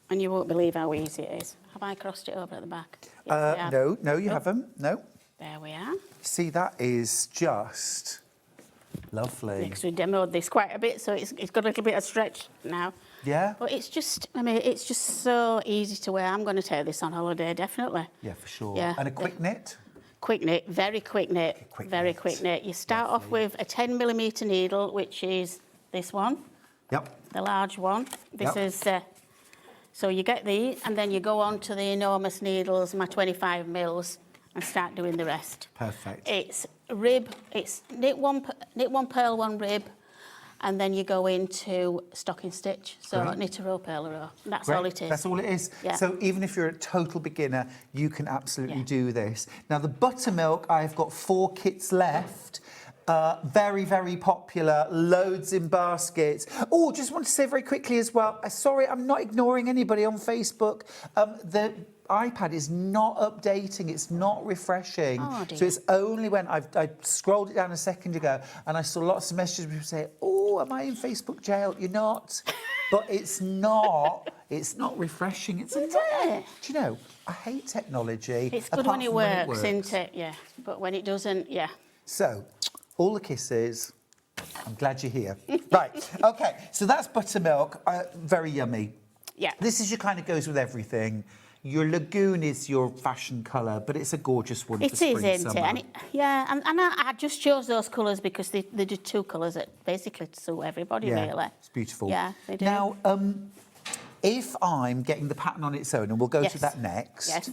And you won't believe how easy it is. Have I crossed it over at the back? No, you haven't. No. There we are. See, that is just lovely. Because we demoed this quite a bit, so it's got a little bit of stretch now. Yeah. But it's just, it's just so easy to wear. I'm going to take this on holiday, definitely. Yeah, for sure. Yeah. And a quick knit? Quick knit, very quick knit. Very quick knit. You start off with a 10mm needle, which is this one. Yep. The large one. This is... so you get these, and then you go on to the enormous needles, my 25 mils, and start doing the rest. Perfect. It's rib, it's knit one purl, one rib, and then you go into stocking stitch. So knit a row, purl a row. That's all it is. That's all it is. Yeah. So even if you're a total beginner, you can absolutely do this. Now the buttermilk, I've got 4 kits left. Very, very popular, loads in baskets. Oh, just want to say very quickly as well, sorry, I'm not ignoring anybody on Facebook. The iPad is not updating, it's not refreshing. Oh, dear. So it's only when I scrolled it down a second ago and I saw lots of messages people say, oh, am I in Facebook jail? You're not. But it's not refreshing. It's Isn't it? Do you know, I hate technology. It's good when it works, isn't it? Yeah. But when it doesn't, So, All the kisses. I'm glad you're here. Right, okay, so that's buttermilk, very yummy. Yeah. This is your kind of goes with everything. Your lagoon is your fashion colour, but it's a gorgeous one for spring, It is, isn't summer. it? And I just chose those colours because they do two colours that basically suit everybody, really. It's beautiful. Yeah, they do. Now, if I'm getting the pattern on its own, and we'll go to that next, Yes.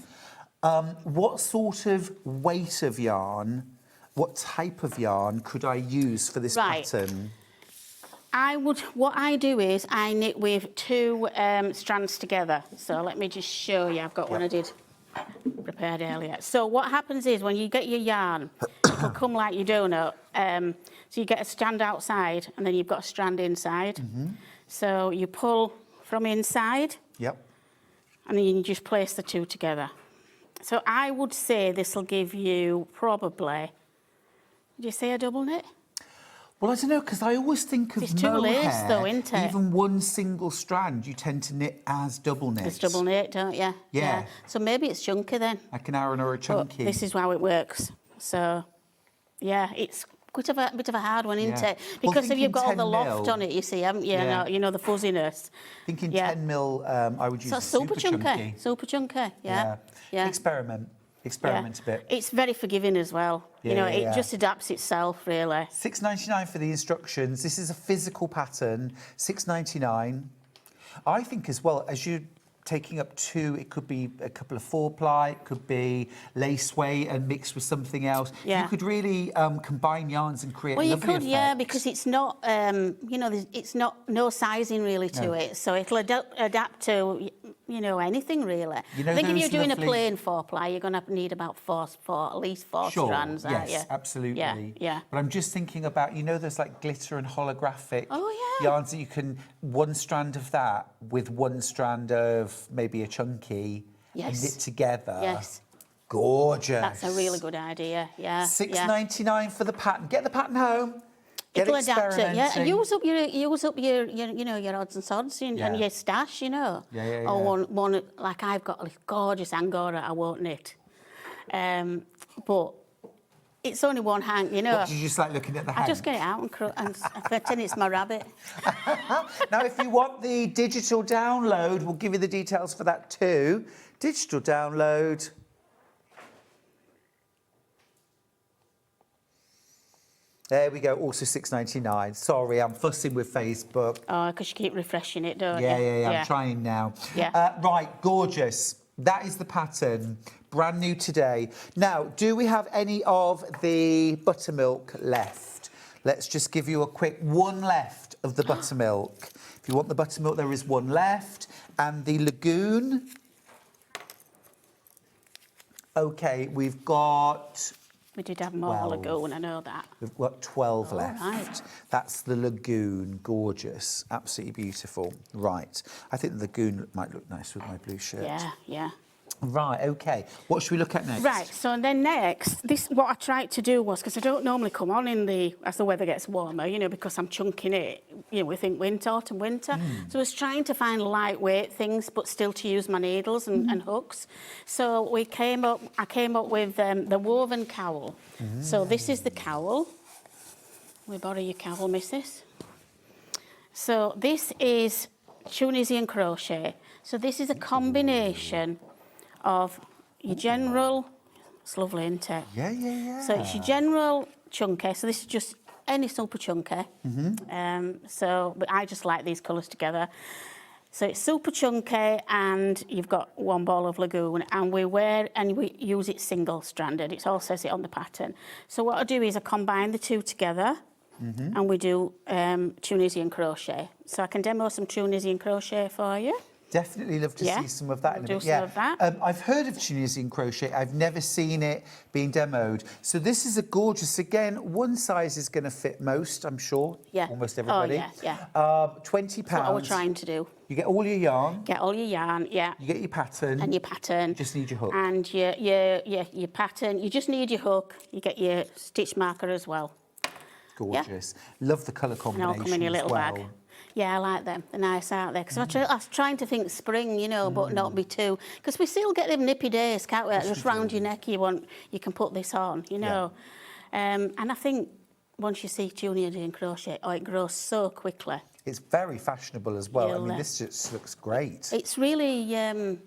what sort of weight of yarn, what type of yarn could I use for this pattern? What I do is I knit with two strands together. So let me just show you. I've got one I did prepared earlier. So what happens is when you get your yarn, it will come like your donut. So you get a strand outside and then you've got a strand inside. So you pull from inside. Yep. And then you just place the two together. So I would say this will give you probably, did you say a double knit? Well, I don't know, because I always think of It's two layers, mohair, though, isn't it? even one single strand, you tend to knit as double knit. It's double knit, don't you? Yeah. So maybe it's chunky then. Like an Aran or a chunky. But this is how it works. So, yeah, it's quite a bit of a hard one, isn't Yeah. it? Well, Because if you've got all 10 the loft mil. on it, you see, haven't you? Yeah. You know, the fuzziness. Thinking Yeah. 10 mil, I would use So a super chunky. chunky. Super chunky, yeah. Yeah. Experiment a bit. It's very forgiving as well. You know, it just adapts itself, really. £6.99 for the instructions. This is a physical pattern, £6.99. I think as well, as you're taking up two, it could be a couple of 4-ply, it could be lace weight and mixed with something else. Yeah. You could really combine yarns and create Well, you lovely could, yeah, effects. because it's not, you know, it's not no sizing really to it, so it'll adapt to, you know, anything really. You know I think if those you're doing lovely- a plain 4-ply, you're going to need about at least four Sure, strands, aren't you? yes, absolutely. Yeah. But I'm just thinking about, you know, there's like glitter and holographic Oh, yeah. yarns that you can, one strand of that with one strand of maybe a chunky and Yes. knit together. Yes. Gorgeous. That's a really good idea, yeah. £6.99 for the pattern. Get the pattern home. Get It'll adapt it, yeah. And experimenting. use up your you know, your odds and sods and your stash, you know. Yeah. Or one like I've got a gorgeous Angora I won't knit. But it's only one hang, you know. What, do you just like looking at the hang? I just get it out and pretend it's my rabbit. Now, if you want the digital download, we'll give you the details for that too. Digital download. There we go, also £6.99. Sorry, I'm fussing with Facebook. Oh, because you keep refreshing it, don't you? Yeah, I'm trying now. Yeah. Right, gorgeous. That is the pattern, brand new today. Now, do we have any of the buttermilk left? Let's just give you a quick one left of the buttermilk. If you want the buttermilk, there is one left. And the lagoon. Okay, we've got... We did have more 12. lagoon, I know that. We've got 12 left. Right. That's the lagoon. Gorgeous. Absolutely beautiful. Right. I think the lagoon might look nice with my blue shirt. Yeah. Right, OK. What should we look at next? Right, so then next, what I tried to do was, because I don't normally come on as the weather gets warmer, you know, because I'm chunking it, you know, we think autumn, winter. So I was trying to find lightweight things, but still to use my needles and hooks. So I came up with the woven cowl. So this is the cowl. We borrow your cowl, missus. So this is Tunisian crochet. So this is a combination of your general, it's lovely, isn't it? Yeah. So it's your general chunky. So this is just any super chunky. But I just like these colours together. So it's super chunky, and you've got one ball of lagoon, and we use it single-stranded. It all says it on the pattern. So what I do is I combine the two together, and we do Tunisian crochet. So I can demo some Tunisian crochet for you. Definitely love to see some of that in a Do bit. some of that. I've heard of Tunisian crochet. I've never seen it being demoed. So this is a gorgeous, again, one size is going to fit most, I'm sure. Yeah. Almost everybody. Oh, yeah. £20. That's what we're trying to do. You get all your yarn. Get all your yarn, yeah. You get your pattern. And your pattern. You just need your hook. And your pattern. You just need your hook. You get your stitch marker as well. Gorgeous. Love the colour combination And all come in your little as well. bag. Yeah, I like them. They're nice out there. Because I was trying to think spring, you know, but not be too... Because we still get them nippy days, can't we? Just round your neck, you can put this on, you know. And I think once you see Tunisian crochet, it grows so quickly. It's very fashionable as well. I mean, You'll, this just looks great. It's really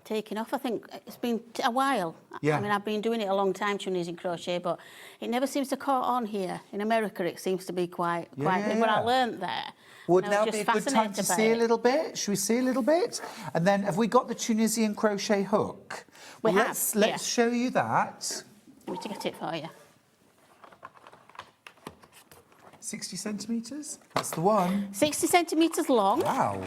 taking off. I think it's been a while. Yeah. I mean, I've been doing it a long time, Tunisian crochet, but it never seems to caught on here. In America, it seems to be quite big, but I learned there. Would and I now was be a just good time to fascinated by see a it. little bit? Should we see a little bit? And then, have we got the Tunisian crochet hook? We have, Let's show you that. Let me to get it for you. 60 centimetres? That's the one. 60 centimetres long. Wow.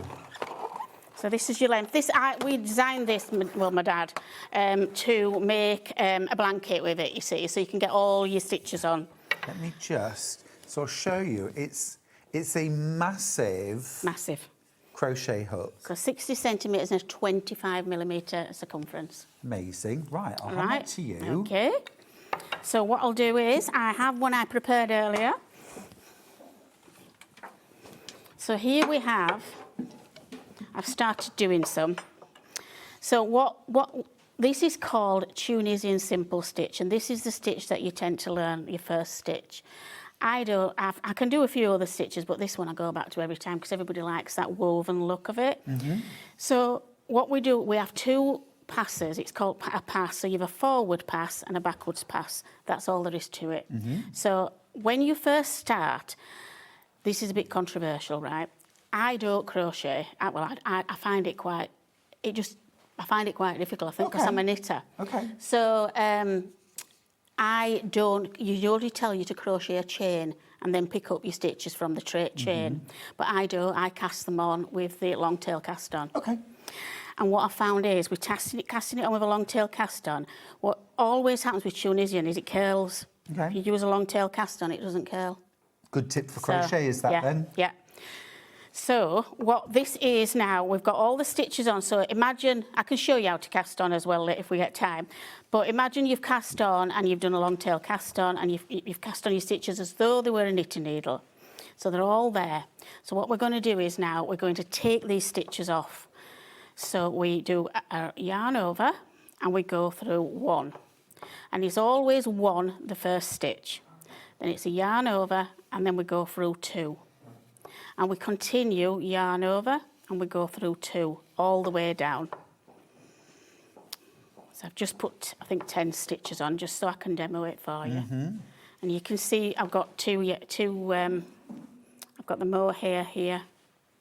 So this is your length. We designed this, well, my dad, to make a blanket with it, you see, so you can get all your stitches on. Let me just, so I'll show you. It's a massive crochet hook. So 60 centimetres and a 25mm circumference. Amazing. Right, I'll hand that to you. Okay. So what I'll do is, I have one I prepared earlier. So here we have, I've started doing some. So this is called Tunisian simple stitch, and this is the stitch that you tend to learn your first stitch. I can do a few other stitches, but this one I go back to every time because everybody likes that woven look of it. So what we do, we have two passes. It's called a pass. So you have a forward pass and a backwards pass. That's all there is to it. So when you first start, this is a bit controversial, right? I don't crochet. I find it quite. I find it quite difficult. I think because I'm a knitter. Okay. So I don't. You already tell you to crochet a chain and then pick up your stitches from the chain, but I don't. I cast them on with the long tail cast on. Okay. And what I found is, with casting it on with a long tail cast on, what always happens with Tunisian is it curls. Okay. If you use a long tail cast on, it doesn't curl. Good tip for crochet, is that then? Yeah. So what this is now, we've got all the stitches on. So imagine, I can show you how to cast on as well if we get time. But imagine you've cast on and you've done a long tail cast on and you've cast on your stitches as though they were a knitting needle. So they're all there. So what we're going to do is now we're going to take these stitches off. So we do a yarn over and we go through one. And it's always one, the first stitch. Then it's a yarn over and then we go through two. And we continue yarn over and we go through two all the way down. So I've just put, I think, 10 stitches on just so I can demo it for you. And you can see I've got I've got the mohair here.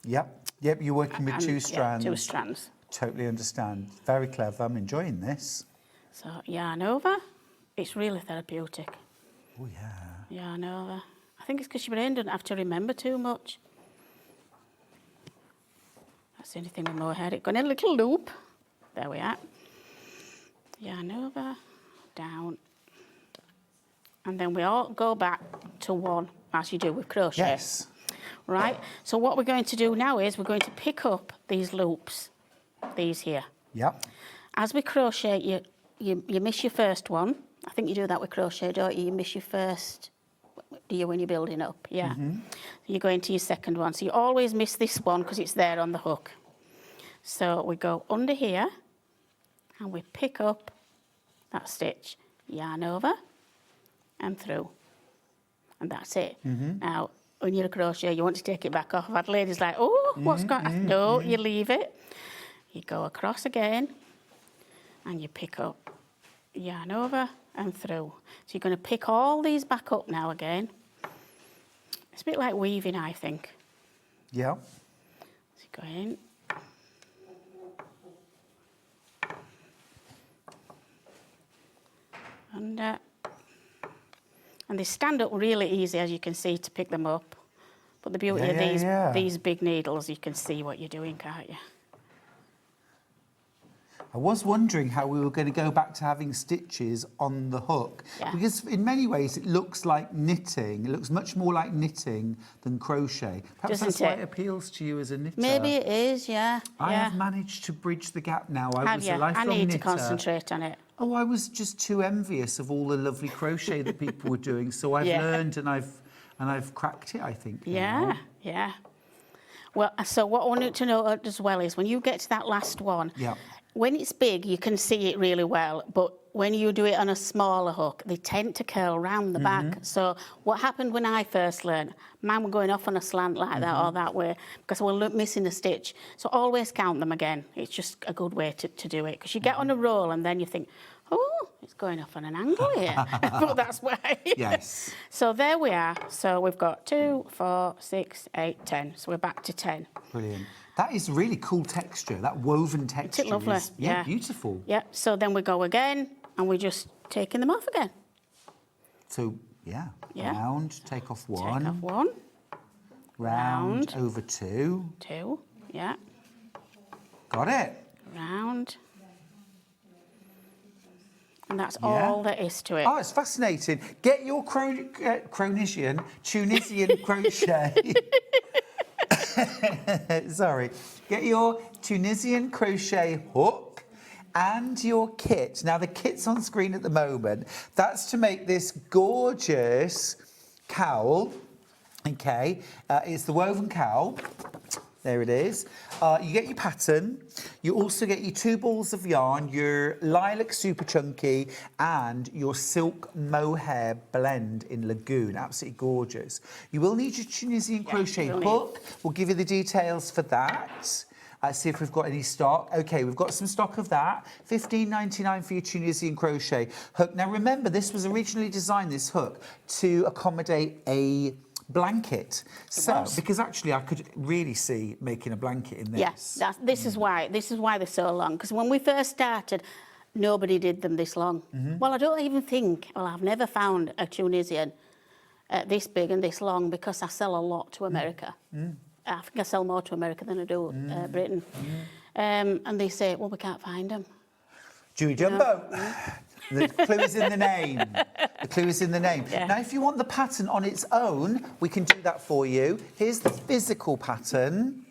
Yep, you're working with two strands. Yeah, two strands. Totally understand. Very clever. I'm enjoying this. So yarn over. It's really therapeutic. Oh, yeah. Yarn over. I think it's because your brain doesn't have to remember too much. That's the only thing with mohair. It's got a little loop. There we are. Yarn over, down. And then we all go back to one, as you do with crochet. Yes. Right? So what we're going to do now is we're going to pick up these loops, these here. Yep. As we crochet, you miss your first one. I think you do that with crochet, don't you? You miss your first, do you, when you're building up? Yeah. You go into your second one. So you always miss this one because it's there on the hook. So we go under here and we pick up that stitch, yarn over and through. And that's it. Now, when you're a crochet, you want to take it back off. I've had ladies like, oh, what's going on? No, you leave it. You go across again and you pick up, yarn over and through. So you're going to pick all these back up now again. It's a bit like weaving, I think. Yeah. So you go in. And they stand up really easy, as you can see, to pick them up. But the beauty of these big needles, you can see what you're doing, can't you? I was wondering how we were going to go back to having stitches on the hook. Yeah. Because in many ways it looks like knitting. It looks much more like knitting than crochet. Perhaps that's why it appeals to you as a knitter. Maybe it is, yeah. I have managed to bridge the gap now. I was a lifelong I need knitter. to concentrate on it. Oh, I was just too envious of all the lovely crochet that people were doing. So I've learned and I've cracked it, I think. Yeah, yeah. Well, so what I want you to know as well is when you get to that last one, when it's big, you can see it really well, but when you do it on a smaller hook, they tend to curl round the back. So what happened when I first learned, mine were going off on a slant like that or that way because we were missing a stitch. So always count them again. It's just a good way to do it because you get on a roll and then you think, oh, it's going off on an angle here. But that's why. Yes. So there we are. So we've got 2, 4, 6, 8, 10. So we're back to 10. Brilliant. That is really cool texture. That woven texture. Isn't it lovely? Is, beautiful. Yeah. So then we go again and we're just taking them off again. So, round, take off 1. Take off 1. Round, over 2. 2, yeah. Got it. Round. And that's all there is to it. Oh, it's fascinating. Get your Tunisian crochet. Sorry. Get your Tunisian crochet hook and your kit. Now, the kit's on screen at the moment. That's to make this gorgeous cowl. Okay. It's the woven cowl. There it is. You get your pattern. You also get your 2 balls of yarn, your lilac super chunky, and your silk mohair blend in Lagoon. Absolutely gorgeous. You will need your Tunisian crochet hook. We'll give you the details for that. See if we've got any stock. Okay, we've got some stock of that. $15.99 for your Tunisian crochet hook. Now remember, this was originally designed, this hook, to accommodate a blanket. So, because actually I could really see making a blanket in this. Yes, this is why they're so long. Because when we first started, nobody did them this long. Well, I don't even think, I've never found a Tunisian this big and this long because I sell a lot to America. I think I sell more to America than I do Britain. And they say, well, we can't find them. Juey Jumbo. The clue is in the name. The clue is in the name. Yeah. Now, if you want the pattern on its own, we can do that for you. Here's the physical pattern.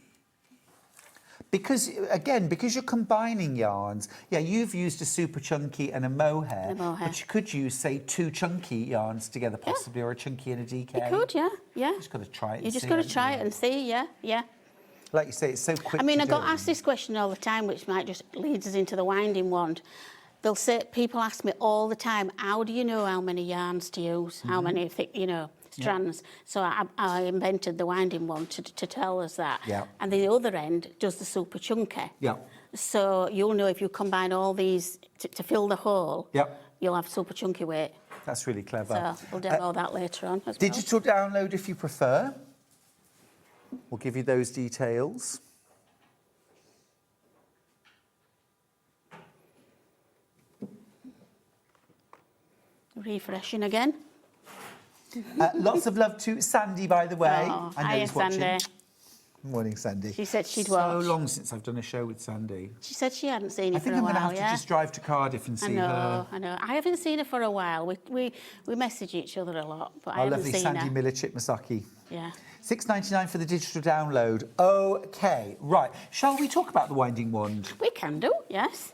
Because, again, because you're combining yarns, you've used a super chunky and a mohair, but you could use, say, 2 chunky yarns together, possibly, or a chunky and a DK. You could, yeah. You just got to try it. You just got to try it and see, yeah. Like you say, it's so quick. I mean, to I got do. asked this question all the time, which might just leads us into the winding wand. They'll say, people ask me all the time, how do you know how many yarns to use, how many thick, strands? So I invented the winding wand to tell us that. Yeah. And the other end does the super chunky. Yeah. So you'll know if you combine all these to fill the hole, you'll have super chunky weight. That's really clever. So we'll demo that later on as well. Digital download if you prefer. We'll give you those details. Refreshing again. Lots of love to Sandy, by the way. Oh, I know hiya, he's watching. Sandy. Morning, Sandy. She said she'd watch. So long since I've done a show with Sandy. She said she hadn't seen you I think for a I'm going to while, have to just drive to Cardiff and see her. I know. I haven't seen her for a while. We message each other a lot, but I haven't lovely seen Sandy her. Miller Masaki. Yeah. $6.99 for the digital download. Okay, right. Shall we talk about the winding wand? We can do, yes.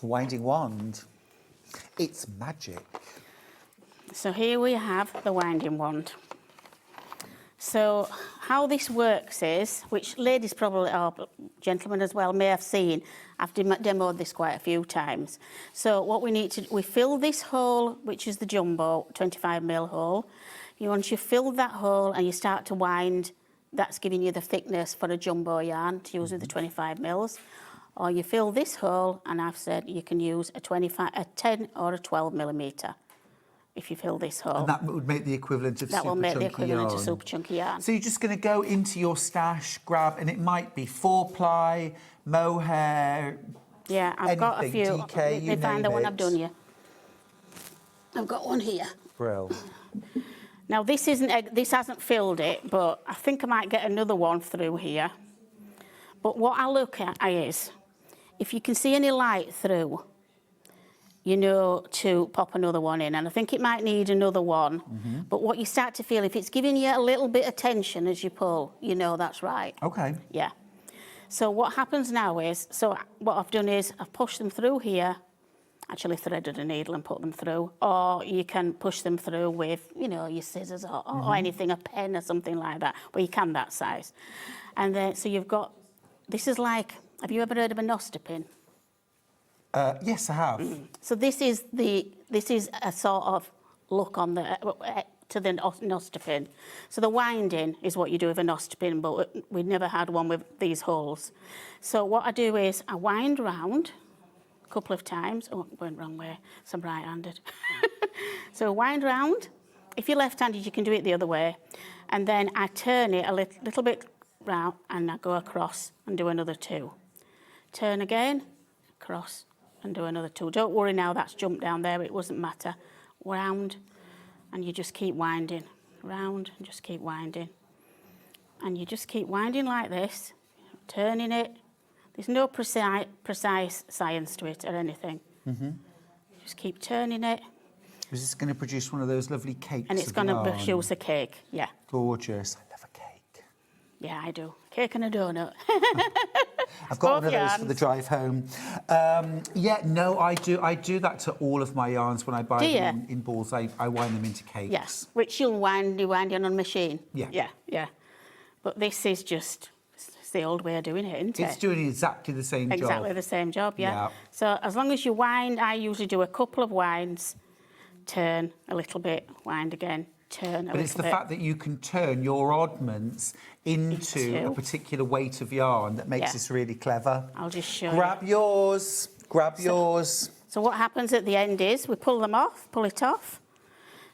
The winding wand. It's magic. So here we have the winding wand. So how this works is, which ladies probably, or gentlemen as well, may have seen, I've demoed this quite a few times. So what we need to, we fill this hole, which is the jumbo 25mm hole. Once you fill that hole and you start to wind, that's giving you the thickness for a jumbo yarn to use with the 25mm. Or you fill this hole, and I've said you can use a 10 or a 12mm. If you fill this hole. And that would make the equivalent of that super will make the chunky equivalent yarn. of super chunky yarn. So you're just going to go into your stash, grab, and it might be 4-ply, mohair. Yeah, I've got a few. DK, Let you me find the name one it. I've done, I've got one here. Brill. Now this hasn't filled it, but I think I might get another one through here. But what I look at is, if you can see any light through, you know to pop another one in, and I think it might need another one. But what you start to feel, if it's giving you a little bit of tension as you pull, you know that's right. Okay. Yeah. So what happens now is, so what I've done is I've pushed them through here, actually threaded a needle and put them through, or you can push them through with, your scissors or anything, a pen or something like that, but you can that size. And then, so you've got, this is like, have you ever heard of a Noster pin? Yes, I have. So this is a sort of look on the to the nostopin. So the winding is what you do with a nostopin, but we never had one with these holes. So what I do is I wind round a couple of times. Oh, I went wrong way. So I'm right-handed. So wind round. If you're left-handed, you can do it the other way. And then I turn it a little bit round and I go across and do another 2. Turn again, across and do another 2. Don't worry now, that's jumped down there. It doesn't matter. Round. And you just keep winding, round, and just keep winding. And you just keep winding like this, turning it. There's no precise science to it or anything. Just keep turning it. Is this going to produce one of those lovely cakes? And it's going to produce a cake, yeah. Gorgeous. I love a cake. Yeah, I do. Cake and a donut. I've got one of those for the drive home. Yeah, no, I do that to all of my yarns when I buy them in balls. I wind them into cakes. Yes, which you'll wind on a machine. Yeah. Yeah. But this is just it's the old way of doing it, isn't it? It's doing exactly the same job. Exactly the same job, yeah. So as long as you wind, I usually do a couple of winds, turn a little bit, wind again, turn a little bit. But it's the fact that you can turn your oddments into a particular weight of yarn that makes this really clever. I'll just show you. Grab yours. So what happens at the end is we pull it off.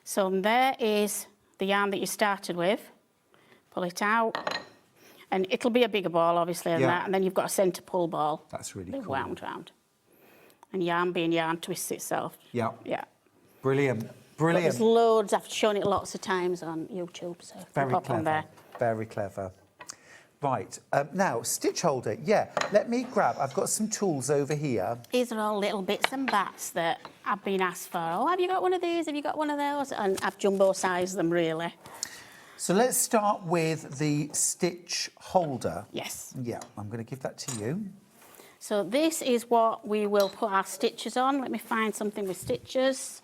So there is the yarn that you started with. Pull it out. And it'll be a bigger ball, obviously, than that. And then you've got a centre pull ball. That's really cool. Wound round. And yarn being yarn twists itself. Yeah. Yeah. Brilliant. But there's loads. I've shown it lots of times on YouTube. So Very pop clever. on there. Very clever. Right, now, stitch holder. Yeah, let me grab, I've got some tools over here. These are all little bits and bats that I've been asked for. Oh, have you got one of these? Have you got one of those? And I've jumbo-sized them, really. So let's start with the stitch holder. Yes. Yeah, I'm going to give that to you. So this is what we will put our stitches on. Let me find something with stitches.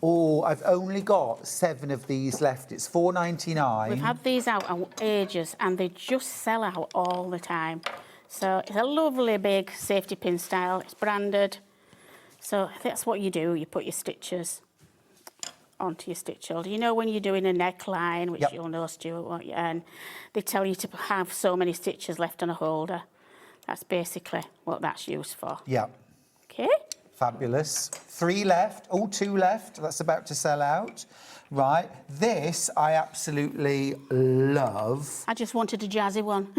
Oh, I've only got 7 of these left. It's $4.99. We've had these out ages and they just sell out all the time. So it's a lovely big safety pin style. It's branded. So that's what you do. You put your stitches onto your stitch holder. You know when you're doing a neckline, which you'll know, Stuart, and they tell you to have so many stitches left on a holder. That's basically what that's used for. Yeah. Okay. Fabulous. 3 left. Oh, 2 left. That's about to sell out. Right. This I absolutely love. I just wanted a jazzy one.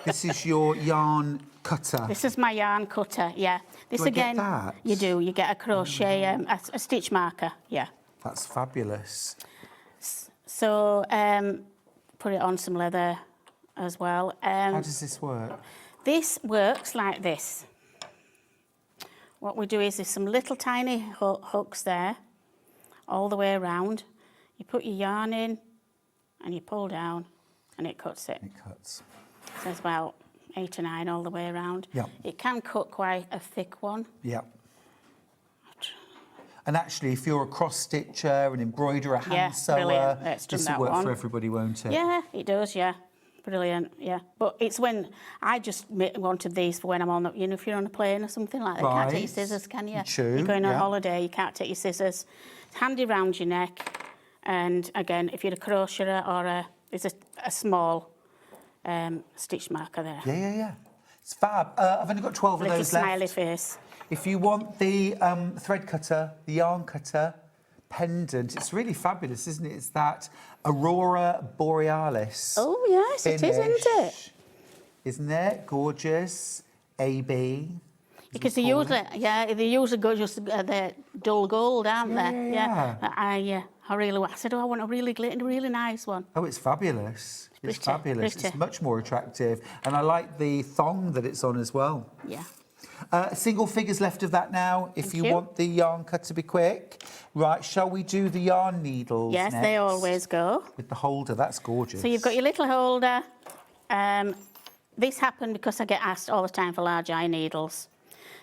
This is your yarn cutter. This is my yarn cutter, yeah. This Do I again, get that? you do. You get a crochet, a stitch marker, yeah. That's fabulous. So put it on some leather as well. How does this work? This works like this. What we do is there's some little tiny hooks there, all the way around. You put your yarn in and you pull down and it cuts it. It cuts. So there's about 8 or 9 all the way around. Yeah. It can cut quite a thick one. Yeah. And actually, if you're a cross-stitcher, an embroiderer, a hand sewer, this will work for everybody, won't it? Yeah, it does, yeah. Brilliant, yeah. But it's when I just wanted these for when I'm on, you know, if you're on a plane or something like that. You can't take your scissors, can you? True, you're going on holiday, you can't take your scissors. It's handy round your neck. And again, if you're a crocheter or there's a small stitch marker there. Yeah. It's fab. I've only got 12 of those left. Smiley face. If you want the thread cutter, the yarn cutter pendant, it's really fabulous, isn't it? It's that Aurora Borealis. Oh, yes, it is, isn't it? Isn't it? Gorgeous. AB. Because they usually go just the dull gold, aren't they? Yeah. I really said, I want a really nice one. Oh, it's fabulous. It's pretty, fabulous. pretty. It's much more attractive. And I like the thong that it's on as well. Yeah. Single figures left of that now, if you want the yarn cut to be quick. Right, shall we do the yarn needles Yes, next? they always go. With the holder, that's gorgeous. So you've got your little holder. This happened because I get asked all the time for large eye needles.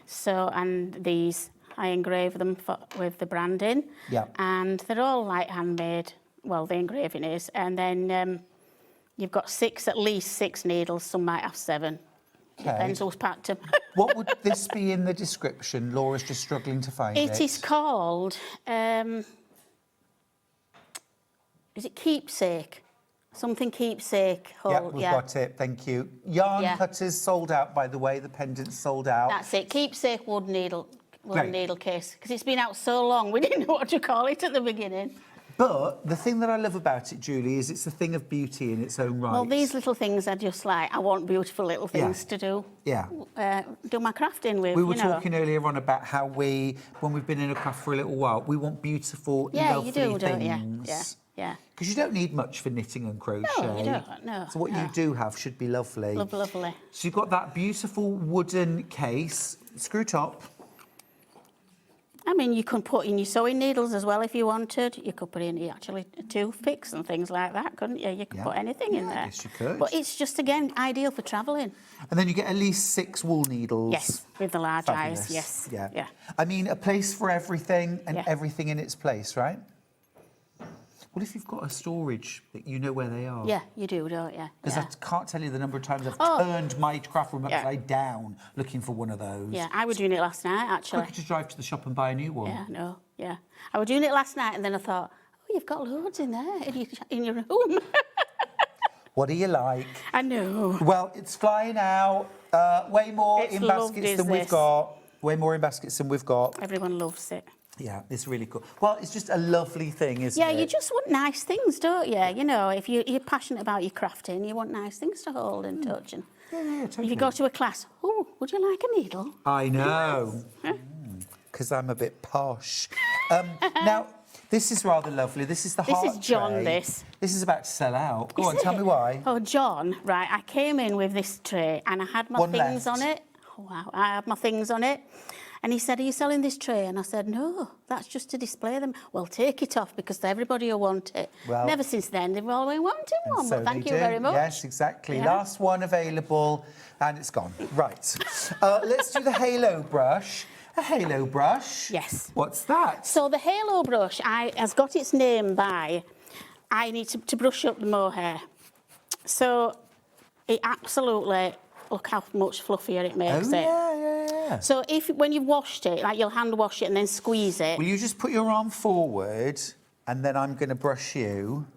So, and these, I engrave them with the branding. Yeah. And they're all like handmade, well, the engraving is. And then you've got at least six needles, some might have 7. Depends who's packed them. What would this be in the description? Laura's just struggling to find it. It is called, is it Keepsake? Something Keepsake. Yeah, we've got it. Thank you. Yarn cutters sold out, by the way. The pendants sold out. That's it. Keepsake wood needle case. Because it's been out so long, we didn't know what to call it at the beginning. But the thing that I love about it, Julie, is it's a thing of beauty in its own right. Well, these little things are just like, I want beautiful little things to do. Yeah. Do my crafting with, We were talking earlier on about how when we've been in a craft for a little while, we want beautiful, lovely you do, things. don't you? Yeah. Because you don't need much for knitting and crochet. No, you don't, no. So what you do have should be lovely. Lovely. So you've got that beautiful wooden case, screw top. I mean, you can put in your sewing needles as well if you wanted. You could put in actually toothpicks and things like that, couldn't you? You could put anything in there. Yes, you could. But it's just, again, ideal for travelling. And then you get at least 6 wool needles. Yes, with the large Fabulous. eyes, yes. Yeah. I mean, a place for everything and everything in its place, right? What if you've got a storage that you know where they are? Yeah, you do, don't you? Because I can't tell you the number of times I've turned my craft room upside down looking for one of those. Yeah, I was doing it last night, actually. Quicker to drive to the shop and buy a new one. Yeah, no, yeah. I was doing it last night and then I thought, oh, you've got loads in there in your room. What do you like? I know. Well, it's flying out. Way more in baskets than we've got. Way more in baskets than we've got. Everyone loves it. Yeah, it's really cool. Well, it's just a lovely thing, isn't it? Yeah, you just want nice things, don't you? You know, if you're passionate about your crafting, you want nice things to hold and touch. And totally. if you go to a class, oh, would you like a needle? I know. Because I'm a bit posh. Now, this is rather lovely. This is the heart This is John, tray. this. This is about to sell out. Go on, tell me why. Oh, John, right, I came in with this tray and I had my things on it. Oh, wow, I had my things on it. And he said, are you selling this tray? And I said, no, that's just to display them. Well, take it off because everybody will want it. Well, never since then, they've all been wanting one. So but thank you very much. Yes, exactly. Last one available and it's gone. Right. Let's do the halo brush. A halo brush? Yes. What's that? So the halo brush has got its name by, I need to brush up the mohair. So it absolutely, look how much fluffier it makes it. Yeah. So when you've washed it, like you'll hand wash it and then squeeze it. Will you just put your arm forward and then I'm going to brush you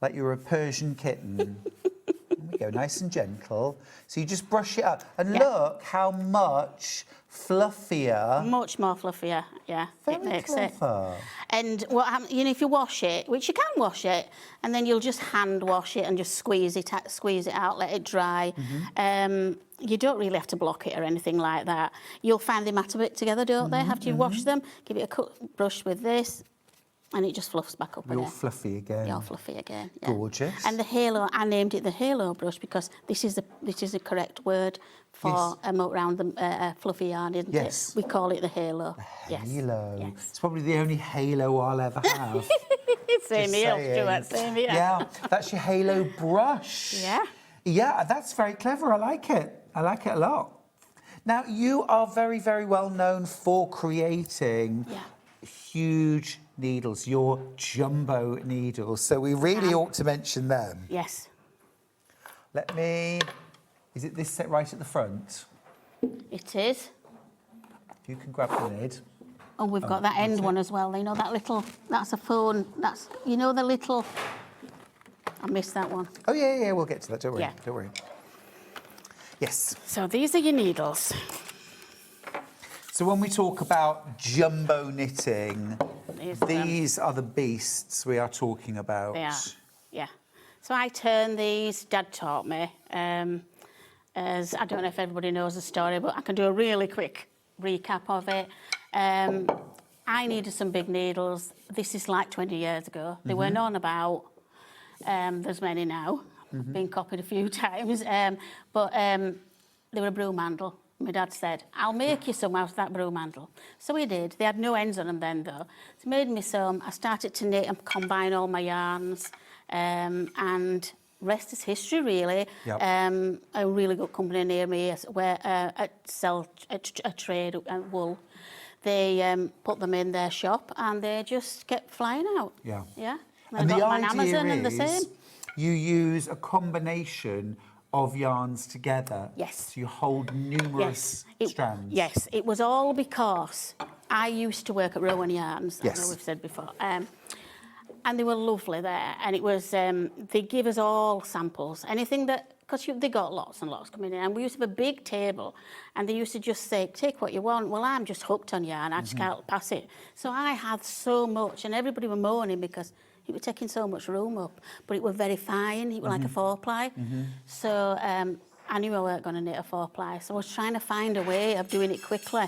like you're a Persian kitten. There we go, nice and gentle. So you just brush it up and look how much fluffier. Much more fluffier, yeah. Very it makes clever. it. And what happens, you know, if you wash it, which you can wash it, and then you'll just hand wash it and just squeeze it out, let it dry. You don't really have to block it or anything like that. You'll find they matte a bit together, don't they? After you wash them, give it a cut brush with this, and it just fluffs back up again. You're fluffy again. You're fluffy again. Yeah. Gorgeous. And the halo, I named it the halo brush because this is the correct word for around the fluffy yarn, isn't it? We call it the halo. The halo. Yes. It's probably the only halo I'll ever have. Same here, Stuart, same here. Yeah, that's your halo brush. Yeah. Yeah, that's very clever. I like it. I like it a lot. Now, you are very, very well known for creating huge needles, your jumbo needles. So we really ought to mention them. Yes. Is it this set right at the front? It is. You can grab the lid. Oh, we've got that end one as well. You know, that's a phone. You know, the little, I missed that one. Oh, yeah, we'll get to that. Don't worry. Don't worry. Yes. So these are your needles. So when we talk about jumbo knitting, these are the beasts we are talking about. They are, yeah. So I turn these, Dad taught me, as I don't know if everybody knows the story, but I can do a really quick recap of it. I needed some big needles. This is like 20 years ago. They were known about. There's many now. Been copied a few times. But they were a broom handle. My dad said, I'll make you some out of that broom handle. So he did. They had no ends on them then, though. So he made me some. I started to knit and combine all my yarns. And rest is history, really. Yep. A really good company near me where sell a trade wool. They put them in their shop and they just kept flying out. Yeah. And I got the them on idea Amazon and the same. You use a combination of yarns together. Yes. So you hold numerous strands. Yes, it was all because I used to work at Rowan Yarns, Yes. I know we've said before, and they were lovely there. And it was, they give us all samples, anything that, because they got lots and lots coming in. And we used to have a big table, and they used to just say, take what you want. Well, I'm just hooked on yarn, I just can't pass it. So I had so much, and everybody were moaning because it was taking so much room up, but it was very fine. It was like a 4-ply. So I knew I weren't going to knit a 4-ply, so I was trying to find a way of doing it quickly.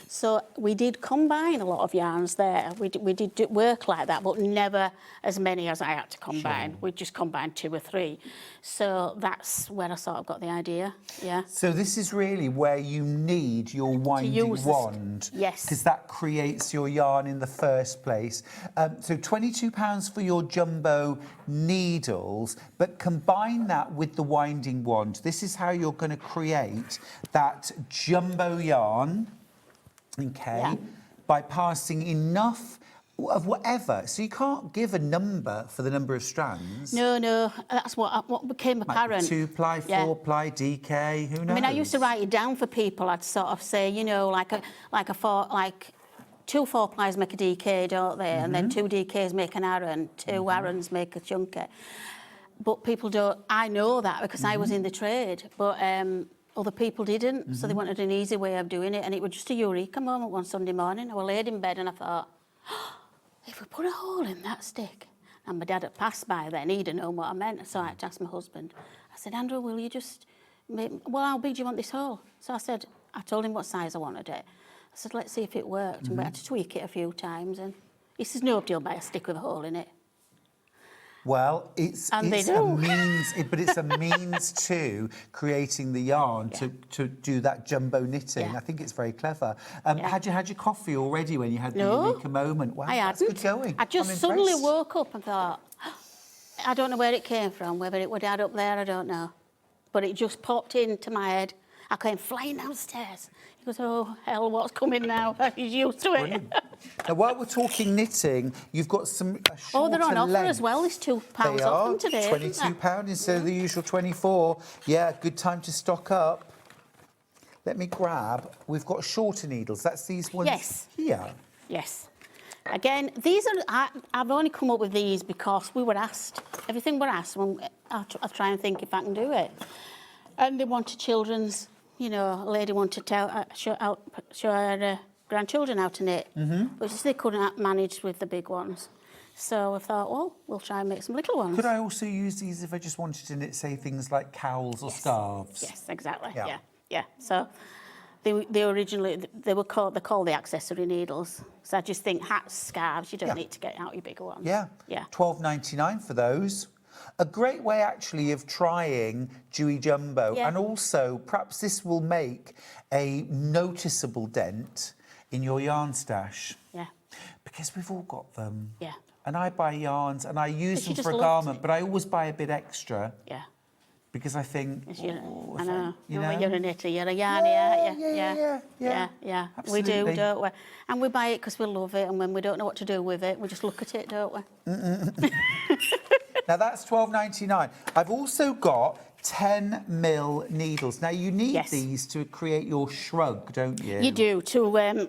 So we did combine a lot of yarns there. We did work like that, but never as many as I had to combine. We just combined 2 or 3. So that's where I sort of got the idea, yeah. So this is really where you need your winding wand. Yes. Because that creates your yarn in the first place. So £22 for your jumbo needles, but combine that with the winding wand. This is how you're going to create that jumbo yarn. Okay, by passing enough of whatever. So you can't give a number for the number of strands. No, that's what became apparent. 2-ply, 4-ply, DK, who knows? I mean, I used to write it down for people. I'd sort of say, you know, like 2 4-plies make a DK, don't they? And then 2 DKs make an Aran, 2 Arans make a chunky. But people don't. I know that because I was in the trade, but other people didn't, so they wanted an easy way of doing it, and it was just a eureka moment one Sunday morning. I was laid in bed and I thought, oh, if we put a hole in that stick, and my dad had passed by then, he'd have known what I meant, so I had to ask my husband. I said, Andrew, will you just make, well, how big do you want this hole? So I told him what size I wanted it. I said, let's see if it worked, and we had to tweak it a few times, and he says, nobody will buy a stick with a hole in it. Well, it's a means, but it's a means to creating the yarn to do that jumbo knitting. I think it's very clever. Had you had your coffee already when you had the eureka moment? Wow, that's good going. I just suddenly woke up and thought, I don't know where it came from, whether it was dad up there, I don't know. But it just popped into my head. I came flying downstairs. He goes, oh, hell, what's coming now? He's used to it. Now, while we're talking knitting, you've got some they're on offer as well. There's £2 off them today. £22 instead of the usual 24. Yeah, good time to stock up. Let me grab. We've got shorter needles. That's these ones here. Yes. Again, these are. I've only come up with these because we were asked. Everything we're asked. I'll try and think if I can do it. And they wanted children's. You know, a lady wanted to show her grandchildren how to knit, but just they couldn't manage with the big ones. So I thought, well, we'll try and make some little ones. Could I also use these if I just wanted to knit, say, things like cowls or scarves? Yes, exactly. Yeah. So they originally they're called the accessory needles. So I just think hats, scarves, you don't need to get out your bigger ones. Yeah. £12.99 for those. A great way, actually, of trying Juey Jumbo, and also perhaps this will make a noticeable dent in your yarn stash. Yeah. Because we've all got them. Yeah. And I buy yarns and I use them for a garment, but I always buy a bit extra. Yeah. Because I think, I know. You're a knitter, you're a yarny, aren't you? Yeah. We do, don't we? And we buy it because we love it, and when we don't know what to do with it, we just look at it, don't we? Now that's £12.99. I've also got 10mm needles. Now you need these to create your shrug, don't you? You do, to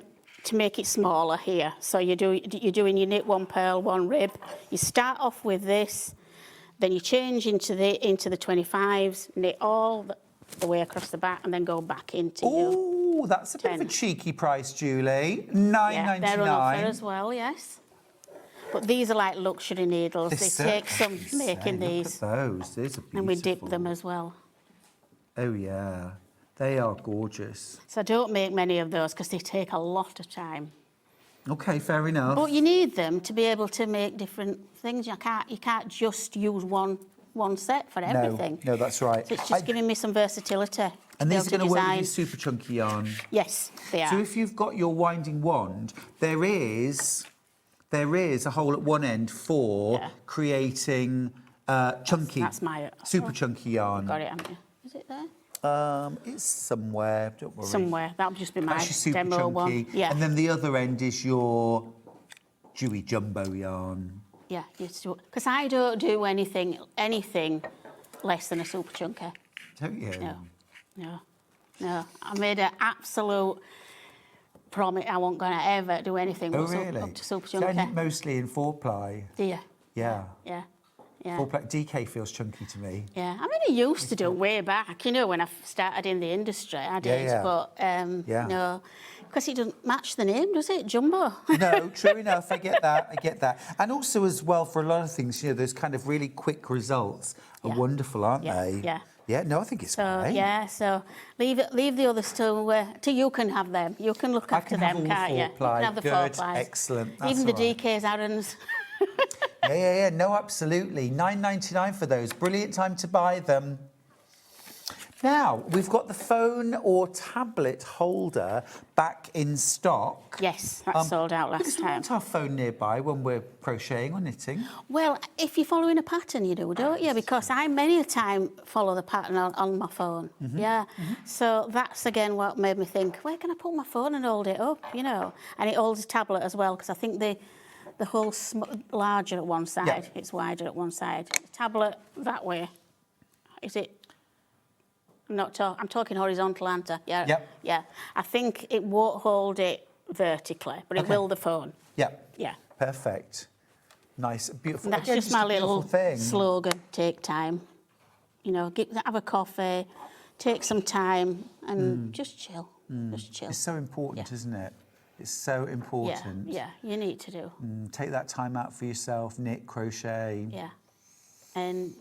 make it smaller here. So you're doing your knit 1 purl, 1 rib. You start off with this, then you change into the 25s, knit all the way across the back, and then go back into your that's a bit of a cheeky price, Julie. £9.99. Yeah, they're on offer as well, yes. But these are like luxury needles. They take some making these. Look at those. These are beautiful. And we dip them as well. Oh, yeah. They are gorgeous. So I don't make many of those because they take a lot of time. OK, fair enough. But you need them to be able to make different things. You can't just use one set for everything. No, that's right. So it's just giving me some versatility. And these are going to work with your super chunky yarn. Yes, they are. So if you've got your winding wand, there is a hole at one end for creating chunky, that's my super chunky yarn. Got it, haven't you? Is it there? It's somewhere, don't worry. Somewhere, that'll just be my That's your super demo chunky. one. Yeah. And then the other end is your Juey Jumbo yarn. Yeah, because I don't do anything less than a super chunky. don't you? No. I made an absolute promise I wasn't going to ever do anything Oh, up really? to super So chunky. I knit mostly in 4-ply. Do you? Yeah. Yeah. 4-ply. DK feels chunky to me. Yeah, I mean, I used to do it way back, you know, when I started in the industry, I did, yeah. but no, because it doesn't match the name, does it, Jumbo? No, true enough, I get that. And also as well, for a lot of things, you know, those kind of really quick results are wonderful, aren't they? Yeah. Yeah, no, I think it's great. Yeah, so leave the others till you can have them. You can look after them, can't you? You can have the 4-plies. Excellent. That's Even the all right. DKs, Aaron's. Yeah. No, absolutely. £9.99 for those. Brilliant time to buy them. Now, we've got the phone or tablet holder back in stock. Yes, that sold out last We time. want our phone nearby when we're crocheting or knitting. Well, if you're following a pattern, you do, don't you? Because I many a time follow the pattern on my phone. Yeah. So that's again what made me think, where can I put my phone and hold it up, you know? And it holds a tablet as well, because I think the whole larger at one side, it's wider at one side. The tablet that way, is it? I'm talking horizontal, aren't I? Yeah. Yep. Yeah. I think it won't hold it vertically, but it will the phone. Yep. Yeah. Perfect. Nice, beautiful. That's Again, just my a beautiful little thing. slogan. Take time. You know, have a coffee, take some time, and just chill. Just chill. It's so important, isn't it? It's so important. Yeah. You need to do. Take that time out for yourself, knit, crochet. Yeah. And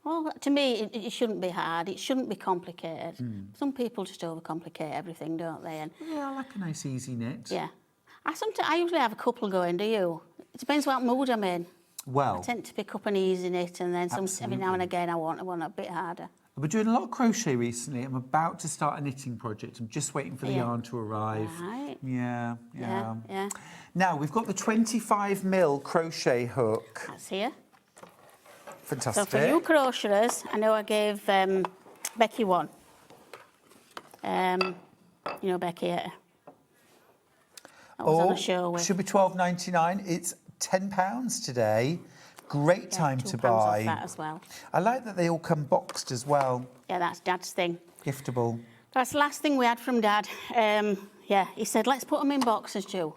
well, to me, it shouldn't be hard. It shouldn't be complicated. Some people just overcomplicate everything, don't they? And yeah, I like a nice easy knit. yeah. I usually have a couple going. Do you? It depends what mood I'm in. Well, I tend to pick up an easy knit, and then every now and again I want a bit harder. I've been doing a lot of crochet recently. I'm about to start a knitting project. I'm just waiting for the yarn to arrive. Right. Yeah. Yeah. Now, we've got the 25mm crochet hook. That's here. Fantastic. So for you crocheters, I know I gave Becky one. You know Becky. I was on a show with. Should be £12.99. It's £10 today. Great time to £2 buy. off that as well. I like that they all come boxed as well. Yeah, that's Dad's thing. Giftable. That's the last thing we had from Dad. He said, let's put them in boxes, Ju.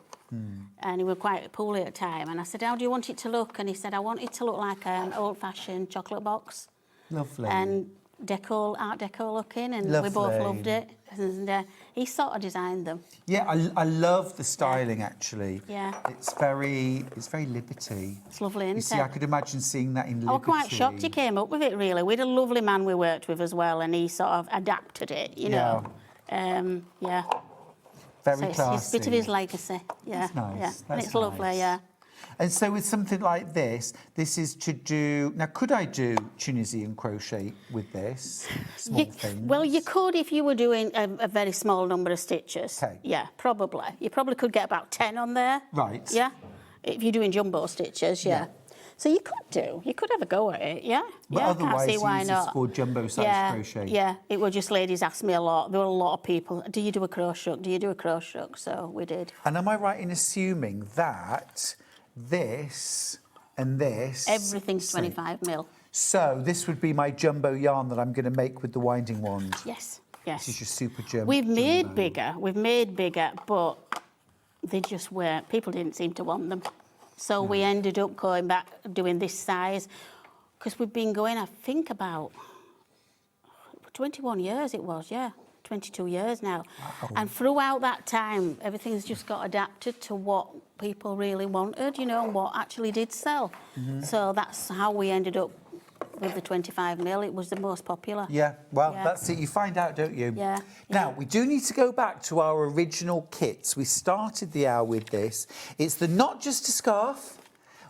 And he was quite poorly at the time. And I said, how do you want it to look? And he said, I want it to look like an old-fashioned chocolate box. Lovely. And Art Deco looking, and we both loved it. And he sort of designed them. Yeah, I love the styling actually. Yeah. It's very Liberty. It's lovely, isn't You see, it? I could imagine seeing that in Liberty. I was quite shocked he came up with it, really. We had a lovely man we worked with as well, and he sort of adapted it, you know. Yeah. Very classy. It's a bit of his legacy. Yeah. That's nice. Yeah. That's And it's lovely, nice. yeah. And so with something like this is to do... Now, could I do Tunisian crochet with this? Small things? Well, you could if you were doing a very small number of stitches. Okay. Yeah, probably. You probably could get about 10 on there. Right. Yeah. If you're doing jumbo stitches, yeah. So you could have a go at it, yeah. But yeah, otherwise, can't see why it's not. for jumbo-sized crochet. Yeah, it was just ladies asked me a lot. There were a lot of people, do you do a crochet hook? Do you do a crochet hook? So we did. And am I right in assuming that this and this... Everything's 25mm. So this would be my jumbo yarn that I'm going to make with the winding wand. Yes. This is your super jumbo. We've made bigger, but they just weren't. People didn't seem to want them. So we ended up going back, doing this size, because we've been going, I think, about 21 years it was, 22 years now. Wow. And throughout that time, everything's just got adapted to what people really wanted, you know, and what actually did sell. So that's how we ended up with the 25mm. It was the most popular. Yeah, well, that's it. You find out, don't you? Yeah. Now, we do need to go back to our original kits. We started the hour with this. It's the Not Just a Scarf.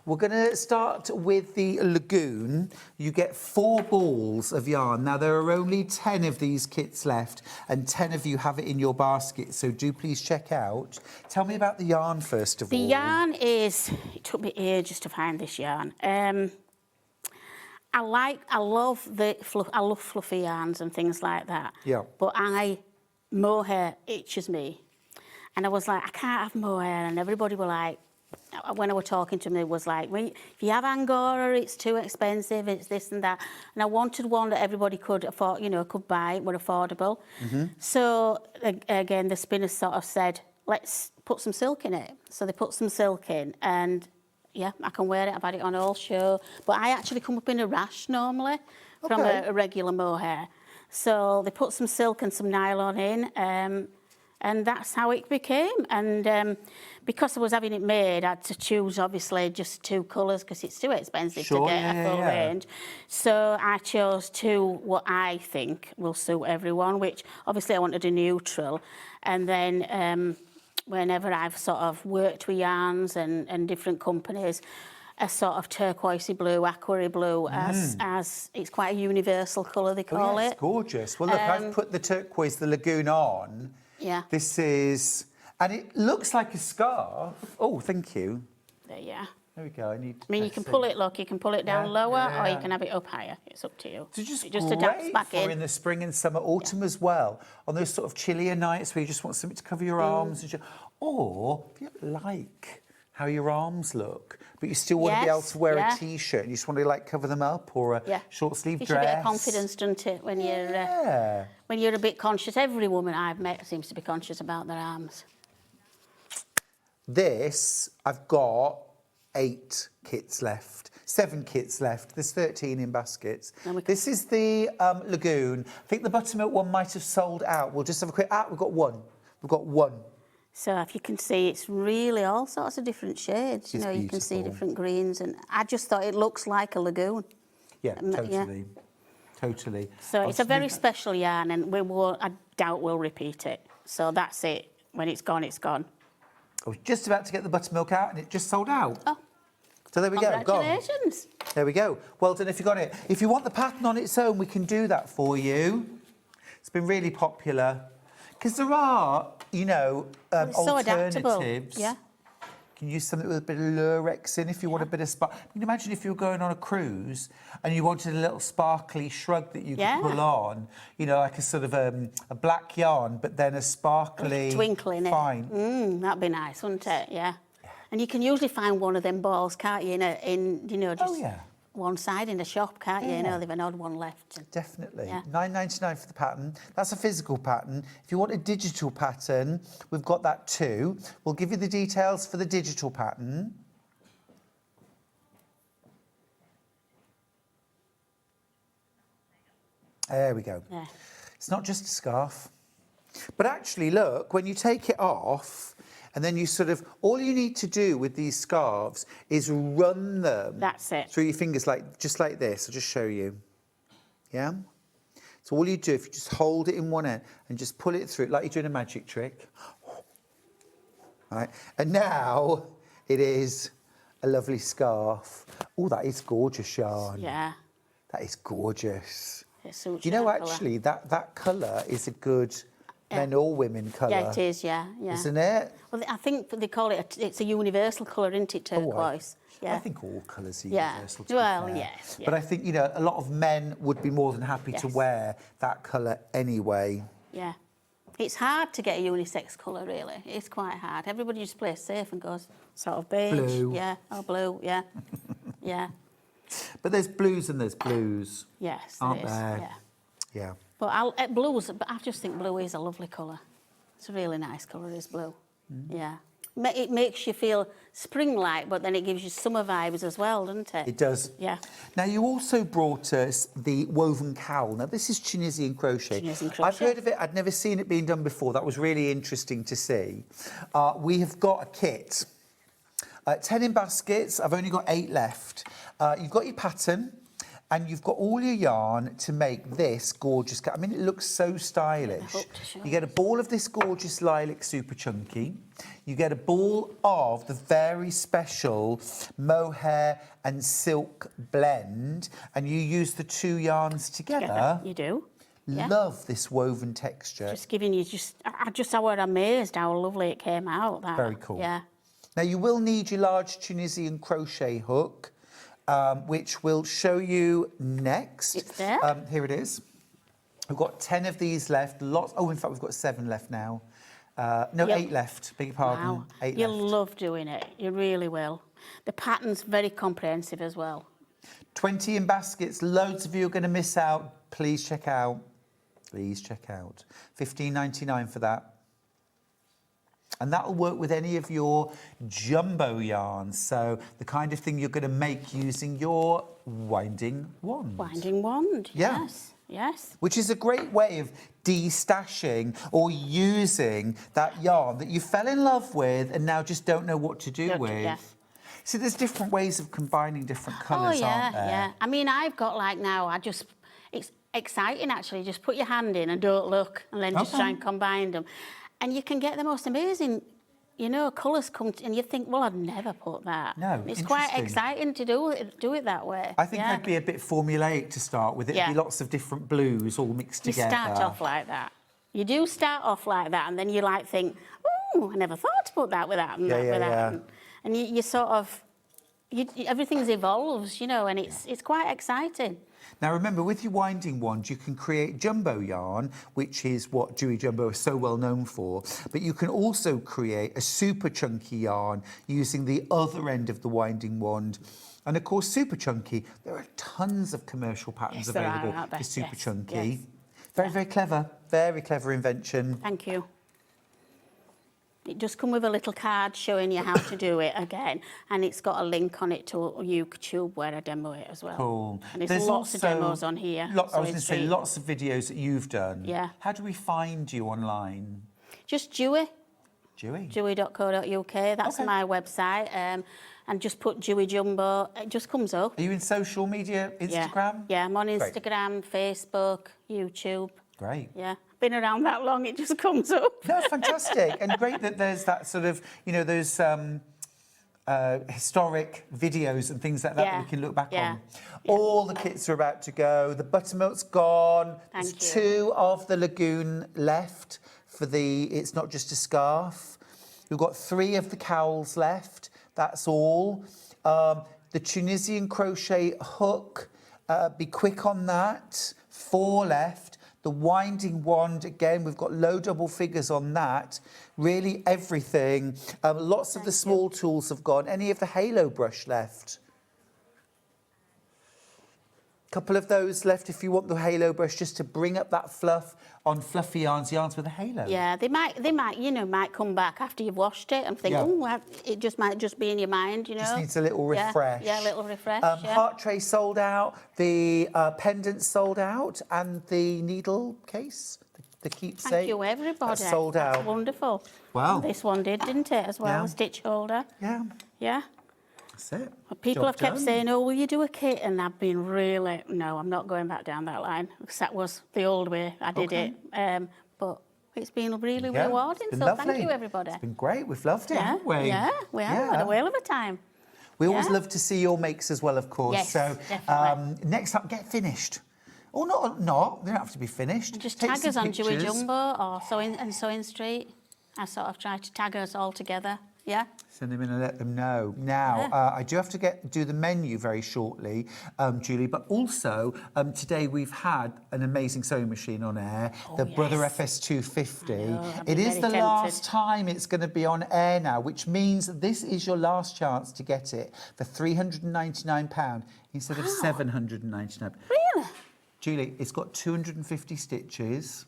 We're going to start with the Lagoon. You get 4 balls of yarn. Now, there are only 10 of these kits left, and 10 of you have it in your basket, so do please check out. Tell me about the yarn, first of all. The yarn is... It took me ages to find this yarn. I love fluffy yarns and things like that. Yeah. But mohair itches me. And I was like, I can't have mohair. And everybody were like, when I was talking to them, it was like, if you have Angora, it's too expensive, it's this and that. And I wanted one that everybody could afford, could buy, were affordable. So, again, the spinners sort of said, let's put some silk in it. So they put some silk in, and yeah, I can wear it. I've had it on all show. But I actually come up in a rash normally from a regular mohair. So they put some silk and some nylon in, and that's how it became. And because I was having it made, I had to choose, obviously, just 2 colours because it's too expensive to get a full range. So I chose 2 what I think will suit everyone, which obviously I wanted a neutral. And then whenever I've sort of worked with yarns and different companies, a sort of turquoisey blue, aqua blue, as it's quite a universal colour, they call it. It's gorgeous. Well, look, I've put the turquoise, the lagoon on. Yeah. This is, and it looks like a scarf. Oh, thank you. There, yeah. There we go. I mean, you can pull it, look, you can pull it down lower or you can have it up higher. It's up to you. So just it just adapts great back for in the spring and summer, autumn as well. On those sort of chillier nights where you just want something to cover your arms. Or if you like how your arms look, but you still want to be able to wear a T-shirt and you just want to like cover them up, or a short sleeve dress. It's a bit of confidence, doesn't it, when you're a bit conscious. Every woman I've met seems to be conscious about their arms. This, I've got 8 kits left, 7 kits left. There's 13 in baskets. This is the lagoon. I think the buttermilk one might have sold out. We'll just have a quick. We've got one. We've got one. So if you can see, it's really all sorts of different shades. It's you can see different greens, and I just thought it looks like a lagoon. Yeah, totally. Totally. So it's a very special yarn, and I doubt we'll repeat it. So that's it. When it's gone, it's gone. I was just about to get the buttermilk out, and it just sold out. Oh. So there we go. Congratulations. There we go. Well done if you got it. If you want the pattern on its own, we can do that for you. It's been really popular. Because there are, alternatives. So adaptable. Yeah. You can use something with a bit of lurex in if you want a bit of spark. You can imagine if you were going on a cruise and you wanted a little sparkly shrug that you could pull on, like a sort of a black yarn, but then a sparkly twinkle in it. That'd be nice, wouldn't it? Yeah. And you can usually find one of them balls, can't you? Just one side in the shop, can't you? They've an odd one left. Definitely. Yeah. £9.99 for the pattern. That's a physical pattern. If you want a digital pattern, we've got that too. We'll give you the details for the digital pattern. There we go. Yeah. It's not just a scarf. But actually, look, when you take it off, and then you all you need to do with these scarves is run them through your fingers, just like this. I'll just show you. Yeah? So all you do, if you just hold it in one end and just pull it through, like you're doing a magic trick. Right? And now it is a lovely scarf. Oh, that is gorgeous yarn. Yeah. That is gorgeous. It suits actually, that colour is a good... men or women colour. Yeah, it is, yeah. Isn't it? Well, I think they call it, it's a universal colour, isn't it, turquoise? I think all colours are universal, to be fair. Yes. Yeah. But I think, a lot of men would be more than happy to wear that colour anyway. Yeah. It's hard to get a unisex colour, really. It's quite hard. Everybody just plays safe and goes sort of beige. Blue. Yeah, or blue, yeah. Yeah. But there's blues and there's blues. Yes, aren't there is. there? Yeah. Yeah. But I just think blue is a lovely colour. It's a really nice colour, is blue. Yeah. It makes you feel spring-like, but then it gives you summer vibes as well, doesn't it? It does. Yeah. Now, you also brought us the woven cowl. Now, this is Tunisian crochet. I've heard of it. I'd never seen it being done before. That was really interesting to see. We have got a kit. 10 in baskets. I've only got 8 left. You've got your pattern. And you've got all your yarn to make this gorgeous. I mean, it looks so stylish. You get a ball of this gorgeous lilac super chunky. You get a ball of the very special mohair and silk blend. And you use the 2 yarns together. You do. Love this woven texture. Just giving you I was amazed how lovely it came out. Very cool. Yeah. Now, you will need your large Tunisian crochet hook. Which we'll show you next. It's there. Here it is. We've got 10 of these left. Lots. Oh, in fact, we've got 7 left now. No, Yep. 8 left. Beg your pardon. Wow. 8 You'll left. love doing it. You really will. The pattern's very comprehensive as well. 20 in baskets. Loads of you are going to miss out. Please check out. Please check out. $15.99 for that. And that'll work with any of your jumbo yarns. So the kind of thing you're going to make using your winding wand. Winding wand, Yeah. yes, yes. Which is a great way of de-stashing or using that yarn that you fell in love with and now just don't know what to do with. Yeah. See, there's different ways of combining different colours, aren't there? Yeah. I mean, I've got like now, it's exciting actually. Just put your hand in and don't look and then just try and combine them. And you can get the most amazing, you know, colours come, and you think, well, I'd never put that. No, it's quite interesting. exciting to do it that way. I think yeah. I'd be a bit formulaic to start with. It'd be lots of different blues all mixed You together. start off like that. You do start off like that, and then you like think, oh, I never thought to put that with that and that with that. And you sort of, everything evolves, you know, and it's quite exciting. Now, remember, with your winding wand, you can create jumbo yarn, which is what Juey Jumbo is so well known for, but you can also create a super chunky yarn using the other end of the winding wand. And of course, super chunky, there are tons of commercial patterns available for super chunky. Yes. Very clever invention. Thank you. It does come with a little card showing you how to do it again, and it's got a link on it to YouTube where I demo it as well. Cool. And there's lots of demos on here. I was going to say, lots of videos that you've done. Yeah. How do we find you online? Just Juey. Juey? Juey.co.uk, that's my website. And just put Juey Jumbo, it just comes up. Are you in social media, Instagram? Yeah, I'm on Instagram, Facebook, YouTube. Great. Yeah, been around that long, it just comes up. No, fantastic. And great that there's that sort of, you know, those historic videos and things like that that we can look back on. All the kits are about to go. The buttermilk's gone. There's 2 of the lagoon left for the, it's not just a scarf. We've got 3 of the cowls left. That's all. The Tunisian crochet hook, be quick on that. 4 left. The winding wand, again, we've got low double figures on that. Really everything. Lots of the small tools have gone. Any of the halo brush left? Couple of those left if you want the halo brush just to bring up that fluff on fluffy yarns with a halo. Yeah, they might, you know, might come back after you've washed it and think, oh, it just might just be in your mind, you know. Just needs a little refresh. Yeah, a little refresh. Heart tray sold out, the pendant sold out, and the needle case, the keepsake. Thank you, everybody. That's sold out. That's wonderful. Wow. This one did, didn't it, as well? A stitch holder. Yeah. Yeah. That's it. People have kept done. saying, oh, will you do a kit? And I've been really, no, I'm not going back down that line, because that was the old way I did it. But it's been really rewarding, been so lovely. thank you, everybody. It's been great. We've loved it, haven't we? Yeah, we have. Had a whale of a time. We always love to see your makes as well, of course. Yes, so definitely. next up, get finished. Or not. They don't have to be finished. Just Take tag us some on Juey pictures. Jumbo or SewingStreet. I sort of try to tag us all together. Yeah. Send them in and let them know. Now, I do have to do the menu very shortly, Julie, but also today we've had an amazing sewing machine on air, the Brother FS250. It is the last time it's going to be on air now, which means this is your last chance to get it for £399 instead of £799. Really? Julie, it's got 250 stitches.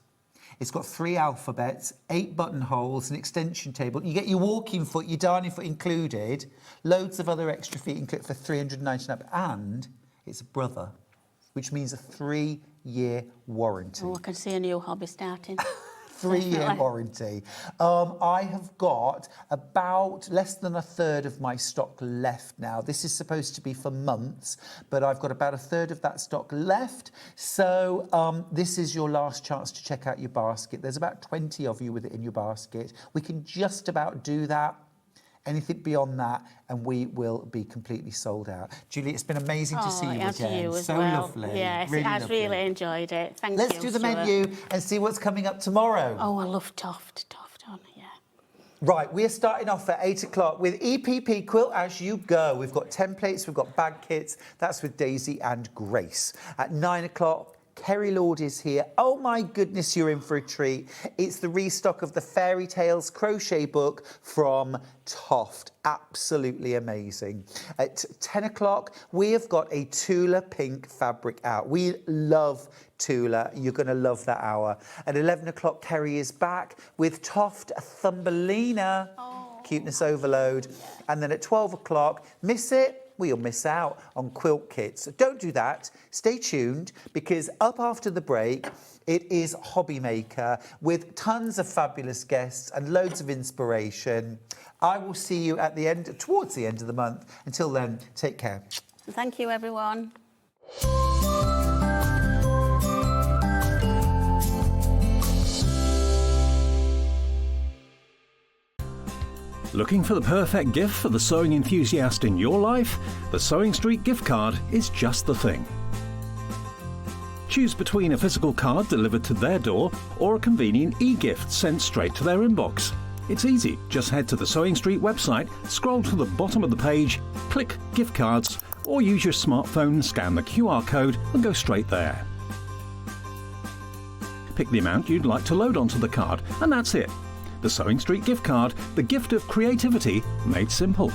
It's got 3 alphabets, 8 buttonholes, an extension table. You get your walking foot, your darning foot included, loads of other extra feet included for £399. And it's a Brother, which means a 3-year warranty. Oh, I can see a new hobby starting. 3-year warranty. I have got about less than a third of my stock left now. This is supposed to be for months, but I've got about a third of that stock left. So this is your last chance to check out your basket. There's about 20 of you with it in your basket. We can just about do that. Anything beyond that, and we will be completely sold out. Julie, it's been amazing to see you again. So lovely. Yes, really I've lovely. really enjoyed it. Thank you. Let's do the menu and see what's coming up tomorrow. Oh, I love Toft on, yeah. Right, we're starting off at 8 o'clock with EPP Quilt As You Go. We've got templates, we've got bag kits. That's with Daisy and Grace. At 9 o'clock, Kerry Lord is here. Oh my goodness, you're in for a treat. It's the restock of the Fairy Tales crochet book from Toft. Absolutely amazing. At 10 o'clock, we have got a Tula pink fabric out. We love Tula. You're going to love that hour. At 11 o'clock, Kerry is back with Toft Thumbelina. Cuteness overload. And then at 12 o'clock, miss it? Well, you'll miss out on quilt kits. Don't do that. Stay tuned, because up after the break, it is Hobby Maker with tons of fabulous guests and loads of inspiration. I will see you at the end, towards the end of the month. Until then, take care. Thank you, everyone. Looking for the perfect gift for the sewing enthusiast in your life? The SewingStreet gift card is just the thing. Choose between a physical card delivered to their door or a convenient e-gift sent straight to their inbox. It's easy. Just head to the SewingStreet website, scroll to the bottom of the page, click Gift Cards, or use your smartphone, scan the QR code and go straight there. Pick the amount you'd like to load onto the card, and that's it. The SewingStreet gift card, the gift of creativity made simple.